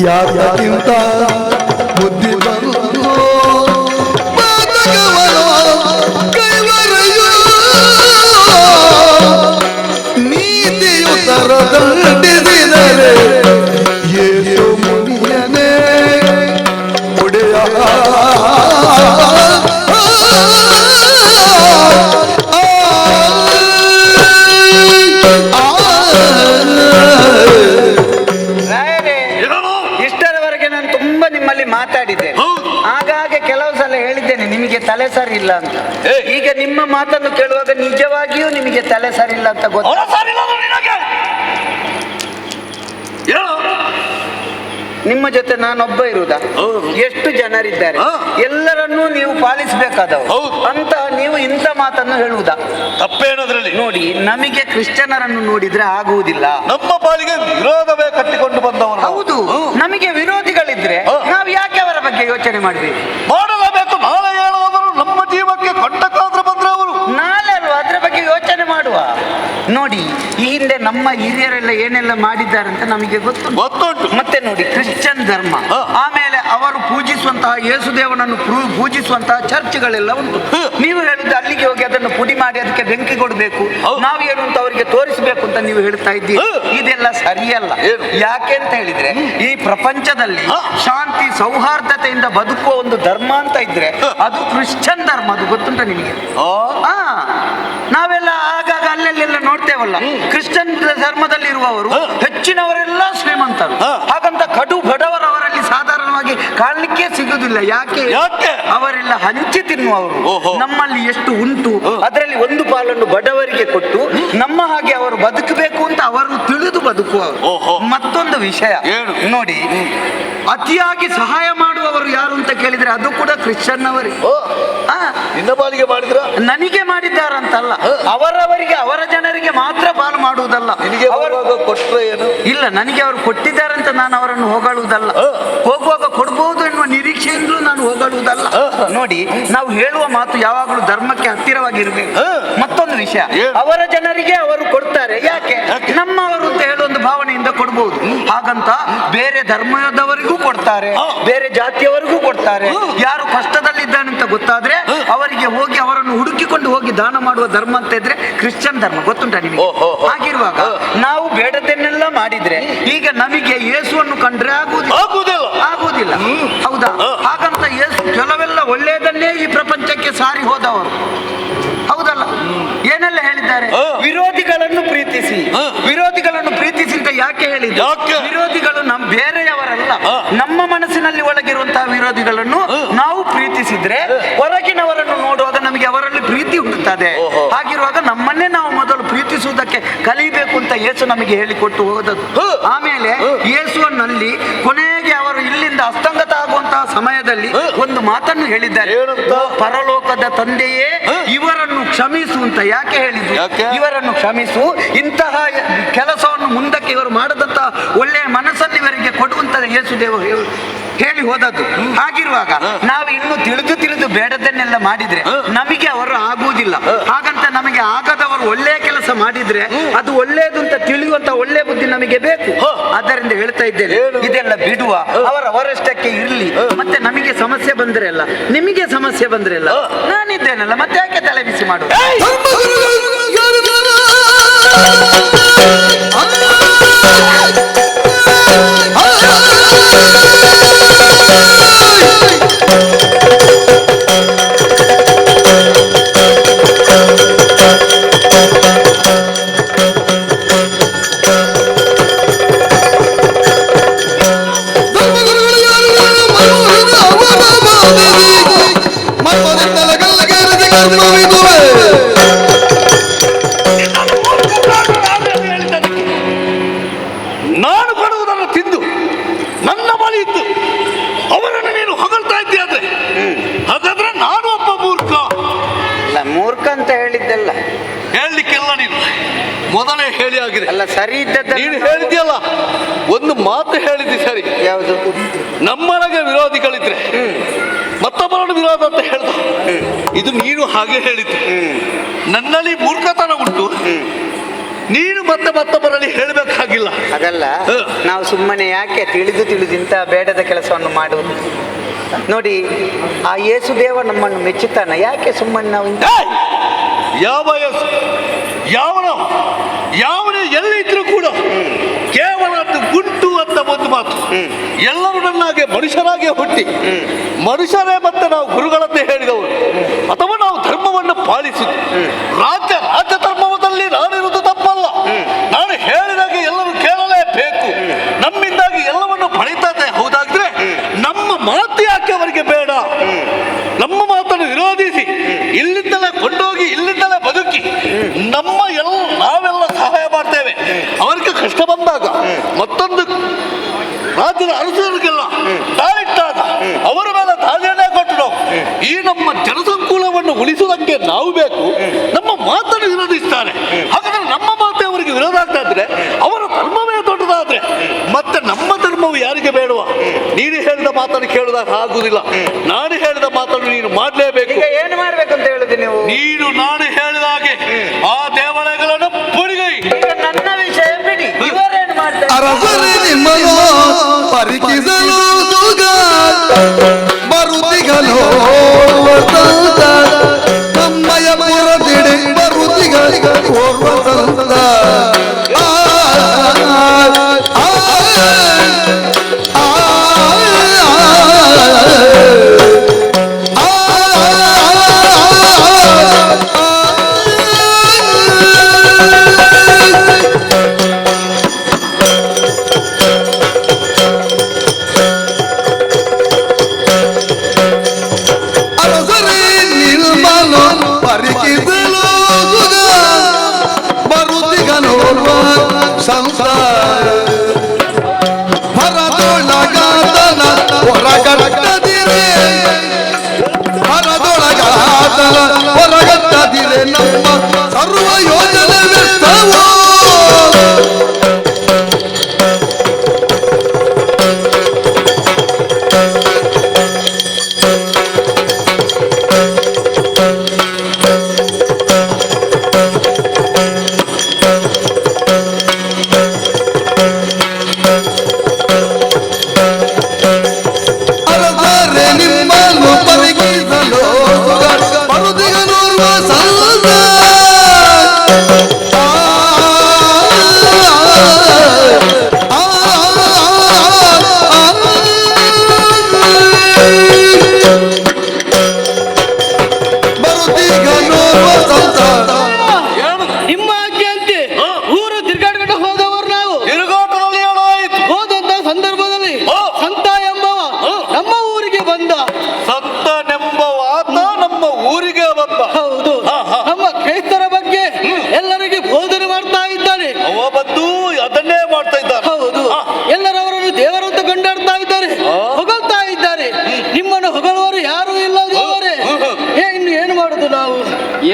ಯಾಕ್ಕಿಂತ ಬುದ್ಧಿ ಬಂದು ದಂಡಿಸಿದರೆ ಯೇಸು ಮುನಿಯನೇ ಒಡೆಯ. ಇಷ್ಟರವರೆಗೆ ನಾನು ತುಂಬಾ ನಿಮ್ಮಲ್ಲಿ ಮಾತಾಡಿದ್ದೇನೆ, ಆಗಾಗ ಕೆಲವು ಸಲ ಹೇಳಿದ್ದೇನೆ ನಿಮಗೆ ತಲೆ ಸರಿ ಇಲ್ಲ ಅಂತ. ಈಗ ನಿಮ್ಮ ಮಾತನ್ನು ಕೇಳುವಾಗ ನಿಜವಾಗಿಯೂ ನಿಮಗೆ ತಲೆ ಸರಿ ಇಲ್ಲ ಅಂತ ಗೊತ್ತು. ನಿಮ್ಮ ಜೊತೆ ನಾನೊಬ್ಬ ಇರುವುದಾ? ಎಷ್ಟು ಜನರಿದ್ದಾರೆ, ಎಲ್ಲರನ್ನೂ ನೀವು ಪಾಲಿಸಬೇಕಾದವರು ಅಂತ ನೀವು ಇಂಥ ಮಾತನ್ನು ಹೇಳುವುದಾ? ತಪ್ಪೇನದ್ರಲ್ಲಿ? ನೋಡಿ, ನಮಗೆ ಕ್ರಿಶ್ಚಿಯನರನ್ನು ನೋಡಿದ್ರೆ ಆಗುವುದಿಲ್ಲ. ನಮ್ಮ ಪಾಲಿಗೆ ವಿರೋಧವೇ ಕಟ್ಟಿಕೊಂಡು ಬಂದವರು. ಹೌದು, ನಮಗೆ ವಿರೋಧಿಗಳಿದ್ರೆ ನಾವು ಯಾಕೆ ಅವರ ಬಗ್ಗೆ ಯೋಚನೆ ಮಾಡಬೇಕು? ಮಾಡಲೇಬೇಕು. ನಾಳೆ ಹೇಳುವವರು ನಮ್ಮ ಜೀವಕ್ಕೆ ಕಂಟಕಾದ್ರೆ ಬಂದ್ರೆ ಅವರು ನಾಳೆ ಅಲ್ವಾ ಅದರ ಬಗ್ಗೆ ಯೋಚನೆ ಮಾಡುವ. ನೋಡಿ, ಈ ಹಿಂದೆ ನಮ್ಮ ಹಿರಿಯರೆಲ್ಲ ಏನೆಲ್ಲ ಮಾಡಿದ್ದಾರೆ ಅಂತ ನಮಗೆ ಗೊತ್ತುಂಟು. ಮತ್ತೆ ನೋಡಿ, ಕ್ರಿಶ್ಚಿಯನ್ ಧರ್ಮ, ಆಮೇಲೆ ಅವರು ಪೂಜಿಸುವಂತಹ ಯೇಸುದೇವನನ್ನು ಪೂಜಿಸುವಂತಹ ಚರ್ಚ್ಗಳೆಲ್ಲ ಉಂಟು. ನೀವು ಹೇಳುದು ಅಲ್ಲಿಗೆ ಹೋಗಿ ಅದನ್ನು ಪುಡಿ ಮಾಡಿ ಅದಕ್ಕೆ ಬೆಂಕಿ ಕೊಡಬೇಕು, ನಾವು ಏನು ಅಂತ ಅವರಿಗೆ ತೋರಿಸಬೇಕು ಅಂತ ನೀವು ಹೇಳ್ತಾ ಇದ್ದೀರಿ. ಇದೆಲ್ಲ ಸರಿಯಲ್ಲ. ಯಾಕೆ ಅಂತ ಹೇಳಿದ್ರೆ, ಈ ಪ್ರಪಂಚದಲ್ಲಿ ಶಾಂತಿ ಸೌಹಾರ್ದತೆಯಿಂದ ಬದುಕುವ ಒಂದು ಧರ್ಮ ಅಂತ ಇದ್ರೆ ಅದು ಕ್ರಿಶ್ಚಿಯನ್ ಧರ್ಮ. ಅದು ಗೊತ್ತುಂಟ ನಿಮಗೆ? ನಾವೆಲ್ಲ ಆಗಾಗ ಅಲ್ಲೆಲ್ಲ ನೋಡ್ತೇವಲ್ಲ, ಕ್ರಿಶ್ಚಿಯನ್ ಧರ್ಮದಲ್ಲಿರುವವರು ಹೆಚ್ಚಿನವರೆಲ್ಲ ಶ್ರೀಮಂತರು. ಹಾಗಂತ ಕಡು ಬಡವರವರಲ್ಲಿ ಸಾಧಾರಣವಾಗಿ ಕಾಣಲಿಕ್ಕೆ ಸಿಗುವುದಿಲ್ಲ. ಯಾಕೆ? ಅವರೆಲ್ಲ ಹಂಚಿ ತಿನ್ನುವವರು. ನಮ್ಮಲ್ಲಿ ಎಷ್ಟು ಉಂಟು ಅದರಲ್ಲಿ ಒಂದು ಪಾಲನ್ನು ಬಡವರಿಗೆ ಕೊಟ್ಟು ನಮ್ಮ ಹಾಗೆ ಅವರು ಬದುಕಬೇಕು ಅಂತ ಅವರು ತಿಳಿದು ಬದುಕುವವರು. ಮತ್ತೊಂದು ವಿಷಯ ನೋಡಿ, ಅತಿಯಾಗಿ ಸಹಾಯ ಮಾಡುವವರು ಯಾರು ಅಂತ ಕೇಳಿದ್ರೆ ಅದು ಕೂಡ ಕ್ರಿಶ್ಚಿಯನ್ ಅವರೇ. ನಿನ್ನ ಪಾಲಿಗೆ ಮಾಡಿದ್ರ? ನನಗೆ ಮಾಡಿದ್ದಾರಂತಲ್ಲ, ಅವರವರಿಗೆ ಅವರ ಜನರಿಗೆ ಮಾತ್ರ ಪಾಲು ಮಾಡುವುದಲ್ಲ. ಅವರು ಕೊಟ್ಟರೆ ಏನು? ಇಲ್ಲ, ನನಗೆ ಅವರು ಕೊಟ್ಟಿದ್ದಾರಂತ ನಾನು ಅವರನ್ನು ಹೊಗಳುವುದಲ್ಲ, ಹೋಗುವಾಗ ಕೊಡ್ಬಹುದು ಎನ್ನುವ ನಿರೀಕ್ಷೆಯಿಂದಲೂ ನಾನು ಹೊಗಳುವುದಲ್ಲ. ನೋಡಿ, ನಾವು ಹೇಳುವ ಮಾತು ಯಾವಾಗಲೂ ಧರ್ಮಕ್ಕೆ ಹತ್ತಿರವಾಗಿರ್ಬೇಕು. ಮತ್ತೊಂದು ವಿಷಯ, ಅವರ ಜನರಿಗೆ ಅವರು ಕೊಡ್ತಾರೆ. ಯಾಕೆ? ನಮ್ಮವರು ಅಂತ ಹೇಳುವ ಒಂದು ಭಾವನೆಯಿಂದ ಕೊಡ್ಬೋದು. ಹಾಗಂತ ಬೇರೆ ಧರ್ಮದವರಿಗೂ ಕೊಡ್ತಾರೆ, ಬೇರೆ ಜಾತಿಯವರಿಗೂ ಕೊಡ್ತಾರೆ. ಯಾರು ಕಷ್ಟದಲ್ಲಿದ್ದಾನಂತ ಗೊತ್ತಾದ್ರೆ ಅವರಿಗೆ ಹೋಗಿ ಅವರನ್ನು ಹುಡುಕಿಕೊಂಡು ಹೋಗಿ ದಾನ ಮಾಡುವ ಧರ್ಮ ಅಂತ ಇದ್ರೆ ಕ್ರಿಶ್ಚಿಯನ್ ಧರ್ಮ, ಗೊತ್ತುಂಟ ನಿಮಗೆ? ಹಾಗಿರುವಾಗ ನಾವು ಬೇಡದನ್ನೆಲ್ಲ ಮಾಡಿದ್ರೆ ಈಗ ನಮಗೆ ಯೇಸುವನ್ನು ಕಂಡ್ರೆ ಆಗುವುದಿಲ್ಲ. ಹೌದಾ? ಹಾಗಂತ ಯೇಸು ಕೆಲವೆಲ್ಲ ಒಳ್ಳೆಯದನ್ನೇ ಈ ಪ್ರಪಂಚಕ್ಕೆ ಸಾರಿ ಹೋದವರು, ಹೌದಲ್ಲ? ಏನೆಲ್ಲ ಹೇಳಿದ್ದಾರೆ? ವಿರೋಧಿಗಳನ್ನು ಪ್ರೀತಿಸಿ, ವಿರೋಧಿಗಳನ್ನು ಪ್ರೀತಿಸಿ ಅಂತ ಯಾಕೆ ಹೇಳಿದ್ರು? ವಿರೋಧಿಗಳು ನಮ್ಮ ಬೇರೆಯವರಲ್ಲ, ನಮ್ಮ ಮನಸ್ಸಿನಲ್ಲಿ ಒಳಗಿರುವಂತಹ ವಿರೋಧಿಗಳನ್ನು ನಾವು ಪ್ರೀತಿಸಿದ್ರೆ ಹೊರಗಿನವರನ್ನು ನೋಡುವಾಗ ನಮಗೆ ಅವರಲ್ಲಿ ಪ್ರೀತಿ ಹುಟ್ಟುತ್ತದೆ. ಹಾಗಿರುವಾಗ ನಮ್ಮನ್ನೇ ನಾವು ಮೊದಲು ಪ್ರೀತಿಸುವುದಕ್ಕೆ ಕಲಿಬೇಕು ಅಂತ ಯೇಸು ನಮಗೆ ಹೇಳಿಕೊಟ್ಟು ಹೋದದ್ದು. ಆಮೇಲೆ ಯೇಸುವನ್ನಲ್ಲಿ ಕೊನೆಗೆ ಅವರು ಇಲ್ಲಿಂದ ಅಸ್ತಂಗತ ಆಗುವಂತಹ ಸಮಯದಲ್ಲಿ ಒಂದು ಮಾತನ್ನು ಹೇಳಿದ್ದಾರೆ, ಪರಲೋಕದ ತಂದೆಯೇ ಇವರನ್ನು ಕ್ಷಮಿಸು ಅಂತ. ಯಾಕೆ ಹೇಳಿದ್ರು? ಇವರನ್ನು ಕ್ಷಮಿಸು, ಇಂತಹ ಕೆಲಸವನ್ನು ಮುಂದಕ್ಕೆ ಇವರು ಮಾಡದಂತಹ ಒಳ್ಳೆಯ ಮನಸ್ಸನ್ನು ಇವರಿಗೆ ಕೊಡುವಂತ ಯೇಸು ದೇವರು ಹೇಳಿ ಹೋದದ್ದು. ಹಾಗಿರುವಾಗ ನಾವು ಇನ್ನು ತಿಳಿದು ಬೇಡದನ್ನೆಲ್ಲ ಮಾಡಿದ್ರೆ ನಮಗೆ ಅವರು ಆಗುವುದಿಲ್ಲ. ಹಾಗಂತ ನಮಗೆ ಆಗದವರು ಒಳ್ಳೆಯ ಕೆಲಸ ಮಾಡಿದ್ರೆ ಅದು ಒಳ್ಳೆಯದು ಅಂತ ತಿಳಿಯುವಂತ ಒಳ್ಳೆಯ ಬುದ್ಧಿ ನಮಗೆ ಬೇಕು. ಆದ್ದರಿಂದ ಹೇಳ್ತಾ ಇದ್ದೇನೆ, ಇದೆಲ್ಲ ಬಿಡುವ, ಅವರಷ್ಟಕ್ಕೆ ಇರ್ಲಿ. ಮತ್ತೆ ನಮಗೆ ಸಮಸ್ಯೆ ಬಂದ್ರೆ ಅಲ್ಲ, ನಿಮಗೆ ಸಮಸ್ಯೆ ಬಂದ್ರೆ ಅಲ್ಲ, ನಾನಿದ್ದೇನಲ್ಲ, ಮತ್ತೆ ಯಾಕೆ ತಲೆ ಬಿಸಿ ಮಾಡುದು? ನಾನು ಕೊಡುವುದನ್ನು ತಿಂದು ನನ್ನ ಬಳಿ ಇದ್ದು ಅವರನ್ನು ನೀನು ಹೊಗಳ್ತಾ ಇದ್ದೀಯಾದ್ರೆ ಹಾಗಾದ್ರೆ ನಾನು ಒಬ್ಬ ಮೂರ್ಖ. ಮೂರ್ಖ ಅಂತ ಹೇಳಿದ್ದಲ್ಲ, ಹೇಳಲಿಕ್ಕೆಲ್ಲ ನೀನು ಮೊದಲೇ ಹೇಳಿ ಆಗಿದೆ. ಅಲ್ಲ, ಸರಿ ಇದ್ದದ್ದು ನೀನು ಹೇಳಿದ್ಯಲ್ಲ, ಒಂದು ಮಾತು ಹೇಳಿದ್ದಿ ಸರಿ. ಯಾವುದು? ನಮ್ಮೊಳಗೆ ವಿರೋಧಿಗಳಿದ್ರೆ ಮತ್ತೊಬ್ಬರನ್ನು ವಿರೋಧ ಅಂತ ಹೇಳ್ದ. ಇದು ನೀನು ಹಾಗೆ ಹೇಳಿದ್ದು. ನನ್ನಲ್ಲಿ ಮೂರ್ಖತನ ಉಂಟು, ನೀನು ಮತ್ತೊಬ್ಬರಲ್ಲಿ ಹೇಳಬೇಕಾಗಿಲ್ಲ. ಅದಲ್ಲ, ನಾವು ಸುಮ್ಮನೆ ಯಾಕೆ ತಿಳಿದು ಇಂಥ ಬೇಡದ ಕೆಲಸವನ್ನು ಮಾಡುವುದು? ನೋಡಿ, ಆ ಯೇಸುದೇವ ನಮ್ಮನ್ನು ಮೆಚ್ಚುತ್ತಾನ, ಯಾಕೆ ಸುಮ್ಮನೆ ನಾವು ಯಾವನೇ ಎಲ್ಲಿದ್ರು ಕೂಡ ಕೇವಲ ಗುಂಟು ಅಂತ ಒಂದು ಮಾತು. ಎಲ್ಲರೂ ನನ್ನಾಗೆ ಮನುಷ್ಯರಾಗೆ ಹುಟ್ಟಿ ಮನುಷ್ಯರೇ ಮತ್ತೆ ನಾವು ಗುರುಗಳಂತೆ ಹೇಳಿದವರು, ಅಥವಾ ನಾವು ಧರ್ಮವನ್ನು ಪಾಲಿಸಿದ್ದು. ರಾಜ್ಯ ಧರ್ಮದಲ್ಲಿ ನಾನಿರುವುದು ತಪ್ಪಲ್ಲ. ನಾನು ಹೇಳಿದಾಗ ಎಲ್ಲರೂ ಕೇಳಲೇಬೇಕು. ನಮ್ಮಿಂದಾಗಿ ಎಲ್ಲವನ್ನು ಪಡಿತಾರೆ. ಹೌದಾಗಿದ್ರೆ ನಮ್ಮ ಮಾತು ಯಾಕೆ ಅವರಿಗೆ ಬೇಡ? ನಮ್ಮ ಮಾತನ್ನು ವಿರೋಧಿಸಿ ಇಲ್ಲಿಂದಲೇ ಕೊಂಡೋಗಿ ಇಲ್ಲಿಂದಲೇ ಬದುಕಿ ನಾವೆಲ್ಲ ಸಹಾಯ ಮಾಡ್ತೇವೆ. ಅವರಿಗೆ ಕಷ್ಟ ಬಂದಾಗ ಮತ್ತೊಂದು ರಾಜ್ಯದ ಅರಸರಿಗೆಲ್ಲ ದಾಳಿಟ್ಟಾಗ ಅವರ ಮೇಲೆ ದಾಳಿಯನ್ನೇ ಕೊಟ್ಟು ನಾವು ಈ ನಮ್ಮ ಜನಸಂಕುಲವನ್ನು ಉಳಿಸುವುದಕ್ಕೆ ನಾವು ಬೇಕು. ನಮ್ಮ ಮಾತನ್ನು ವಿರೋಧಿಸ್ತಾರೆ. ಹಾಗಾದ್ರೆ ನಮ್ಮ ಮಾತೆ ಅವರಿಗೆ ವಿರೋಧ ಆಗ್ತಾ ಇದ್ರೆ ಅವರ ಧರ್ಮವೇ ದೊಡ್ಡದಾದ್ರೆ ಮತ್ತೆ ನಮ್ಮ ಧರ್ಮವು ಯಾರಿಗೆ ಬೇಡವ? ನೀನು ಹೇಳಿದ ಮಾತನ್ನು ಕೇಳುವಾಗ ಆಗುವುದಿಲ್ಲ. ನಾನು ಹೇಳಿದ ಮಾತನ್ನು ನೀನು ಮಾಡಲೇಬೇಕು. ಈಗ ಏನು ಮಾಡ್ಬೇಕು ಅಂತ ಹೇಳುದು ನೀವು? ನೀನು ನಾನು ಹೇಳಿದ ಹಾಗೆ ಆ ದೇವಾಲಯಗಳನ್ನು ಪುಡಿಗೈ. ಈಗ ನನ್ನ ವಿಷಯ ಬಿಡಿ, ಇವರೇನು ಮಾಡ್ತಾರೆ? ಅರಸರೇ ನಿಮ್ಮನ್ನು ಪರಿಕಿಸಲು ಬರುತ್ತಿಗಲು ನಮ್ಮಯ ಪುರದಿಡೆ ಬರುತ್ತಿಗ ಓರ್ವ ಸಂತ ಸಂಸಾರ ಹೊರದೊಳಗಾತನ ಹೊರಗಟ್ಟದಿರೆ ನಮ್ಮ ಸರ್ವ ಯೋಜನೆ ವ್ಯರ್ಥವೋ.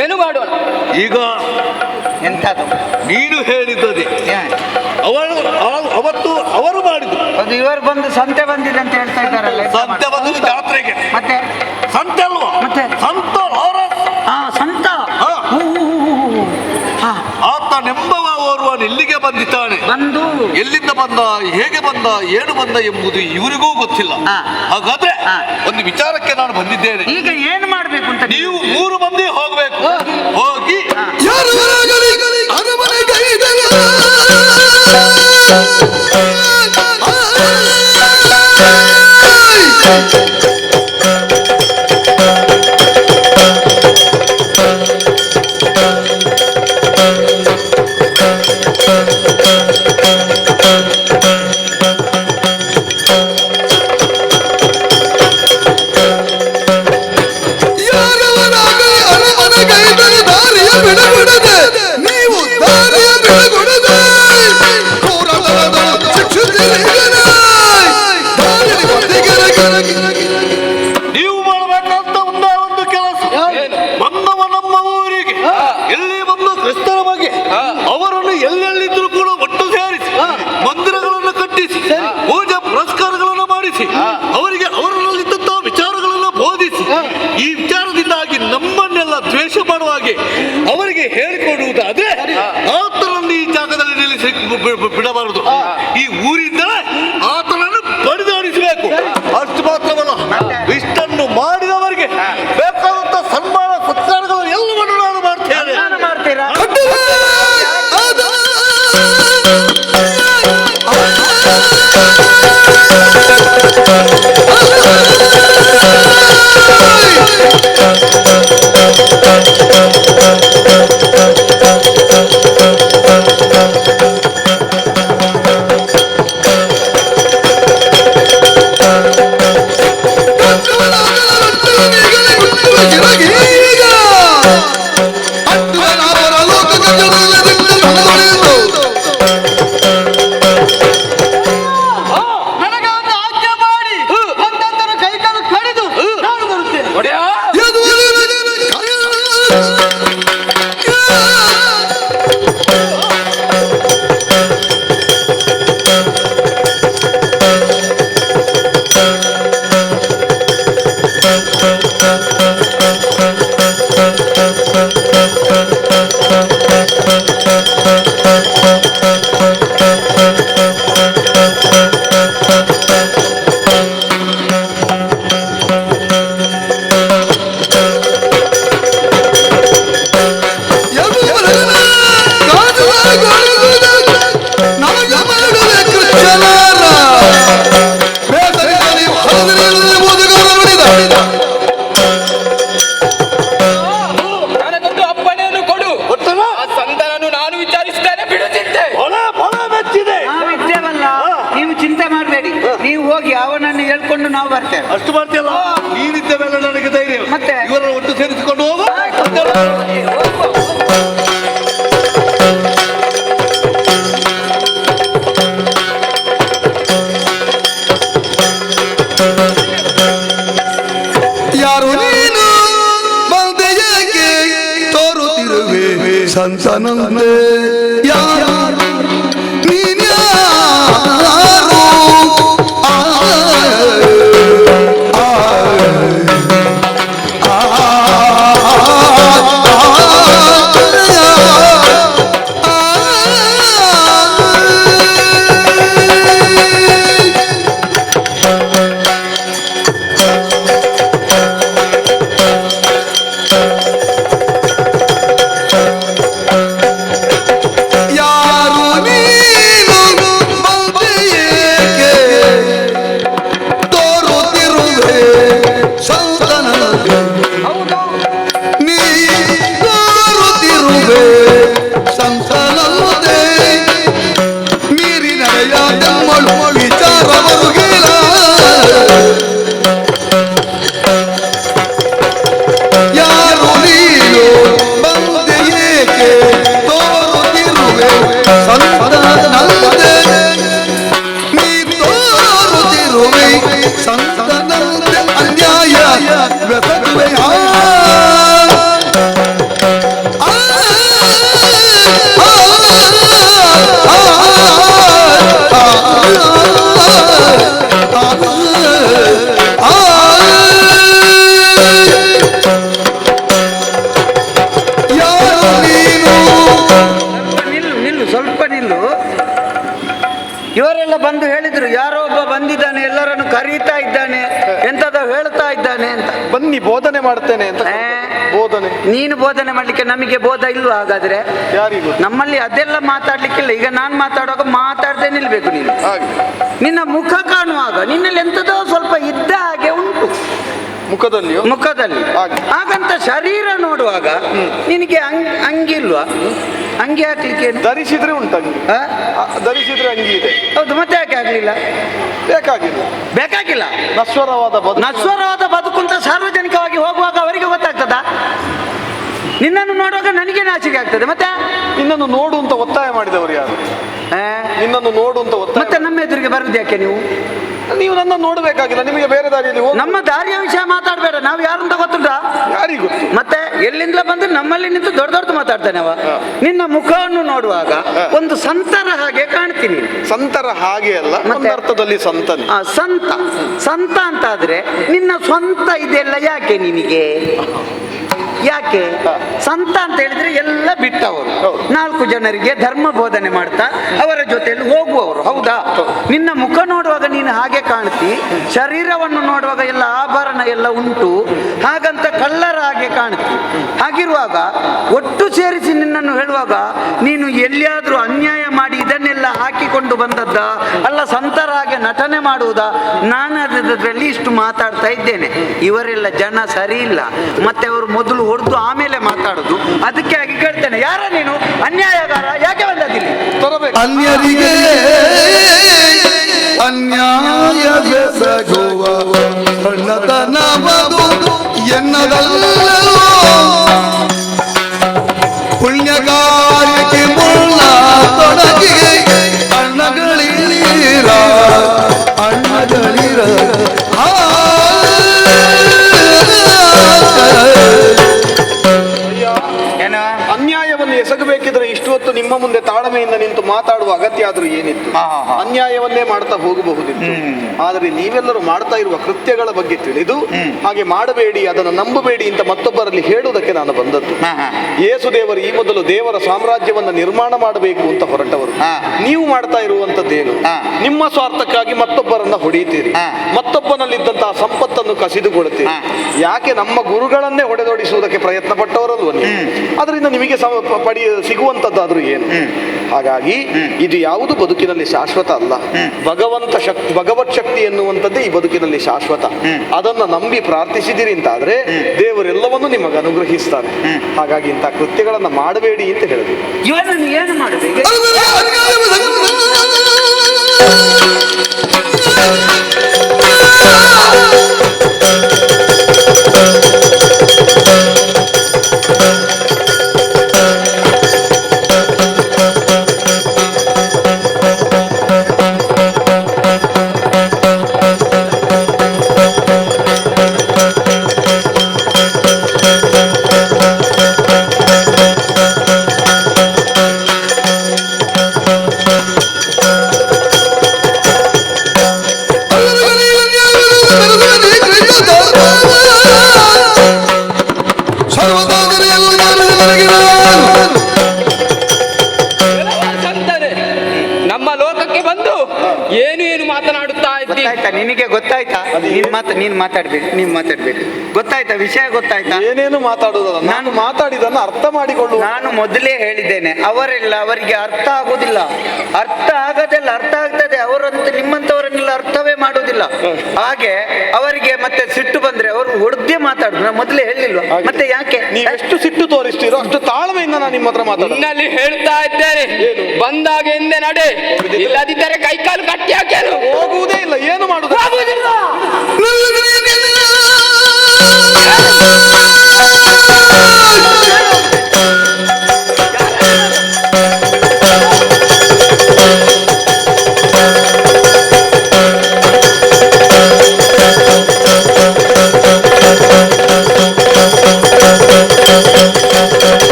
ಏನು ಮಾಡೋಣ? ಈಗ ಎಂಥದ್ದು ನೀನು ಹೇಳಿದ್ದದೆ ಅವತ್ತು ಅವರು ಮಾಡಿದ್ದು. ಅದು ಇವರು ಬಂದು ಸಂತೆ ಬಂದಿದೆ ಅಂತ ಹೇಳ್ತಾ ಇದ್ದಾರಲ್ಲ. ಸಂತೆ ಬಂದು ಜಾತ್ರೆಗೆ ಮತ್ತೆ ಸಂತೆ ಅಲ್ವಾ? ಮತ್ತೆ ಸಂತ ಸಂತ ಆತನೆಂಬವ ಓರ್ವನು ಇಲ್ಲಿಗೆ ಬಂದಿದ್ದಾನೆ. ಬಂದು ಎಲ್ಲಿಂದ ಬಂದ, ಹೇಗೆ ಬಂದ, ಏನು ಬಂದ ಎಂಬುದು ಇವರಿಗೂ ಗೊತ್ತಿಲ್ಲ. ಹಾಗಾದ್ರೆ ಒಂದು ವಿಚಾರಕ್ಕೆ ನಾನು ಬಂದಿದ್ದೇನೆ. ಈಗ ಏನು ಮಾಡ್ಬೇಕು ಅಂತ ನೀವು 3 ಮಂದಿ ಹೋಗ್ಬೇಕು. ಹೋಗಿ ನೀವು ಮಾಡಬೇಕಂತ ಒಂದೇ ಒಂದು ಕೆಲಸ. ಬಂದವ ನಮ್ಮ ಊರಿಗೆ ಎಲ್ಲಿ ಬಂದು ಕ್ರಿಸ್ತನ ಬಗ್ಗೆ ಅವರನ್ನು ಎಲ್ಲೆಲ್ಲಿದ್ರೂ ಕೂಡ ಒಟ್ಟು ಸೇರಿಸಿ ಮಂದಿರಗಳನ್ನು ಕಟ್ಟಿಸಿ ಪೂಜೆ ಪುರಸ್ಕಾರಗಳನ್ನು ಮಾಡಿಸಿ ಅವರಿಗೆ ಅವರಲ್ಲಿದ್ದಂತಹ ವಿಚಾರಗಳನ್ನು ಬೋಧಿಸಿ ಈ ವಿಚಾರದಿಂದಾಗಿ ನಮ್ಮನ್ನೆಲ್ಲ ದ್ವೇಷ ಮಾಡುವ ಹಾಗೆ ಅವರಿಗೆ ಹೇಳಿಕೊಡುವುದಾದ್ರೆ ಆತನನ್ನು ಈ ಜಾಗದಲ್ಲಿ ನಿಲ್ಲಿಸಿ ಬಿಡಬಾರದು. ಈ ಊರಿಂದ ಆತನನ್ನು ಬಡಿದಾಡಿಸಬೇಕು. ಅಷ್ಟು ಮಾತ್ರವಲ್ಲ, ಇಷ್ಟನ್ನು ಮಾಡಿದವರಿಗೆ ಬೇಕಾದಂತ ಸನ್ಮಾನ ಸತ್ಕಾರಗಳು ಎಲ್ಲವನ್ನು ನಾನು ಮಾಡ್ತೇನೆ. ಮಾಡ್ತೀರಾ? ನನಗೊಂದು ಅಪ್ಪಣೆಯನ್ನು ಕೊಡು. ಆ ಸಂತನನ್ನು ನಾನು ವಿಚಾರಿಸಿದ್ದೇನೆ, ಬಿಡುತ್ತಿದ್ದೆ. ನಾವಿದ್ದೇವಲ್ಲ, ನೀವು ಚಿಂತೆ ಮಾಡಬೇಡಿ. ನೀವು ಹೋಗಿ ಅವನನ್ನು ಹೇಳ್ಕೊಂಡು ನಾವು ಬರ್ತೇವೆ. ಅಷ್ಟು ಮಾಡ್ತೀಯಲ್ಲ, ನೀನಿದ್ದೇವೆಲ್ಲ ನನಗೆ ಧೈರ್ಯ. ಮತ್ತೆ ಇವರನ್ನು ಒಟ್ಟು ಸೇರಿಸಿಕೊಂಡು ಹೋಗು. ಯಾರು ನೀನು ಬಂದೆ ಏಕೆ ತೋರುತ್ತಿರುವೆ ಸಂತನಂತೆ? ಯಾರು ನೀನ್ಯಾರು? ಬಂದು ಹೇಳಿದ್ರು, ಯಾರೋ ಒಬ್ಬ ಬಂದಿದ್ದಾನೆ, ಎಲ್ಲರನ್ನು ಕರೀತಾ ಇದ್ದಾನೆ, ಎಂತದ ಹೇಳ್ತಾ ಇದ್ದಾನೆ ಅಂತ. ಬನ್ನಿ ಬೋಧನೆ ಮಾಡ್ತೇನೆ ಅಂತ. ಬೋಧನೆ ನೀನು ಬೋಧನೆ ಮಾಡ್ಲಿಕ್ಕೆ ನಮಗೆ ಬೋಧ ಇಲ್ವಾ ಹಾಗಾದ್ರೆ? ಯಾರಿಗೂ ನಮ್ಮಲ್ಲಿ ಅದೆಲ್ಲ ಮಾತಾಡ್ಲಿಕ್ಕಿಲ್ಲ. ಈಗ ನಾನು ಮಾತಾಡುವಾಗ ಮಾತಾಡದೆ ನಿಲ್ಬೇಕು ನೀನು. ನಿನ್ನ ಮುಖ ಕಾಣುವಾಗ ನಿನ್ನಲ್ಲಿ ಎಂತದೋ ಸ್ವಲ್ಪ ಇದ್ದ ಹಾಗೆ ಉಂಟು ಮುಖದಲ್ಲಿ. ಹಾಗಂತ ಶರೀರ ನೋಡುವಾಗ ನಿನಗೆ ಅಂಗಿಲ್ವಾ? ಅಂಗಿ ಹಾಕ್ಲಿಕ್ಕೆ ಧರಿಸಿದ್ರೆ ಉಂಟು, ಧರಿಸಿದ್ರೆ ಅಂಗಿ ಇದೆ. ಹೌದು, ಮತ್ತೆ ಯಾಕೆ ಆಗ್ಲಿಲ್ಲ? ಬೇಕಾಗಿಲ್ಲ. ನಶ್ವರವಾದ ಬದುಕು ಅಂತ ಸಾರ್ವಜನಿಕವಾಗಿ ಹೋಗುವಾಗ ಅವರಿಗೆ ಗೊತ್ತಾಗ್ತದ? ನಿನ್ನನ್ನು ನೋಡುವಾಗ ನನಗೆ ನಾಚಿಕೆ ಆಗ್ತದೆ. ಮತ್ತೆ ನಿನ್ನನ್ನು ನೋಡು ಅಂತ ಒತ್ತಾಯ ಮಾಡಿದವರು ಯಾರು? ನಿನ್ನನ್ನು ನೋಡು ಅಂತ ಒತ್ತಾಯ. ಮತ್ತೆ ನಮ್ಮ ಎದುರಿಗೆ ಬರುದು ಯಾಕೆ ನೀವು? ನೀವು ನನ್ನ ನೋಡಬೇಕಾಗಿಲ್ಲ, ನಿಮಗೆ ಬೇರೆ ದಾರಿಯಲ್ಲಿ ನಮ್ಮ ದಾರಿಯ ವಿಷಯ ಮಾತಾಡಬೇಡ. ನಾವು ಯಾರು ಅಂತ ಗೊತ್ತುಂಟಾ? ಯಾರಿಗೂ. ಮತ್ತೆ ಎಲ್ಲಿಂದ ಬಂದು ನಮ್ಮಲ್ಲಿ ನಿಂತು ದೊಡ್ಡ ಮಾತಾಡ್ತಾನೆ ಅವ. ನಿನ್ನ ಮುಖವನ್ನು ನೋಡುವಾಗ ಒಂದು ಸಂತರ ಹಾಗೆ ಕಾಣ್ತೀನಿ. ಸಂತರ ಹಾಗೆ ಅಲ್ಲ, ಒಂದು ಅರ್ಥದಲ್ಲಿ ಸಂತನೆ. ಸಂತ ಅಂತಾದ್ರೆ ನಿನ್ನ ಸ್ವಂತ ಇದೆಲ್ಲ ಯಾಕೆ ನಿನಗೆ? ಯಾಕೆ ಸಂತ ಅಂತ ಹೇಳಿದ್ರೆ ಎಲ್ಲ ಬಿಟ್ಟವರು, 4 ಜನರಿಗೆ ಧರ್ಮ ಬೋಧನೆ ಮಾಡ್ತಾ ಅವರ ಜೊತೆಯಲ್ಲಿ ಹೋಗುವವರು. ಹೌದಾ? ನಿನ್ನ ಮುಖ ನೋಡುವಾಗ ನೀನು ಹಾಗೆ ಕಾಣ್ತಿ, ಶರೀರವನ್ನು ನೋಡುವಾಗ ಎಲ್ಲ ಆಭರಣ ಎಲ್ಲ ಉಂಟು, ಹಾಗಂತ ಕಳ್ಳರ ಹಾಗೆ ಕಾಣ್ತಿ. ಹಾಗಿರುವಾಗ ಒಟ್ಟು ಸೇರಿಸಿ ನಿನ್ನನ್ನು ಹೇಳುವಾಗ ನೀನು ಎಲ್ಲಿಯಾದ್ರೂ ಅನ್ಯಾಯ ಮಾಡಿ ಇದನ್ನೆಲ್ಲ ಹಾಕಿಕೊಂಡು ಬಂದದ್ದ ಅಲ್ಲ, ಸಂತರ ಹಾಗೆ ನಟನೆ ಮಾಡುವುದಾ? ನಾನು ಅದರಲ್ಲಿ ಇಷ್ಟು ಮಾತಾಡ್ತಾ ಇದ್ದೇನೆ. ಇವರೆಲ್ಲ ಜನ ಸರಿ ಇಲ್ಲ, ಮತ್ತೆ ಅವರು ಮೊದಲು ಹೊಡೆದು ಆಮೇಲೆ ಮಾತಾಡುದು. ಅದಕ್ಕೆ ಆಗಿ ಕೇಳ್ತೇನೆ, ಯಾರ ನೀನು? ಅನ್ಯಾಯಗಾರ, ಯಾಕೆ ಬಂದದಿಲ್ಲ? ಅನ್ಯರಿಗೆ ಅನ್ಯಾಯ ಬೆಸಗುವ ಸಣ್ಣತನವದು ಎನ್ನದಲ್ಲೋ, ಪುಣ್ಯ ಕಾರ್ಯಕ್ಕೆ ಮುಳ್ಳ ತೊಡಗಿ ಅಣ್ಣಗಳಿರ ಅನ್ಯಾಯವನ್ನು ಎಸಗಬೇಕಿದ್ರೆ ಇಷ್ಟು ಹೊತ್ತು ನಿಮ್ಮ ಮುಂದೆ ತಾಳ್ಮೆಯಿಂದ ನಿಂತು ಮಾತಾಡುವ ಅಗತ್ಯ ಆದ್ರೂ ಏನಿತ್ತು? ಅನ್ಯಾಯವನ್ನೇ ಮಾಡ್ತಾ ಹೋಗಬಹುದಿತ್ತು. ಆದರೆ ನೀವೆಲ್ಲರೂ ಮಾಡ್ತಾ ಇರುವ ಕೃತ್ಯಗಳ ಬಗ್ಗೆ ತಿಳಿದು ಹಾಗೆ ಮಾಡಬೇಡಿ, ಅದನ್ನು ನಂಬಬೇಡಿ ಅಂತ ಮತ್ತೊಬ್ಬರಲ್ಲಿ ಹೇಳುವುದಕ್ಕೆ ನಾನು ಬಂದದ್ದು. ಯೇಸುದೇವರು ಈ ಮೊದಲು ದೇವರ ಸಾಮ್ರಾಜ್ಯವನ್ನ ನಿರ್ಮಾಣ ಮಾಡಬೇಕು ಅಂತ ಹೊರಟವರು. ನೀವು ಮಾಡ್ತಾ ಇರುವಂತದ್ದೇನು? ನಿಮ್ಮ ಸ್ವಾರ್ಥಕ್ಕಾಗಿ ಮತ್ತೊಬ್ಬರನ್ನ ಹೊಡೆಯುತ್ತೀರಿ, ಮತ್ತೊಬ್ಬನಲ್ಲಿದ್ದಂತಹ ಸಂಪತ್ತನ್ನು ಕಸಿದುಕೊಳ್ತೀರಿ. ಯಾಕೆ? ನಮ್ಮ ಗುರುಗಳನ್ನೇ ಹೊಡೆದೋಡಿಸುವುದಕ್ಕೆ ಪ್ರಯತ್ನ ಪಟ್ಟವರಲ್ವ ನೀವು? ಅದರಿಂದ ನಿಮಗೆ ಸಿಗುವಂತದ್ದಾದ್ರೂ ಏನು? ಹಾಗಾಗಿ ಇದು ಯಾವುದು ಬದುಕಿನಲ್ಲಿ ಶಾಶ್ವತ ಅಲ್ಲ. ಭಗವತ್ ಶಕ್ತಿ ಎನ್ನುವಂಥದ್ದೇ ಈ ಬದುಕಿನಲ್ಲಿ ಶಾಶ್ವತ. ಅದನ್ನ ನಂಬಿ ಪ್ರಾರ್ಥಿಸಿದಿರಿ ಅಂತಾದ್ರೆ ದೇವರೆಲ್ಲವನ್ನು ನಿಮಗೆ ಅನುಗ್ರಹಿಸ್ತಾರೆ. ಹಾಗಾಗಿ ಇಂಥ ಕೃತ್ಯಗಳನ್ನ ಮಾಡಬೇಡಿ ಅಂತ ಹೇಳಿದ್ರು. ಇವನನ್ನು ಏನು ಮಾಡಬೇಕು? ನಮ್ಮ ಲೋಕಕ್ಕೆ ಬಂದು ಏನು ಮಾತನಾಡುತ್ತಾ ಇದ್ದೀರಿ? ನಿನಗೆ ಗೊತ್ತಾಯ್ತಾ? ನೀನು ಮಾತಾಡ್ಬೇಕು. ಗೊತ್ತಾಯ್ತಾ? ವಿಷಯ ಗೊತ್ತಾಯ್ತಾ? ಏನೇನು ಮಾತಾಡುವುದಲ್ಲ, ನಾನು ಮಾತಾಡಿದನ್ನು ಅರ್ಥ ಮಾಡಿಕೊಳ್ಳು. ನಾನು ಮೊದಲೇ ಹೇಳಿದ್ದೇನೆ, ಅವರಿಗೆ ಅರ್ಥ ಆಗುದಿಲ್ಲ. ಅರ್ಥ ಆಗದೆಲ್ಲ ಅರ್ಥ ಆಗ್ತದೆ. ಅವರಂತೂ ನಿಮ್ಮಂತವರನ್ನೆಲ್ಲ ಅರ್ಥವೇ ಮಾಡುವುದಿಲ್ಲ. ಹಾಗೆ ಅವರಿಗೆ ಮತ್ತೆ ಸಿಟ್ಟು ಬಂದ್ರೆ ಅವರು ಹೊಡೆದೇ ಮಾತಾಡುದು. ನಾನು ಮೊದಲೇ ಹೇಳಿಲ್ವ? ಮತ್ತೆ ಯಾಕೆ ನೀವು ಎಷ್ಟು ಸಿಟ್ಟು ತೋರಿಸ್ತೀರೋ ಅಷ್ಟು ತಾಳ್ಮೆಯಿಂದ ನಾನು ನಿಮ್ಮ ಹತ್ರ ಮಾತಾಡಿ ಹೇಳ್ತಾ ಇದ್ದೇನೆ. ಬಂದಾಗ ಹಿಂದೆ ನಡೆ, ಇಲ್ಲದಿದ್ದರೆ ಕೈಕಾಲು ಕಟ್ಟಿ ಹಾಕ್ಯಾನು. ಹೋಗುವುದೇ ಇಲ್ಲ, ಏನು ಮಾಡುದು?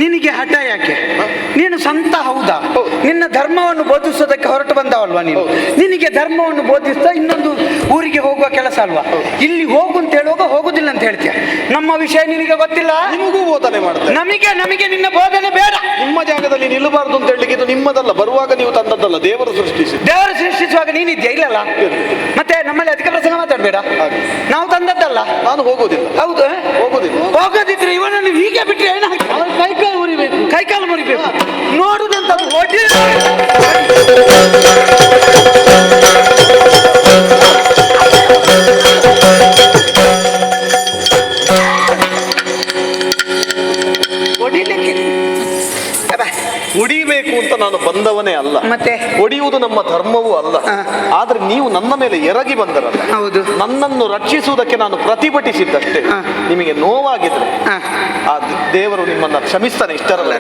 ನಿನಗೆ ಹಠ ಯಾಕೆ? ನೀನು ಸಂತ ಹೌದಾ? ನಿನ್ನ ಧರ್ಮವನ್ನು ಬೋಧಿಸೋದಕ್ಕೆ ಹೊರಟ ಬಿಟ್ಟು ಬಂದವಲ್ವಾ ನೀನು? ನಿನಗೆ ಧರ್ಮವನ್ನು ಬೋಧಿಸ್ತಾ ಇನ್ನೊಂದು ಊರಿಗೆ ಹೋಗುವ ಕೆಲಸ ಅಲ್ವಾ? ಇಲ್ಲಿ ಹೋಗು ಅಂತ ಹೇಳುವಾಗ ಹೋಗುದಿಲ್ಲ ಅಂತ ಹೇಳ್ತೀಯ. ನಮ್ಮ ವಿಷಯ ನಿನಗೆ ಗೊತ್ತಿಲ್ಲ. ನಿಮಗೂ ಬೋಧನೆ ಮಾಡ್ತಾರೆ. ನಮಗೆ ನಿನ್ನ ಬೋಧನೆ ಬೇಡ. ನಿಮ್ಮ ಜಾಗದಲ್ಲಿ ನಿಲ್ಲಬಾರ್ದು ಅಂತ ಹೇಳಲಿಕ್ಕೆ ಇದು ನಿಮ್ಮದಲ್ಲ, ಬರುವಾಗ ನೀವು ತಂದದ್ದಲ್ಲ, ದೇವರು ಸೃಷ್ಟಿಸುವಾಗ ನೀನಿದ್ಯಾ? ಇಲ್ಲಲ್ಲ. ಮತ್ತೆ ನಮ್ಮಲ್ಲಿ ಅಧಿಕ ಪ್ರಸಂಗ ಮಾತಾಡಬೇಡ. ನಾವು ತಂದದ್ದಲ್ಲ. ನಾನು ಹೋಗೋದಿಲ್ಲ. ಹೌದು, ಹೋಗೋದಿದ್ರೆ ಇವನನ್ನು ಹೀಗೆ ಬಿಟ್ಟರೆ ಏನು? ಕೈಕಾಲು ಮುರಿಬೇಕು, ಕೈಕಾಲು ಮುರಿಬೇಕು. ನೋಡುದಂತ ಹೊಡಿ. ಹೊಡಿಬೇಕು ಅಂತ ನಾನು ಬಂದವನೇ ಅಲ್ಲ, ಮತ್ತೆ ಹೊಡಿಯುವುದು ನಮ್ಮ ಧರ್ಮವೂ ಅಲ್ಲ. ಆದ್ರೆ ನೀವು ನನ್ನ ಮೇಲೆ ಎರಗಿ ಬಂದರಲ್ಲ, ಹೌದು, ನನ್ನನ್ನು ರಕ್ಷಿಸುವುದಕ್ಕೆ ನಾನು ಪ್ರತಿಭಟಿಸಿದ್ದಷ್ಟೇ. ನಿಮಗೆ ನೋವಾಗಿದ್ರೆ ಆ ದೇವರು ನಿಮ್ಮನ್ನ ಕ್ಷಮಿಸ್ತಾನೆ. ಇಷ್ಟರಲ್ಲ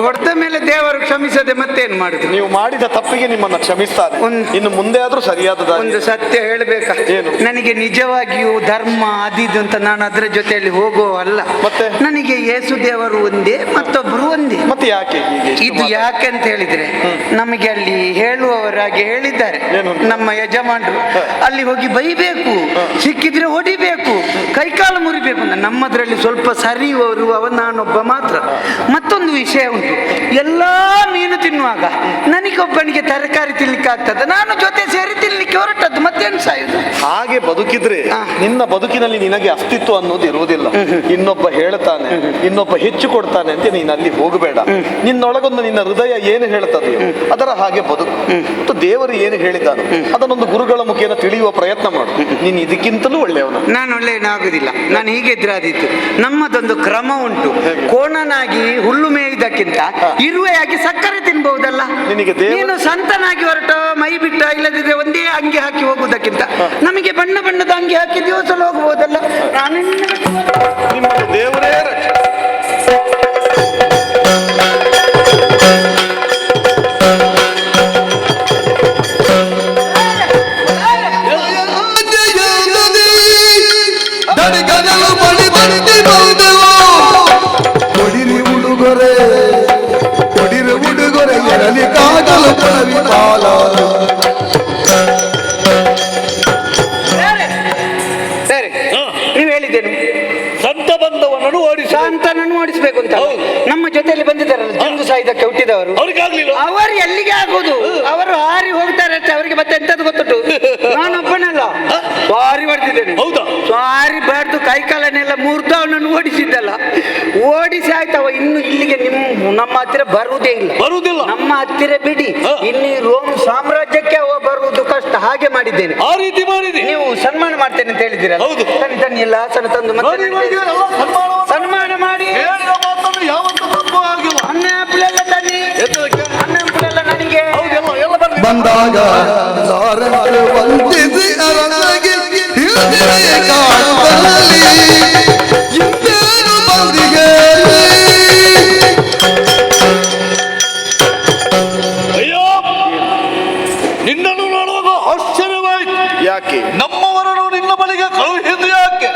ಹೊಡೆದ ಮೇಲೆ ದೇವರು ಕ್ಷಮಿಸದೆ ಮತ್ತೇನು ಮಾಡುದು? ನೀವು ಮಾಡಿದ ತಪ್ಪಿಗೆ ನಿಮ್ಮನ್ನ ಕ್ಷಮಿಸ್ತಾನೆ. ಇನ್ನು ಮುಂದೆ ಆದ್ರೂ ಸರಿಯಾದ ಒಂದು ಸತ್ಯ ಹೇಳ್ಬೇಕಾ? ಏನು? ನನಗೆ ನಿಜವಾಗಿಯೂ ಧರ್ಮ ಅದಿದು ಅಂತ ನಾನು ಅದರ ಜೊತೆಯಲ್ಲಿ ಹೋಗುವಲ್ಲ. ಮತ್ತೆ ನನಗೆ ಯೇಸು ದೇವರು ಒಂದೇ, ಮತ್ತೊಬ್ರು ಒಂದೇ. ಮತ್ತೆ ಯಾಕೆ ಇದು ಯಾಕೆ ಅಂತ ಹೇಳಿದ್ರೆ, ನಮಗೆ ಅಲ್ಲಿ ಹೇಳುವವರಾಗಿ ಹೇಳಿದ್ದಾರೆ ನಮ್ಮ ಯಜಮಾನರು, ಅಲ್ಲಿ ಹೋಗಿ ಬೈಬೇಕು, ಸಿಕ್ಕಿದ್ರೆ ಹೊಡಿಬೇಕು, ಕೈಕಾಲು ಮುರಿಬೇಕು. ನಮ್ಮದ್ರಲ್ಲಿ ಸ್ವಲ್ಪ ಸರಿಯುವವರು ನಾನೊಬ್ಬ ಮಾತ್ರ. ಮತ್ತೊಂದು ವಿಷಯ ಉಂಟು, ಎಲ್ಲಾ ಮೀನು ತಿನ್ನುವಾಗ ನನಗೊಬ್ಬನಿಗೆ ತರಕಾರಿ ತಿನ್ಲಿಕ್ಕೆ ಆಗ್ತದೆ, ನಾನು ಜೊತೆ ಸೇರಿ ತಿನ್ಲಿಕ್ಕೆ ಹೊರಟದ್ದು. ಮತ್ತೇನು ಸಾಯುದು? ಹಾಗೆ ಬದುಕಿದ್ರೆ ನಿನ್ನ ಬದುಕಿನಲ್ಲಿ ನಿನಗೆ ಅಸ್ತಿತ್ವ ಅನ್ನೋದು ಇರುವುದಿಲ್ಲ. ಇನ್ನೊಬ್ಬ ಹೇಳ್ತಾನೆ, ಇನ್ನೊಬ್ಬ ಹೆಚ್ಚು ಕೊಡ್ತಾನೆ ಅಂತ ನೀನು ಅಲ್ಲಿ ಹೋಗಬೇಡ. ನಿನ್ನೊಳಗೊಂದು ನಿನ್ನ ಹೃದಯ ಏನು ಹೇಳ್ತದೆಯೋ ಅದರ ಹಾಗೆ ಬದುಕು. ಮತ್ತು ದೇವರು ಏನು ಹೇಳಿದ್ದಾನೆ ಅದನ್ನೊಂದು ಗುರುಗಳ ಮುಖೇನ ತಿಳಿಯುವ ಪ್ರಯತ್ನ ಮಾಡು. ನೀನು ಇದಕ್ಕಿಂತಲೂ ಒಳ್ಳೆಯವನು. ನಾನು ಒಳ್ಳೆಯನಾಗುದಿಲ್ಲ. ನಾನು ಹೀಗೆ ಇದ್ರಾದೀತು. ನಮ್ಮದೊಂದು ಕ್ರಮ ಉಂಟು. ಕೋಣನಾಗಿ ಹುಲ್ಲು ಮೇಯ್ದಕ್ಕಿಂತ ಇರುವೆಯಾಗಿ ಸಕ್ಕರೆ ತಿನ್ಬಹುದಲ್ಲ. ನೀನು ಸಂತನಾಗಿ ಹೊರಟ ಮೈ ಬಿಟ್ಟ, ಇಲ್ಲದಿದ್ರೆ ಒಂದೇ ಅಂಗಿ ಹಾಕಿ ಹೋಗುವುದಕ್ಕಿಂತ ನಮಗೆ ಬಣ್ಣ ಬಣ್ಣದ ಅಂಗಿ ಹಾಕಿ ದಿವಸ ಹೋಗಬಹುದಲ್ಲ. ನಾನು ನಿಮ್ಮ ದೇವರೇ ಕೊಡಿರಿ ಉಡುಗೊರೆ, ಕೊಡಿರಿ ಉಡುಗೊರೆ, ಎರಲಿ ಕಾಗಲು ಪರವಿ ಪಾಲ. ಸರಿ, ನೀವು ಹೇಳಿದ್ದೇನು? ಸಂತ ಬಂದವನನ್ನು ಸಂತನನ್ನು ಓಡಿಸ್ಬೇಕು ಅಂತ. ನಮ್ಮ ಜೊತೆಯಲ್ಲಿ ಬಂದಿದ್ದಾರಲ್ಲ ಜಂಗು ಸಾಯುಧಕ್ಕೆ ಹುಟ್ಟಿದವರು, ಅವರು ಎಲ್ಲಿಗೆ ಆಗುದು? ಅವರು ಹಾರಿ ಹೋಗ್ತಾರೆ ಅಷ್ಟೇ. ಅವರಿಗೆ ಮತ್ತೆ ಎಂತದ್ದು ಗೊತ್ತುಂಟು? ನಾನೊಬ್ಬನಲ್ಲ, ಸಾರಿ ಹೊಡೆದಿದ್ದೇನೆ. ಹೌದಾ? ಸಾರಿ ಬಾರ್ದು ಕೈಕಾಲನ್ನೆಲ್ಲ ಮುರಿದು ಅವನನ್ನು ಓಡಿಸಿದ್ದಲ್ಲ. ಓಡಿಸಿ ಆಯ್ತವ. ಇನ್ನು ಇಲ್ಲಿಗೆ ನಮ್ಮ ಹತ್ತಿರ ಬರುವುದೇ ಇಲ್ಲ. ನಮ್ಮ ಹತ್ತಿರ ಬಿಡಿ, ಇಲ್ಲಿ ರೋಮ್ ಸಾಮ್ರಾಜ್ಯಕ್ಕೆ ಅವ ಬರುವುದು ಕಷ್ಟ. ಹಾಗೆ ಮಾಡಿದ್ದೇನೆ. ಆ ರೀತಿ ಮಾಡಿದೆ. ನೀವು ಸನ್ಮಾನ ಮಾಡ್ತೇನೆ ಅಂತ ಹೇಳಿದ್ದೀರ. ಹೌದು. ತನ್ನಿ ಎಲ್ಲ ಆಸನ ತಂದು ಮತ್ತೆ ಸನ್ಮಾನ ಮಾಡಿ. ಅನ್ನಪ್ಲೆಲ್ಲ ತನ್ನಿ, ಅನ್ನಪ್ಲೆಲ್ಲ ನನಗೆ ಬಂದಾಗ ವಂದಿಸಿ ಅರನಾಗಿ ಕಾಣುವಲ್ಲಿ ಇನ್ನೇನು ಬಂದಿಗೆ. ಅಯ್ಯೋ, ನಿನ್ನನ್ನು ನೋಡುವಾಗ ಆಶ್ಚರ್ಯವಾಯಿತು. ಯಾಕೆ? ನಮ್ಮವರನ್ನು ನಿನ್ನ ಬಳಿಗೆ ಕಳುಹಿದ್ದು ಯಾಕೆ?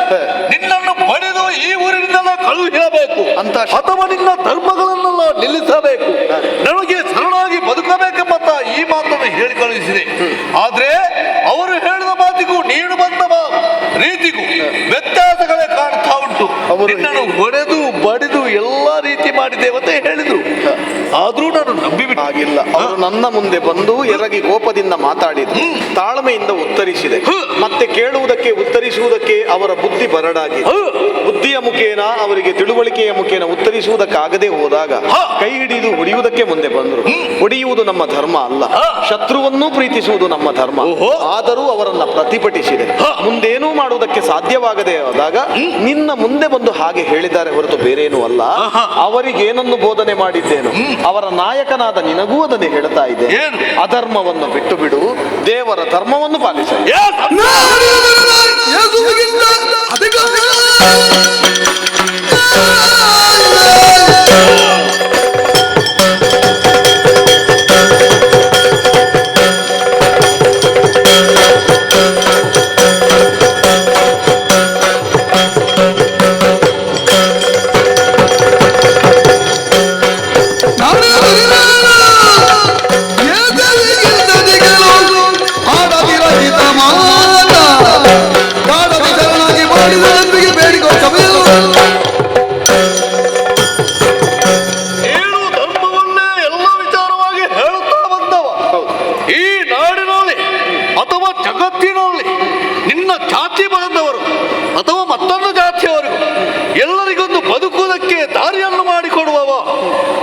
ನಿನ್ನನ್ನು ಪಡೆದು ಈ ಊರಿನಿಂದಲೇ ಕಳುಹಿಸಬೇಕು ಅಂತ, ಅಥವಾ ನಿನ್ನ ಧರ್ಮಗಳನ್ನೆಲ್ಲ ನಿಲ್ಲಿಸಬೇಕು, ನನಗೆ ಸರಳಾಗಿ ಬದುಕಬೇಕೆಂಬಂತ ಈ ಮಾತನ್ನು ಹೇಳಿ ಕಳುಹಿಸಿದೆ. ಆದ್ರೆ ಅವರು ಹೇಳಿದ ಮಾತಿಗೂ ನೀನು ಬಂದ ರೀತಿಗೂ ವ್ಯತ್ಯಾಸಗಳೇ ಕಾಣ್ತಾ ಉಂಟು. ನಿನ್ನನ್ನು ಹೊಡೆದು ಬಡಿದು ಎಲ್ಲಾ ರೀತಿ ಮಾಡಿದ್ದೇವೆ ಅಂತ ಹೇಳಿದ್ರು. ಆದ್ರೂ ನಾನು ನಂಬಿಬಿಟ್ಟು ಆಗಿಲ್ಲ. ಅವರು ನನ್ನ ಮುಂದೆ ಬಂದು ಎರಗಿ ಕೋಪದಿಂದ ಮಾತಾಡಿದ್ರು, ತಾಳ್ಮೆಯಿಂದ ಉತ್ತರಿಸಿದೆ. ಮತ್ತೆ ಕೇಳುವುದಕ್ಕೆ ಉತ್ತರಿಸುವುದಕ್ಕೆ ಅವರ ಬುದ್ಧಿ ಬರಡಾಗಿ, ಬುದ್ಧಿಯ ಮುಖೇನ ಅವರಿಗೆ ತಿಳುವಳಿಕೆಯ ಮುಖೇನ ಉತ್ತರಿಸುವುದಕ್ಕಾಗದೆ ಹೋದಾಗ ಕೈ ಹಿಡಿದು ಹೊಡೆಯುವುದಕ್ಕೆ ಮುಂದೆ ಬಂದರು. ಹೊಡೆಯುವುದು ನಮ್ಮ ಧರ್ಮ ಅಲ್ಲ, ಶತ್ರುವನ್ನೂ ಪ್ರೀತಿಸುವುದು ನಮ್ಮ ಧರ್ಮ. ಆದರೂ ಅವರನ್ನ ಪ್ರತಿಭಟಿಸಿದೆ. ಮುಂದೇನೂ ಮಾಡುವುದಕ್ಕೆ ಸಾಧ್ಯವಾಗದೆ ಹೋದಾಗ ನಿನ್ನ ಮುಂದೆ ಬಂದು ಹಾಗೆ ಹೇಳಿದ್ದಾರೆ ಹೊರತು ಬೇರೇನೂ ಅಲ್ಲ. ಅವರಿಗೇನನ್ನು ಬೋಧನೆ ಮಾಡಿದ್ದೇನು? ಅವರ ನಾಯಕನಾದ ನಿನಗೂ ಅದನ್ನೇ ಹೇಳ್ತಾ ಇದ್ದೆ. ಅಧರ್ಮವನ್ನು ಬಿಟ್ಟು ಬಿಡು, ದೇವರ ಧರ್ಮವನ್ನು ಪಾಲಿಸ. ನಾನೇ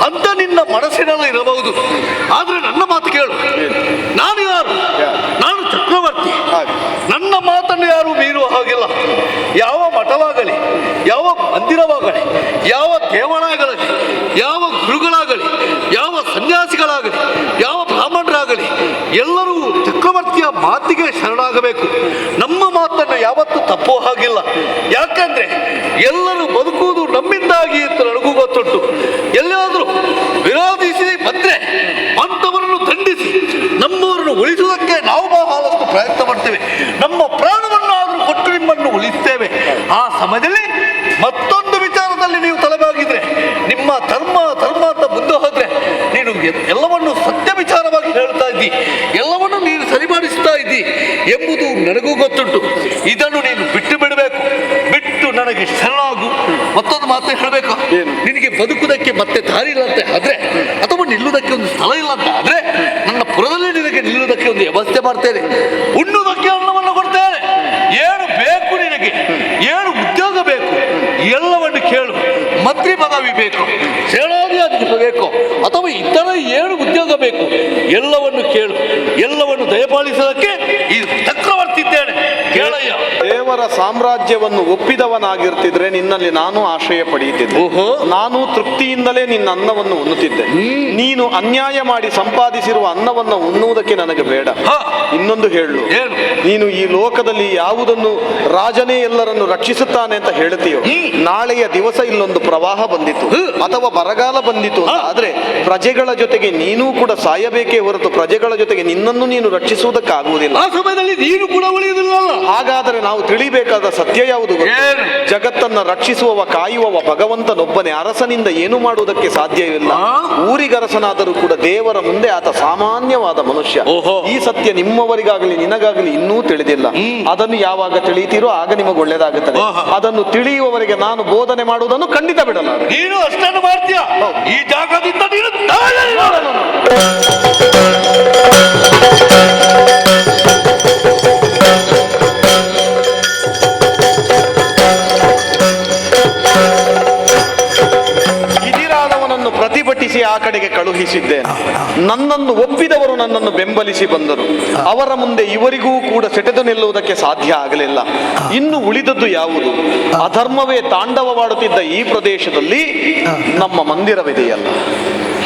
ಅಂತ ನಿನ್ನ ಮನಸ್ಸಿನಲ್ಲಿ ಇರಬಹುದು. ಆದ್ರೆ ನನ್ನ ಮಾತು ಕೇಳು. ನಾನು ಯಾರು? ನಾನು ಚಕ್ರವರ್ತಿ. ನನ್ನ ಮಾತನ್ನು ಯಾರು ಮೀರುವ ಹಾಗಿಲ್ಲ. ಯಾವ ಮಠವಾಗಲಿ, ಯಾವ ಮಂದಿರವಾಗಲಿ, ಯಾವ ದೇವಾಲಯಗಳಲ್ಲಿ, ಯಾವ ಗುರುಗಳಾಗಲಿ, ಯಾವ ಸನ್ಯಾಸಿಗಳಾಗಲಿ, ಯಾವ ಬ್ರಾಹ್ಮಣರಾಗಲಿ, ಎಲ್ಲರೂ ಚಕ್ರವರ್ತಿಯ ಮಾತಿಗೆ ಶರಣಾಗಬೇಕು. ನಮ್ಮ ಮಾತನ್ನು ಯಾವತ್ತೂ ತಪ್ಪೋ ಹಾಗಿಲ್ಲ. ಯಾಕಂದ್ರೆ ಎಲ್ಲರೂ ಬದುಕುವುದು ನಮ್ಮಿಂದಾಗಿ ಅಂತ ನನಗೂ ಗೊತ್ತುಂಟು. ಎಲ್ಲಾದರೂ ವಿರೋಧಿಸಿ ಬಂದ್ರೆ ಅಂಥವರನ್ನು ದಂಡಿಸಿ ನಮ್ಮವರನ್ನು ಉಳಿಸುವುದಕ್ಕೆ ನಾವು ಬಹಳಷ್ಟು ಪ್ರಯತ್ನ ಮಾಡ್ತೇವೆ. ನಮ್ಮ ಪ್ರಾಣವನ್ನು ಆದರೂ ಕೊಟ್ಟು ನಿಮ್ಮನ್ನು ಉಳಿಸ್ತೇವೆ. ಆ ಸಮಯದಲ್ಲಿ ಮತ್ತೊಂದು ವಿಚಾರದಲ್ಲಿ ನೀವು ತಲೆಬಾಗಿದ್ರೆ, ನಿಮ್ಮ ಧರ್ಮ ಅಂತ ಮುಂದೆ ಹೋದ್ರೆ, ನೀನು ಎಲ್ಲವನ್ನು ಸತ್ಯ ವಿಚಾರವಾಗಿ ಹೇಳ್ತಾ ಇದ್ದಿ, ಎಲ್ಲವನ್ನು ನೀನು ಸರಿಮಾಡಿಸ್ತಾ ಇದ್ದಿ ಎಂಬುದು ನನಗೂ ಗೊತ್ತುಂಟು. ಇದನ್ನು ನೀನು ಬಿಟ್ಟು ಬಿಡಬೇಕು. ಬಿಟ್ಟು ನನಗೆ ಶರಣಾಗು. ಮತ್ತೊಂದು ಮಾತು ಹೇಳಬೇಕು. ನಿನಗೆ ಬದುಕುವುದಕ್ಕೆ ಮತ್ತೆ ದಾರಿ ಇಲ್ಲ ಅಂತ ಆದ್ರೆ, ಅಥವಾ ನಿಲ್ಲುವುದಕ್ಕೆ ಒಂದು ಸ್ಥಳ ಇಲ್ಲ ಅಂತ ಆದ್ರೆ, ನನ್ನ ಪುರದಲ್ಲಿ ನಿನಗೆ ನಿಲ್ಲುವುದಕ್ಕೆ ಒಂದು ವ್ಯವಸ್ಥೆ ಮಾಡ್ತೇನೆ. ಉಣ್ಣುವುದಕ್ಕೆ ಅನ್ನವನ್ನು ಕೊಡ್ತೇನೆ. ಏನು ಬೇಕು ನಿನಗೆ? ಏನು ಉದ್ಯೋಗ ಬೇಕು? ಎಲ್ಲವನ್ನು ಕೇಳು. ಮಂತ್ರಿ ಪದವಿ ಬೇಕು, ಸೇನಾಧಿಕಾರಿ ಬೇಕು, ಅಥವಾ ಇತರ ಏನು ಉದ್ಯೋಗ ಬೇಕು, ಎಲ್ಲವನ್ನು ಕೇಳು. ಎಲ್ಲವನ್ನು ದಯಪಾಲಿಸೋದಕ್ಕೆ ಈ ಚಕ್ರವರ್ತಿ ಇದ್ದೇನೆ. ಕೇಳಯ್ಯ. ದೇವರ ಸಾಮ್ರಾಜ್ಯವನ್ನು ಒಪ್ಪಿದವನಾಗಿರ್ತಿದ್ರೆ ನಿನ್ನಲ್ಲಿ ನಾನು ಆಶ್ರಯ ಪಡೆಯುತ್ತಿದ್ದೆ. ನಾನು ತೃಪ್ತಿಯಿಂದಲೇ ನಿನ್ನ ಅನ್ನವನ್ನು ಉಣ್ಣುತ್ತಿದ್ದೆ. ನೀನು ಅನ್ಯಾಯ ಮಾಡಿ ಸಂಪಾದಿಸಿರುವ ಅನ್ನವನ್ನು ಉಣ್ಣುವುದಕ್ಕೆ ನನಗೆ ಬೇಡ. ಇನ್ನೊಂದು ಹೇಳು, ನೀನು ಈ ಲೋಕದಲ್ಲಿ ಯಾವುದನ್ನು ರಾಜನೇ ಎಲ್ಲರನ್ನು ರಕ್ಷಿಸುತ್ತಾನೆ ಅಂತ ಹೇಳ್ತೀಯೋ, ನಾಳೆಯ ದಿವಸ ಇಲ್ಲೊಂದು ಪ್ರವಾಹ ಬಂದಿತ್ತು ಅಥವಾ ಬರಗಾಲ ಬಂದಿತ್ತು ಅಂತ ಆದ್ರೆ ಪ್ರಜೆಗಳ ಜೊತೆಗೆ ನೀನೂ ಕೂಡ ಸಾಯಬೇಕೇ ಹೊರತು ಪ್ರಜೆಗಳ ಜೊತೆಗೆ ನಿನ್ನನ್ನು ನೀನು ರಕ್ಷಿಸುವುದಕ್ಕಾಗುವುದಿಲ್ಲ. ಆ ಸಮಯದಲ್ಲಿ ನೀನು ಕೂಡ ಉಳಿಯುವುದಿಲ್ಲ. ಹಾಗಾದರೆ ನಾವು ತಿಳಿಬೇಕಾದ ಸತ್ಯ ಯಾವುದು? ಜಗತ್ತನ್ನ ರಕ್ಷಿಸುವವ ಕಾಯುವವ ಭಗವಂತನೊಬ್ಬನೇ. ಅರಸನಿಂದ ಏನು ಮಾಡುವುದಕ್ಕೆ ಸಾಧ್ಯವಿಲ್ಲ. ಊರಿಗರಸನಾದರೂ ಕೂಡ ದೇವರ ಮುಂದೆ ಆತ ಸಾಮಾನ್ಯವಾದ ಮನುಷ್ಯ. ಈ ಸತ್ಯ ನಿಮ್ಮವರಿಗಾಗಲಿ ನಿನಗಾಗಲಿ ಇನ್ನೂ ತಿಳಿದಿಲ್ಲ. ಅದನ್ನು ಯಾವಾಗ ತಿಳಿಯುತ್ತೀರೋ ಆಗ ನಿಮಗೆ ಒಳ್ಳೆಯದಾಗುತ್ತದೆ. ಅದನ್ನು ತಿಳಿಯುವವರಿಗೆ ನಾನು ಬೋಧನೆ ಮಾಡುವುದನ್ನು ಖಂಡಿತ ಬಿಡಲ್ಲ. ನೀನು ಅಷ್ಟನ್ನು ಮಾಡ್ತೀಯ. ಈ ಜಾಗದಿಂದ ನೀನು ಇದಿರಾದವನನ್ನು ಪ್ರತಿಭಟಿಸಿ ಆ ಕಡೆಗೆ ಕಳುಹಿಸಿದ್ದೇನೆ. ನನ್ನನ್ನು ಒಪ್ಪಿದವರು ನನ್ನನ್ನು ಬೆಂಬಲಿಸಿ ಬಂದರು. ಅವರ ಮುಂದೆ ಇವರಿಗೂ ಕೂಡ ಸೆಟೆದು ನಿಲ್ಲುವುದಕ್ಕೆ ಸಾಧ್ಯ ಆಗಲಿಲ್ಲ. ಇನ್ನು ಉಳಿದದ್ದು ಯಾವುದು? ಅಧರ್ಮವೇ ತಾಂಡವವಾಡುತ್ತಿದ್ದ ಈ ಪ್ರದೇಶದಲ್ಲಿ ನಮ್ಮ ಮಂದಿರವಿದೆಯಲ್ಲ.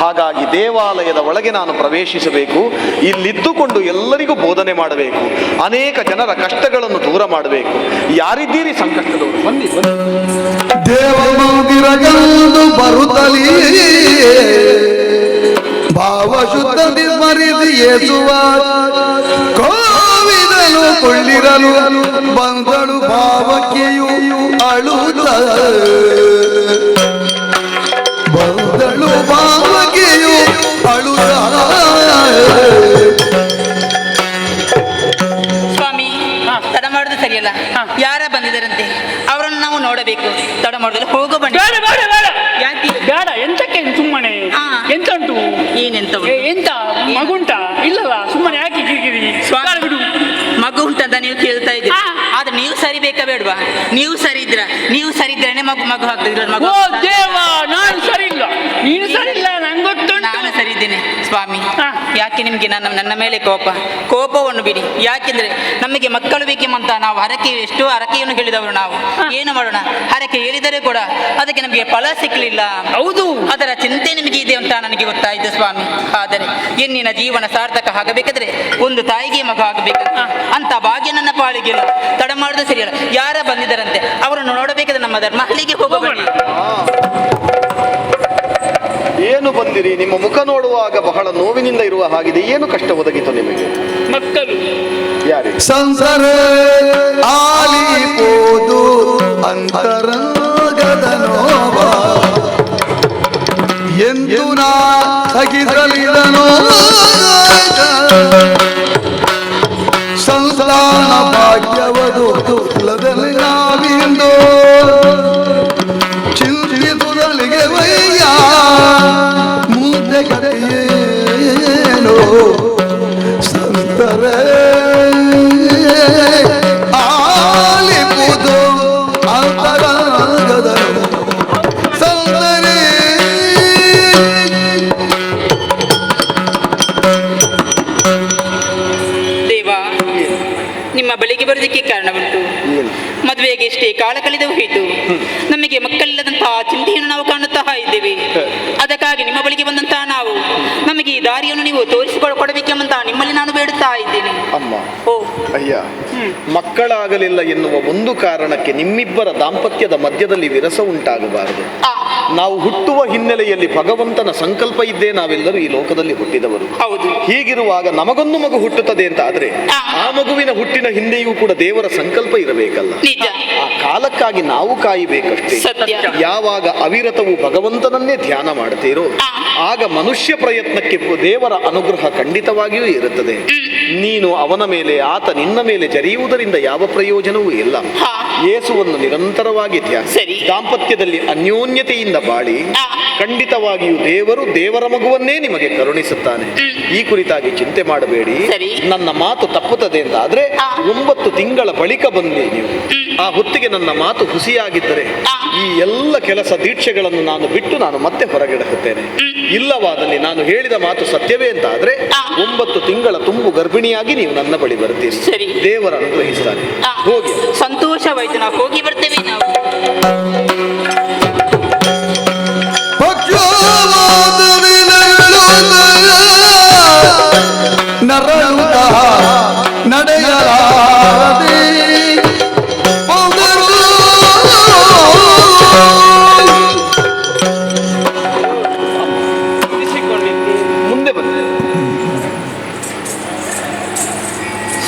ಹಾಗಾಗಿ ದೇವಾಲಯದ ಒಳಗೆ ನಾನು ಪ್ರವೇಶಿಸಬೇಕು. ಇಲ್ಲಿದ್ದುಕೊಂಡು ಎಲ್ಲರಿಗೂ ಬೋಧನೆ ಮಾಡಬೇಕು. ಅನೇಕ ಜನರ ಕಷ್ಟಗಳನ್ನು ದೂರ ಮಾಡಬೇಕು. ಯಾರಿದ್ದೀರಿ ಸಂಕಷ್ಟದವರು? ಬನ್ನಿ ದೇವ ಮಂದಿರಗಂದು ಬರುತ್ತಲೀ ಭಾವ ಶುದ್ಧದಿ ಸ್ಮರಿಸಿ ಯೇಸುವ ಕೋವಿದನು ಕೊಳ್ಳಿರಲು ಬಂದಳು ಭಾವಕ್ಕೆಯು ಅಳುತ್ತ ಬಂದಳು ಭಾವಕ್ಕೆಯು ಅಳುತ್ತ. ಸ್ವಾಮಿ, ತಡ ಮಾಡುದು ಸರಿಯಲ್ಲ. ಯಾರ ಬಂದಿದ್ದಾರಂತೆ ಅವರನ್ನು ನಾವು ನೋಡಬೇಕು. ತಡ ಮಾಡುದಿಲ್ಲ, ಹೋಗೋ ಬನ್ನಿ. ಯಾಕೆ ಬೇಡ, ಎಂತಕ್ಕೆ ಸುಮ್ಮನೆ? ಎಂತ ಉಂಟು? ಏನೆಂತ ಎಂತ ಮಗುಂಟ? ಇಲ್ಲಲ್ಲ, ಸುಮ್ಮನೆ ಯಾಕೆ ಕಿರಿಕಿರಿ? ಬಿಡು. ಮಗು ಉಂಟಂತ ನೀವು ಕೇಳ್ತಾ ಇದ್ದೀರಿ. ಆದ್ರೆ ನೀವು ಸರಿ ಬೇಕಾ ಬೇಡವಾ? ನೀವು ಸರಿ ಇದ್ರೇನೆ ಮಗು ಹಾಕ್ತಿದ್ರ. ಮಗು ದೇವ, ನಾನು ಸರಿ ಇಲ್ಲ, ನೀನು ಸರಿ ಇಲ್ಲ, ನಂಗೆ ಗೊತ್ತುಂಟು. ನಾನು ಸರಿ ಇದ್ದೇನೆ ಸ್ವಾಮಿ. ಯಾಕೆ ನಿಮ್ಗೆ ನನ್ನ ಮೇಲೆ ಕೋಪವನ್ನು ಬಿಡಿ. ಯಾಕೆಂದ್ರೆ ನಮಗೆ ಮಕ್ಕಳು ಬೇಕೆಂಬಂತ ನಾವು ಎಷ್ಟೋ ಹರಕೆಯನ್ನು ಹೇಳಿದವರು ನಾವು. ಏನು ಮಾಡೋಣ? ಹರಕೆ ಹೇಳಿದರೆ ಕೂಡ ಅದಕ್ಕೆ ನಮಗೆ ಫಲ ಸಿಕ್ಕಲಿಲ್ಲ. ಹೌದು, ಅದರ ಚಿಂತೆ ನಿಮಗೆ ಇದೆ ಅಂತ ನನಗೆ ಗೊತ್ತಾಯಿತು ಸ್ವಾಮಿ. ಆದರೆ ಹೆಣ್ಣಿನ ಜೀವನ ಸಾರ್ಥಕ ಆಗಬೇಕಾದ್ರೆ ಒಂದು ತಾಯಿಗೆ ಮಗು ಆಗಬೇಕಂತ ಅಂತ ಭಾಗ್ಯ ನನ್ನ ಪಾಲಿಗಿಲ್ಲ. ತಡ ಮಾಡುದು ಸರಿಯಲ್ಲ. ಯಾರ ಬಂದಿದ್ದಾರಂತೆ ಅವರನ್ನು ನೋಡಬೇಕಾದ್ರೆ ನಮ್ಮ ಧರ್ಮ ಅಲ್ಲಿಗೆ ಹೋಗಬೇಡಿ. ಏನು ಬಂದಿರಿ? ನಿಮ್ಮ ಮುಖ ನೋಡುವಾಗ ಬಹಳ ನೋವಿನಿಂದ ಇರುವ ಹಾಗಿದೆ. ಏನು ಕಷ್ಟ ಒದಗಿತು ನಿಮಗೆ? ಮಕ್ಕಳು ಯಾರೇ ಸಂಸಾರ ಆಲಿಪೋದು ಅಂತರಂಗದ ನೋವ ಎಂದು ನಾ ಸಗಿಸಲಿದನೋ ಸಂಸ್ಥಾನ ಭಾಗ್ಯವದು ಕುಲದಲ್ಲಿ ನಾವಿಂದೋ ಚಿಂತಿಸುದಲಿಗೆ ವಯ್ಯ ಮುಂದೆ ಕರೆಯೇನೋ ಸಂತರೇ ಆಲಿಪುದು ಅಂತರಂಗದ ಸಂತರೇ ಬರೋದಕ್ಕೆ ಕಾರಣವುಂಟು. ಮದುವೆಗೆ ಎಷ್ಟೇ ಕಾಲ ಕಳೆದು ಹೋಯಿತು, ನಮಗೆ ಮಕ್ಕಳಿಲ್ಲದಂತಹ ಚಿಂತೆಯನ್ನು ನಾವು ಕಾಣುತ್ತಾ ಇದ್ದೇವೆ. ಅದಕ್ಕಾಗಿ ನಿಮ್ಮ ಬಳಿಗೆ ಬಂದಂತಹ ನಾವು ನಮಗೆ ಈ ದಾರಿಯನ್ನು ನೀವು ತೋರಿಸಿಕೊಡಬೇಕೆಂಬಂತ ನಿಮ್ಮಲ್ಲಿ ನಾನು ಬೇಡುತ್ತಾ ಇದ್ದೇನೆ. ಅಮ್ಮ, ಅಯ್ಯ, ಮಕ್ಕಳಾಗಲಿಲ್ಲ ಎನ್ನುವ ಒಂದು ಕಾರಣಕ್ಕೆ ನಿಮ್ಮಿಬ್ಬರ ದಾಂಪತ್ಯದ ಮಧ್ಯದಲ್ಲಿ ವಿರಸ ಉಂಟಾಗಬಾರದು. ನಾವು ಹುಟ್ಟುವ ಹಿನ್ನೆಲೆಯಲ್ಲಿ ಭಗವಂತನ ಸಂಕಲ್ಪ ಇದ್ದೇ ನಾವೆಲ್ಲರೂ ಈ ಲೋಕದಲ್ಲಿ ಹುಟ್ಟಿದವರು. ಹೌದು. ಹೀಗಿರುವಾಗ ನಮಗೊಂದು ಮಗು ಹುಟ್ಟುತ್ತದೆ ಅಂತ ಆದ್ರೆ ಆ ಮಗುವಿನ ಹುಟ್ಟಿನ ಹಿಂದೆಯೂ ಕೂಡ ದೇವರ ಸಂಕಲ್ಪ ಇರಬೇಕಲ್ಲ. ಆ ಕಾಲಕ್ಕಾಗಿ ನಾವು ಕಾಯಬೇಕಷ್ಟೇ. ಯಾವಾಗ ಅವಿರತವು ಭಗವಂತನನ್ನೇ ಧ್ಯಾನ ಮಾಡ್ತೀರೋ ಆಗ ಮನುಷ್ಯ ಪ್ರಯತ್ನಕ್ಕೆ ದೇವರ ಅನುಗ್ರಹ ಖಂಡಿತವಾಗಿಯೂ ಇರುತ್ತದೆ. ನೀನು ಅವನ ಮೇಲೆ, ಆತ ನಿನ್ನ ಮೇಲೆ ಜರಿಯುವುದರಿಂದ ಯಾವ ಪ್ರಯೋಜನವೂ ಇಲ್ಲ. ಯೇಸುವನ್ನು ನಿರಂತರವಾಗಿ ದಾಂಪತ್ಯದಲ್ಲಿ ಅನ್ಯೋನ್ಯತೆಯಿಂದ ಬಾಳಿ ಖಂಡಿತವಾಗಿಯೂ ದೇವರ ಮಗುವನ್ನೇ ನಿಮಗೆ ಕರುಣಿಸುತ್ತಾನೆ. ಈ ಕುರಿತಾಗಿ ಚಿಂತೆ ಮಾಡಬೇಡಿ. ನನ್ನ ಮಾತು ತಪ್ಪುತ್ತದೆ ಅಂತ ಆದ್ರೆ 9 ತಿಂಗಳ ಬಳಿಕ ಬಂದಿ ನೀವು. ಆ ಹೊತ್ತಿಗೆ ನನ್ನ ಮಾತು ಹುಸಿಯಾಗಿದ್ದರೆ ಈ ಎಲ್ಲ ಕೆಲಸ ದೀಕ್ಷೆಗಳನ್ನು ನಾನು ಬಿಟ್ಟು ನಾನು ಮತ್ತೆ ಹೊರಗಿಡುತ್ತೇನೆ. ಇಲ್ಲವಾದಲ್ಲಿ ನಾನು ಹೇಳಿದ ಮಾತು ಸತ್ಯವೇ ಅಂತ ಆದ್ರೆ 9 ತಿಂಗಳ ತುಂಬು ಗರ್ಭಿಣಿಯಾಗಿ ನೀವು ನನ್ನ ಬಳಿ ಬರ್ತೀರಿ. ದೇವರ ಅನುಗ್ರಹಿಸ್ತಾನೆ. ಹೋಗಿ. ಸಂತೋಷವಾಯ್ತು, ನಾವು ಹೋಗಿ ಬರ್ತೇವೆ. ನಾವು ನಡೆಯಲಾರದೆ ಮುಂದೆ ಬಂದೆ.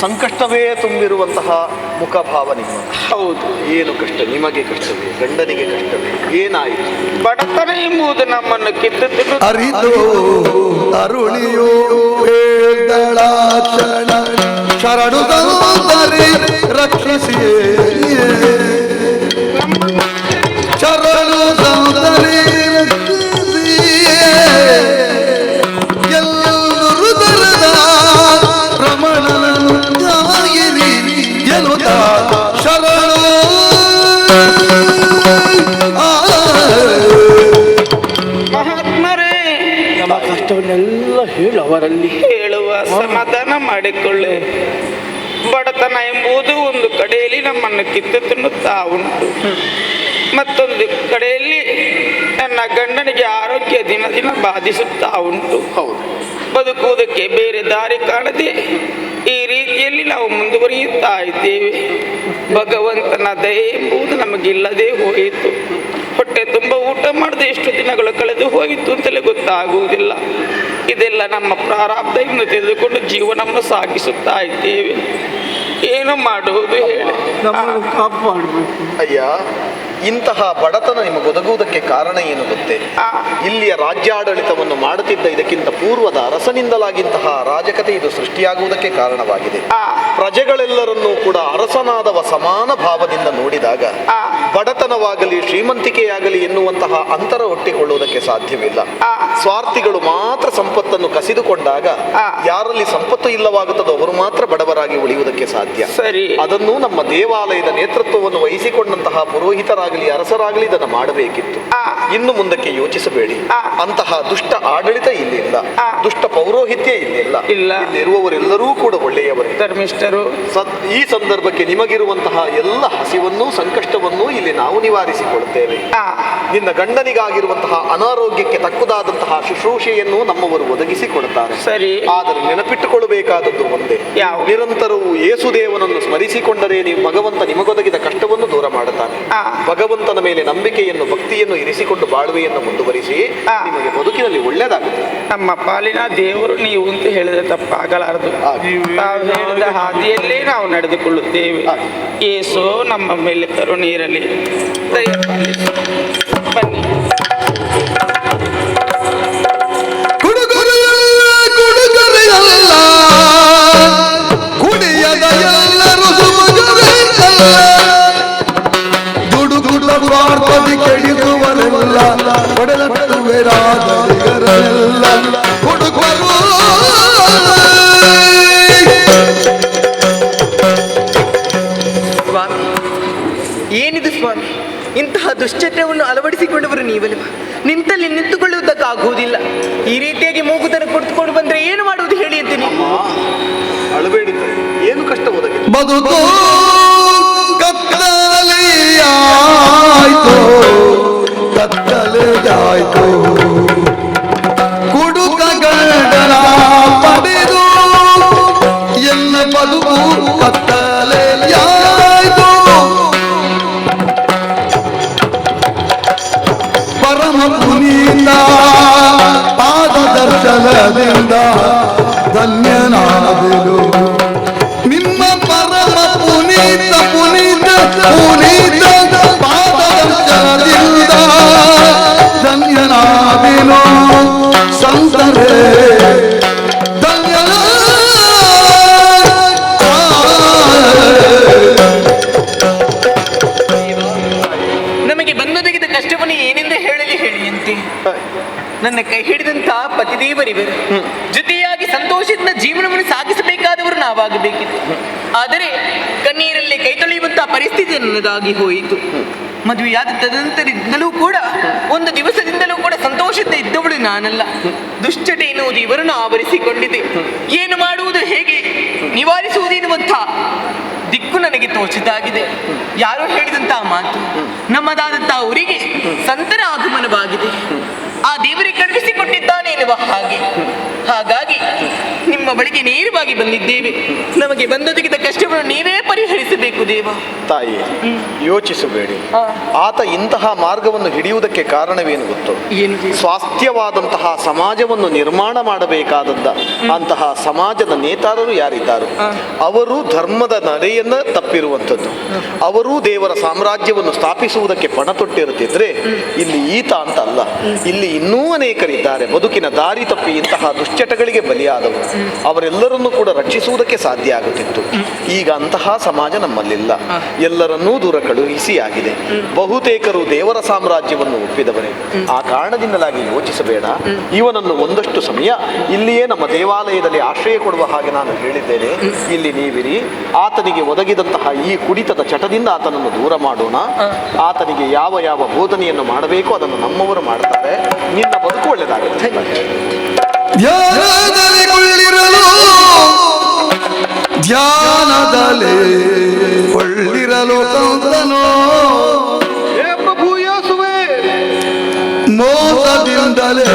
ಸಂಕಷ್ಟವೇ ತುಂಬಿರುವಂತಹ ಮುಖಭಾವ ನಿಮ್ಮ. ಹೌದು. ಏನು ಕಷ್ಟ? ನಿಮಗೆ ಕಷ್ಟವೇ? ಗಂಡನಿಗೆ ಕಷ್ಟವೇ? ಏನಾಯಿತು? ಬಡತನ ಎಂಬುದು ನಮ್ಮನ್ನು ಕಿತ್ತು ಅರಿದು ಅರುಳಿಯೋ ಹೇಳ್ದಳಾಕ್ಷಣ ಶರಣು ತಂದರೆ ರಕ್ಷಿಸಿ ಶರಣು ತಂದರೆ ರಕ್ಷಿಸಿ ಎಲ್ಲರೂ ದರದ ರಮಣನನ್ನು ಗಾಯರಿ ಎನ್ನುತ್ತ ಶರಣು ಮಹಾತ್ಮರೇ, ನಮ್ಮ ಕಷ್ಟವನ್ನೆಲ್ಲ ಅವರಲ್ಲಿ ಹೇಳುವ ಸಮಾಧಾನ ಮಾಡಿಕೊಳ್ಳೆ. ಬಡತನ ಎಂಬುದು ಒಂದು ಕಡೆಯಲ್ಲಿ ನಮ್ಮನ್ನು ಕಿತ್ತು ತಿನ್ನುತ್ತಾ ಉಂಟು, ಮತ್ತೊಂದು ಕಡೆಯಲ್ಲಿ ನನ್ನ ಗಂಡನಿಗೆ ಆರೋಗ್ಯ ದಿನ ದಿನ ಬಾಧಿಸುತ್ತಾ ಉಂಟು. ಬದುಕುವುದಕ್ಕೆ ಬೇರೆ ದಾರಿ ಕಾಣದೆ ಈ ರೀತಿಯಲ್ಲಿ ನಾವು ಮುಂದುವರಿಯುತ್ತಾ ಇದ್ದೇವೆ. ಭಗವಂತನ ದಯೆ ಎಂಬುದು ನಮಗಿಲ್ಲದೆ ಹೋಯಿತು. ಹೊಟ್ಟೆ ತುಂಬ ಊಟ ಮಾಡದೆ ಎಷ್ಟು ದಿನಗಳು ಕಳೆದು ಹೋಯಿತು ಅಂತಲೇ ಗೊತ್ತಾಗುವುದಿಲ್ಲ. ಇದೆಲ್ಲ ನಮ್ಮ ಪ್ರಾರಬ್ಧ ಎಂದು ತಿಳಿದುಕೊಂಡು ಜೀವನವನ್ನು ಸಾಗಿಸುತ್ತಾ ಇದ್ದೇವೆ. ಏನು ಮಾಡುವುದು ಹೇಳಿ, ನಮ್ಮನ್ನು ಕಾಪಾಡಬೇಕು. ಅಯ್ಯ, ಇಂತಹ ಬಡತನ ನಿಮಗೆ ಒದಗುವುದಕ್ಕೆ ಕಾರಣ ಏನು ಗೊತ್ತೇ? ಇಲ್ಲಿಯ ರಾಜ್ಯಾಡಳಿತವನ್ನು ಮಾಡುತ್ತಿದ್ದ ಇದಕ್ಕಿಂತ ಪೂರ್ವದ ಅರಸನಿಂದಲಾಗಿಂತಹ ರಾಜಕತೆ ಇದು ಸೃಷ್ಟಿಯಾಗುವುದಕ್ಕೆ ಕಾರಣವಾಗಿದೆ. ಪ್ರಜೆಗಳೆಲ್ಲರನ್ನೂ ಕೂಡ ಅರಸನಾದವ ಸಮಾನ ಭಾವದಿಂದ ನೋಡಿದಾಗ ಬಡತನವಾಗಲಿ ಶ್ರೀಮಂತಿಕೆಯಾಗಲಿ ಎನ್ನುವಂತಹ ಅಂತರ ಒಟ್ಟಿಕೊಳ್ಳುವುದಕ್ಕೆ ಸಾಧ್ಯವಿಲ್ಲ. ಸ್ವಾರ್ಥಿಗಳು ಮಾತ್ರ ಸಂಪತ್ತನ್ನು ಕಸಿದುಕೊಂಡಾಗ ಯಾರಲ್ಲಿ ಸಂಪತ್ತು ಇಲ್ಲವಾಗುತ್ತದೋ ಅವರು ಮಾತ್ರ ಬಡವರಾಗಿ ಉಳಿಯುವುದಕ್ಕೆ ಸಾಧ್ಯ. ಅದನ್ನು ನಮ್ಮ ದೇವಾಲಯದ ನೇತೃತ್ವವನ್ನು ವಹಿಸಿಕೊಂಡಂತಹ ಪುರೋಹಿತರಾಗಲಿ ಅರಸರಾಗಲಿ ಇದನ್ನು ಮಾಡಬೇಕಿತ್ತು. ಇನ್ನು ಮುಂದಕ್ಕೆ ಯೋಚಿಸಬೇಡಿ. ಅಂತಹ ದುಷ್ಟ ಆಡಳಿತ ಇಲ್ಲಿಲ್ಲ, ದುಷ್ಟ ಪೌರೋಹಿತ್ಯ ಇಲ್ಲಿಲ್ಲ. ಇಲ್ಲಿರುವವರೆಲ್ಲರೂ ಕೂಡ ಒಳ್ಳೆಯವರೇ, ಧರ್ಮಿಷ್ಠರು. ಈ ಸಂದರ್ಭಕ್ಕೆ ನಿಮಗಿರುವಂತಹ ಎಲ್ಲ ಹಸಿವನ್ನು ಸಂಕಷ್ಟವನ್ನು ಇಲ್ಲಿ ನಾವು ನಿವಾರಿಸಿಕೊಳ್ಳುತ್ತೇವೆ. ನಿನ್ನ ಗಂಡನಿಗಾಗಿರುವಂತಹ ಅನಾರೋಗ್ಯಕ್ಕೆ ತಕ್ಕುದಾದಂತಹ ಶುಶ್ರೂಷೆಯನ್ನು ನಮ್ಮವರು ಒದಗಿಸಿಕೊಡುತ್ತಾರೆ. ಸರಿ, ಆದರೆ ನೆನಪಿಟ್ಟುಕೊಳ್ಳಬೇಕಾದದ್ದು ಒಂದೇ, ನಿರಂತರವೂ ಯೇಸುದೇವನನ್ನು ಸ್ಮರಿಸಿಕೊಂಡರೆ ನೀವು ಭಗವಂತ ನಿಮಗೊದಗಿದ ಕಷ್ಟವನ್ನು ದೂರ ಮಾಡುತ್ತಾನೆ. ಭಗವಂತನ ಮೇಲೆ ನಂಬಿಕೆಯನ್ನು ಭಕ್ತಿಯನ್ನು ಇರಿಸಿಕೊಂಡು ಬಾಳುವೆಯನ್ನು ಮುಂದುವರಿಸಿ ನಿಮಗೆ ಬದುಕಿನಲ್ಲಿ ಒಳ್ಳೆಯದಾಗುತ್ತೆ. ನಮ್ಮ ಪಾಲಿನ ದೇವರು ನೀವು ಅಂತ ಹೇಳಿದ್ರೆ ತಪ್ಪಾಗಲಾರದು. ನಾವು ಹೇಳಿದ ಹಾದಿಯಲ್ಲೇ ನಾವು ನಡೆದುಕೊಳ್ಳುತ್ತೇವೆ. ಯೇಸು ನಮ್ಮ ಮೇಲೆ ಕರುಣೆ ಇರಲಿ. ಬನ್ನಿ. ಕುಡಿಯದ ಎಲ್ಲರೂ ಸ್ವಾರ್ಥದಿ ಕೆಡಿಸುವರೆಲ್ಲ ಕೊಡಲಟ್ಟುವೆರಾದರಿಗರೆಲ್ಲ ಹುಡುಗರು. ಸ್ವಾಮಿ, ಏನಿದು ಸ್ವಾಮಿ, ಇಂತಹ ದುಶ್ಚರ್ಯವನ್ನು ಅಳವಡಿಸಿ ಬದುಕು ಕತ್ತಲೆಯಾಯ್ತು ಕತ್ತಲೆಯಾಯ್ತು ಕುಡುಕ ಗಂಡನ ಪಡೆದು ಎಲ್ಲ ಬದುಕು ಕತ್ತಲೆಯಾಯ್ತು ಪರಮ ಪುನೀತ ಪಾದ ದರ್ಶನದಿಂದ ಧನ್ಯನಾದೆನು ನಿಮ್ಮ ಪರಮ ಪುನೀತ ಪುನೀತ ಪುನೀತ ಪಾದ ದರ್ಶನದಿಂದ ಧನ್ಯನಾದೆನು ಸಂತರೇ ನಮಗೆ ಬಂದೊದಗಿದ ಕಷ್ಟವನ್ನು ಏನೆಂದು ಹೇಳಲಿ ಹೇಳಿಯಂತೆ. ನನ್ನ ಕೈ ಹಿಡಿದಂತ ಪತಿದೇವರಿವರು ಜೊತೆಯಾಗಿ ಸಂತೋಷದಿಂದ ಜೀವನವನ್ನು ಸಾಗಿಸಬೇಕಾದವರು ನಾವಾಗಬೇಕಿತ್ತು. ಆದರೆ ಕಣ್ಣೀರಲ್ಲಿ ಕೈ ತೊಳೆಯುವಂತಹ ಪರಿಸ್ಥಿತಿ ನನ್ನದಾಗಿ ಹೋಯಿತು. ಮದುವೆಯಾದ ತದನಂತರದಿಂದಲೂ ಕೂಡ ಒಂದು ದಿವಸದಿಂದಲೂ ಕೂಡ ಸಂತೋಷದಿಂದ ಇದ್ದವಳು ನಾನಲ್ಲ. ದುಶ್ಚಟೆ ಎನ್ನುವುದು ಇವರನ್ನು ಆವರಿಸಿಕೊಂಡಿದೆ. ಏನು ಮಾಡುವುದು, ಹೇಗೆ ನಿವಾರಿಸುವುದು ಎನ್ನುವಂಥ ದಿಕ್ಕು ನನಗೆ ತೋಚಿದಾಗಿದೆ. ಯಾರೋ ಹೇಳಿದಂತಹ ಮಾತು, ನಮ್ಮದಾದಂತಹ ಊರಿಗೆ ಸಂತರ ಆಗಮನವಾಗಿದೆ, ಆ ದೇವರಿಗೆ ಕಳುಹಿಸಿಕೊಟ್ಟಿದ್ದಾನೆ ಎನ್ನುವ ಹಾಗೆ. ಹಾಗಾಗಿ ನಿಮ್ಮ ಬಳಿಗೆ ನೇರವಾಗಿ ಬಂದಿದ್ದೇವೆ. ನಮಗೆ ಬಂದೊದಗಿದ ಕಷ್ಟವನ್ನು ನೀವೇ ಪರಿಹರಿಸಬೇಕು ದೇವ. ತಾಯಿ, ಯೋಚಿಸಬೇಡಿ. ಆತ ಇಂತಹ ಮಾರ್ಗವನ್ನು ಹಿಡಿಯುವುದಕ್ಕೆ ಕಾರಣವೇನು ಗೊತ್ತು? ಸ್ವಾಸ್ಥ್ಯವಾದಂತಹ ಸಮಾಜವನ್ನು ನಿರ್ಮಾಣ ಮಾಡಬೇಕಾದದ್ದ ಅಂತಹ ಸಮಾಜದ ನೇತಾರರು ಯಾರಿದ್ದಾರೋ ಅವರು ಧರ್ಮದ ನಡೆಯನ್ನ ತಪ್ಪಿರುವಂಥದ್ದು. ಅವರೂ ದೇವರ ಸಾಮ್ರಾಜ್ಯವನ್ನು ಸ್ಥಾಪಿಸುವುದಕ್ಕೆ ಪಣ ತೊಟ್ಟಿರುತ್ತಿದ್ರೆ ಇಲ್ಲಿ ಈತ ಅಂತ ಅಲ್ಲ, ಇಲ್ಲಿ ಇನ್ನೂ ಅನೇಕರಿದ್ದಾರೆ ಬದುಕಿನ ದಾರಿ ತಪ್ಪಿ ಇಂತಹ ದುಶ್ಚಟಗಳಿಗೆ ಬಲಿಯಾದವರು. ಅವರೆಲ್ಲರನ್ನೂ ಕೂಡ ರಕ್ಷಿಸುವುದಕ್ಕೆ ಸಾಧ್ಯ ಆಗುತ್ತಿತ್ತು. ಈಗ ಅಂತಹ ಸಮಾಜ ನಮ್ಮಲ್ಲಿಲ್ಲ. ಎಲ್ಲರನ್ನೂ ದೂರ ಕಳುಹಿಸಿ ಆಗಿದೆ. ಬಹುತೇಕರು ದೇವರ ಸಾಮ್ರಾಜ್ಯವನ್ನು ಒಪ್ಪಿದವರೇ. ಆ ಕಾರಣದಿಂದಲಾಗಿ ಯೋಚಿಸಬೇಡ. ಇವನನ್ನು ಒಂದಷ್ಟು ಸಮಯ ಇಲ್ಲಿಯೇ ನಮ್ಮ ದೇವಾಲಯದಲ್ಲಿ ಆಶ್ರಯ ಕೊಡುವ ಹಾಗೆ ನಾನು ಹೇಳಿದ್ದೇನೆ. ಇಲ್ಲಿ ನೀವಿರಿ. ಆತನಿಗೆ ಒದಗಿದಂತಹ ಈ ಕುಡಿತದ ಚಟದಿಂದ ಆತನನ್ನು ದೂರ ಮಾಡೋಣ. ಆತನಿಗೆ ಯಾವ ಯಾವ ಬೋಧನೆಯನ್ನು ಮಾಡಬೇಕು ಅದನ್ನು ನಮ್ಮವರು ಮಾಡ್ತಾರೆ. ನಿನ್ನ ಬದುಕು ಒಳ್ಳೆಯದಾಗುತ್ತೆ. ಧ್ಯಾನದಲ್ಲಿ ಕೊಳ್ಳಿರಲು ಧ್ಯಾನದಲ್ಲಿ ಕೊಳ್ಳಿರಲು ತಂದನು ಪ್ರಭು ಯೇಸುವೇ, ಮೋಸದಿಂದಲೇ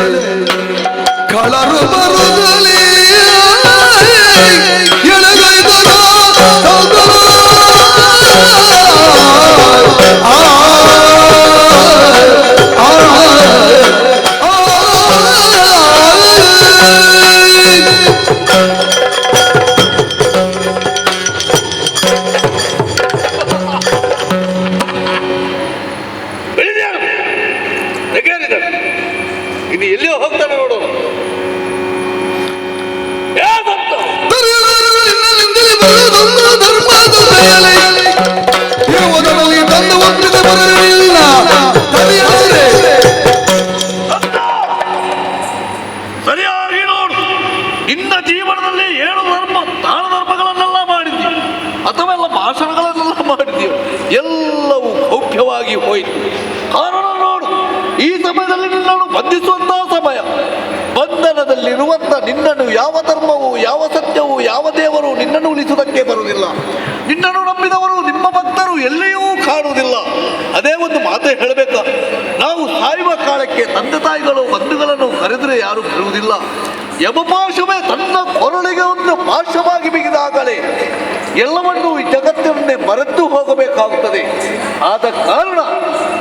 ಕಳರು ಬರುತ್ತಲೇ ಎಳಗೈದನು ಇನ್ನು ಎಲ್ಲಿಯೋ ಹೋಗ್ತಾನೆ ನೋಡು. ಸರಿಯಾಗಿ ನೋಡು. ನಿನ್ನ ಜೀವನದಲ್ಲಿ 7 ದಾನ ಧರ್ಮಗಳನ್ನೆಲ್ಲ ಮಾಡಿದ್ವಿ, ಅಥವಾ ಎಲ್ಲ ಭಾಷಣಗಳನ್ನೆಲ್ಲ ಮಾಡಿದ್ವಿ. ಎಲ್ಲವೂ ಗೌಪ್ಯವಾಗಿ ಹೋಯಿತು. ಕಾರಣ ನೋಡು, ಈ ಸಮಯದಲ್ಲಿ ನಿನ್ನನ್ನು ಬಂಧಿಸುವಂತಹ ಸಮಯ. ಬಂಧನದಲ್ಲಿರುವಂತ ನಿನ್ನನ್ನು ಯಾವ ಧರ್ಮವು, ಯಾವ ಸತ್ಯವು, ಯಾವ ದೇವರು ನಿನ್ನನ್ನು ಉಳಿಸುವುದಕ್ಕೆ ಬರುವುದಿಲ್ಲ. ನಿನ್ನನ್ನು ನಂಬಿದವರು, ನಿಮ್ಮ ಭಕ್ತರು ಎಲ್ಲಿಯೂ ಕಾಣುವುದಿಲ್ಲ. ಅದೇ ಒಂದು ಮಾತೇ ಹೇಳಬೇಕ, ನಾವು ಸಾಯುವ ಕಾಲಕ್ಕೆ ತಂದೆ ತಾಯಿಗಳು ಬಂಧುಗಳನ್ನು ಕರೆದರೆ ಯಾರು ಬರುವುದಿಲ್ಲ. ಯಮಪಾಶವೇ ತನ್ನ ಕೊರಳಿಗೆ ಒಂದು ಪಾಶವಾಗಿ ಬಿಗಿದಾಗಲೇ ಎಲ್ಲವನ್ನೂ ಈ ಜಗತ್ತಿನನ್ನೇ ಮರೆತು ಹೋಗಬೇಕಾಗುತ್ತದೆ. ಆದ ಕಾರಣ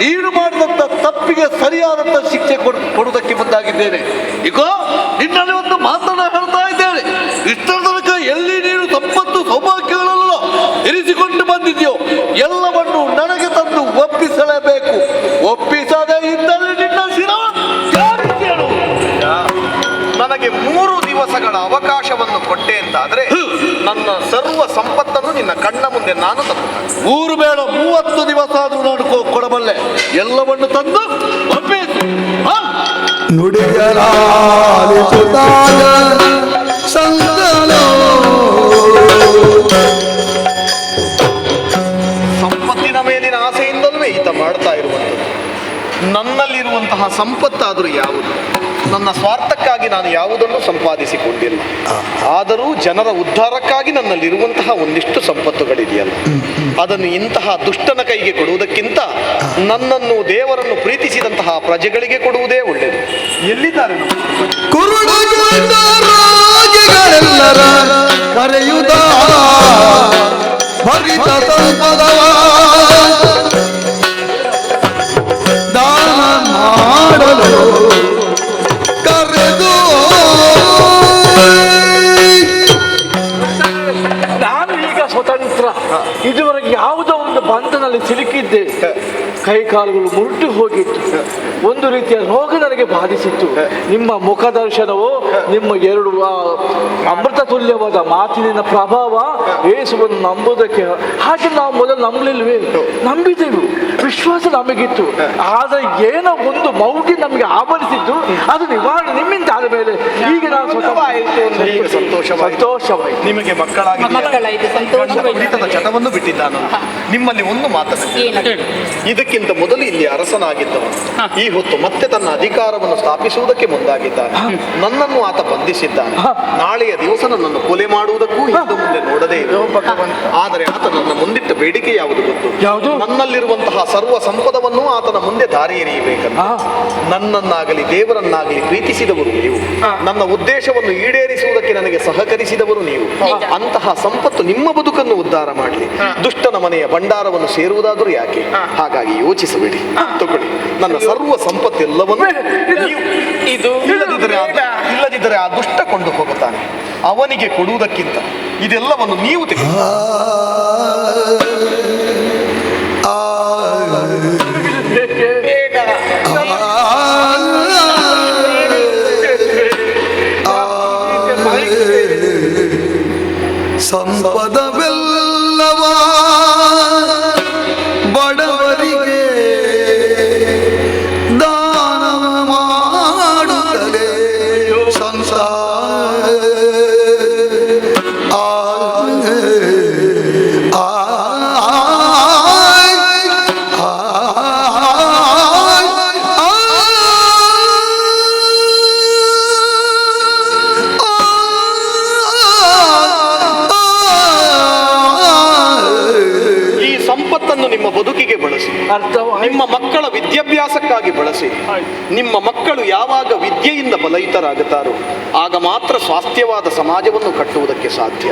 ನೀನು ಮಾಡಿದಂಥ ತಪ್ಪಿಗೆ ಸರಿಯಾದಂಥ ಶಿಕ್ಷೆ ಕೊಡುವುದಕ್ಕೆ ಮುಂದಾಗಿದ್ದೇನೆ. ಈಗ ನಿನ್ನಲ್ಲಿ ಒಂದು ಮಾತನ್ನ ಹೇಳ್ತಾ ಇದ್ದೇನೆ. ಇಷ್ಟರ ತನಕ ಎಲ್ಲಿ ನೀನು ಸಂಪತ್ತು ಸೌಭಾಗ್ಯಗಳೆಲ್ಲ ಇರಿಸಿಕೊಂಡು ಬಂದಿದೆಯೋ ಎಲ್ಲವನ್ನು ನನಗೆ ತಂದು ಒಪ್ಪಿಸಲೇಬೇಕು. ಒಪ್ಪಿಸದೇ ಇದ್ದಲ್ಲಿ ನಿನ್ನ ಶಿರ ನನಗೆ 3 ದಿವಸಗಳ ಅವಕಾಶವನ್ನು ಕೊಟ್ಟೆ ಅಂತಾದ್ರೆ ನನ್ನ ಸರ್ವ ಸಂಪತ್ತನ್ನು ನಿನ್ನ ಕಣ್ಣ ಮುಂದೆ ನಾನು ತಪ್ಪುತ್ತೇನೆ. 3 ಬೇಡ 30 ದಿವಸ ಆದ್ರೂ ನಾನು ಕೊಡಬಲ್ಲೆ. ಎಲ್ಲವನ್ನು ತಂದು ಒಪ್ಪಿಸು. ನುಡಿಯಲಾಲಿಸುತ್ತಾಗ ಸಂತನೋ ಸಂಪತ್ತಿನ ಮೇಲಿನ ಆಸೆಯಿಂದಲೇ ಈತ ಮಾಡ್ತಾ ಇರುವಂಥದ್ದು. ನನ್ನಲ್ಲಿರುವಂತಹ ಸಂಪತ್ತಾದರೂ ಯಾವುದು? ನನ್ನ ಸ್ವಾರ್ಥಕ್ಕಾಗಿ ನಾನು ಯಾವುದನ್ನು ಸಂಪಾದಿಸಿಕೊಂಡಿಲ್ಲ. ಆದರೂ ಜನರ ಉದ್ಧಾರಕ್ಕಾಗಿ ನನ್ನಲ್ಲಿರುವಂತಹ ಒಂದಿಷ್ಟು ಸಂಪತ್ತುಗಳಿದೆಯಲ್ಲ, ಅದನ್ನು ಇಂತಹ ದುಷ್ಟನ ಕೈಗೆ ಕೊಡುವುದಕ್ಕಿಂತ ನನ್ನನ್ನು ದೇವರನ್ನು ಪ್ರೀತಿಸಿದಂತಹ ಪ್ರಜೆಗಳಿಗೆ ಕೊಡುವುದೇ ಒಳ್ಳೆಯದು. ಎಲ್ಲಿದ್ದಾರೆ ಕುರುಡುಗಳೆಲ್ಲರ ಕರೆಯುದ ಭರಿತ ಸಂಪದವ ದಾನ ಮಾಡಲು ಕರೆದು. ನಾನು ಈಗ ಸ್ವತಂತ್ರ. ಇದುವರೆಗೆ ಯಾವುದೋ ಒಂದು ಬಂಧನಲ್ಲಿ ಸಿಲುಕಿದ್ದೆ. ಕೈಕಾಲುಗಳು ಮುರುಟು ಹೋಗಿತ್ತು. ಒಂದು ರೀತಿಯ ರೋಗ ನನಗೆ ಬಾಧಿಸಿತ್ತು. ನಿಮ್ಮ ಮುಖದರ್ಶನವು, ನಿಮ್ಮ ಎರಡು ಅಮೃತ ತುಲ್ಯವಾದ ಮಾತಿನ ಪ್ರಭಾವ ಯೇಸುವನ್ನು ನಂಬುವುದಕ್ಕೆ. ಹಾಗೆ ನಾವು ಮೊದಲು ನಂಬಲಿಲ್ವೇ? ನಂಬಿದೆವು, ವಿಶ್ವಾಸ ನಮಗಿತ್ತು. ಆದರೆ ಏನೋ ಒಂದು ಮೌಢ್ಯ ನಮಗೆ ಆವರಿಸಿದ್ದು, ಅದು ನಿವಾರಣೆ ನಿಮ್ಮಿಂದ ಆದ ಮೇಲೆ ಈಗ ನಾನು ಸಂತೋಷವಾಯಿತು. ನಿಮಗೆ ಮಕ್ಕಳಾಗಿ ಚಟವನ್ನು ಬಿಟ್ಟಿದ್ದಾನು. ನಿಮ್ಮಲ್ಲಿ ಒಂದು ಮಾತನ್ನು, ಇದಕ್ಕಿಂತ ಮೊದಲು ಇಲ್ಲಿ ಅರಸನಾಗಿದ್ದವನು ಈ ಹೊತ್ತು ಮತ್ತೆ ತನ್ನ ಅಧಿಕಾರವನ್ನು ಸ್ಥಾಪಿಸುವುದಕ್ಕೆ ಮುಂದಾಗಿದ್ದಾನೆ. ನನ್ನನ್ನು ಆತ ಬಂಧಿಸಿದ್ದಾನೆ. ನಾಳೆಯ ದಿವಸ ನನ್ನನ್ನು ಕೊಲೆ ಮಾಡುವುದಕ್ಕೂ ಹಿಂದೆ ಮುಂದೆ ನೋಡದೇ ಇಲ್ಲ. ಆದರೆ ಆತ ನನ್ನ ಮುಂದಿಟ್ಟ ಬೇಡಿಕೆ ಯಾವುದು ಗೊತ್ತು? ನನ್ನಲ್ಲಿರುವಂತಹ ಸರ್ವ ಸಂಪದವನ್ನು ಆತನ ಮುಂದೆ ದಾರಿ ಎರೆಯಬೇಕಂತ. ನನ್ನನ್ನಾಗಲಿ ದೇವರನ್ನಾಗಲಿ ಪ್ರೀತಿಸಿದವರು ನೀವು, ನನ್ನ ಉದ್ದೇಶವನ್ನು ಈಡೇರಿಸುವುದಕ್ಕೆ ನನಗೆ ಸಹಕರಿಸಿದವರು ನೀವು. ಅಂತಹ ಸಂಪತ್ತು ನಿಮ್ಮ ಬದುಕನ್ನು ಉದ್ಧಾರ ಮಾಡಲಿ, ದುಷ್ಟನ ಮನೆಯ ಭಂಡಾರವನ್ನು ಸೇರುವುದಾದರೂ ಯಾಕೆ? ಹಾಗಾಗಿ ಯೋಚಿಸಬೇಡಿ, ತಗೊಳ್ಳಿ ನನ್ನ ಸರ್ವ ಸಂಪತ್ತೆಲ್ಲವನ್ನು. ಇಲ್ಲದಿದ್ದರೆ ಆ ದುಷ್ಟ ಕೊಂಡು ಹೋಗುತ್ತಾನೆ. ಅವನಿಗೆ ಕೊಡುವುದಕ್ಕಿಂತ ಇದೆಲ್ಲವನ್ನು ನೀವು ತೆಗೆದು ಸಂಪದವೆಲ್ಲವ ಬಡವರಿಗೆ ದಾನ ಮಾಡುತ್ತಲೇ ಸಂಸಾರ ನಿಮ್ಮ ಬದುಕಿಗೆ ಬಳಸಿ, ನಿಮ್ಮ ಮಕ್ಕಳ ವಿದ್ಯಾಭ್ಯಾಸಕ್ಕಾಗಿ ಬಳಸಿ. ನಿಮ್ಮ ಮಕ್ಕಳು ಯಾವಾಗ ವಿದ್ಯೆಯಿಂದ ಬಲಯುತರಾಗುತ್ತಾರೋ ಆಗ ಮಾತ್ರ ಸ್ವಾಸ್ಥ್ಯವಾದ ಸಮಾಜವನ್ನು ಕಟ್ಟುವುದಕ್ಕೆ ಸಾಧ್ಯ.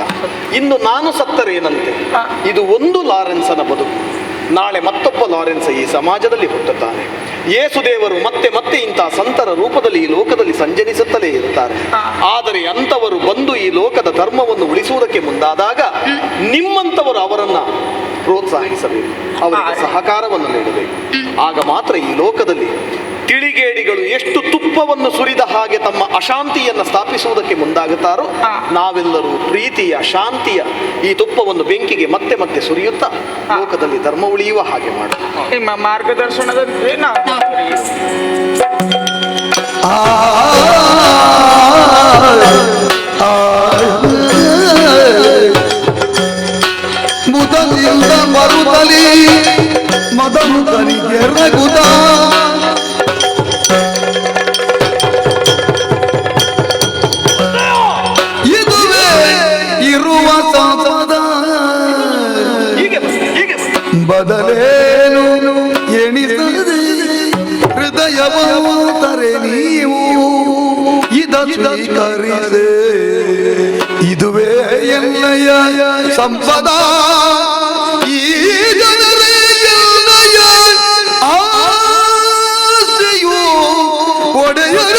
ಇನ್ನು ನಾನು ಸತ್ತರೇನಂತೆ? ಇದು ಒಂದು ಲಾರೆನ್ಸನ ಬದುಕು. ನಾಳೆ ಮತ್ತೊಬ್ಬ ಲಾರೆನ್ಸ್ ಈ ಸಮಾಜದಲ್ಲಿ ಹುಟ್ಟುತ್ತಾನೆ. ಯೇಸುದೇವರು ಮತ್ತೆ ಮತ್ತೆ ಇಂತಹ ಸಂತರ ರೂಪದಲ್ಲಿ ಈ ಲೋಕದಲ್ಲಿ ಸಂಚರಿಸುತ್ತಲೇ ಇರುತ್ತಾರೆ. ಆದರೆ ಅಂಥವರು ಬಂದು ಈ ಲೋಕದ ಧರ್ಮವನ್ನು ಉಳಿಸುವುದಕ್ಕೆ ಮುಂದಾದಾಗ ನಿಮ್ಮಂಥವರು ಅವರನ್ನ ಪ್ರೋತ್ಸಾಹಿಸಬೇಕು, ಅವರಿಗೆ ಸಹಕಾರವನ್ನು ನೀಡಬೇಕು. ಆಗ ಮಾತ್ರ ಈ ಲೋಕದಲ್ಲಿ ತಿಳಿಗೇಡಿಗಳು ಎಷ್ಟು ತುಪ್ಪವನ್ನು ಸುರಿದ ಹಾಗೆ ತಮ್ಮ ಅಶಾಂತಿಯನ್ನು ಸ್ಥಾಪಿಸುವುದಕ್ಕೆ ಮುಂದಾಗುತ್ತಾರೋ, ನಾವೆಲ್ಲರೂ ಪ್ರೀತಿಯ ಶಾಂತಿಯ ಈ ತುಪ್ಪವನ್ನು ಬೆಂಕಿಗೆ ಮತ್ತೆ ಮತ್ತೆ ಸುರಿಯುತ್ತಾ ಲೋಕದಲ್ಲಿ ಧರ್ಮ ಉಳಿಯುವ ಹಾಗೆ ಮಾಡಿ. ನಿಮ್ಮ ಮಾರ್ಗದರ್ಶನದಂತೆ ಮುದಲಿಂದ ಮರುತಲಿ ಮೊದಲು ತನಿಗೆ ರಗುದ ಇದುವೇ ಇರುವ ಸಂಪದ ಬದಲೇನು ಎಣಿಸದೆ ಹೃದಯವಂತರೆ ನೀವು ಇದ ಸ್ವೀಕರಿಸೆ. ಇದುವೇ ಎನ್ನಯ ಸಂಪದ, ಈ ಜನರೇ ಎನ್ನಯ ಆಸೆಯು ಒಡೆಯರ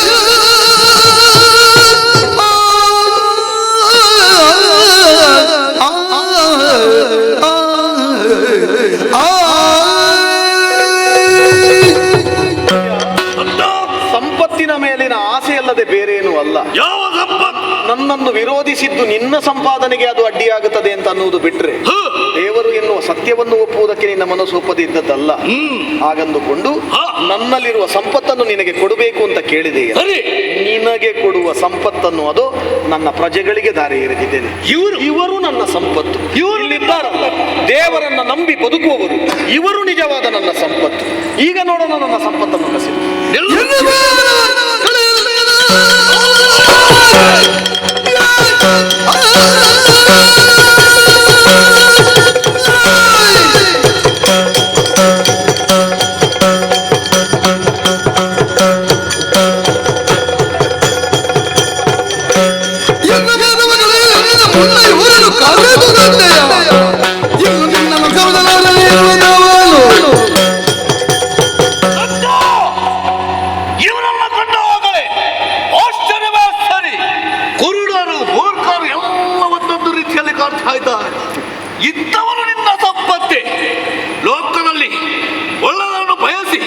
ಸಂಪತ್ತಿನ ಮೇಲಿನ ಆಸೆಯಲ್ಲದೆ ಬೇರೇನೂ ಅಲ್ಲ. ನನ್ನನ್ನು ವಿರೋಧಿಸಿದ್ದು ನಿನ್ನ ಸಂಪಾದನೆಗೆ ಅದು ಅಡ್ಡಿಯಾಗುತ್ತದೆ ಅಂತ ಅನ್ನುವುದು ಬಿಟ್ರೆ ದೇವರು ಎನ್ನುವ ಸತ್ಯವನ್ನು ಒಪ್ಪುವುದಕ್ಕೆ ನಿನ್ನ ಮನಸ್ಸು ಒಪ್ಪದಿದ್ದದ್ದಲ್ಲ. ಹಾಗಂದುಕೊಂಡು ನನ್ನಲ್ಲಿರುವ ಸಂಪತ್ತನ್ನು ನಿನಗೆ ಕೊಡಬೇಕು ಅಂತ ಕೇಳಿದೆ. ನಿನಗೆ ಕೊಡುವ ಸಂಪತ್ತನ್ನು ಅದು ನನ್ನ ಪ್ರಜೆಗಳಿಗೆ ದಾರಿ ಎರೆದಿದ್ದೇನೆ. ಇವರು ನನ್ನ ಸಂಪತ್ತು. ಇವರಿದ್ದಾರಲ್ಲ ದೇವರನ್ನ ನಂಬಿ ಬದುಕುವವರು, ಇವರು ನಿಜವಾದ ನನ್ನ ಸಂಪತ್ತು. ಈಗ ನೋಡೋಣ ನನ್ನ ಸಂಪತ್ತನ್ನು ಕಸಿ ಇವರನ್ನ ಕಂಡವಾಗಲೇ ಆಶ್ಚರ್ಯವೇ ಸರಿ. ಕುರುಡರು ಮೂರ್ಖರು ಎಲ್ಲ ಒಂದೊಂದು ರೀತಿಯಲ್ಲಿ ಕಾಣ್ತಾ ಇದ್ದಾರೆ. ಇಂಥವರು ನಿನ್ನ ಸಂಪತ್ತಿ. ಲೋಕದಲ್ಲಿ ಒಳ್ಳೆಯದನ್ನು ಬಯಸಿ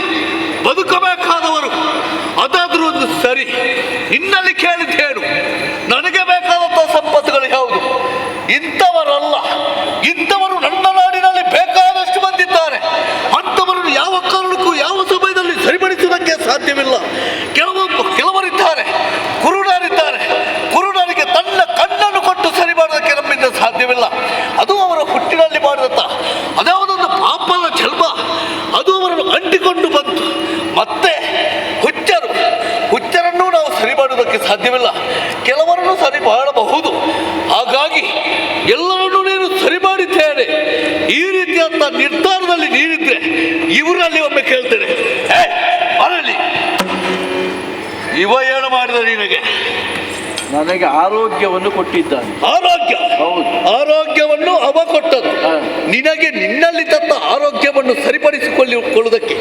ಬದುಕಬೇಕಾದವರು ಅದಾದ್ರೂ ಒಂದು ಸರಿ. ನಿನ್ನಲ್ಲಿ ಕೇಳಿದ್ದೇನು, ನನಗೆ ಬೇಕಾದಂತಹ ಸಂಪತ್ತುಗಳು ಯಾವುದು? ಇಂಥವರಲ್ಲ. ಇಂಥವರು ನನ್ನ ನಾಡಿನಲ್ಲಿ ಬೇಕಾದಷ್ಟು ಬಂದಿದ್ದಾರೆ. ಅಂಥವರನ್ನು ಯಾವ ಕಾರಣಕ್ಕೂ ಯಾವ ಸಮಯದಲ್ಲಿ ಸರಿಪಡಿಸುವುದಕ್ಕೆ ಸಾಧ್ಯವಿಲ್ಲ. ಕೆಲವರಿದ್ದಾರೆ, ಕುರುಡರಿದ್ದಾರೆ. ಕುರುಡರಿಗೆ ತನ್ನ ಕಣ್ಣನ್ನು ಕೊಟ್ಟು ಸರಿ ಮಾಡೋದಕ್ಕೆ ನಮ್ಮಿಂದ ಸಾಧ್ಯವಿಲ್ಲ. ಅದು ಅವರ ಹುಟ್ಟಿನಲ್ಲಿ ಮಾಡಿದಂತ ಅದ್ಯಾವುದೊಂದು ಪಾಪದ ಜನ್ಮ. ಅದು ಅವರನ್ನು ಅಂಟಿಕೊಂಡು ಬಂತು. ಮತ್ತೆ ಹುಚ್ಚರನ್ನು ನಾವು ಸರಿ ಮಾಡುವುದಕ್ಕೆ ಸಾಧ್ಯವಿಲ್ಲ. ಕೆಲವರನ್ನು ಸರಿ ಮಾಡಬಹುದು. ಹಾಗಾಗಿ ಎಲ್ಲರನ್ನೂ ನೀನು ಸರಿ ಮಾಡಿದ್ದೇನೆ. ಈ ರೀತಿಯಂತ ನಿರ್ಧಾರದಲ್ಲಿ ನೀನಿದ್ರೆ ಇವರಲ್ಲಿ ಒಮ್ಮೆ ಕೇಳ್ತೇನೆ, ಬರಲಿ, ಇವ ಏನು ಮಾಡಿದ ನಿನಗೆ? ನನಗೆ ಆರೋಗ್ಯವನ್ನು ಕೊಟ್ಟಿದ್ದಾನೆ. ಆರೋಗ್ಯ? ಹೌದು, ಆರೋಗ್ಯವನ್ನು ಅವ ಕೊಟ್ಟದ್ದು. ನಿನಗೆ ನಿನ್ನಲ್ಲಿ ತನ್ನ ಆರೋಗ್ಯವನ್ನು ಸರಿಪಡಿಸಿಕೊಳ್ಳುವುದಕ್ಕೆ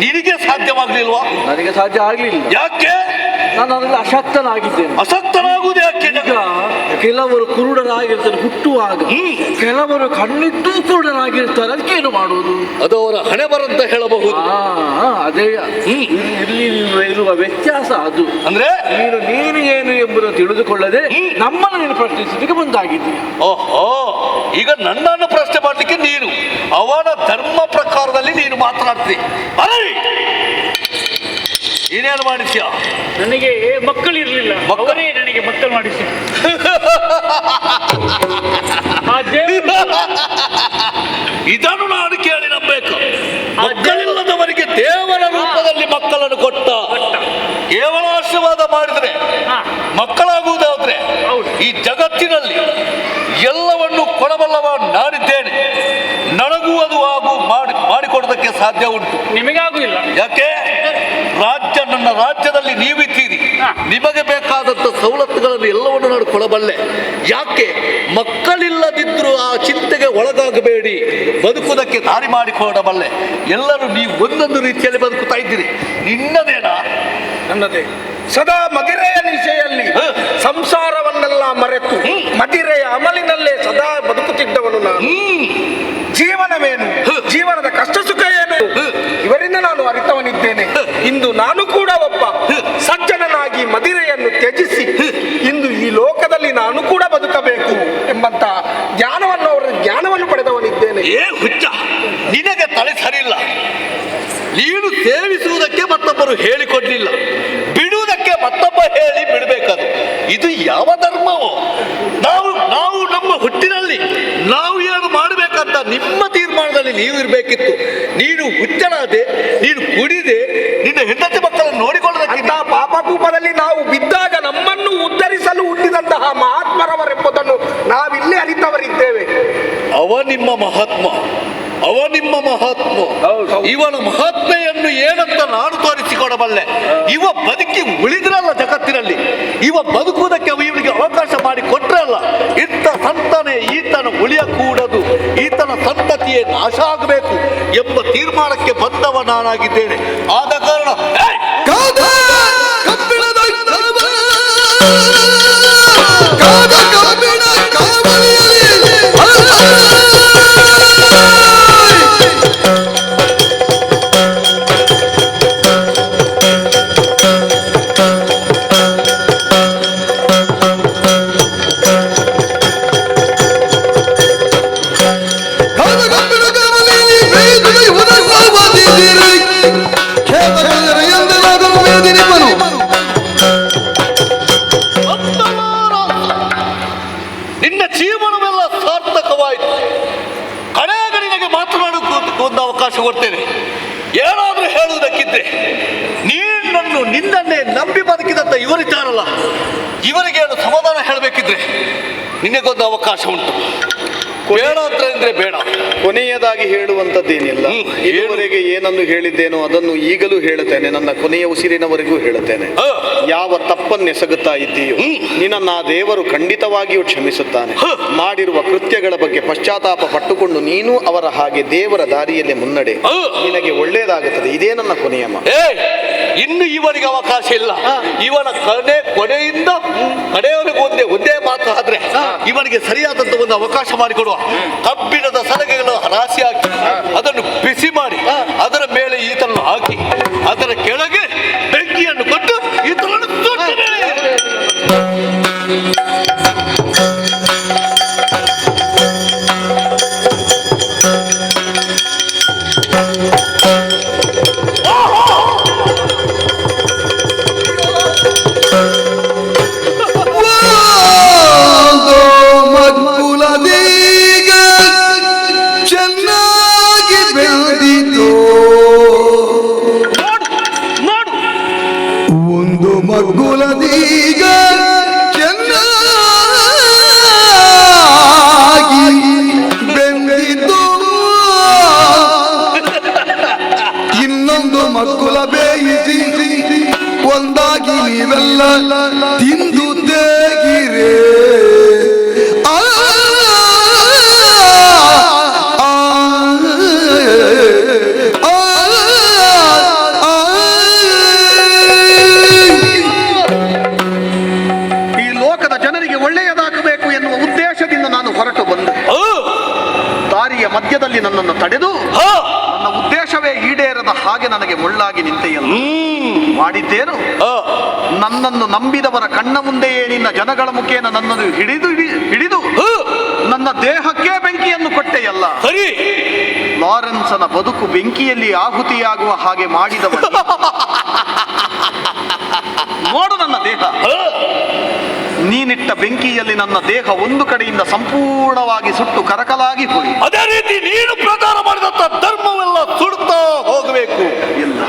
ನಿನಗೆ ಸಾಧ್ಯವಾಗ್ಲಿಲ್ವಾ? ನನಗೆ ಸಾಧ್ಯ ಆಗ್ಲಿಲ್ಲ. ಯಾಕೆ? ನಾನು ಅದರಲ್ಲಿ ಅಶಕ್ತನಾಗಿದ್ದೇನೆ. ಅಶಕ್ತನಾಗುವುದು ಯಾಕೆ? ಈಗ ಕೆಲವರು ಕುರುಡರಾಗಿರ್ತಾರೆ ಹುಟ್ಟುವಾಗ, ಕೆಲವರು ಕಣ್ಣಿದ್ದೂ ಕುರುಡರಾಗಿರ್ತಾರೆ. ಅದಕ್ಕೇನು ಮಾಡುವುದು? ಅದು ಅವರ ಹಣೆ ಬರಂತ ಹೇಳಬಹುದು. ಅದೇ ಇಲ್ಲಿ ಇರುವ ವ್ಯತ್ಯಾಸ ಅದು. ಅಂದ್ರೆ ನೀನು ಏನು ಎಂಬುದನ್ನು ತಿಳಿದುಕೊಳ್ಳದೆ ನಮ್ಮನ್ನು ನೀನು ಪ್ರಶ್ನಿಸಲಿಕ್ಕೆ ಮುಂದಾಗಿದ್ದೀಯ. ಓಹೋ, ಈಗ ನನ್ನನ್ನು ಪ್ರಶ್ನೆ ಮಾಡಲಿಕ್ಕೆ ನೀನು ಅವನ ಧರ್ಮ ಪ್ರಕಾರದಲ್ಲಿ ನೀನು ಮಾತನಾಡ್ತೀರಿ. ನೀನೇನು ಮಾಡಿದ್ಯಾ? ನನಗೆ ಮಕ್ಕಳಿರ್ಲಿಲ್ಲ, ಅವರೇ ನನಗೆ ಮಕ್ಕಳು ಮಾಡಿಸಿ. ಇದನ್ನು ನಾನು ಕೇಳಿ ನಂಬಬೇಕು. ಮಕ್ಕಳಿಲ್ಲದವರಿಗೆ ದೇವರ ರೂಪದಲ್ಲಿ ಮಕ್ಕಳನ್ನು ಕೊಟ್ಟ. ಕೇವಲ ಆಶೀರ್ವಾದ ಮಾಡಿದ್ರೆ ಮಕ್ಕಳಾಗುವುದಾದ್ರೆ ಈ ಜಗತ್ತಿನಲ್ಲಿ ಎಲ್ಲವನ್ನು ಕೊಡಬಲ್ಲವ ನಾನಿದ್ದೇನೆ. ನನಗೂ ಅದು ಮಾಡಿಕೊಡೋದಕ್ಕೆ ಸಾಧ್ಯ ಉಂಟು. ನಿಮಗಾಗುವುದಿಲ್ಲ. ಯಾಕೆ? ನನ್ನ ರಾಜ್ಯದಲ್ಲಿ ನೀವಿದ್ದೀರಿ. ನಿಮಗೆ ಬೇಕಾದಂತ ಸವಲತ್ತುಗಳನ್ನು ಎಲ್ಲವನ್ನು ನಾನು ಕೊಡಬಲ್ಲೆ. ಯಾಕೆ? ಮಕ್ಕಳಿಲ್ಲದಿದ್ರೂ ಆ ಚಿಂತೆಗೆ ಒಳಗಾಗಬೇಡಿ, ಬದುಕುವುದಕ್ಕೆ ದಾರಿ ಮಾಡಿಕೊಡಬಲ್ಲೆ. ಎಲ್ಲರೂ ನೀವು ಒಂದೊಂದು ರೀತಿಯಲ್ಲಿ ಬದುಕುತ್ತಾ ಇದ್ದೀರಿ. ನಿನ್ನದೇನಾ? ನನ್ನದೇ. ಸದಾ ಮದಿರೆಯ ನಿಶೆಯಲ್ಲಿ ಸಂಸಾರವನ್ನೆಲ್ಲ ಮರೆತು ಮದಿರೆಯ ಅಮಲಿನಲ್ಲೇ ಸದಾ ಬದುಕುತ್ತಿದ್ದವನು ನಾನು. ಜೀವನವೇನು, ಜೀವನದ ಕಷ್ಟ ಸುಖ ಏನು, ಇವರಿಂದ ನಾನು ಅರಿತವನಿದ್ದೇನೆ. ಇಂದು ನಾನು ಕೂಡ ಒಬ್ಬ ಸಜ್ಜನನಾಗಿ ಮದಿರೆಯನ್ನು ತ್ಯಜಿಸಿ ಇಂದು ಈ ಲೋಕದಲ್ಲಿ ನಾನು ಕೂಡ ಬದುಕಬೇಕು ಎಂಬಂತ ಜ್ಞಾನವನ್ನು ಪಡೆದವನಿದ್ದೇನೆ. ಹುಚ್ಚ, ನಿನಗೆ ತಲೆ ಸರಿಯಿಲ್ಲ. ನೀನು ಸೇವಿಸುವುದಕ್ಕೆ ಮತ್ತೊಬ್ಬರು ಹೇಳಿಕೊಡ್ಲಿಲ್ಲ, ಬಿಡುವುದಕ್ಕೆ ಮತ್ತೊಬ್ಬ ಹೇಳಿ ಬಿಡಬೇಕದು. ಇದು ಯಾವ ಧರ್ಮವೋ? ನಾವು ನಮ್ಮ ಹುಟ್ಟಿನಲ್ಲಿ ನಾವು ಏನು ಮಾಡಬೇಕಂತ ನಿಮ್ಮ ತೀರ್ಮಾನದಲ್ಲಿ ನೀವು ಇರಬೇಕಿತ್ತು. ನೀನು ಹುಚ್ಚನಾದೆ, ನೀನು ಕುಡಿದೆ, ನಿನ್ನ ಹೆಂಡತಿ ಮಕ್ಕಳನ್ನು ನೋಡಿಕೊಳ್ಳೋದಕ್ಕೆ ಪಾಪಕೂಪದಲ್ಲಿ ನಾವು ಬಿದ್ದಾಗ ನಮ್ಮನ್ನು ಉದ್ಧರಿಸಲು ಹುಟ್ಟಿದಂತಹ ಮಹಾತ್ಮರವರೆಂಬುದನ್ನು ನಾವಿಲ್ಲೇ ಅರಿತವರಿದ್ದೇವೆ. ಅವ ನಿಮ್ಮ ಮಹಾತ್ಮ. ಇವನ ಮಹಾತ್ಮೆಯನ್ನು ಏನಂತ ನಾನು ತೋರಿಸಿಕೊಡಬಲ್ಲೆ. ಇವ ಬದುಕಿ ಉಳಿದ್ರಲ್ಲ ಜಗತ್ತಿನಲ್ಲಿ, ಇವ ಬದುಕುವುದಕ್ಕೆ ಇವನಿಗೆ ಅವಕಾಶ ಮಾಡಿ ಕೊಟ್ರಲ್ಲ. ಇಂಥ ಸಂತಾನೆ ಈತನ ಉಳಿಯಕೂಡದು, ಈತನ ಸಂತತಿಯೇ ನಾಶ ಆಗಬೇಕು ಎಂಬ ತೀರ್ಮಾನಕ್ಕೆ ಬಂದವ ನಾನಾಗಿದ್ದೇನೆ. ಆದ ಕಾರಣ ನಿನ್ನ ಜೀವನವೆಲ್ಲ ಸಾರ್ಥಕವಾಯಿತು. ಕಡೆಗೆ ನಿನಗೆ ಮಾತನಾಡೋದಕ್ಕೆ ಒಂದು ಅವಕಾಶ ಕೊಡ್ತೇನೆ. ಏನಾದರೂ ಹೇಳುವುದಕ್ಕಿದ್ರೆ ನಿನ್ನನ್ನೇ ನಂಬಿ ಬದುಕಿದ ಅಂತ ಇವರಿದ್ದಾರಲ್ಲ, ಇವರಿಗೆ ಏನು ಸಮಾಧಾನ ಹೇಳಬೇಕಿದ್ರೆ ನಿನಗೊಂದು ಅವಕಾಶ ಉಂಟು. ಬೇಡ ಅಂದ್ರೆ ಬೇಡ. ಕೊನೆಯದಾಗಿ ಹೇಳುವಂಥದ್ದೇನಿಲ್ಲ. ಇದುವರೆಗೆ ಏನನ್ನು ಹೇಳಿದ್ದೇನೋ ಅದನ್ನು ಈಗಲೂ ಹೇಳುತ್ತೇನೆ, ನನ್ನ ಕೊನೆಯ ಉಸಿರಿನವರೆಗೂ ಹೇಳುತ್ತೇನೆ. ಯಾವ ತಪ್ಪನ್ನೆಸಗುತ್ತಾ ಇದ್ದೀಯೋ ನಿನ್ನ ದೇವರು ಖಂಡಿತವಾಗಿಯೂ ಕ್ಷಮಿಸುತ್ತಾನೆ. ಮಾಡಿರುವ ಕೃತ್ಯಗಳ ಬಗ್ಗೆ ಪಶ್ಚಾತ್ತಾಪ ಪಟ್ಟುಕೊಂಡು ನೀನು ಅವರ ಹಾಗೆ ದೇವರ ದಾರಿಯಲ್ಲಿ ಮುನ್ನಡೆ, ನಿನಗೆ ಒಳ್ಳೇದಾಗುತ್ತದೆ. ಇದೇ ನನ್ನ ಕೊನೆಯ ಮಾತು. ಇನ್ನು ಇವನಿಗೆ ಅವಕಾಶ ಇಲ್ಲ. ಇವನ ಕೊನೆಯಿಂದ ಕಡೆಯವರೆಗೂ ಒಂದೇ ಮಾತು ಆದ್ರೆ ಇವನಿಗೆ ಸರಿಯಾದಂತ ಒಂದು ಅವಕಾಶ ಮಾಡಿಕೊಡುವ. ಕಬ್ಬಿಣದ ಸಲಗೆಗಳು ರಾಶಿ ಹಾಕಿ ಅದನ್ನು ಬಿಸಿ ಮಾಡಿ ಅದರ ಮೇಲೆ ಈತನನ್ನು ಹಾಕಿ ಅದರ ಕೆಳಗೆ ಬೆಂಕಿಯನ್ನು ಕೊಟ್ಟು ಈತನನ್ನು ಸುಟ್ಟರೆ ಮಗ್ಗುಲದೀಗ ಚೆನ್ನಾಗಿ ಬೆಂದಿದ್ದು, ಇನ್ನೊಂದು ಮಗ್ಗುಲ ಬೇಯಿಸಿ ಒಂದಾಗಿ ನೀವೆಲ್ಲ ತಿಂದು ತೇಗಿರೆ. ಮಧ್ಯದಲ್ಲಿ ನನ್ನನ್ನು ತಡೆದು ನನ್ನ ಉದ್ದೇಶವೇ ಈಡೇರದ ಹಾಗೆ ನನಗೆ ಮುಳ್ಳಾಗಿ ನಿಂತೆಯಲ್ಲ. ಮಾಡಿದ್ದೇನು? ನನ್ನನ್ನು ನಂಬಿದವರ ಕಣ್ಣ ಮುಂದೆಯೇ ನಿನ್ನ ಜನಗಳ ಮುಖೇನ ನನ್ನನ್ನು ಹಿಡಿದು ನನ್ನ ದೇಹಕ್ಕೆ ಬೆಂಕಿಯನ್ನು ಕೊಟ್ಟೆಯಲ್ಲ. ಲಾರೆನ್ಸನ ಬದುಕು ಬೆಂಕಿಯಲ್ಲಿ ಆಹುತಿಯಾಗುವ ಹಾಗೆ ಮಾಡಿದವ ನೋಡು ನನ್ನ ದೇಹ. ನೀನಿಟ್ಟ ಬೆಂಕಿಯಲ್ಲಿ ನನ್ನ ದೇಹ ಒಂದು ಕಡೆಯಿಂದ ಸಂಪೂರ್ಣವಾಗಿ ಸುಟ್ಟು ಕರಕಲಾಗಿ ಹೋಗಿ, ಅದೇ ರೀತಿ ನೀನು ಪ್ರಚಾರ ಮಾಡಿದಂತ ಧರ್ಮವೆಲ್ಲ ಸುಡುತ್ತಾ ಹೋಗಬೇಕು. ಇಲ್ಲ,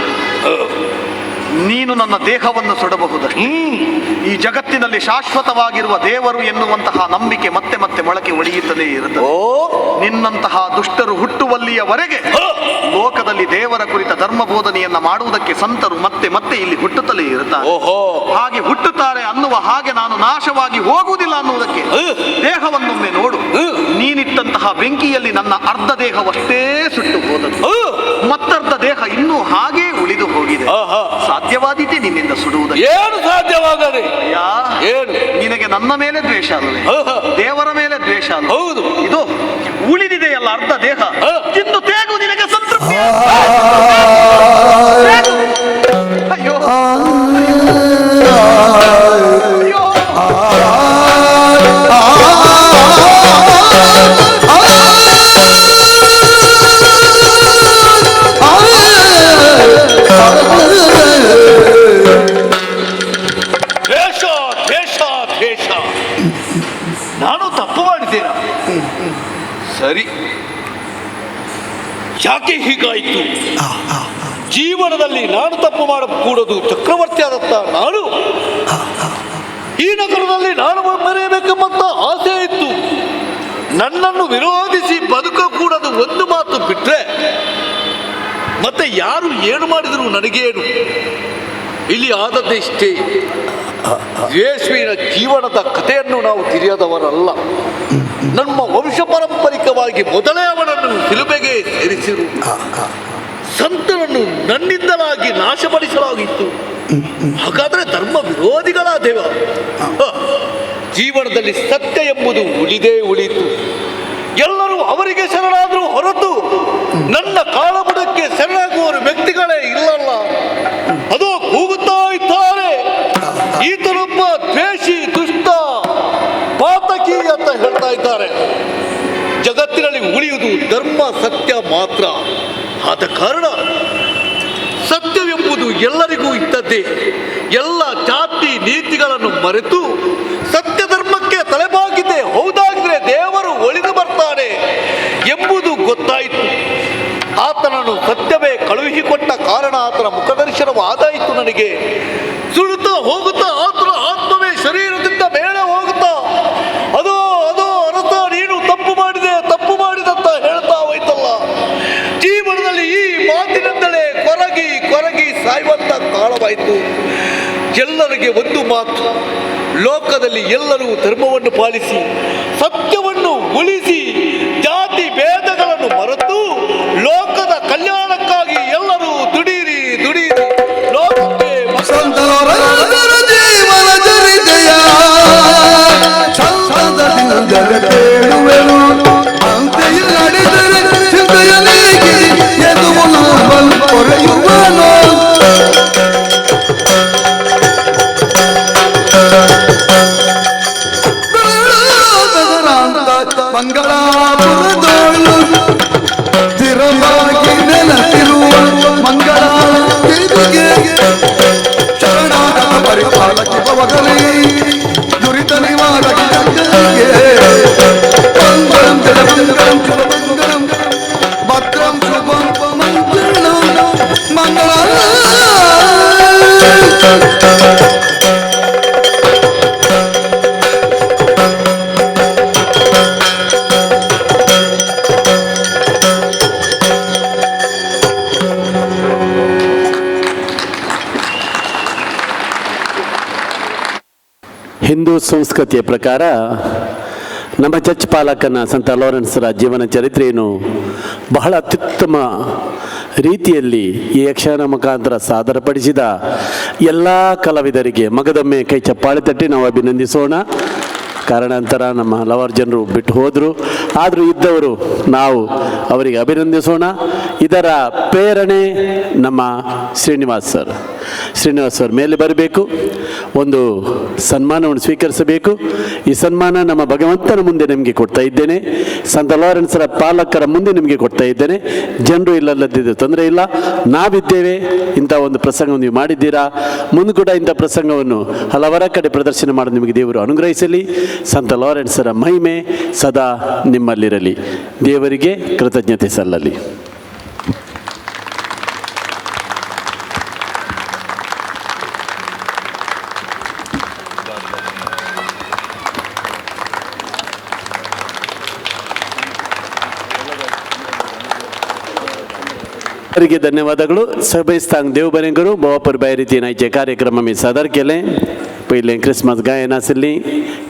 ನೀನು ನನ್ನ ದೇಹವನ್ನು ಸುಡಬಹುದಷ್ಟೇ. ಈ ಜಗತ್ತಿನಲ್ಲಿ ಶಾಶ್ವತವಾಗಿರುವ ದೇವರು ಎನ್ನುವಂತಹ ನಂಬಿಕೆ ಮತ್ತೆ ಮತ್ತೆ ಮೊಳಕೆ ಒಡೆಯುತ್ತಲೇ ಇರುತ್ತದೆ. ನಿನ್ನಂತಹ ದುಷ್ಟರು ಹುಟ್ಟುವಲ್ಲಿಯವರೆಗೆ ಲೋಕದಲ್ಲಿ ದೇವರ ಕುರಿತ ಧರ್ಮ ಬೋಧನೆಯನ್ನ ಮಾಡುವುದಕ್ಕೆ ಸಂತರು ಮತ್ತೆ ಮತ್ತೆ ಇಲ್ಲಿ ಹುಟ್ಟುತ್ತಲೇ ಇರುತ್ತಾರೆ. ಹಾಗೆ ಹುಟ್ಟುತ್ತಾರೆ ಅನ್ನುವ ಹಾಗೆ ನಾನು ನಾಶವಾಗಿ ಹೋಗುವುದಿಲ್ಲ ಅನ್ನುವುದಕ್ಕೆ ದೇಹವನ್ನೊಮ್ಮೆ ನೋಡು. ನೀನಿಟ್ಟಂತಹ ಬೆಂಕಿಯಲ್ಲಿ ನನ್ನ ಅರ್ಧ ದೇಹವಷ್ಟೇ ಸುಟ್ಟು ಹೋದದ್ದು, ಮತ್ತರ್ಧ ದೇಹ ಇನ್ನೂ ಹಾಗೇ ಉಳಿದು ಹೋಗಿದೆ. ಸಾಧ್ಯವಾದೀತೆ ನಿನ್ನಿಂದ ಸುಡುವುದಕ್ಕೆ? ಏನು ಸಾಧ್ಯವಾಗದೆ? ಏನು ನಿನಗೆ ನನ್ನ ಮೇಲೆ ದ್ವೇಷ ಅಲ್ಲವೇ? ದೇವರ ಮೇಲೆ ದ್ವೇಷ ಅಲ್ಲ? ಹೌದು. ಇದು ಉಳಿದಿದೆಯಲ್ಲ ಅರ್ಧ ದೇಹ, ತಿಂದು ತೇಗು, ನಿನಗೆ ಸಂತೃಪ್ತಿ. ಅಯ್ಯೋ ನಾನು ತಪ್ಪು ಮಾಡಿದ್ದೇನೆ. ಸರಿ, ಯಾಕೆ ಹೀಗಾಯಿತು? ಜೀವನದಲ್ಲಿ ನಾನು ತಪ್ಪು ಮಾಡಕೂಡದು. ಚಕ್ರವರ್ತಿ ಆದತ್ತ ನಾನು ಈ ನಗರದಲ್ಲಿ ನಾನು ಮೆರೆಯಬೇಕೆಂಬಂತ ಆಸೆ ಇತ್ತು. ನನ್ನನ್ನು ವಿರೋಧಿಸಿ ಬದುಕಕೂಡದು ಒಂದು ಮಾತು ಬಿಟ್ರೆ ಮತ್ತೆ ಯಾರು ಏನು ಮಾಡಿದ್ರು ನನಗೇನು. ಇಲ್ಲಿ ಆದದ್ದೇ ಇಷ್ಟೇ. ಯೇಸುವಿನ ಜೀವನದ ಕಥೆಯನ್ನು ನಾವು ತಿಳಿಯದವರಲ್ಲ. ನಮ್ಮ ವಂಶ ಪಾರಂಪರಿಕವಾಗಿ ಮೊದಲೇ ಅವನನ್ನು ಶಿಲುಬೆಗೆ ಸೇರಿಸಿರು. ಸಂತರನ್ನು ನನ್ನಿಂದಲಾಗಿ ನಾಶಪಡಿಸಲಾಗಿತ್ತು. ಹಾಗಾದ್ರೆ ಧರ್ಮ ವಿರೋಧಿಗಳಾದೆವ. ಜೀವನದಲ್ಲಿ ಸತ್ಯ ಎಂಬುದು ಉಳಿಯಿತು. ಎಲ್ಲರೂ ಅವರಿಗೆ ಶರಣಾದರೂ ಹೊರತು ನನ್ನ ಕಾಲಬುಡಕ್ಕೆ ಶರಣಾಗುವ ವ್ಯಕ್ತಿಗಳೇ ಇಲ್ಲಲ್ಲ. ಅದು ಕೂಗುತ್ತಾ ಇದ್ದಾರೆ, ಈತನೊಬ್ಬ ದ್ವೇಷಿ, ದುಷ್ಟ, ಪಾತಕಿ ಅಂತ ಹೇಳ್ತಾ ಇದ್ದಾರೆ. ಜಗತ್ತಿನಲ್ಲಿ ಉಳಿಯುವುದು ಧರ್ಮ ಸತ್ಯ ಮಾತ್ರ. ಆದ ಕಾರಣ ಸತ್ಯವೆಂಬುದು ಎಲ್ಲರಿಗೂ ಇದ್ದದ್ದೇ. ಎಲ್ಲ ಜಾತಿ ನೀತಿಗಳನ್ನು ಮರೆತು ಸತ್ಯ ಧರ್ಮಕ್ಕೆ ತಲೆಬಾಗಿದೆ. ಹೌದಾಗಿದ್ರೆ ದೇವರು ಒಲಿದು ಬರ್ತಾನೆ ಎಂಬುದು ಗೊತ್ತಾಯಿತು. ಆತನನ್ನು ಸತ್ಯವೇ ಕಳುಹಿಸಿಕೊಟ್ಟ ಕಾರಣ ಆತನ ಮುಖದರ್ಶನವಾದಾಯಿತು ನನಗೆ. ಸುಡುತ್ತಾ ಹೋಗುತ್ತಾ ಆತನ ಆತ್ಮವೇ ಶರೀರದಿಂದ ಮೇಲೆ ಹೋಗುತ್ತಾ ಅದೋ ಅದೋ ಅರಸ ನೀನು ತಪ್ಪು ಮಾಡಿದಂತ ಹೇಳ್ತಾ ಹೋಯ್ತಲ್ಲ. ಜೀವನದಲ್ಲಿ ಈ ಮಾತಿನಿಂದಲೇ ಕೊರಗಿ ಕೊರಗಿ ಸಾಯುವಂತ ಕಾಲವಾಯಿತು. ಎಲ್ಲರಿಗೆ ಒಂದು ಮಾತು, ಲೋಕದಲ್ಲಿ ಎಲ್ಲರೂ ಧರ್ಮವನ್ನು ಪಾಲಿಸಿ ಸತ್ಯವನ್ನು ಉಳಿಸಿ ಜಾತಿ ಭೇದಗಳನ್ನು ಮರೆತು ಲೋಕದ ಕಲ್ಯಾಣಕ್ಕಾಗಿ ಎಲ್ಲರೂ ದುಡೀರಿ ದುಡೀರಿ ಲೋಕಕ್ಕೆ ಜೀವನ ಚರಿತೆಯ ಜಗತ್ತೇಳುವೆನು ಅಂತೆಯೇ ನಡೆದರೆ ಚಿಂತೆಯ ನೀಗಿ ಎದುವು ನಾವಲ್ ಕೊರೆಯುವನು. ಮಂಗಳಾಪುರದೋಳು ಸ್ಥಿರವಾಗಿ ನೆಲೆಸಿರುವ ಮಂಗಳ ದೇವಿಗೆ ಶರಣಾಗತ ಪರಿಪಾಲಕಿ ಭವಗಲಿ ದುರಿತ ನಿವಾರಕ ಜಗತ್ತಿಗೆ ಮಂಗಳಂ ಜಲ ಮಂಗಳಂ ಶುಭ ಮಂಗಳಂ ಭದ್ರಂ ಶುಭಂ ಮಂಗಳಂ ಮಂಗಳ. ಹಿಂದೂ ಸಂಸ್ಕೃತಿಯ ಪ್ರಕಾರ ನಮ್ಮ ಚರ್ಚ್ ಪಾಲಕನ ಸಂತ ಲಾರೆನ್ಸರ ಜೀವನ ಚರಿತ್ರೆಯನ್ನು ಬಹಳ ಅತ್ಯುತ್ತಮ ರೀತಿಯಲ್ಲಿ ಈ ಯಕ್ಷಗಾನ ಮುಖಾಂತರ ಸಾದರಪಡಿಸಿದ ಎಲ್ಲ ಕಲಾವಿದರಿಗೆ ಮಗದೊಮ್ಮೆ ಕೈ ಚಪ್ಪಾಳೆ ತಟ್ಟಿ ನಾವು ಅಭಿನಂದಿಸೋಣ. ಕಾರಣಾಂತರ ನಮ್ಮ ಹಲವಾರು ಜನರು ಬಿಟ್ಟು ಹೋದರು, ಆದರೂ ಇದ್ದವರು ನಾವು ಅವರಿಗೆ ಅಭಿನಂದಿಸೋಣ. ಇದರ ಪ್ರೇರಣೆ ನಮ್ಮ ಶ್ರೀನಿವಾಸ್ ಸರ್ ಮೇಲೆ ಬರಬೇಕು, ಒಂದು ಸನ್ಮಾನವನ್ನು ಸ್ವೀಕರಿಸಬೇಕು. ಈ ಸನ್ಮಾನ ನಮ್ಮ ಭಗವಂತನ ಮುಂದೆ ನಿಮಗೆ ಕೊಡ್ತಾ ಇದ್ದೇನೆ, ಸಂತ ಲಾರೆನ್ಸರ ಪಾಲಕರ ಮುಂದೆ ನಿಮಗೆ ಕೊಡ್ತಾ ಇದ್ದೇನೆ. ಜನರು ಇಲ್ಲದಿದ್ದರೆ ತೊಂದರೆ ಇಲ್ಲ, ನಾವಿದ್ದೇವೆ. ಇಂಥ ಒಂದು ಪ್ರಸಂಗವನ್ನು ನೀವು ಮಾಡಿದ್ದೀರಾ, ಮುಂದೆ ಕೂಡ ಇಂಥ ಪ್ರಸಂಗವನ್ನು ಹಲವರ ಕಡೆ ಪ್ರದರ್ಶನ ಮಾಡಲು ನಿಮಗೆ ದೇವರು ಅನುಗ್ರಹಿಸಲಿ. ಸಂತ ಲಾರೆನ್ಸರ ಮಹಿಮೆ ಸದಾ ನಿಮ್ಮಲ್ಲಿರಲಿ. ದೇವರಿಗೆ ಕೃತಜ್ಞತೆ ಸಲ್ಲಲಿ. ಅವರಿಗೆ ಧन्यवादಗಳು. सभेस्थांग देव बरें करूं. बोवापर बाहेर आयचे कार्यक्रम आमी सादर केले. पयलें क्रिसमस गायन आशिल्ली,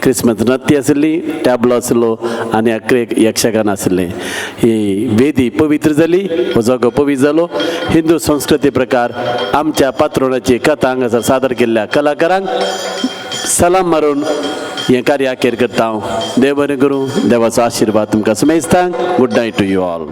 क्रिसमस नृत्य आशिल्ली, टॅब्लो आशिल्लो आनी आख्रेक यक्षगान आशिल्लें. ही वेदी पवित्र जाली, हो जागो पवित्र जालो. हिंदू संस्कृती प्रकार आमच्या पात्रोणाची कथा हांगासर सादर केल्ल्या कलाकारांक सलाम मारून हें कार्य अखेर करता हांव. देव बरें करूं. देवाचो आशिर्वाद तुमकां समेस्तांक. Good night to you all.